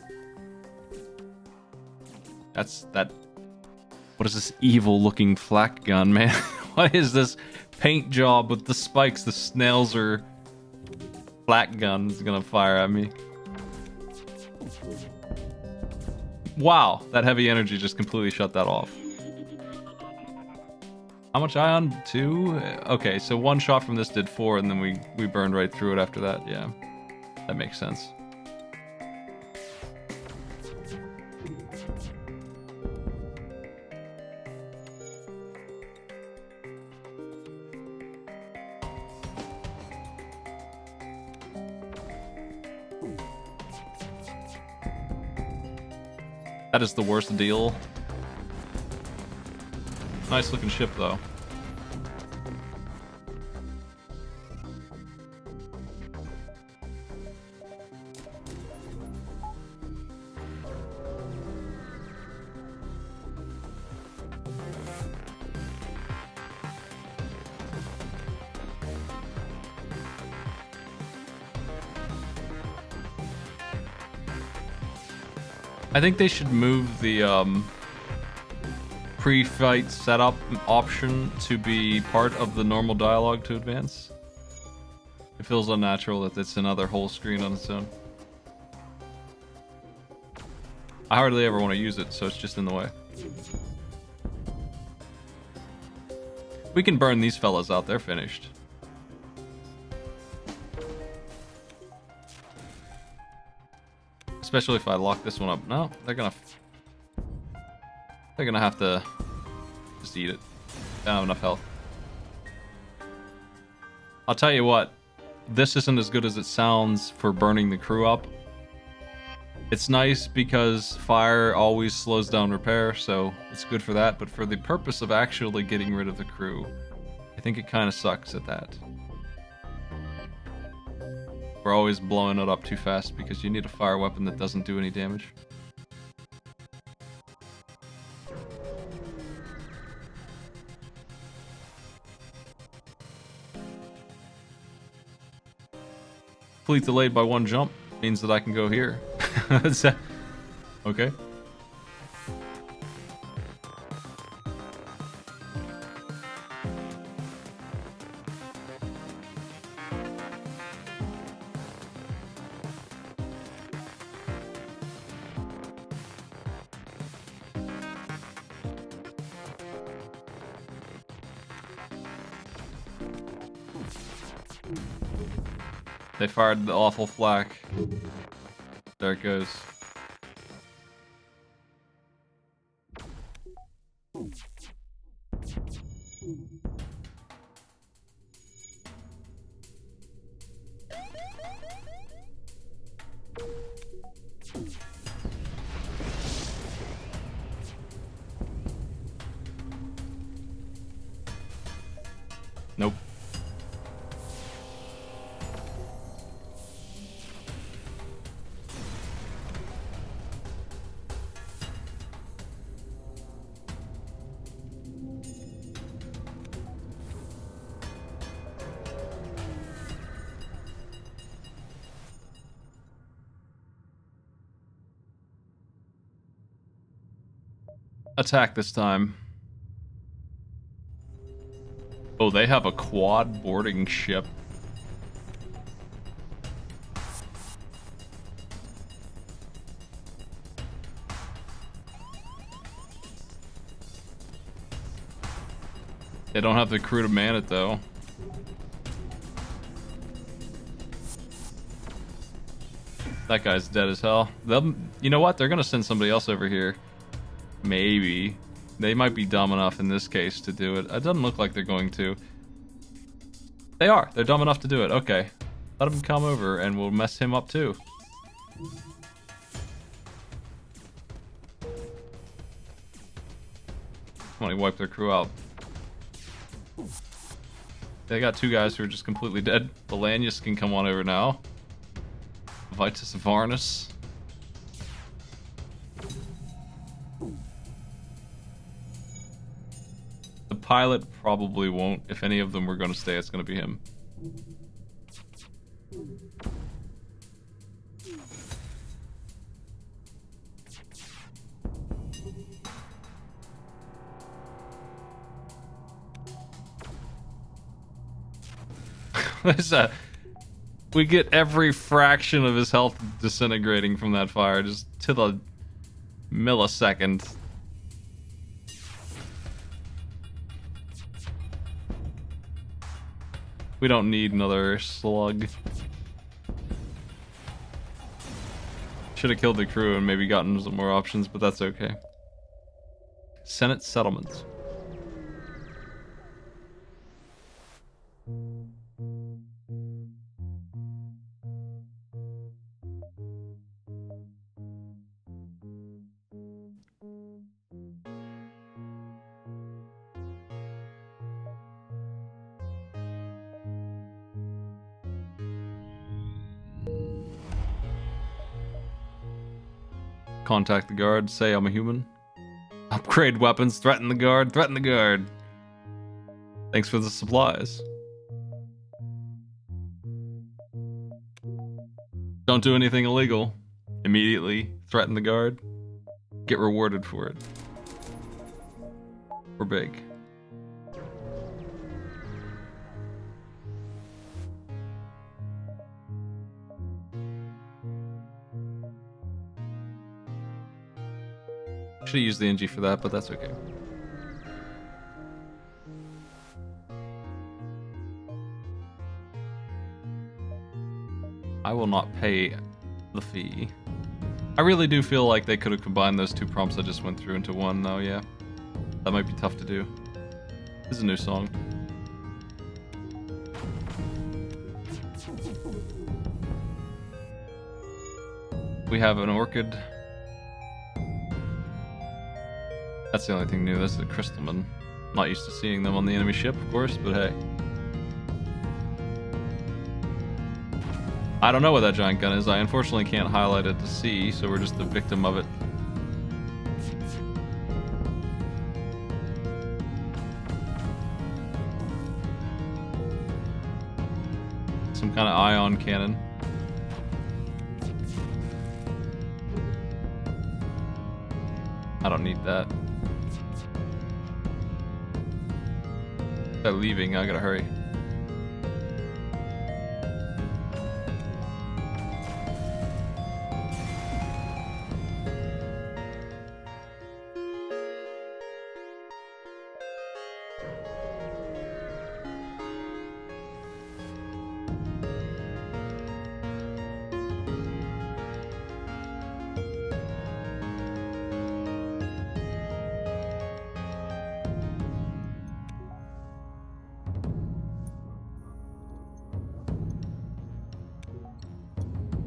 Speaker 1: That's that. What is this evil looking flak gun, man? What is this paint job with the spikes? The snails are flak gun is gonna fire at me. Wow, that heavy energy just completely shut that off. How much ion? 2? Okay, so 1 shot from this did 4, and then we burned right through it after that. Yeah, that makes sense. That is the worst deal. Nice looking ship though. I think they should move the pre-fight setup option to be part of the normal dialogue to advance. It feels unnatural that it's another whole screen on its own. I hardly ever want to use it, so it's just in the way. We can burn these fellas out, they're finished. Especially if I lock this one up. No, they're gonna have to just eat it. They don't have enough health. I'll tell you what, this isn't as good as it sounds for burning the crew up. It's nice because fire always slows down repair, so it's good for that, but for the purpose of actually getting rid of the crew, I think it kind of sucks at that. We're always blowing it up too fast because you need a fire weapon that doesn't do any damage. Fleet delayed by 1 jump means that I can go here. Okay. They fired the awful flak. There it goes. Nope. Attack this time. Oh, they have a quad boarding ship. They don't have the crew to man it, though. That guy's dead as hell. You know what? They're gonna send somebody else over here. Maybe. They might be dumb enough in this case to do it. It doesn't look like they're going to. They are. They're dumb enough to do it. Okay. Let him come over and we'll mess him up too. Come on, wipe their crew out. They got two guys who are just completely dead. Valanius can come on over now. Vitus Varnus. The pilot probably won't. If any of them were going to stay, it's going to be him. We get every fraction of his health disintegrating from that fire, just to the millisecond. We don't need another slug. Should have killed the crew and maybe gotten some more options, but that's okay. Senate settlements. Contact the guard, say I'm a human. Upgrade weapons, threaten the guard, threaten the guard. Thanks for the supplies. Don't do anything illegal. Immediately threaten the guard. Get rewarded for it. We're big. Should have used the NG for that, but that's okay. I will not pay the fee. I really do feel like they could have combined those two prompts I just went through into one, though, yeah. That might be tough to do. This is a new song. We have an orchid. That's the only thing new. This is a crystalman. Not used to seeing them on the enemy ship, of course, but hey. I don't know what that giant gun is. I unfortunately can't highlight it to see, so we're just the victim of it. Some kind of ion cannon. I don't need that. They're leaving, I gotta hurry.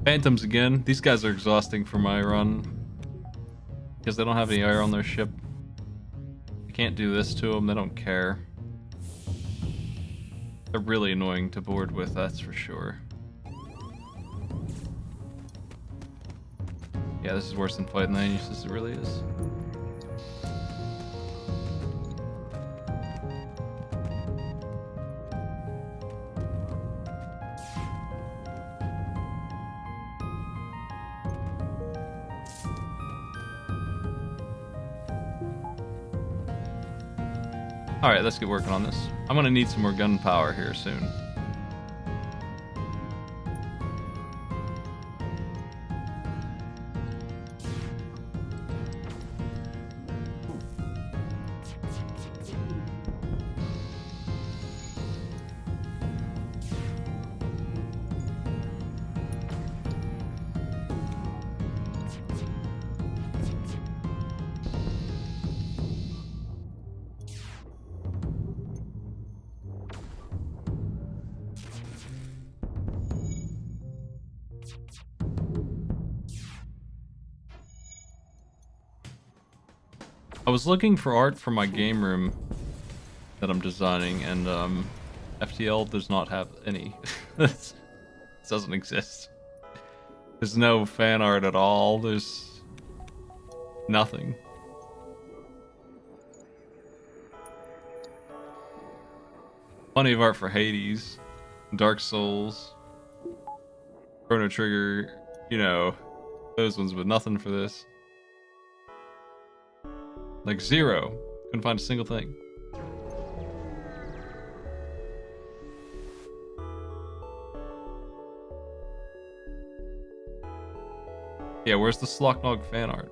Speaker 1: Phantoms again. These guys are exhausting for my run. Because they don't have any air on their ship. I can't do this to them, they don't care. They're really annoying to board with, that's for sure. Yeah, this is worse than fighting the Anuses, it really is. Alright, let's get working on this. I'm gonna need some more gunpowder here soon. I was looking for art for my game room that I'm designing, and FTL does not have any. This doesn't exist. There's no fan art at all. There's nothing. Plenty of art for Hades, Dark Souls, Chrono Trigger, you know, those ones, but nothing for this. Like zero. Couldn't find a single thing. Yeah, where's the Slocknog fan art?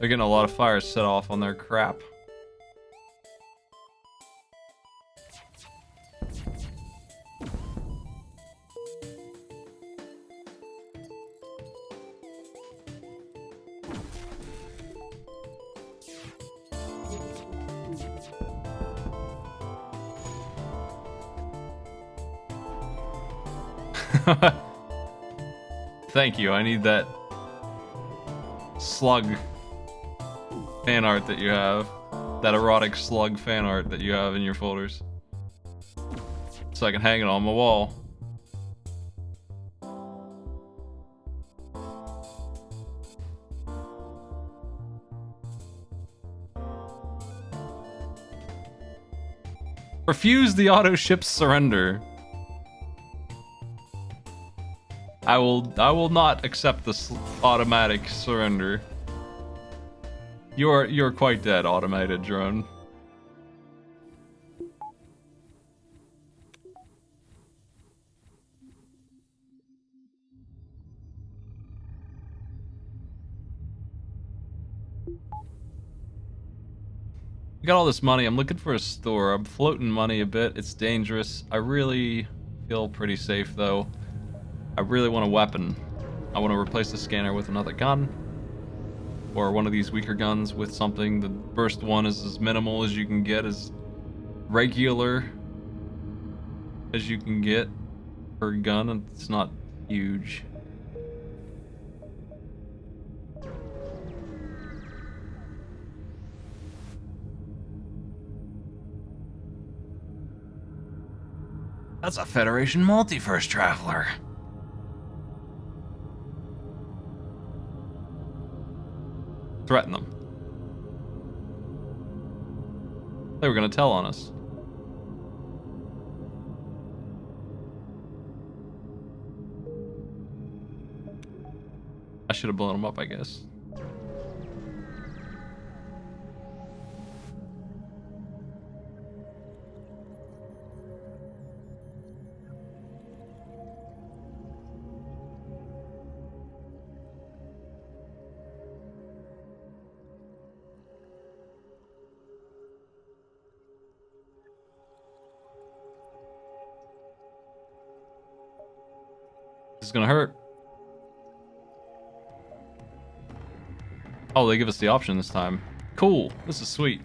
Speaker 1: They're getting a lot of fires set off on their crap. Thank you, I need that slug fan art that you have. That erotic slug fan art that you have in your folders. So I can hang it on my wall. Refuse the auto ship's surrender. I will not accept this automatic surrender. You're quite dead, automated drone. I got all this money. I'm looking for a store. I'm floating money a bit. It's dangerous. I really feel pretty safe though. I really want a weapon. I want to replace the scanner with another gun. Or one of these weaker guns with something. The first one is as minimal as you can get, as regular as you can get per gun, and it's not huge. That's a Federation Multiverse Traveler. Threaten them. They were gonna tell on us. I should have blown them up, I guess. This is gonna hurt. Oh, they give us the option this time. Cool. This is sweet.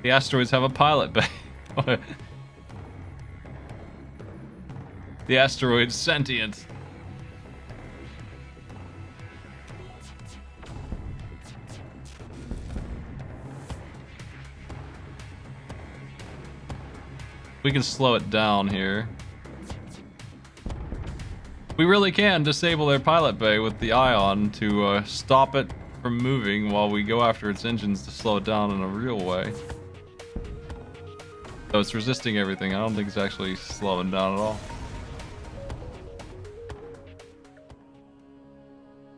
Speaker 1: The asteroids have a pilot bay. The asteroid's sentient. We can slow it down here. We really can disable their pilot bay with the ion to stop it from moving while we go after its engines to slow it down in a real way. So it's resisting everything. I don't think it's actually slowing down at all.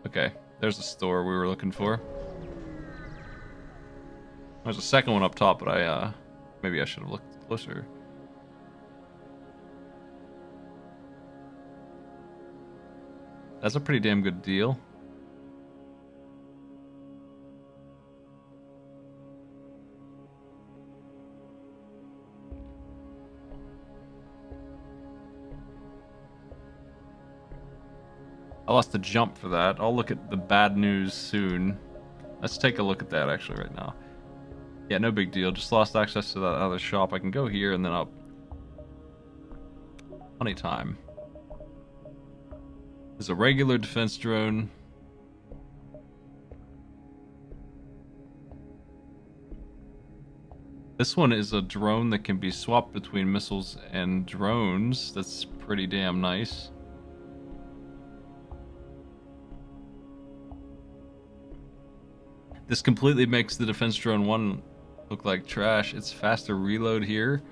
Speaker 1: Okay, there's the store we were looking for. There's a second one up top, but maybe I should have looked closer. That's a pretty damn good deal. I lost the jump for that. I'll look at the bad news soon. Let's take a look at that actually right now. Yeah, no big deal. Just lost access to that other shop. I can go here and then up. Plenty of time. There's a regular defense drone. This one is a drone that can be swapped between missiles and drones. That's pretty damn nice. This completely makes the Defense Drone 1 look like trash. It's faster reload here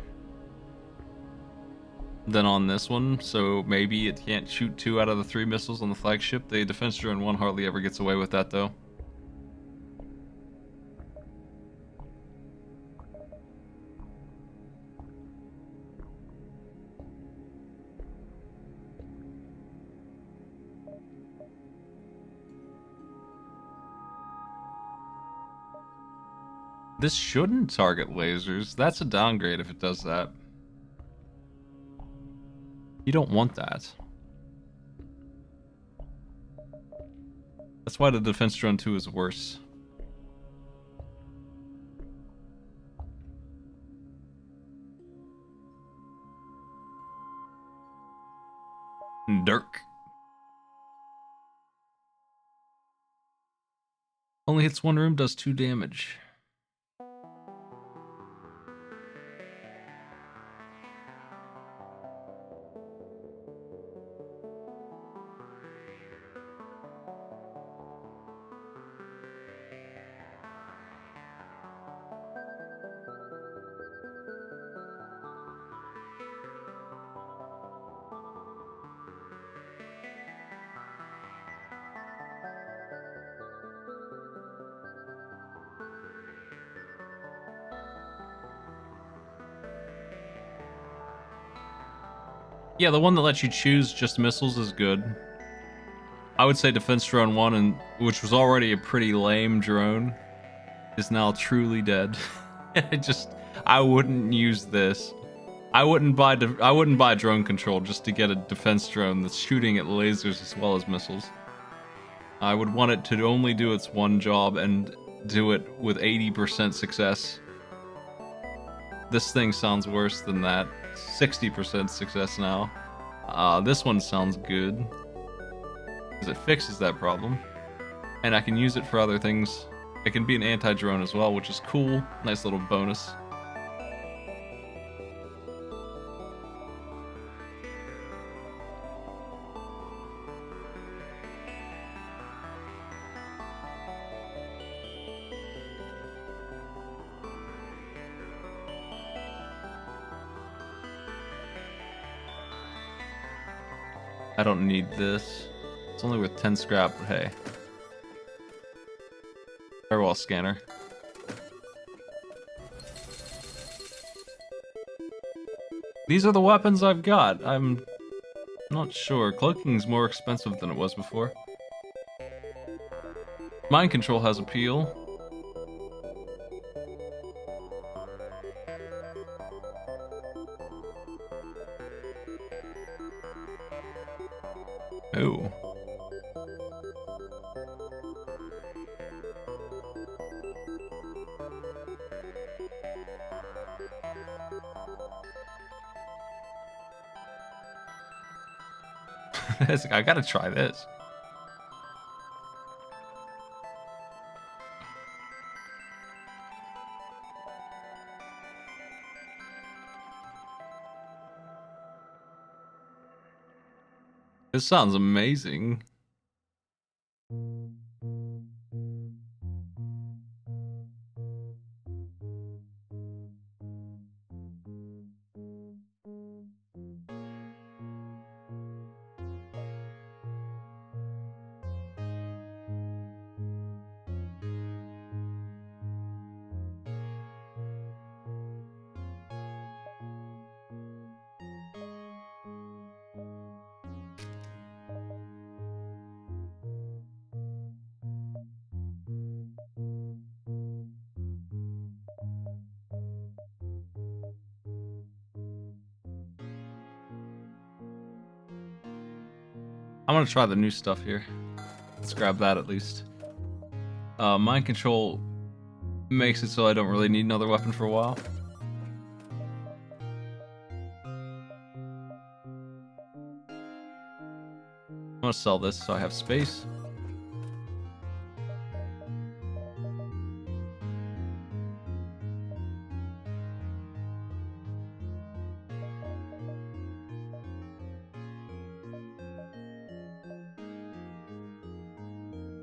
Speaker 1: than on this one, so maybe it can't shoot 2 out of the 3 missiles on the flagship. The Defense Drone 1 hardly ever gets away with that, though. This shouldn't target lasers. That's a downgrade if it does that. You don't want that. That's why the Defense Drone 2 is worse. Dirk. Only hits 1 room, does 2 damage. Yeah, the one that lets you choose just missiles is good. I would say Defense Drone 1, which was already a pretty lame drone, is now truly dead. I wouldn't use this. I wouldn't buy drone control just to get a defense drone that's shooting at lasers as well as missiles. I would want it to only do its one job and do it with 80% success. This thing sounds worse than that. 60% success now. This one sounds good, because it fixes that problem. And I can use it for other things. It can be an anti-drone as well, which is cool. Nice little bonus. I don't need this. It's only worth 10 scrap, but hey. Firewall scanner. These are the weapons I've got. I'm not sure. Cloaking's more expensive than it was before. Mind control has appeal. Ooh. I gotta try this. This sounds amazing. I'm gonna try the new stuff here. Let's grab that at least. Mind control makes it so I don't really need another weapon for a while. I'm gonna sell this so I have space.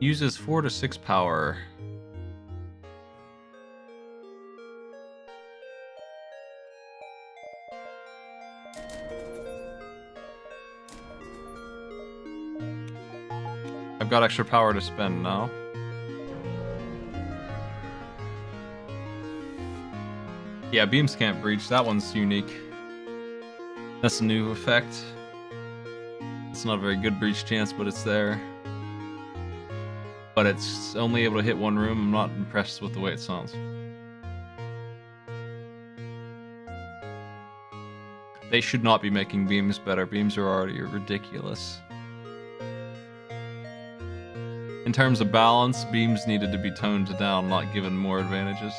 Speaker 1: Uses 4 to 6 power. I've got extra power to spend now. Yeah, beams can't breach. That one's unique. That's a new effect. It's not a very good breach chance, but it's there. But it's only able to hit one room. I'm not impressed with the way it sounds. They should not be making beams better. Beams are already ridiculous. In terms of balance, beams needed to be toned down, not given more advantages.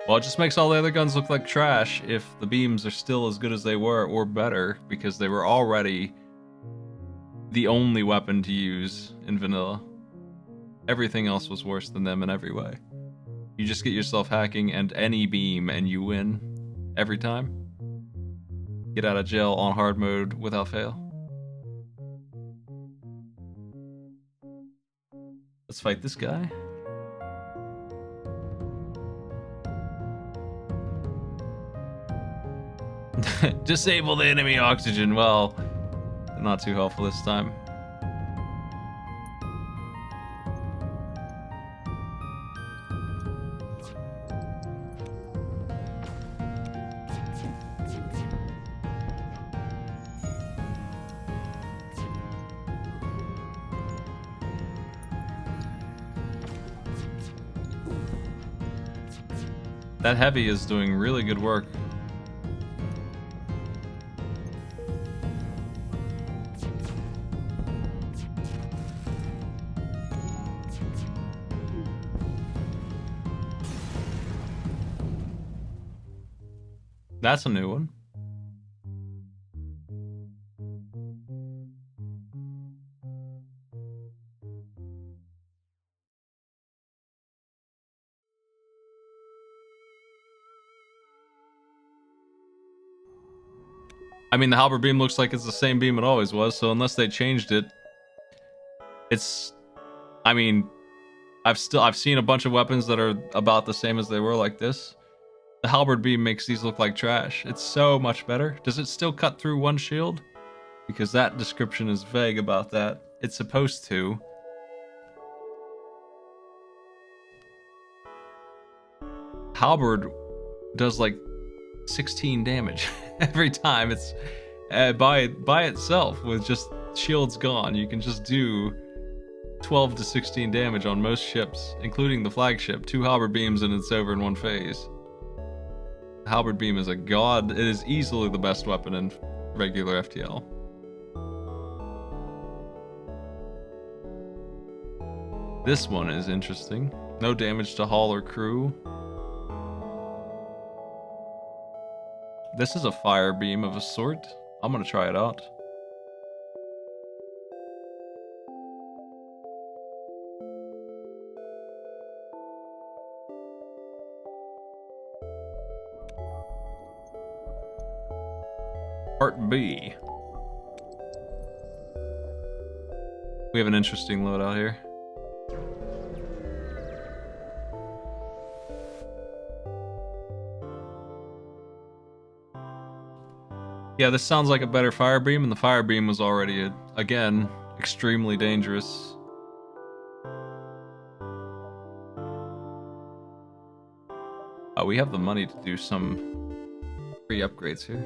Speaker 1: Well, it just makes all the other guns look like trash if the beams are still as good as they were, or better, because they were already the only weapon to use in vanilla. Everything else was worse than them in every way. You just get yourself hacking and any beam and you win every time. Get out of jail on hard mode without fail. Let's fight this guy. Disable the enemy oxygen. Well, not too helpful this time. That heavy is doing really good work. That's a new one. I mean, the halberd beam looks like it's the same beam it always was, so unless they changed it, it's... I mean, I've seen a bunch of weapons that are about the same as they were like this. The halberd beam makes these look like trash. It's so much better. Does it still cut through one shield? Because that description is vague about that. It's supposed to. Halberd does like 16 damage every time. It's by itself with just shields gone. You can just do 12 to 16 damage on most ships, including the flagship. 2 halberd beams and it's over in one phase. Halberd beam is a god. It is easily the best weapon in regular FTL. This one is interesting. No damage to hull or crew. This is a fire beam of a sort. I'm gonna try it out. Part B. We have an interesting loadout here. Yeah, this sounds like a better fire beam, and the fire beam was already, again, extremely dangerous. We have the money to do some Free upgrades here.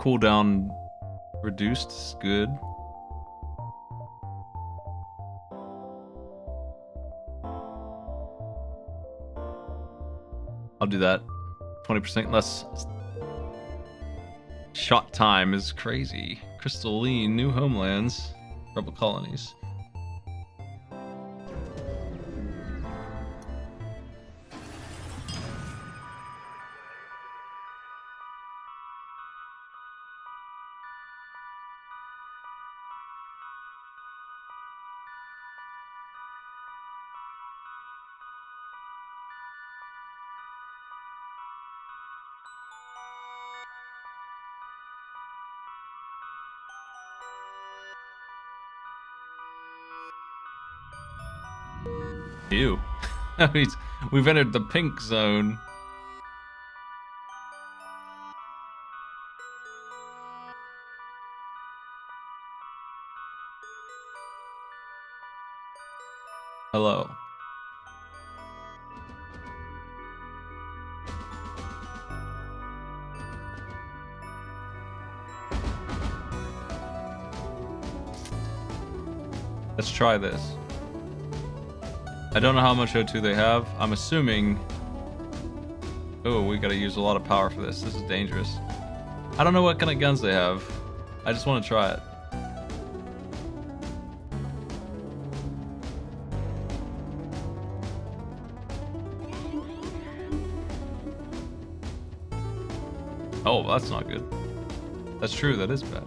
Speaker 1: Cooldown reduced is good. I'll do that. 20% less shot time is crazy. Crystalline, new homelands, rebel colonies. Ew. We've entered the pink zone. Hello. Let's try this. I don't know how much O2 they have. I'm assuming... Oh, we gotta use a lot of power for this. This is dangerous. I don't know what kind of guns they have. I just want to try it. Oh, that's not good. That's true, that is bad.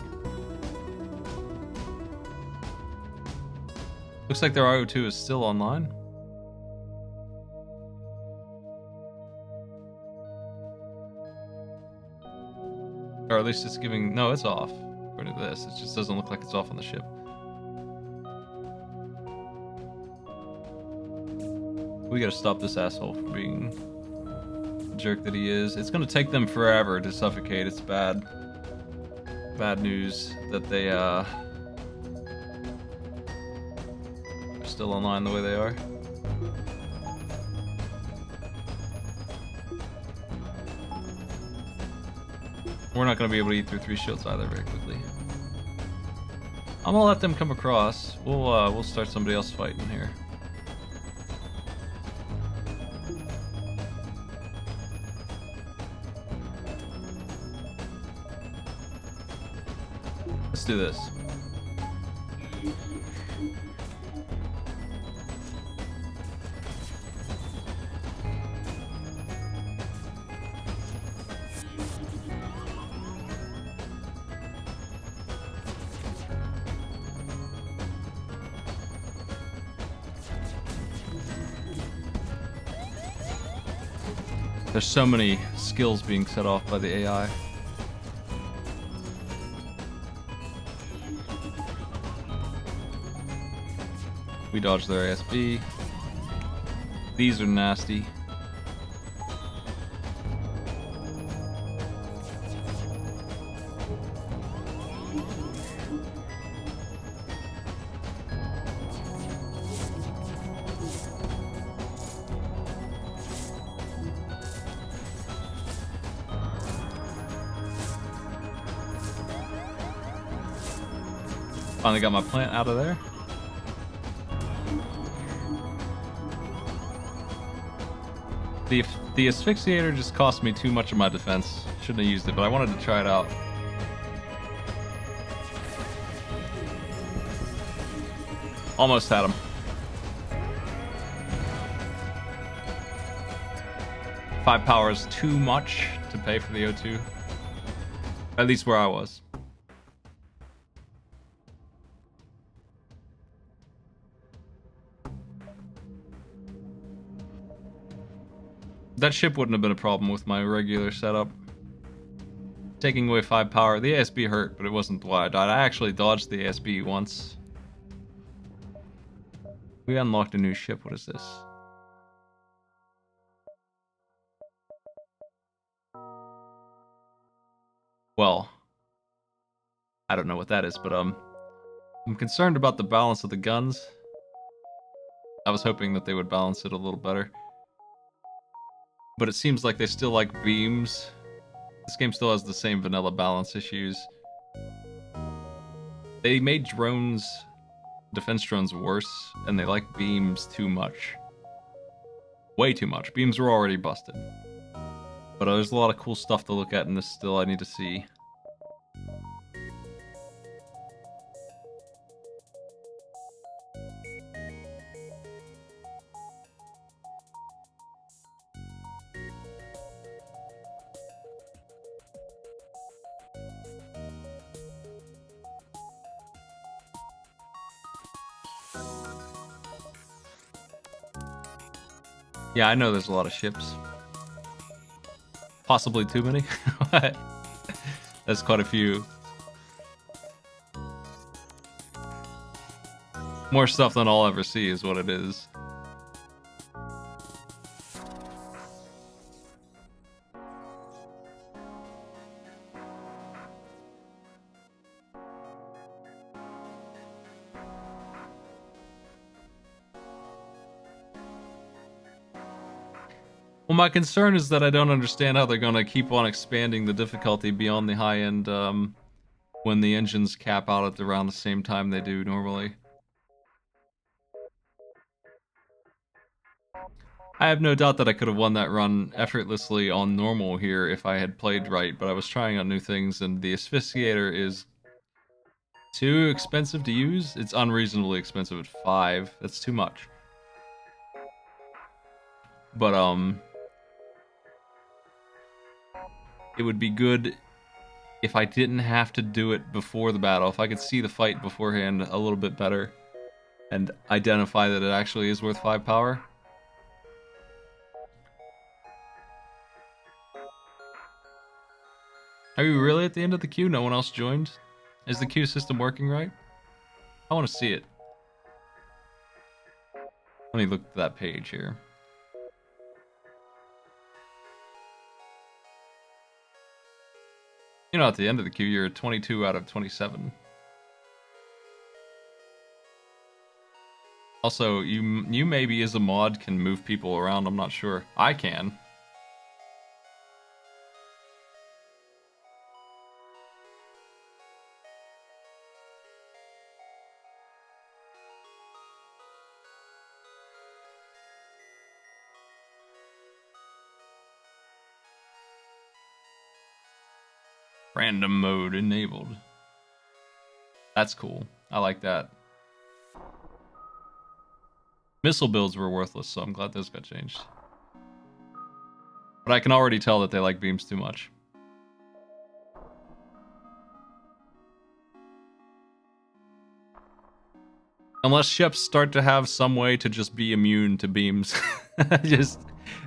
Speaker 1: Looks like their RO2 is still online. Or at least it's giving... No, it's off. According to this, it just doesn't look like it's off on the ship. We gotta stop this asshole from being the jerk that he is. It's gonna take them forever to suffocate. It's bad. Bad news that they are still online the way they are. We're not going to be able to eat through 3 shields either very quickly. I'm gonna let them come across. We'll start somebody else fighting here. Let's do this. There's so many skills being set off by the AI. We dodged their ASB. These are nasty. Finally got my plant out of there. The asphyxiator just cost me too much of my defense. Shouldn't have used it, but I wanted to try it out. Almost had him. 5 power is too much to pay for the O2. At least where I was. That ship wouldn't have been a problem with my regular setup. Taking away 5 power, the ASB hurt, but it wasn't why I died. I actually dodged the ASB once. We unlocked a new ship. What is this? Well, I don't know what that is, but I'm concerned about the balance of the guns. I was hoping that they would balance it a little better. But it seems like they still like beams. This game still has the same vanilla balance issues. They made drones, defense drones, worse, and they like beams too much. Way too much. Beams were already busted. But there's a lot of cool stuff to look at in this still I need to see. Yeah, I know there's a lot of ships. Possibly too many. That's quite a few. More stuff than I'll ever see is what it is. Well, my concern is that I don't understand how they're going to keep on expanding the difficulty beyond the high end when the engines cap out at around the same time they do normally. I have no doubt that I could have won that run effortlessly on normal here if I had played right, but I was trying out new things, and the Asphyxiator is too expensive to use. It's unreasonably expensive at 5. That's too much. But, it would be good if I didn't have to do it before the battle, if I could see the fight beforehand a little bit better and identify that it actually is worth 5 power. Are you really at the end of the queue? No one else joined? Is the queue system working right? I want to see it. Let me look at that page here. You know, at the end of the queue, you're 22 out of 27. Also, you maybe as a mod can move people around, I'm not sure. I can. Random mode enabled. That's cool. I like that. Missile builds were worthless, so I'm glad those got changed. But I can already tell that they like beams too much. Unless ships start to have some way to just be immune to beams.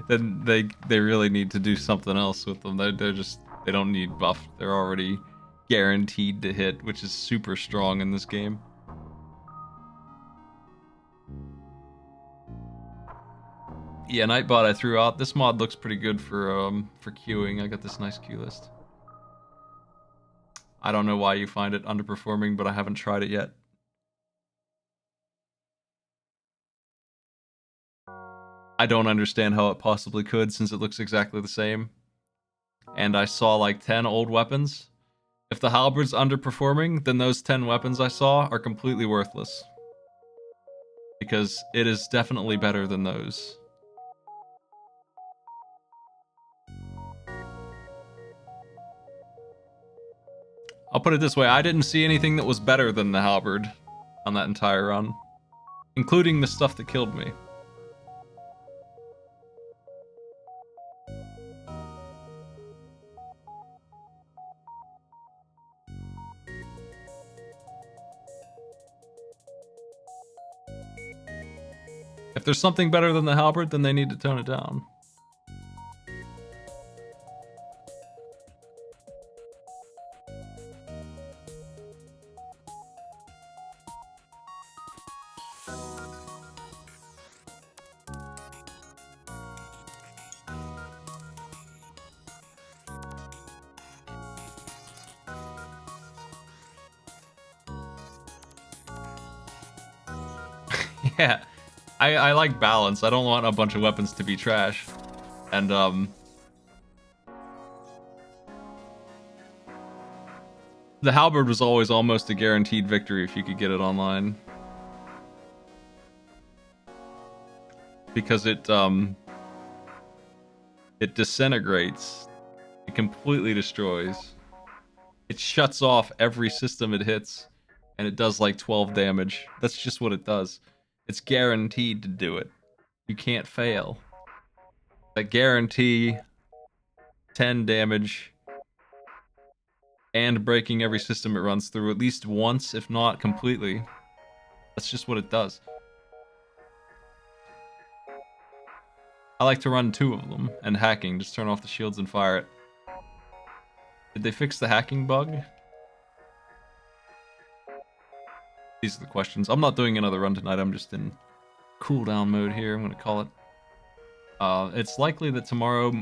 Speaker 1: Then they really need to do something else with them. They don't need buff. They're already guaranteed to hit, which is super strong in this game. Yeah, Nightbot I threw out. This mod looks pretty good for queuing. I got this nice queue list. I don't know why you find it underperforming, but I haven't tried it yet. I don't understand how it possibly could, since it looks exactly the same. And I saw like 10 old weapons. If the halberd's underperforming, then those 10 weapons I saw are completely worthless. Because it is definitely better than those. I'll put it this way, I didn't see anything that was better than the halberd on that entire run. Including the stuff that killed me. If there's something better than the halberd, then they need to tone it down. Yeah, I like balance. I don't want a bunch of weapons to be trash. And, the halberd was always almost a guaranteed victory if you could get it online. Because it disintegrates. It completely destroys. It shuts off every system it hits, and it does like 12 damage. That's just what it does. It's guaranteed to do it. You can't fail. That guarantee 10 damage and breaking every system it runs through at least once, if not completely. That's just what it does. I like to run 2 of them, and hacking, just turn off the shields and fire it. Did they fix the hacking bug? These are the questions. I'm not doing another run tonight, I'm just in cooldown mode here, I'm gonna call it. It's likely that tomorrow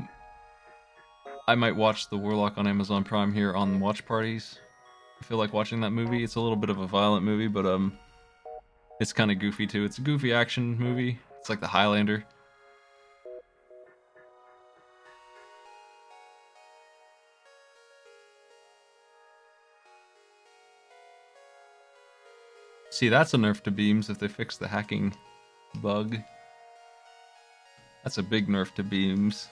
Speaker 1: I might watch The Warlock on Amazon Prime here on watch parties. I feel like watching that movie. It's a little bit of a violent movie, but it's kind of goofy too. It's a goofy action movie. It's like The Highlander. See, that's a nerf to beams if they fix the hacking bug. That's a big nerf to beams.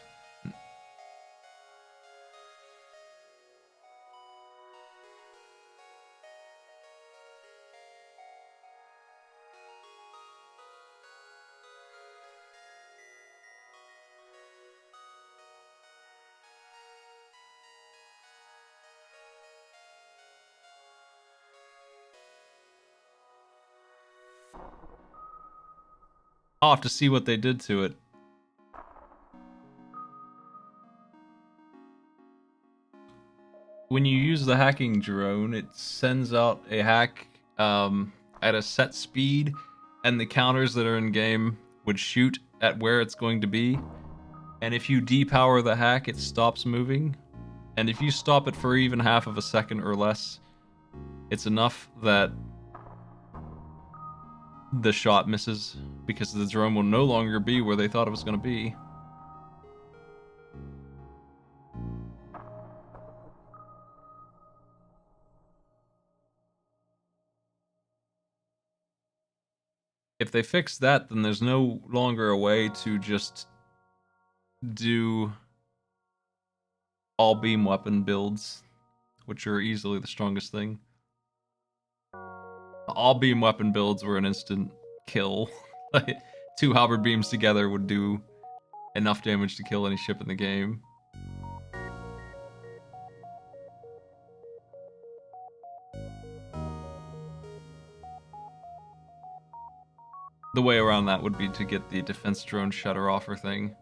Speaker 1: I'll have to see what they did to it. When you use the hacking drone, it sends out a hack at a set speed, and the counters that are in game would shoot at where it's going to be. And if you depower the hack, it stops moving. And if you stop it for even half of a second or less, it's enough that the shot misses, because the drone will no longer be where they thought it was going to be. If they fix that, then there's no longer a way to just do all beam weapon builds, which are easily the strongest thing. All beam weapon builds were an instant kill. Like, 2 halberd beams together would do enough damage to kill any ship in the game. The way around that would be to get the defense drone shutter offer thing.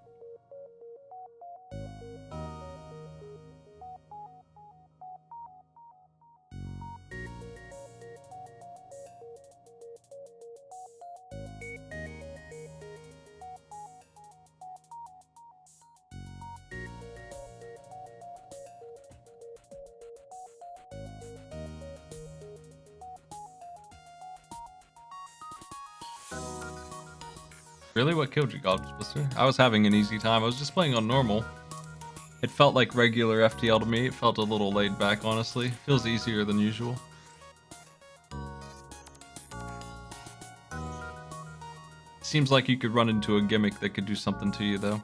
Speaker 1: Really? What killed you, Godblister? I was having an easy time. I was just playing on normal. It felt like regular FTL to me. It felt a little laid back, honestly. Feels easier than usual. Seems like you could run into a gimmick that could do something to you, though.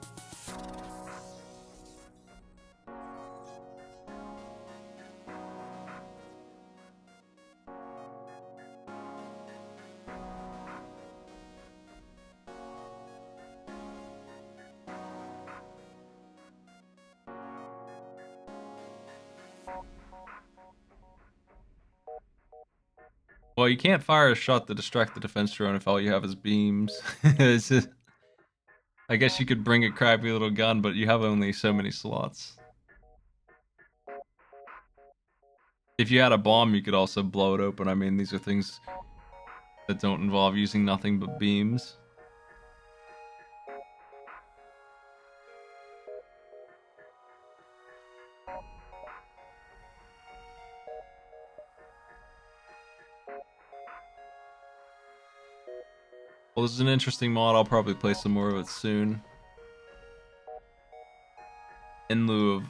Speaker 1: Well, you can't fire a shot to distract the defense drone if all you have is beams. It's just, I guess you could bring a crappy little gun, but you have only so many slots. If you had a bomb, you could also blow it open. I mean, these are things that don't involve using nothing but beams. Well, this is an interesting mod. I'll probably play some more of it soon. In lieu of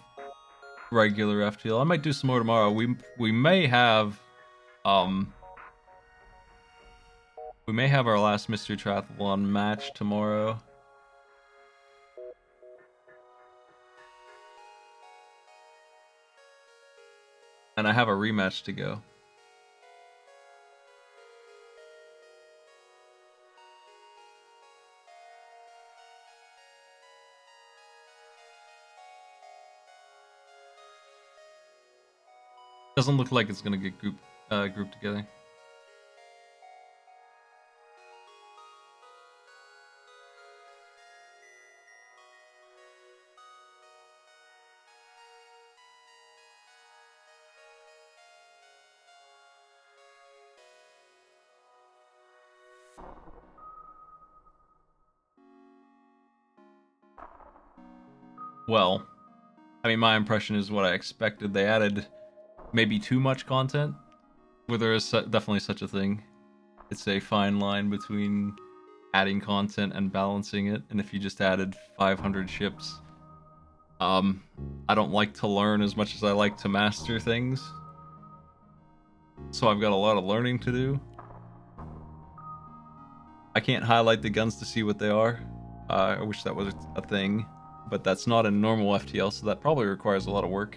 Speaker 1: regular FTL. I might do some more tomorrow. We may have our last Mystery Triathlon match tomorrow. And I have a rematch to go. Doesn't look like it's gonna get grouped together. Well, I mean, my impression is what I expected. They added maybe too much content, where there is definitely such a thing. It's a fine line between adding content and balancing it, and if you just added 500 ships, I don't like to learn as much as I like to master things. So I've got a lot of learning to do. I can't highlight the guns to see what they are. I wish that was a thing, but that's not in normal FTL, so that probably requires a lot of work.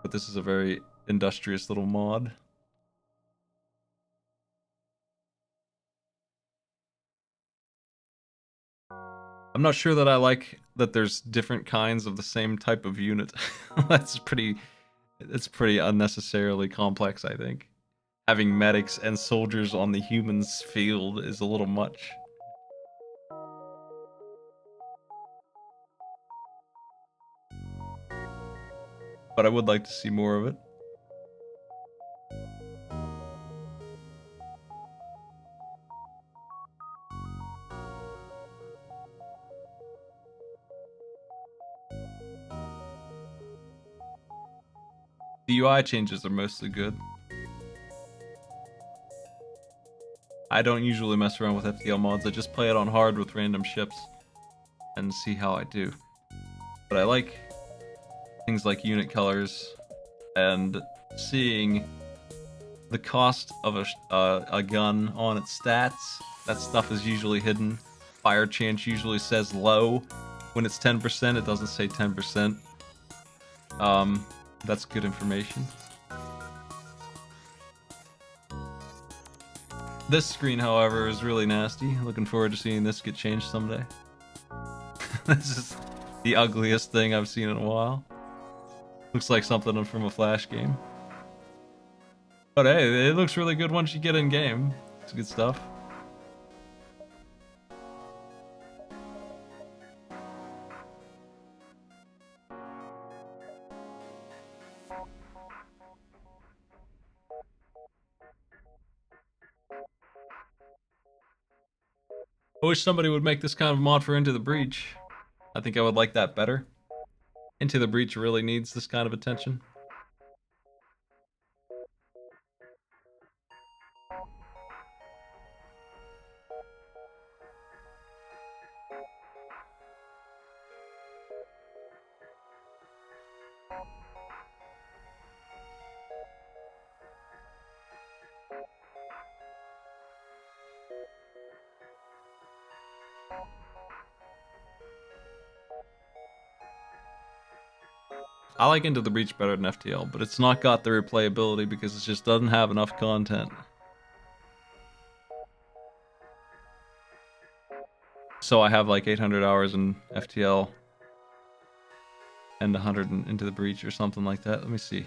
Speaker 1: But this is a very industrious little mod. I'm not sure that I like that there's different kinds of the same type of unit. It's pretty unnecessarily complex, I think. Having medics and soldiers on the humans field is a little much. But I would like to see more of it. The UI changes are mostly good. I don't usually mess around with FTL mods, I just play it on hard with random ships and see how I do. But I like things like unit colors and seeing the cost of a gun on its stats. That stuff is usually hidden. Fire chance usually says low. When it's 10%, it doesn't say 10%. That's good information. This screen, however, is really nasty. Looking forward to seeing this get changed someday. This is the ugliest thing I've seen in a while. Looks like something from a Flash game. But hey, it looks really good once you get in game. It's good stuff. I wish somebody would make this kind of mod for Into the Breach. I think I would like that better. Into the Breach really needs this kind of attention. I like Into the Breach better than FTL, but it's not got the replayability because it just doesn't have enough content. So I have like 800 hours in FTL and 100 Into the Breach or something like that. Let me see.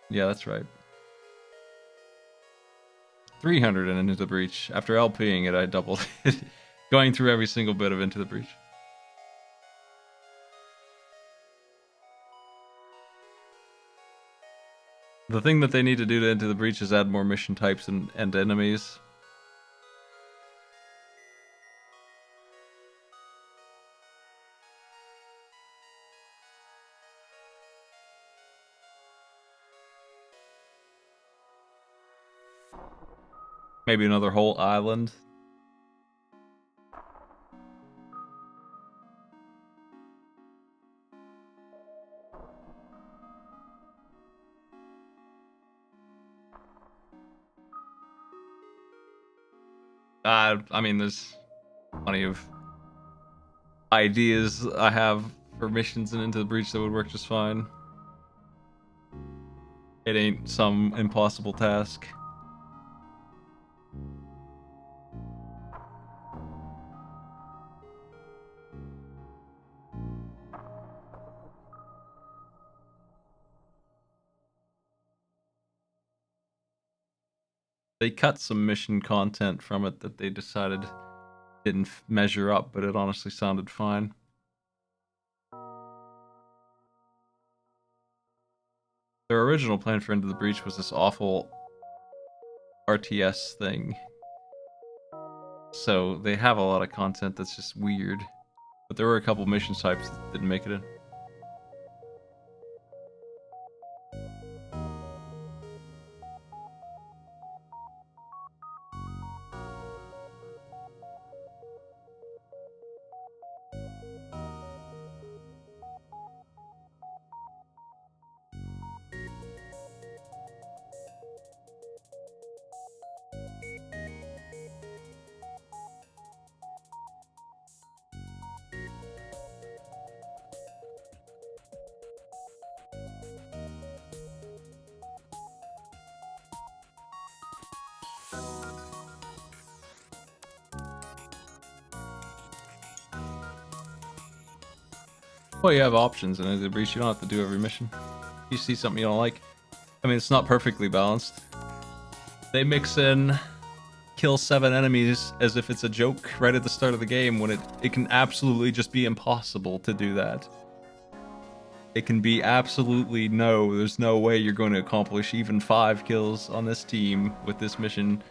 Speaker 1: Yeah, that's right. 300 and Into the Breach. After LPing it, I doubled it. Going through every single bit of Into the Breach. The thing that they need to do to Into the Breach is add more mission types and enemies. Maybe another whole island. I mean, there's plenty of ideas I have for missions and Into the Breach that would work just fine. It ain't some impossible task. They cut some mission content from it that they decided didn't measure up, but it honestly sounded fine. Their original plan for Into the Breach was this awful RTS thing. So they have a lot of content that's just weird. But there were a couple mission types that didn't make it in. Well, you have options in Into the Breach. You don't have to do every mission. You see something you don't like. I mean, it's not perfectly balanced. They mix in kill 7 enemies as if it's a joke right at the start of the game when it can absolutely just be impossible to do that. It can be absolutely there's no way you're going to accomplish even 5 kills on this team with this mission.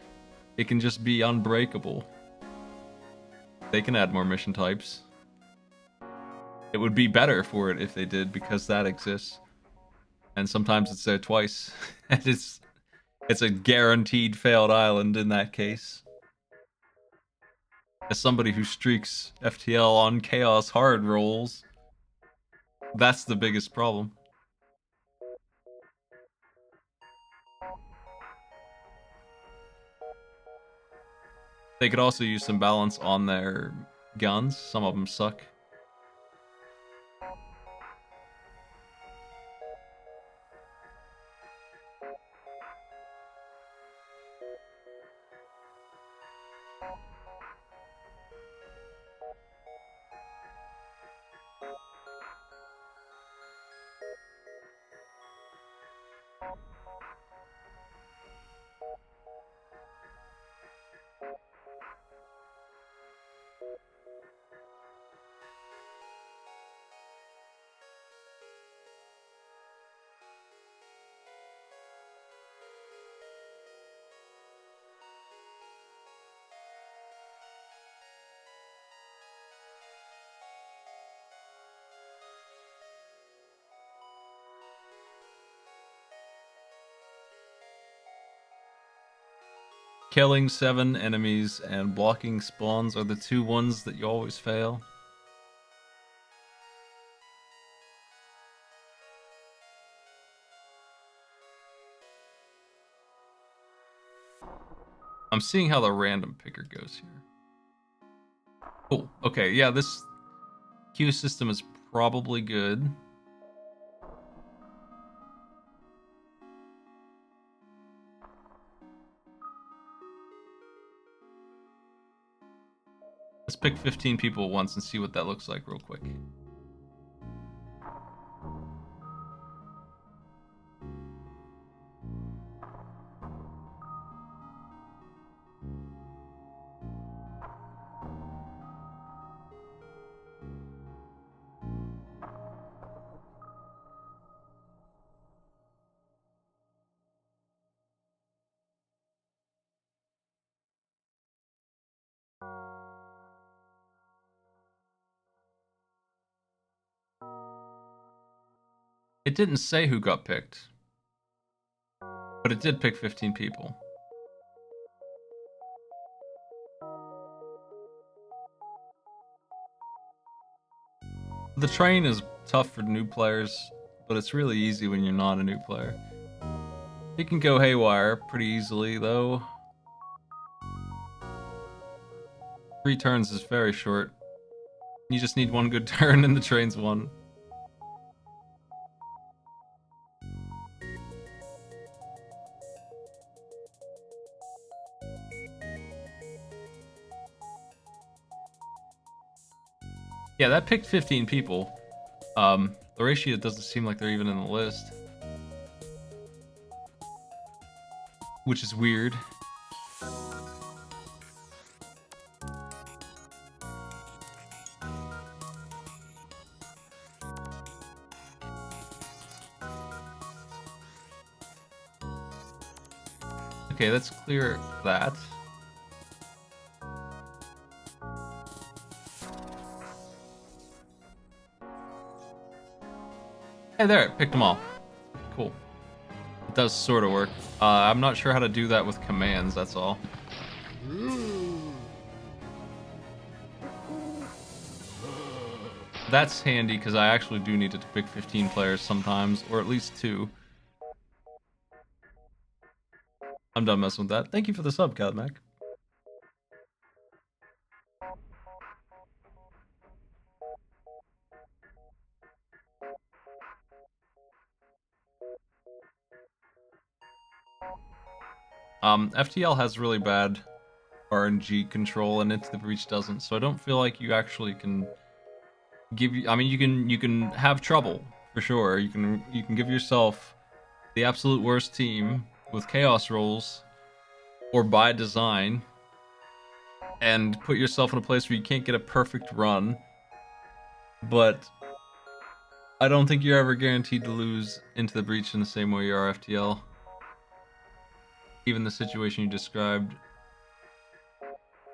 Speaker 1: It can just be unbreakable. They can add more mission types. It would be better for it if they did, because that exists. And sometimes it's there twice. And it's a guaranteed failed island in that case. As somebody who streaks FTL on Chaos hard rolls, that's the biggest problem. They could also use some balance on their guns. Some of them suck. Killing 7 enemies and blocking spawns are the 2 ones that you always fail. I'm seeing how the random picker goes here. Cool. Okay, yeah, this queue system is probably good. Let's pick 15 people at once and see what that looks like real quick. It didn't say who got picked, but it did pick 15 people. The train is tough for new players, but it's really easy when you're not a new player. You can go haywire pretty easily, though. 3 turns is very short. You just need one good turn and the train's won. Yeah, that picked 15 people. The ratio doesn't seem like they're even in the list. Which is weird. Okay, let's clear that. Hey there, it picked them all. Cool. It does sort of work. I'm not sure how to do that with commands, that's all. That's handy because I actually do need to pick 15 players sometimes, or at least 2. I'm done messing with that. Thank you for the sub, Cadmac. FTL has really bad RNG control, and Into the Breach doesn't. So I don't feel like you actually can give you. I mean, you can have trouble for sure. You can give yourself the absolute worst team with chaos rolls, or by design, and put yourself in a place where you can't get a perfect run. But I don't think you're ever guaranteed to lose Into the Breach in the same way you are FTL. Even the situation you described.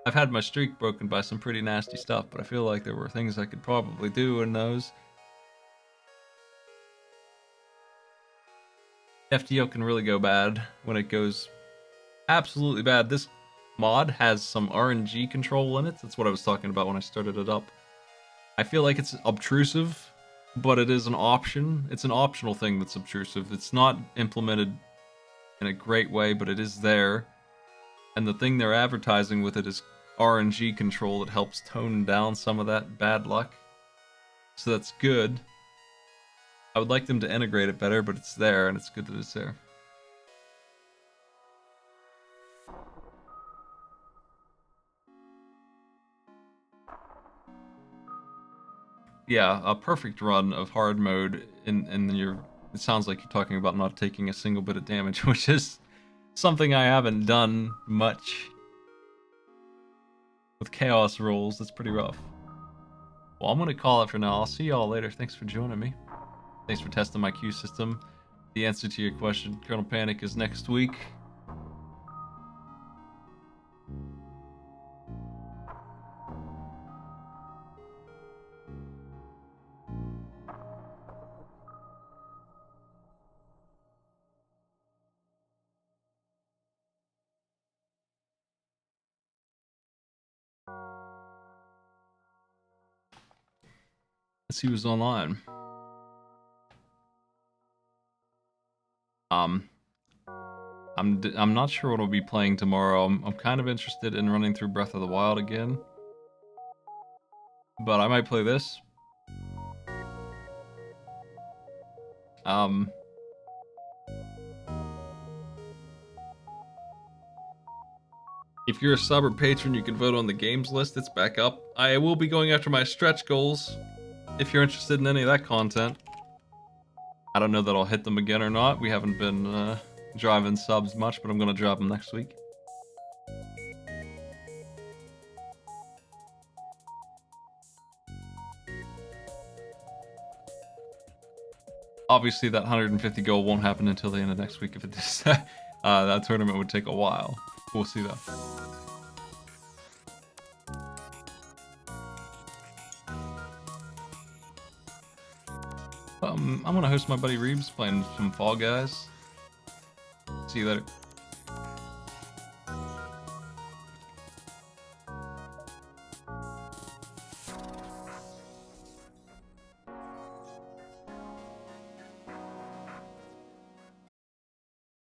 Speaker 1: I've had my streak broken by some pretty nasty stuff, but I feel like there were things I could probably do in those. FTL can really go bad when it goes absolutely bad. This mod has some RNG control in it. That's what I was talking about when I started it up. I feel like it's obtrusive, but it is an option. It's an optional thing that's obtrusive. It's not implemented in a great way, but it is there. And the thing they're advertising with it is RNG control that helps tone down some of that bad luck. So that's good. I would like them to integrate it better, but it's there, and it's good that it's there. Yeah, a perfect run of hard mode, and you're. It sounds like you're talking about not taking a single bit of damage, which is something I haven't done much. With chaos rolls, that's pretty rough. Well, I'm gonna call it for now. I'll see y'all later. Thanks for joining me. Thanks for testing my queue system. The answer to your question, Colonel Panic, is next week. Let's see who's online. I'm not sure what I'll be playing tomorrow. I'm kind of interested in running through Breath of the Wild again, but I might play this. If you're a sub or patron, you can vote on the games list. It's back up. I will be going after my stretch goals. If you're interested in any of that content, I don't know that I'll hit them again or not. We haven't been driving subs much, but I'm gonna drop them next week. Obviously, that 150 goal won't happen until the end of next week. If it does, that tournament would take a while. We'll see though. I'm gonna host my buddy Reeves playing some Fall Guys. See you later.